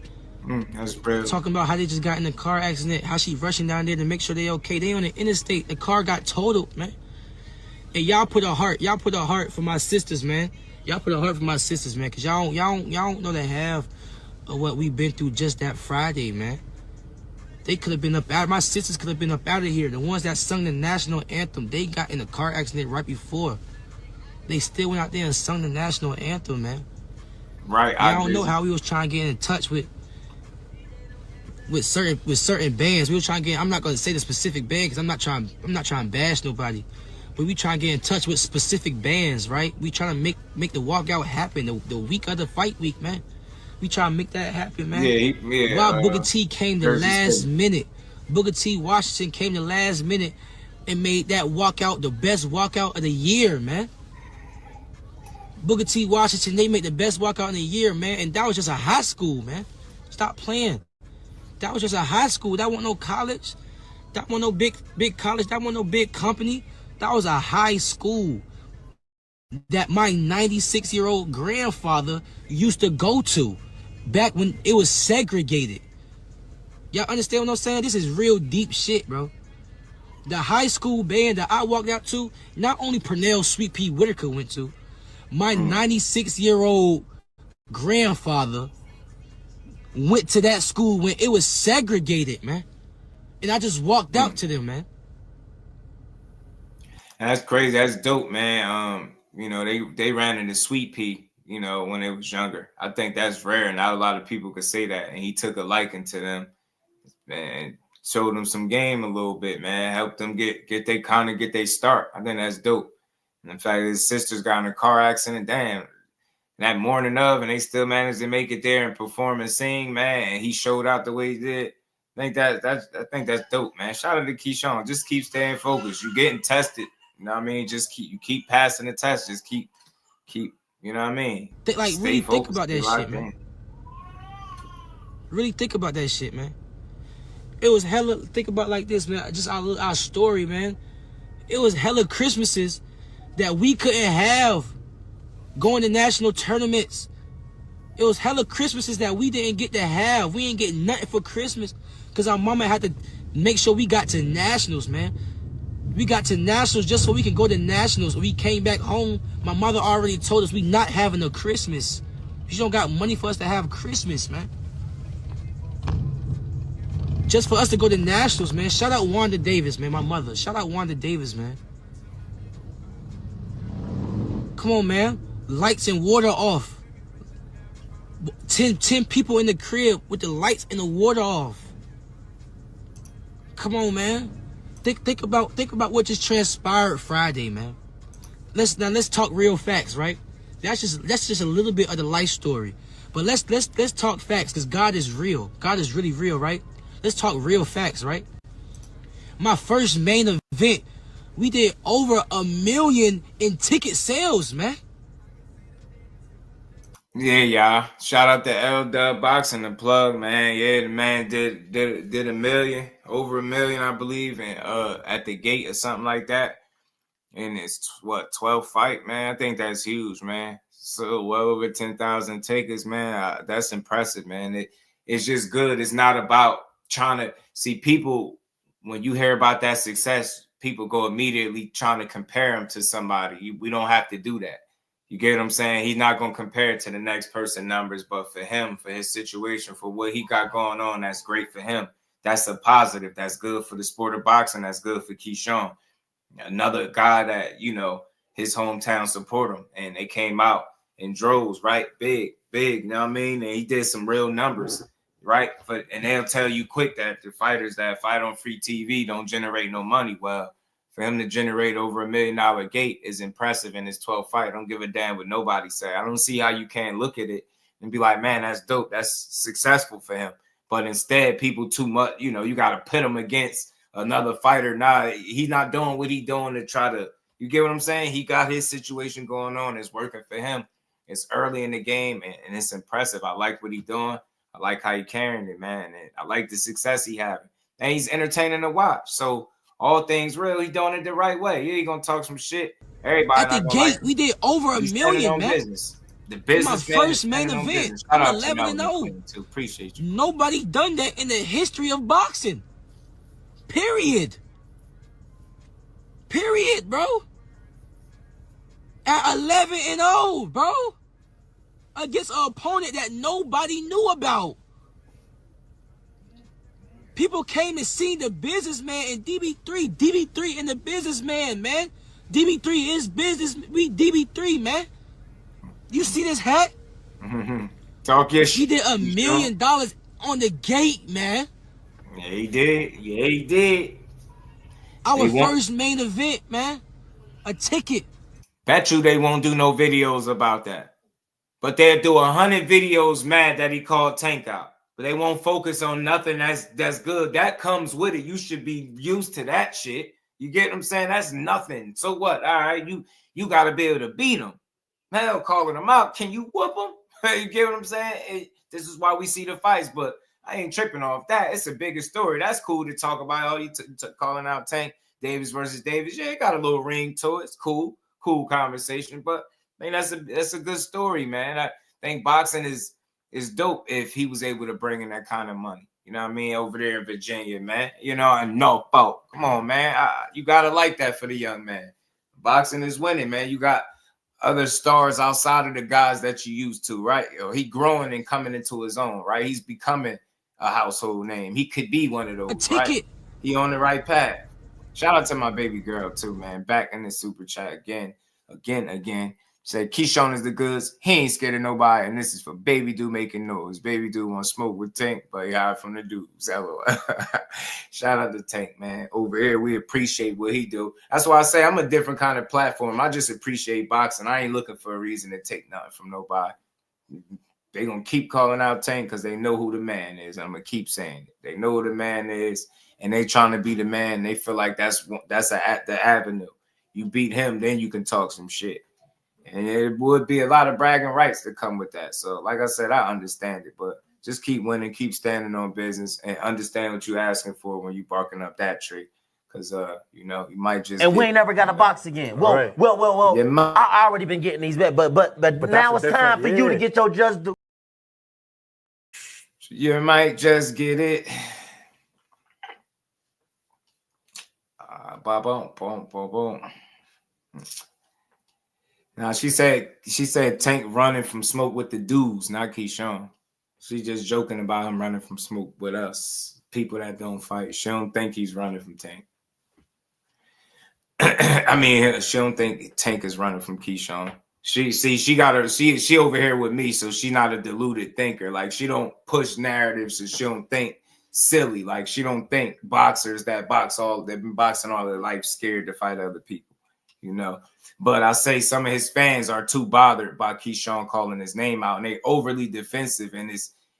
That's brilliant. Talking about how they just got in a car accident, how she rushing down there to make sure they okay. They on the interstate. The car got totaled, man. And y'all put a heart for my sisters, man. Y'all put a heart for my sisters, man, because y'all don't know the half of what we've been through just that Friday, man. They could have been up out. My sisters could have been up out of here. The ones that sung the national anthem, they got in a car accident right before. they still went out there and sung the national anthem, man. Right. I don't know how we was trying to get in touch with certain bands. We were trying to get. I'm not gonna say the specific band because I'm not trying to bash nobody. But we trying to get in touch with specific bands, right? We trying to make the walkout happen the week of the fight week, man. We trying to make that happen, man. Yeah. While Booker T came the last minute. Booker T Washington came the last minute and made that walkout the best walkout of the year, man. Booker T Washington, they made the best walkout in the year, man. And that was just a high school, man. Stop playing. That was just a high school. That wasn't no college. That wasn't no big college. That wasn't no big company. That was a high school that my 96-year-old grandfather used to go to back when it was segregated. Y'all understand what I'm saying? This is real deep shit, bro. The high school band that I walked out to, not only Purnell Sweet Pea Whitaker went to, my 96-year-old grandfather went to that school when it was segregated, man. And I just walked out to them, man. That's crazy. That's dope, man. You know, they ran into Sweet Pea, you know, when they was younger. I think that's rare. Not a lot of people could say that. And he took a liking to them, man. Showed them some game a little bit, man. Helped them get their start. I think that's dope. And in fact, his sisters got in a car accident. Damn. That morning of, and they still managed to make it there and perform and sing, man. And he showed out the way he did. I think that's dope, man. Shout out to Keyshawn. Just keep staying focused. You're getting tested. You know what I mean? Just keep passing the test. Just keep. You know what I mean? Really think about that shit, man. Really think about that shit, man. It was hella. Think about like this, man. Just our story, man. It was hella Christmases that we couldn't have going to national tournaments. It was hella Christmases that we didn't get to have. We didn't get nothing for Christmas because our mama had to make sure we got to nationals, man. We got to nationals just so we can go to nationals. We came back home. My mother already told us we not having a Christmas. She don't got money for us to have Christmas, man. Just for us to go to nationals, man. Shout out Wanda Davis, man, my mother. Shout out Wanda Davis, man. Come on, man. Lights and water off. 10 people in the crib with the lights and the water off. Come on, man. Think about what just transpired Friday, man. Let's talk real facts, right? That's just a little bit of the life story. But let's talk facts, because God is real. God is really real, right? Let's talk real facts, right? My first main event, we did over 1 million in ticket sales, man. Yeah, y'all. Shout out to JUSDUEBOXING, the plug, man. Yeah, the man did 1 million, over 1 million, I believe, and at the gate or something like that. And it's 12 fight, man. I think that's huge, man. So well over 10,000 takers, man. That's impressive, man. It's just good. It's not about trying to see people. When you hear about that success, people go immediately trying to compare him to somebody. We don't have to do that. You get what I'm saying? He's not going to compare it to the next person numbers, but for him, for his situation, for what he got going on, that's great for him. That's a positive. That's good for the sport of boxing. That's good for Keyshawn. Another guy that, you know, his hometown support him, and they came out in droves, right? Big, you know what I mean? And he did some real numbers, right? And they'll tell you quick that the fighters that fight on free TV don't generate no money. Well, for him to generate over $1 million gate is impressive in his 12th fight. I don't give a damn what nobody say. I don't see how you can't look at it and be like, man, that's dope. That's successful for him. But instead, people too much, you know, you got to pit him against another fighter. Nah, he's not doing what he's doing to try to, you get what I'm saying? He got his situation going on. It's working for him. It's early in the game, and it's impressive. I like what he's doing. I like how he's carrying it, man. And I like the success he having. And he's entertaining to watch. So, all things real, he doing it the right way. Yeah, he gonna talk some shit. Everybody at the gate, we did over 1 million, man. Business. The business. My first main event. I'm 11-0. Appreciate you. Nobody done that in the history of boxing. Period, bro. At 11-0, bro, against an opponent that nobody knew about. People came and seen the businessman in DB3 and the businessman, man. DB3 is business. We DB3, man. You see this hat? Talk your shit. He did $1 million on the gate, man. Yeah, he did. Yeah, he did. Our first main event, man. A ticket. Bet you they won't do no videos about that. But they'll do 100 videos mad that he called Tank out. But they won't focus on nothing that's good. That comes with it. You should be used to that shit. You get what I'm saying? That's nothing. So what? All right, you got to be able to beat him. Hell, calling him out. Can you whoop him? You get what I'm saying? This is why we see the fights, but I ain't tripping off that. It's a bigger story. That's cool to talk about. Oh, you calling out Tank Davis versus Davis. Yeah, it got a little ring to it. It's cool conversation. But I mean, that's a good story, man. I think boxing is dope if he was able to bring in that kind of money. You know what I mean? Over there in Virginia, man. You know, and no fault. Come on, man. You gotta like that for the young man. Boxing is winning, man. You got other stars outside of the guys that you used to, right? He growing and coming into his own, right? He's becoming a household name. He could be one of those, right? He on the right path. Shout out to my baby girl too, man. Back in the super chat again. Said Keyshawn is the goods. He ain't scared of nobody, and this is for Baby Dude making noise. Baby Dude want to smoke with Tank, but he hide from the dudes. Shout out to Tank, man. Over here, we appreciate what he do. That's why I say I'm a different kind of platform. I just appreciate boxing. I ain't looking for a reason to take nothing from nobody. They gonna keep calling out Tank because they know who the man is. I'm gonna keep saying it. They know who the man is, and they trying to be the man. They feel like that's the avenue. You beat him, then you can talk some shit. And it would be a lot of bragging rights to come with that. So, like I said, I understand it, but just keep winning, keep standing on business, and understand what you're asking for when you barking up that tree. Because, you know, you might just. And we ain't never got to box again. Well, right. well. I already been getting these bets, but now it's time for you to get your just due. You might just get it. Boom. Now she said Tank running from smoke with the dudes, not Keyshawn. She just joking about him running from smoke with us, people that don't fight. She don't think he's running from Tank. I mean, she don't think Tank is running from Keyshawn. She over here with me, so she not a deluded thinker. Like she don't push narratives, and she don't think silly. Like she don't think boxers that they've been boxing all their life scared to fight other people, you know. But I say some of his fans are too bothered by Keyshawn calling his name out, and they overly defensive, and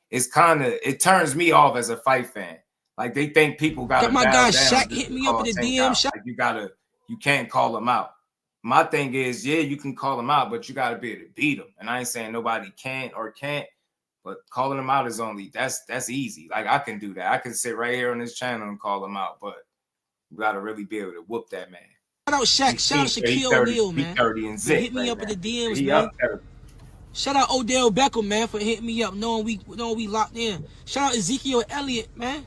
it turns me off as a fight fan. Like they think people got my guy Shaq hit me up in the DM. Like you can't call him out. My thing is, yeah, you can call him out, but you got to be able to beat him. And I ain't saying nobody can or can't, but calling him out is that's easy. Like I can do that. I can sit right here on this channel and call him out, but you got to really be able to whoop that man. Shout out Shaq. Shout out Shaquille O'Neal, man. Hit me up in the DMs, man. Shout out Odell Beckham, man, for hitting me up, knowing we locked in. Shout out Ezekiel Elliott, man.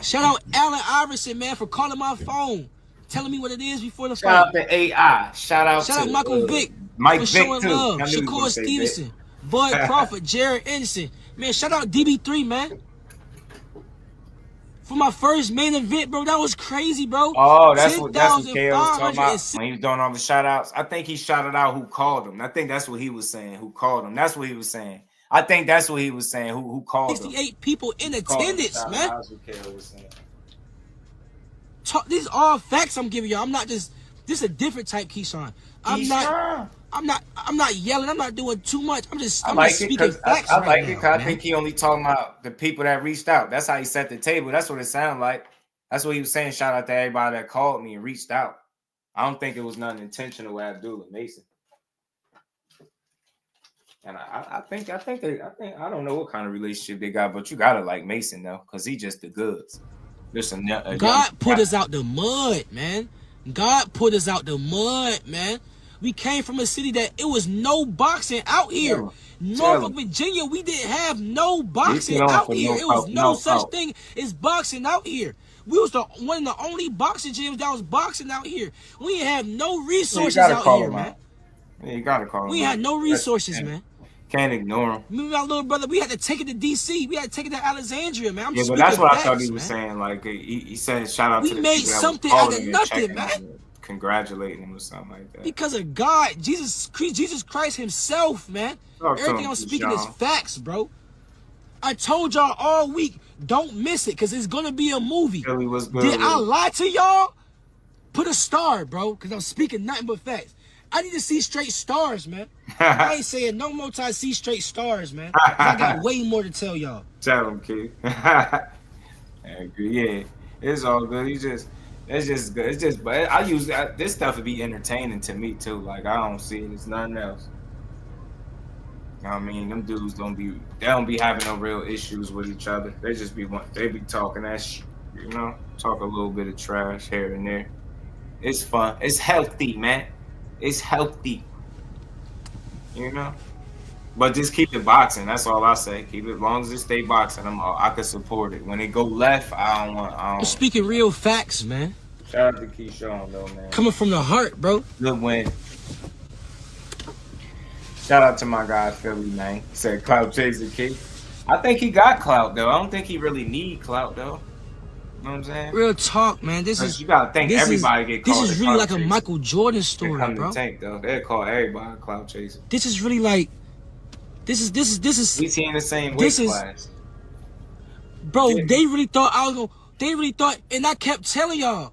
Shout out Allen Iverson, man, for calling my phone, telling me what it is before the fight. Shout out to AI. Shout out to Michael Vick Mike for Vick showing too. love. Shakur Stevenson, Bud Crawford, Jared Anderson. Man, shout out DB3, man. For my first main event, bro, that was crazy, bro. Oh, that's what Khil was talking about when he was doing all the shout outs. I think he shouted out who called him. I think that's what he was saying. Who called him? That's what he was saying. I think that's what he was saying. Who called him? 68 people in attendance, man. That's what Khil was saying. These are all facts I'm giving y'all. I'm not just. This is a different type Keyshawn. I'm not yelling. I'm not doing too much. I'm just speaking facts. I like it because I think he only talking about the people that reached out. That's how he set the table. That's what it sounded like. That's what he was saying. Shout out to everybody that called me and reached out. I don't think it was nothing intentional with Abdullah Mason. And I think I don't know what kind of relationship they got, but you gotta like Mason though, because he just the goods. God put us out the mud, man. God put us out the mud, man. We came from a city that it was no boxing out here. Norfolk, Virginia, we didn't have no boxing out here. It was no such thing as boxing out here. We was one of the only boxing gyms that was boxing out here. We didn't have no resources out here, man. Yeah, you gotta call him. We had no resources, man. Can't ignore him. Me and my little brother, we had to take it to DC. We had to take it to Alexandria, man. But that's what I thought he was saying. Like he said, shout out to the made something out of nothing, man. congratulating him or something like that. Because of God, Jesus Christ himself, man. Everything I'm speaking is facts, bro. I told y'all all week, don't miss it, because it's going to be a movie. Did I lie to y'all? Put a star, bro, because I'm speaking nothing but facts. I need to see straight stars, man. I ain't saying no more time see straight stars, man. I got way more to tell y'all. Tell him, kid. I agree. Yeah, it's all good. It's just good. It's just, but I use this stuff to be entertaining to me too. Like I don't see it as nothing else. You know what I mean? Them dudes don't be having no real issues with each other. They just be talking that shit, you know, talk a little bit of trash here and there. It's fun. It's healthy, man. It's healthy. You know? But just keep it boxing. That's all I say. Keep it, as long as it stay boxing, I can support it. When it go left, I'm speaking real facts, man. Shout out to Keyshawn though, man. Coming from the heart, bro. Good win. Shout out to my guy Philly, man. He said clout chasing key. I think he got clout though. I don't think he really need clout though. You know what I'm saying? Real talk, man. This is you gotta think everybody get called. This is really like a Michael Jordan story, bro. Tank though. They call everybody clout chasing. This is really like this is we see in the same weight class. Bro, they really thought and I kept telling y'all,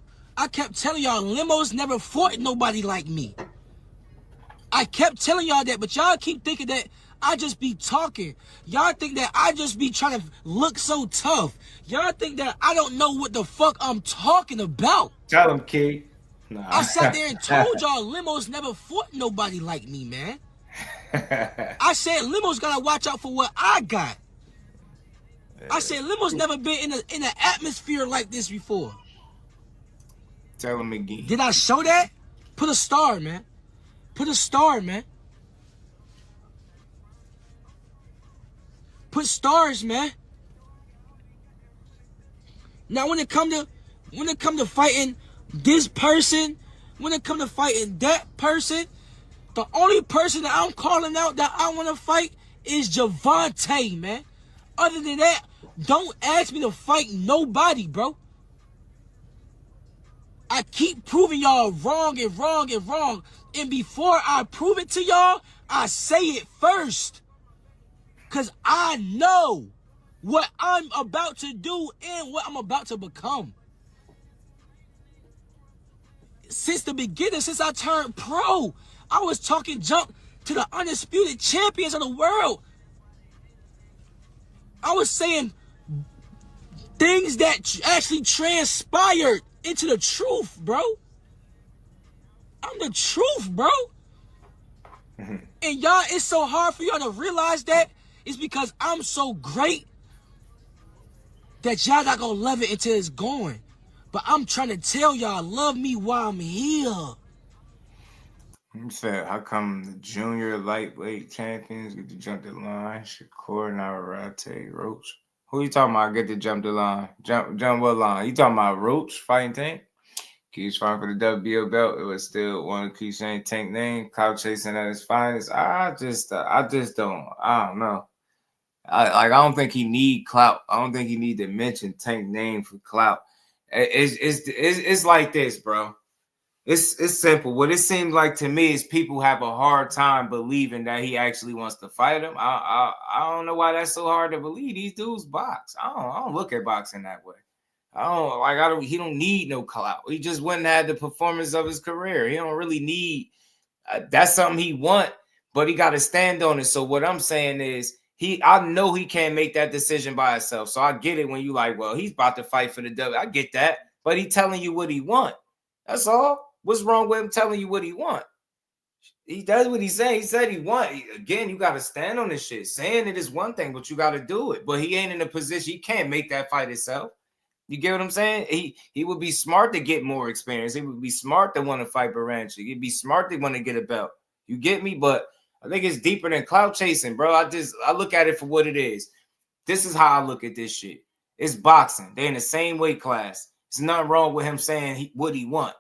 Lemos never fought nobody like me. I kept telling y'all that, but y'all keep thinking that I just be talking. Y'all think that I just be trying to look so tough. Y'all think that I don't know what the fuck I'm talking about. Tell him, kid. Nah. I sat there and told y'all Lemos never fought nobody like me, man. I said Lemos gotta watch out for what I got. I said Lemos never been in an atmosphere like this before. Tell him again. Did I show that? Put a star, man. Put a star, man. Put stars, man. Now when it come to fighting this person, when it come to fighting that person, the only person that I'm calling out that I want to fight is Javante, man. Other than that, don't ask me to fight nobody, bro. I keep proving y'all wrong and wrong and wrong. And before I prove it to y'all, I say it first. Because I know what I'm about to do and what I'm about to become. Since the beginning, since I turned pro, I was talking junk to the undisputed champions of the world. I was saying things that actually transpired into the truth, bro. I'm the truth, bro. And y'all, it's so hard for y'all to realize that. It's because I'm so great that y'all not gonna love it until it's gone. But I'm trying to tell y'all, love me while I'm here. You said, how come the junior lightweight champions get to jump the line? Shakur, Navarrete, Roach. Who you talking about get to jump the line? Jump what line? You talking about Roach fighting Tank? Keeps fighting for the WBO belt. It was still one of Keyshawn Tank name. Clout chasing at his finest. I just don't. I don't know. I don't think he need clout. I don't think he need to mention Tank name for clout. It's like this, bro. It's simple. What it seems like to me is people have a hard time believing that he actually wants to fight him. I don't know why that's so hard to believe. These dudes box. I don't look at boxing that way. He don't need no clout. He just went and had the performance of his career. He don't really need. That's something he want, but he got to stand on it. So what I'm saying is, I know he can't make that decision by himself. So I get it when you like, well, he's about to fight for the W. I get that, but he telling you what he want. That's all. What's wrong with him telling you what he want? He does what he's saying. He said he want. Again, you got to stand on this shit. Saying it is one thing, but you got to do it. But he ain't in a position. He can't make that fight himself. You get what I'm saying? He would be smart to get more experience. He would be smart to want to fight Baranchi. He'd be smart to want to get a belt. You get me? But I think it's deeper than clout chasing, bro. I look at it for what it is. This is how I look at this shit. It's boxing. They're in the same weight class. There's nothing wrong with him saying what he want.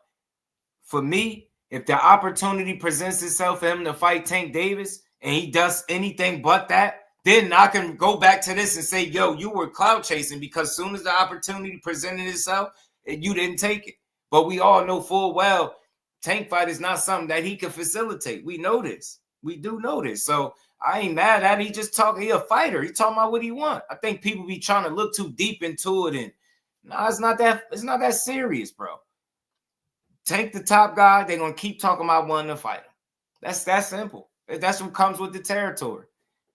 For me, if the opportunity presents itself for him to fight Tank Davis and he does anything but that, then I can go back to this and say, yo, you were clout chasing because as soon as the opportunity presented itself, you didn't take it. But we all know full well Tank fight is not something that he can facilitate. We know this. We do know this. So I ain't mad at it. He just talking. He a fighter. He talking about what he want. I think people be trying to look too deep into it, and no, it's not that. It's not that serious, bro. Tank the top guy. They're gonna keep talking about wanting to fight him. That's that simple. That's what comes with the territory.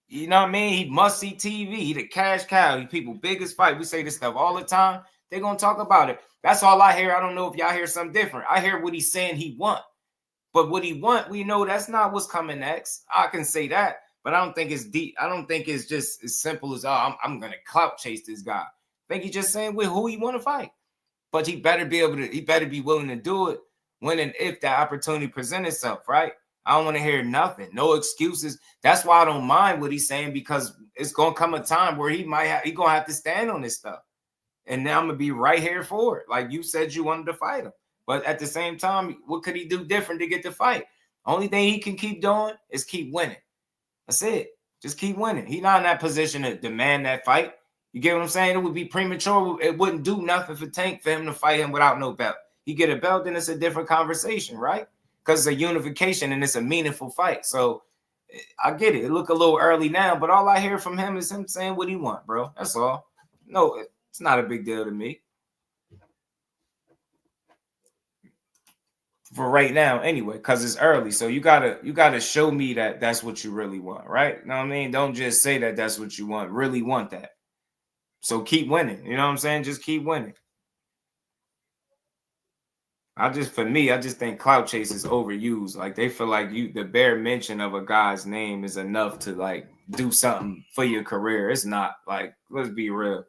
You know what I mean? He must see TV. He the cash cow. He people biggest fight. We say this stuff all the time. They're gonna talk about it. That's all I hear. I don't know if y'all hear something different. I hear what he's saying he want. But what he want, we know that's not what's coming next. I can say that, but I don't think it's deep. I don't think it's just as simple as, oh, I'm gonna clout chase this guy. I think he's just saying with who he want to fight. But he better be able to, he better be willing to do it when and if that opportunity presents itself, right? I don't want to hear nothing, no excuses. That's why I don't mind what he's saying, because it's gonna come a time where he gonna have to stand on this stuff. And now I'm gonna be right here for it. Like you said, you wanted to fight him. But at the same time, what could he do different to get the fight? Only thing he can keep doing is keep winning. That's it. Just keep winning. He's not in that position to demand that fight. You get what I'm saying? It would be premature. It wouldn't do nothing for Tank for him to fight him without no belt. He get a belt, then it's a different conversation, right? Because it's a unification and it's a meaningful fight. So I get it. It look a little early now, but all I hear from him is him saying what he want, bro. That's all. No, it's not a big deal to me. For right now, anyway, because it's early. So you gotta show me that that's what you really want, right? You know what I mean? Don't just say that that's what you want. Really want that. So keep winning. You know what I'm saying? Just keep winning. For me, I just think clout chase is overused. Like they feel like the bare mention of a guy's name is enough to like do something for your career. It's not. Like, let's be real.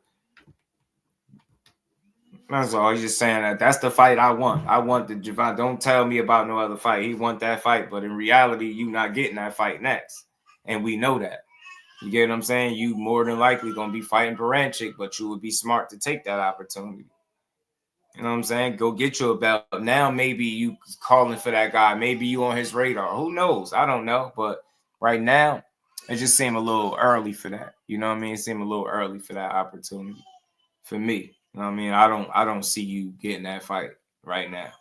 That's all. He's just saying that that's the fight I want. I want the Javon. Don't tell me about no other fight. He want that fight, but in reality, you not getting that fight next, and we know that. You get what I'm saying? You more than likely gonna be fighting Baranchik, but you would be smart to take that opportunity. You know what I'm saying? Go get you a belt. Now maybe you calling for that guy. Maybe you on his radar. Who knows? I don't know. But right now, it just seemed a little early for that. You know what I mean? It seemed a little early for that opportunity for me. You know what I mean? I don't see you getting that fight right now.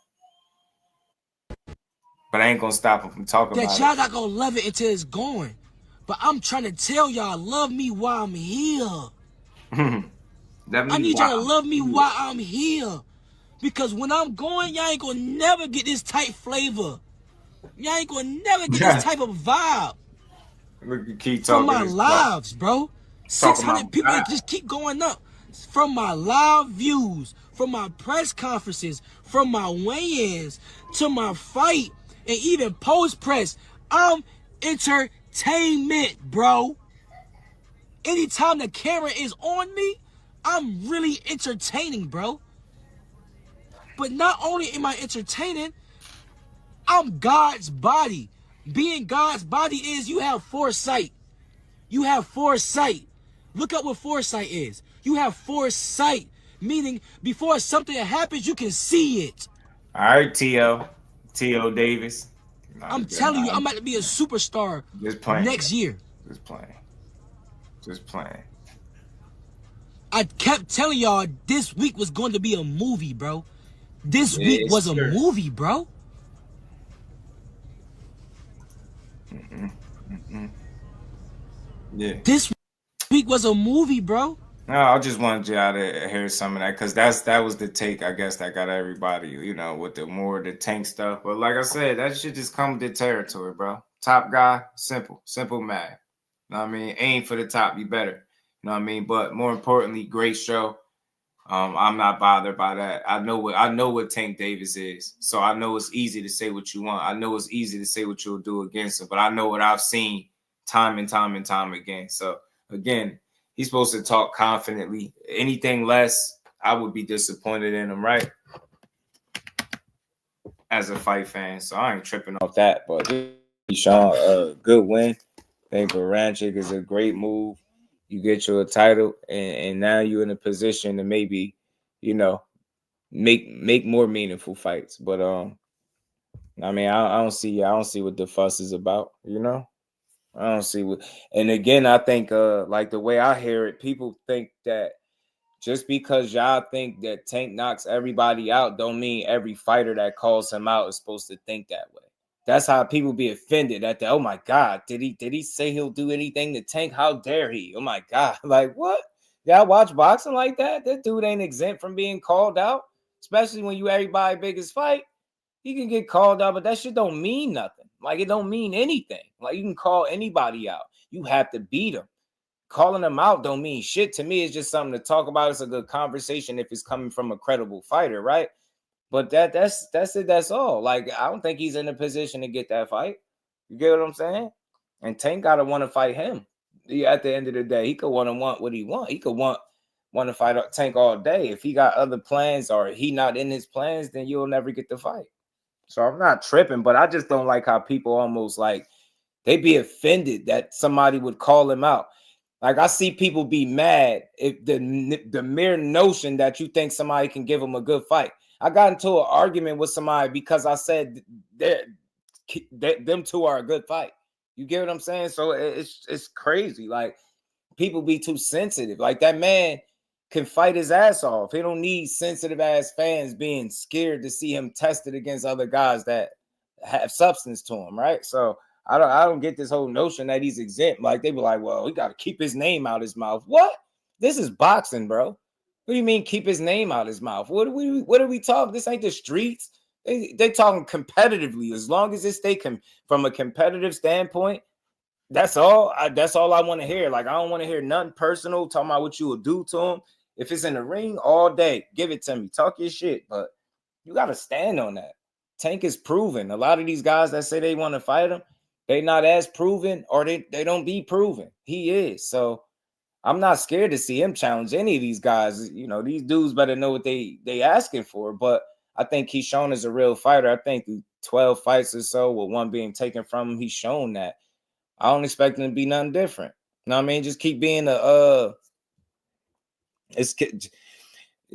But I ain't gonna stop him from talking about it. That y'all not gonna love it until it's going. But I'm trying to tell y'all, love me while I'm here. I need y'all to love me while I'm here. Because when I'm going, y'all ain't gonna never get this type flavor. Y'all ain't gonna never get this type of vibe. Look at Keith from talking my lives, bro. 600 people just keep going up. From my live views, from my press conferences, from my weigh-ins, to my fight, and even post-press, I'm entertainment, bro. Anytime the camera is on me, I'm really entertaining, bro. But not only am I entertaining, I'm God's body. Being God's body is you have foresight. You have foresight. Look up what foresight is. You have foresight, meaning before something happens, you can see it. All right, T.O. Davis. I'm telling you, I'm about to be a superstar next year. Just playing. Just playing. I kept telling y'all this week was going to be a movie, bro. This week was a movie, bro. Yeah. This week was a movie, bro. No, I just wanted y'all to hear some of that because that was the take, I guess, that got everybody, you know, with the Tank stuff. But like I said, that shit just come with the territory, bro. Top guy, simple math. You know what I mean? Aim for the top, you better. You know what I mean? But more importantly, great show. I'm not bothered by that. I know what Tank Davis is. So I know it's easy to say what you want. I know it's easy to say what you'll do against him. But I know what I've seen time and time again. So again, he's supposed to talk confidently. Anything less, I would be disappointed in him, right? As a fight fan. So I ain't tripping off that. But Keyshawn, good win. I think Baranchik is a great move. You get you a title, and now you're in a position to maybe, you know, make more meaningful fights. But I mean, I don't see what the fuss is about, you know. I don't see what. And again, I think like the way I hear it, people think that Just because y'all think that Tank knocks everybody out don't mean every fighter that calls him out is supposed to think that way. That's how people be offended at the, oh my God, did he say he'll do anything to Tank? How dare he? Oh my God. Like, what? Y'all watch boxing like that? That dude ain't exempt from being called out, especially when you everybody's biggest fight. He can get called out, but that shit don't mean nothing. Like, it don't mean anything. Like, you can call anybody out. You have to beat them. Calling them out don't mean shit. To me, it's just something to talk about. It's a good conversation if it's coming from a credible fighter, right? But that's it. That's all. Like, I don't think he's in a position to get that fight. You get what I'm saying? And Tank gotta want to fight him. At the end of the day, he could want to want what he want. He could want to fight Tank all day. If he got other plans or he not in his plans, then you'll never get the fight. So I'm not tripping, but I just don't like how people almost like they be offended that somebody would call him out. Like, I see people be mad if the mere notion that you think somebody can give him a good fight. I got into an argument with somebody because I said them two are a good fight. You get what I'm saying? So it's crazy. Like, people be too sensitive. Like, that man can fight his ass off. He don't need sensitive ass fans being scared to see him tested against other guys that have substance to him, right? So I don't get this whole notion that he's exempt. Like, they be like, well, he got to keep his name out his mouth. What? This is boxing, bro. What do you mean keep his name out his mouth? What are we talking? This ain't the streets. They talking competitively. As long as it stay from a competitive standpoint, that's all. That's all I want to hear. Like, I don't want to hear nothing personal talking about what you will do to him. If it's in the ring all day, give it to me. Talk your shit, but you got to stand on that. Tank is proven. A lot of these guys that say they want to fight him, they not as proven, or they don't be proven. He is. So I'm not scared to see him challenge any of these guys. You know, these dudes better know what they asking for. But I think he's shown as a real fighter. I think 12 fights or so, with one being taken from him, he's shown that. I don't expect him to be nothing different. You know what I mean? Just keep being I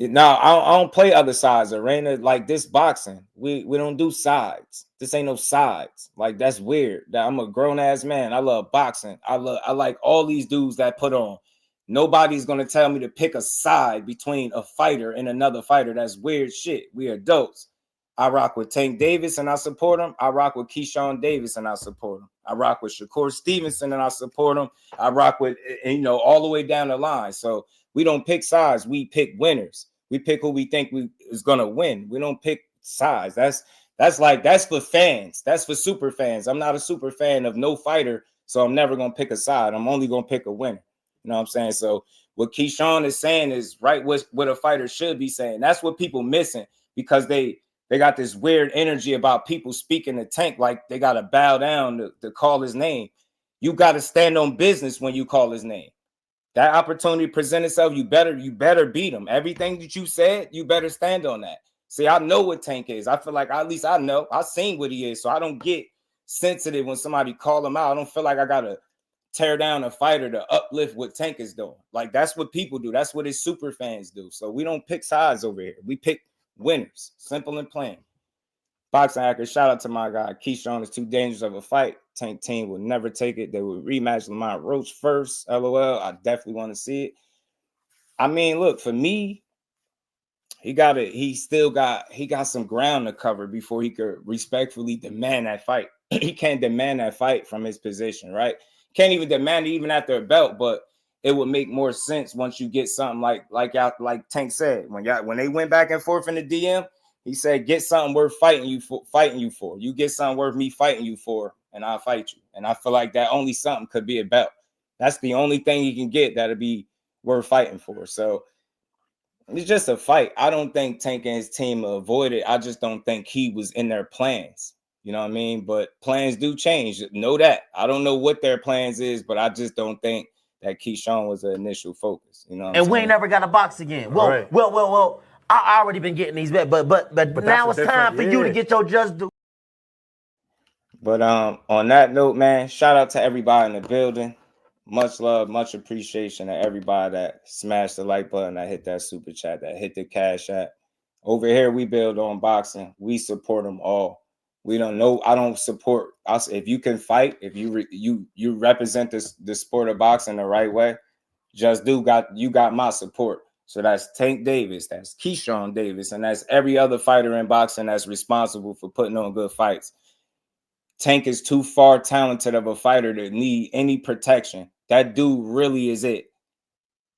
don't play other sides, Arena. Like, this boxing, we don't do sides. This ain't no sides. Like, that's weird. That I'm a grown ass man. I love boxing. I like all these dudes that put on. Nobody's gonna tell me to pick a side between a fighter and another fighter. That's weird shit. We adults. I rock with Tank Davis and I support him. I rock with Keyshawn Davis and I support him. I rock with Shakur Stevenson and I support him. I rock with, all the way down the line. So we don't pick sides. We pick winners. We pick who we think is gonna win. We don't pick sides. That's for fans. That's for super fans. I'm not a super fan of no fighter, so I'm never gonna pick a side. I'm only gonna pick a winner. You know what I'm saying? So what Keyshawn is saying is right what a fighter should be saying. That's what people missing, because they got this weird energy about people speaking to Tank like they got to bow down to call his name. You got to stand on business when you call his name. That opportunity present itself, you better beat him. Everything that you said, you better stand on that. See, I know what Tank is. I feel like at least I know. I've seen what he is, so I don't get sensitive when somebody call him out. I don't feel like I got to tear down a fighter to uplift what Tank is doing. Like, that's what people do. That's what his super fans do. So we don't pick sides over here. We pick winners. Simple and plain. Boxing hacker, shout out to my guy. Keyshawn is too dangerous of a fight. Tank team would never take it. They would rematch Lamont Roach first. LOL. I definitely want to see it. I mean, look, for me, he got some ground to cover before he could respectfully demand that fight. He can't demand that fight from his position, right? Can't even demand it even after a belt, but it would make more sense once you get something like Tank said. When they went back and forth in the DM, he said, get something worth fighting you for. You get something worth me fighting you for, and I'll fight you. And I feel like that only something could be a belt. That's the only thing he can get that'll be worth fighting for. So it's just a fight. I don't think Tank and his team avoided. I just don't think he was in their plans. You know what I mean? But plans do change. Know that. I don't know what their plans is, but I just don't think that Keyshawn was the initial focus. You know what I'm saying? We ain't never got a box again. Well, I already been getting these bet, but now it's time for you to get your just due. But on that note, man, shout out to everybody in the building. Much love, much appreciation to everybody that smashed the like button, that hit that super chat, that hit the cash app. Over here, we build on boxing. We support them all. We don't know. I don't support us. If you can fight, if you represent the sport of boxing the right way, you got my support. So that's Tank Davis, that's Keyshawn Davis, and that's every other fighter in boxing that's responsible for putting on good fights. Tank is too far talented of a fighter to need any protection. That dude really is it.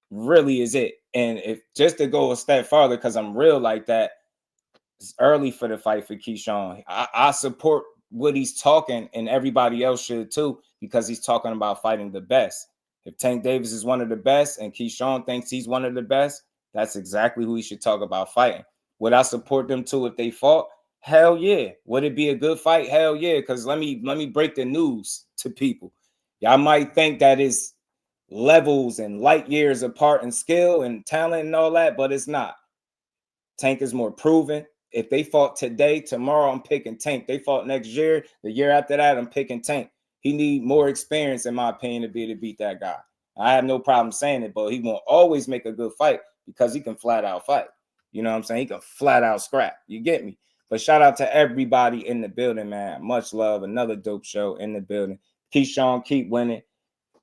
Really is it. And if just to go a step farther, because I'm real like that, it's early for the fight for Keyshawn. I support what he's talking, and everybody else should too, because he's talking about fighting the best. If Tank Davis is one of the best and Keyshawn thinks he's one of the best, that's exactly who he should talk about fighting. Would I support them too if they fought? Hell yeah. Would it be a good fight? Hell yeah. Because let me break the news to people. Y'all might think that is levels and light years apart in skill and talent and all that, but it's not. Tank is more proven. If they fought today, tomorrow, I'm picking Tank. They fought next year, the year after that, I'm picking Tank. He need more experience, in my opinion, to be able to beat that guy. I have no problem saying it, but he won't always make a good fight because he can flat out fight. You know what I'm saying? He can flat out scrap. You get me? But shout out to everybody in the building, man. Much love. Another dope show in the building. Keyshawn, keep winning.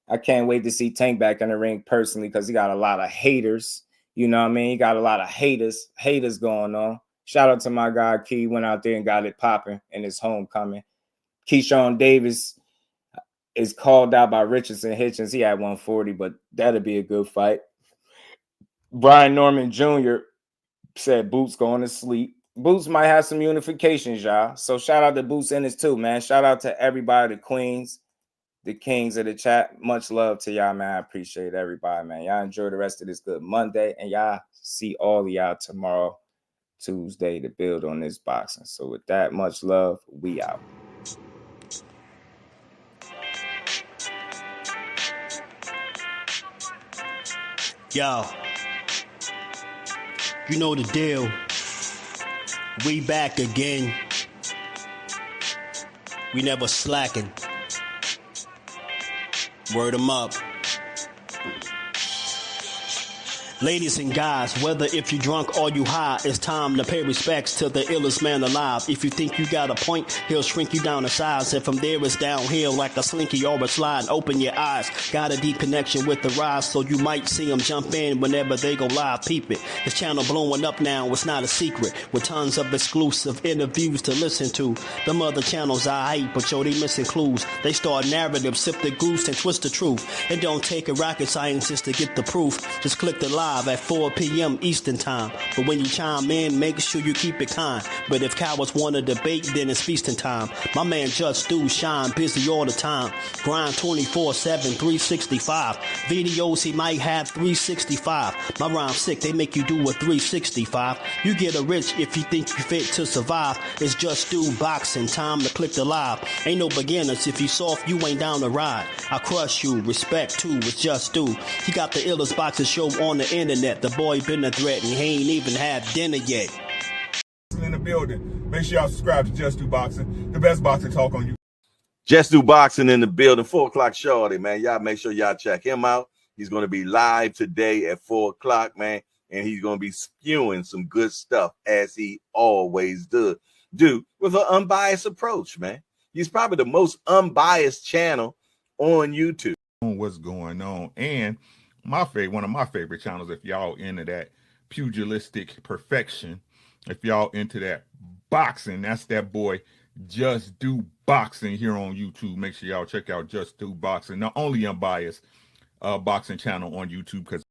I can't wait to see Tank back in the ring personally because he got a lot of haters. You know what I mean? He got a lot of haters going on. Shout out to my guy, Key. Went out there and got it popping in his homecoming. Keyshawn Davis is called out by Richardson Hitchens. He had 140, but that'll be a good fight. Brian Norman Jr. said Boots going to sleep. Boots might have some unifications, y'all. So shout out to Boots Ennis too, man. Shout out to everybody, the queens, the kings of the chat. Much love to y'all, man. I appreciate everybody, man. Y'all enjoy the rest of this good Monday, and y'all see all of y'all tomorrow, Tuesday, to build on this boxing. So with that, much love. We out. Yo, you know the deal. We back again. We never slacking. Word 'em up. Ladies and guys, whether if you drunk or you high, it's time to pay respects to the illest man alive. If you think you got a point, he'll shrink you down to size. And from there it's downhill like a slinky or a slide. Open your eyes, got a deep connection with the rise, so you might see them jump in whenever they go live. Peep it, this channel blowing up now, it's not a secret. With tons of exclusive interviews to listen to. Them other channels I hate, but yo, they missing clues. They start narratives, sip the goose and twist the truth. It don't take a rocket scientist to get the proof. Just click the live at 4 p.m. Eastern time. But when you chime in, make sure you keep it kind. But if cowards want to debate, then it's feasting time. My man Just Do shine busy all the time. Grind 24/7, 365. Videos he might have 365. My rhyme's sick, they make you do a 365. You get a rich if you think you fit to survive. It's Just Do Boxing, time to click the live. Ain't no beginners, if you soft, you ain't down to ride. I crush you, respect too, it's Just Do. He got the illest boxing show on the internet. The boy been a threat and he ain't even had dinner yet. In the building. Make sure y'all subscribe to Just Do Boxing, the best boxing talk on YouTube. Just Do Boxing in the building, 4 o'clock shorty, man. Y'all make sure y'all check him out. He's going to be live today at 4 o'clock, man. And he's going to be spewing some good stuff as he always do with an unbiased approach, man. He's probably the most unbiased channel on YouTube. What's going on? And one of my favorite channels, if y'all into that pugilistic perfection, if y'all into that boxing, that's that boy Just Do Boxing here on YouTube. Make sure y'all check out Just Do Boxing, the only unbiased boxing channel on YouTube, because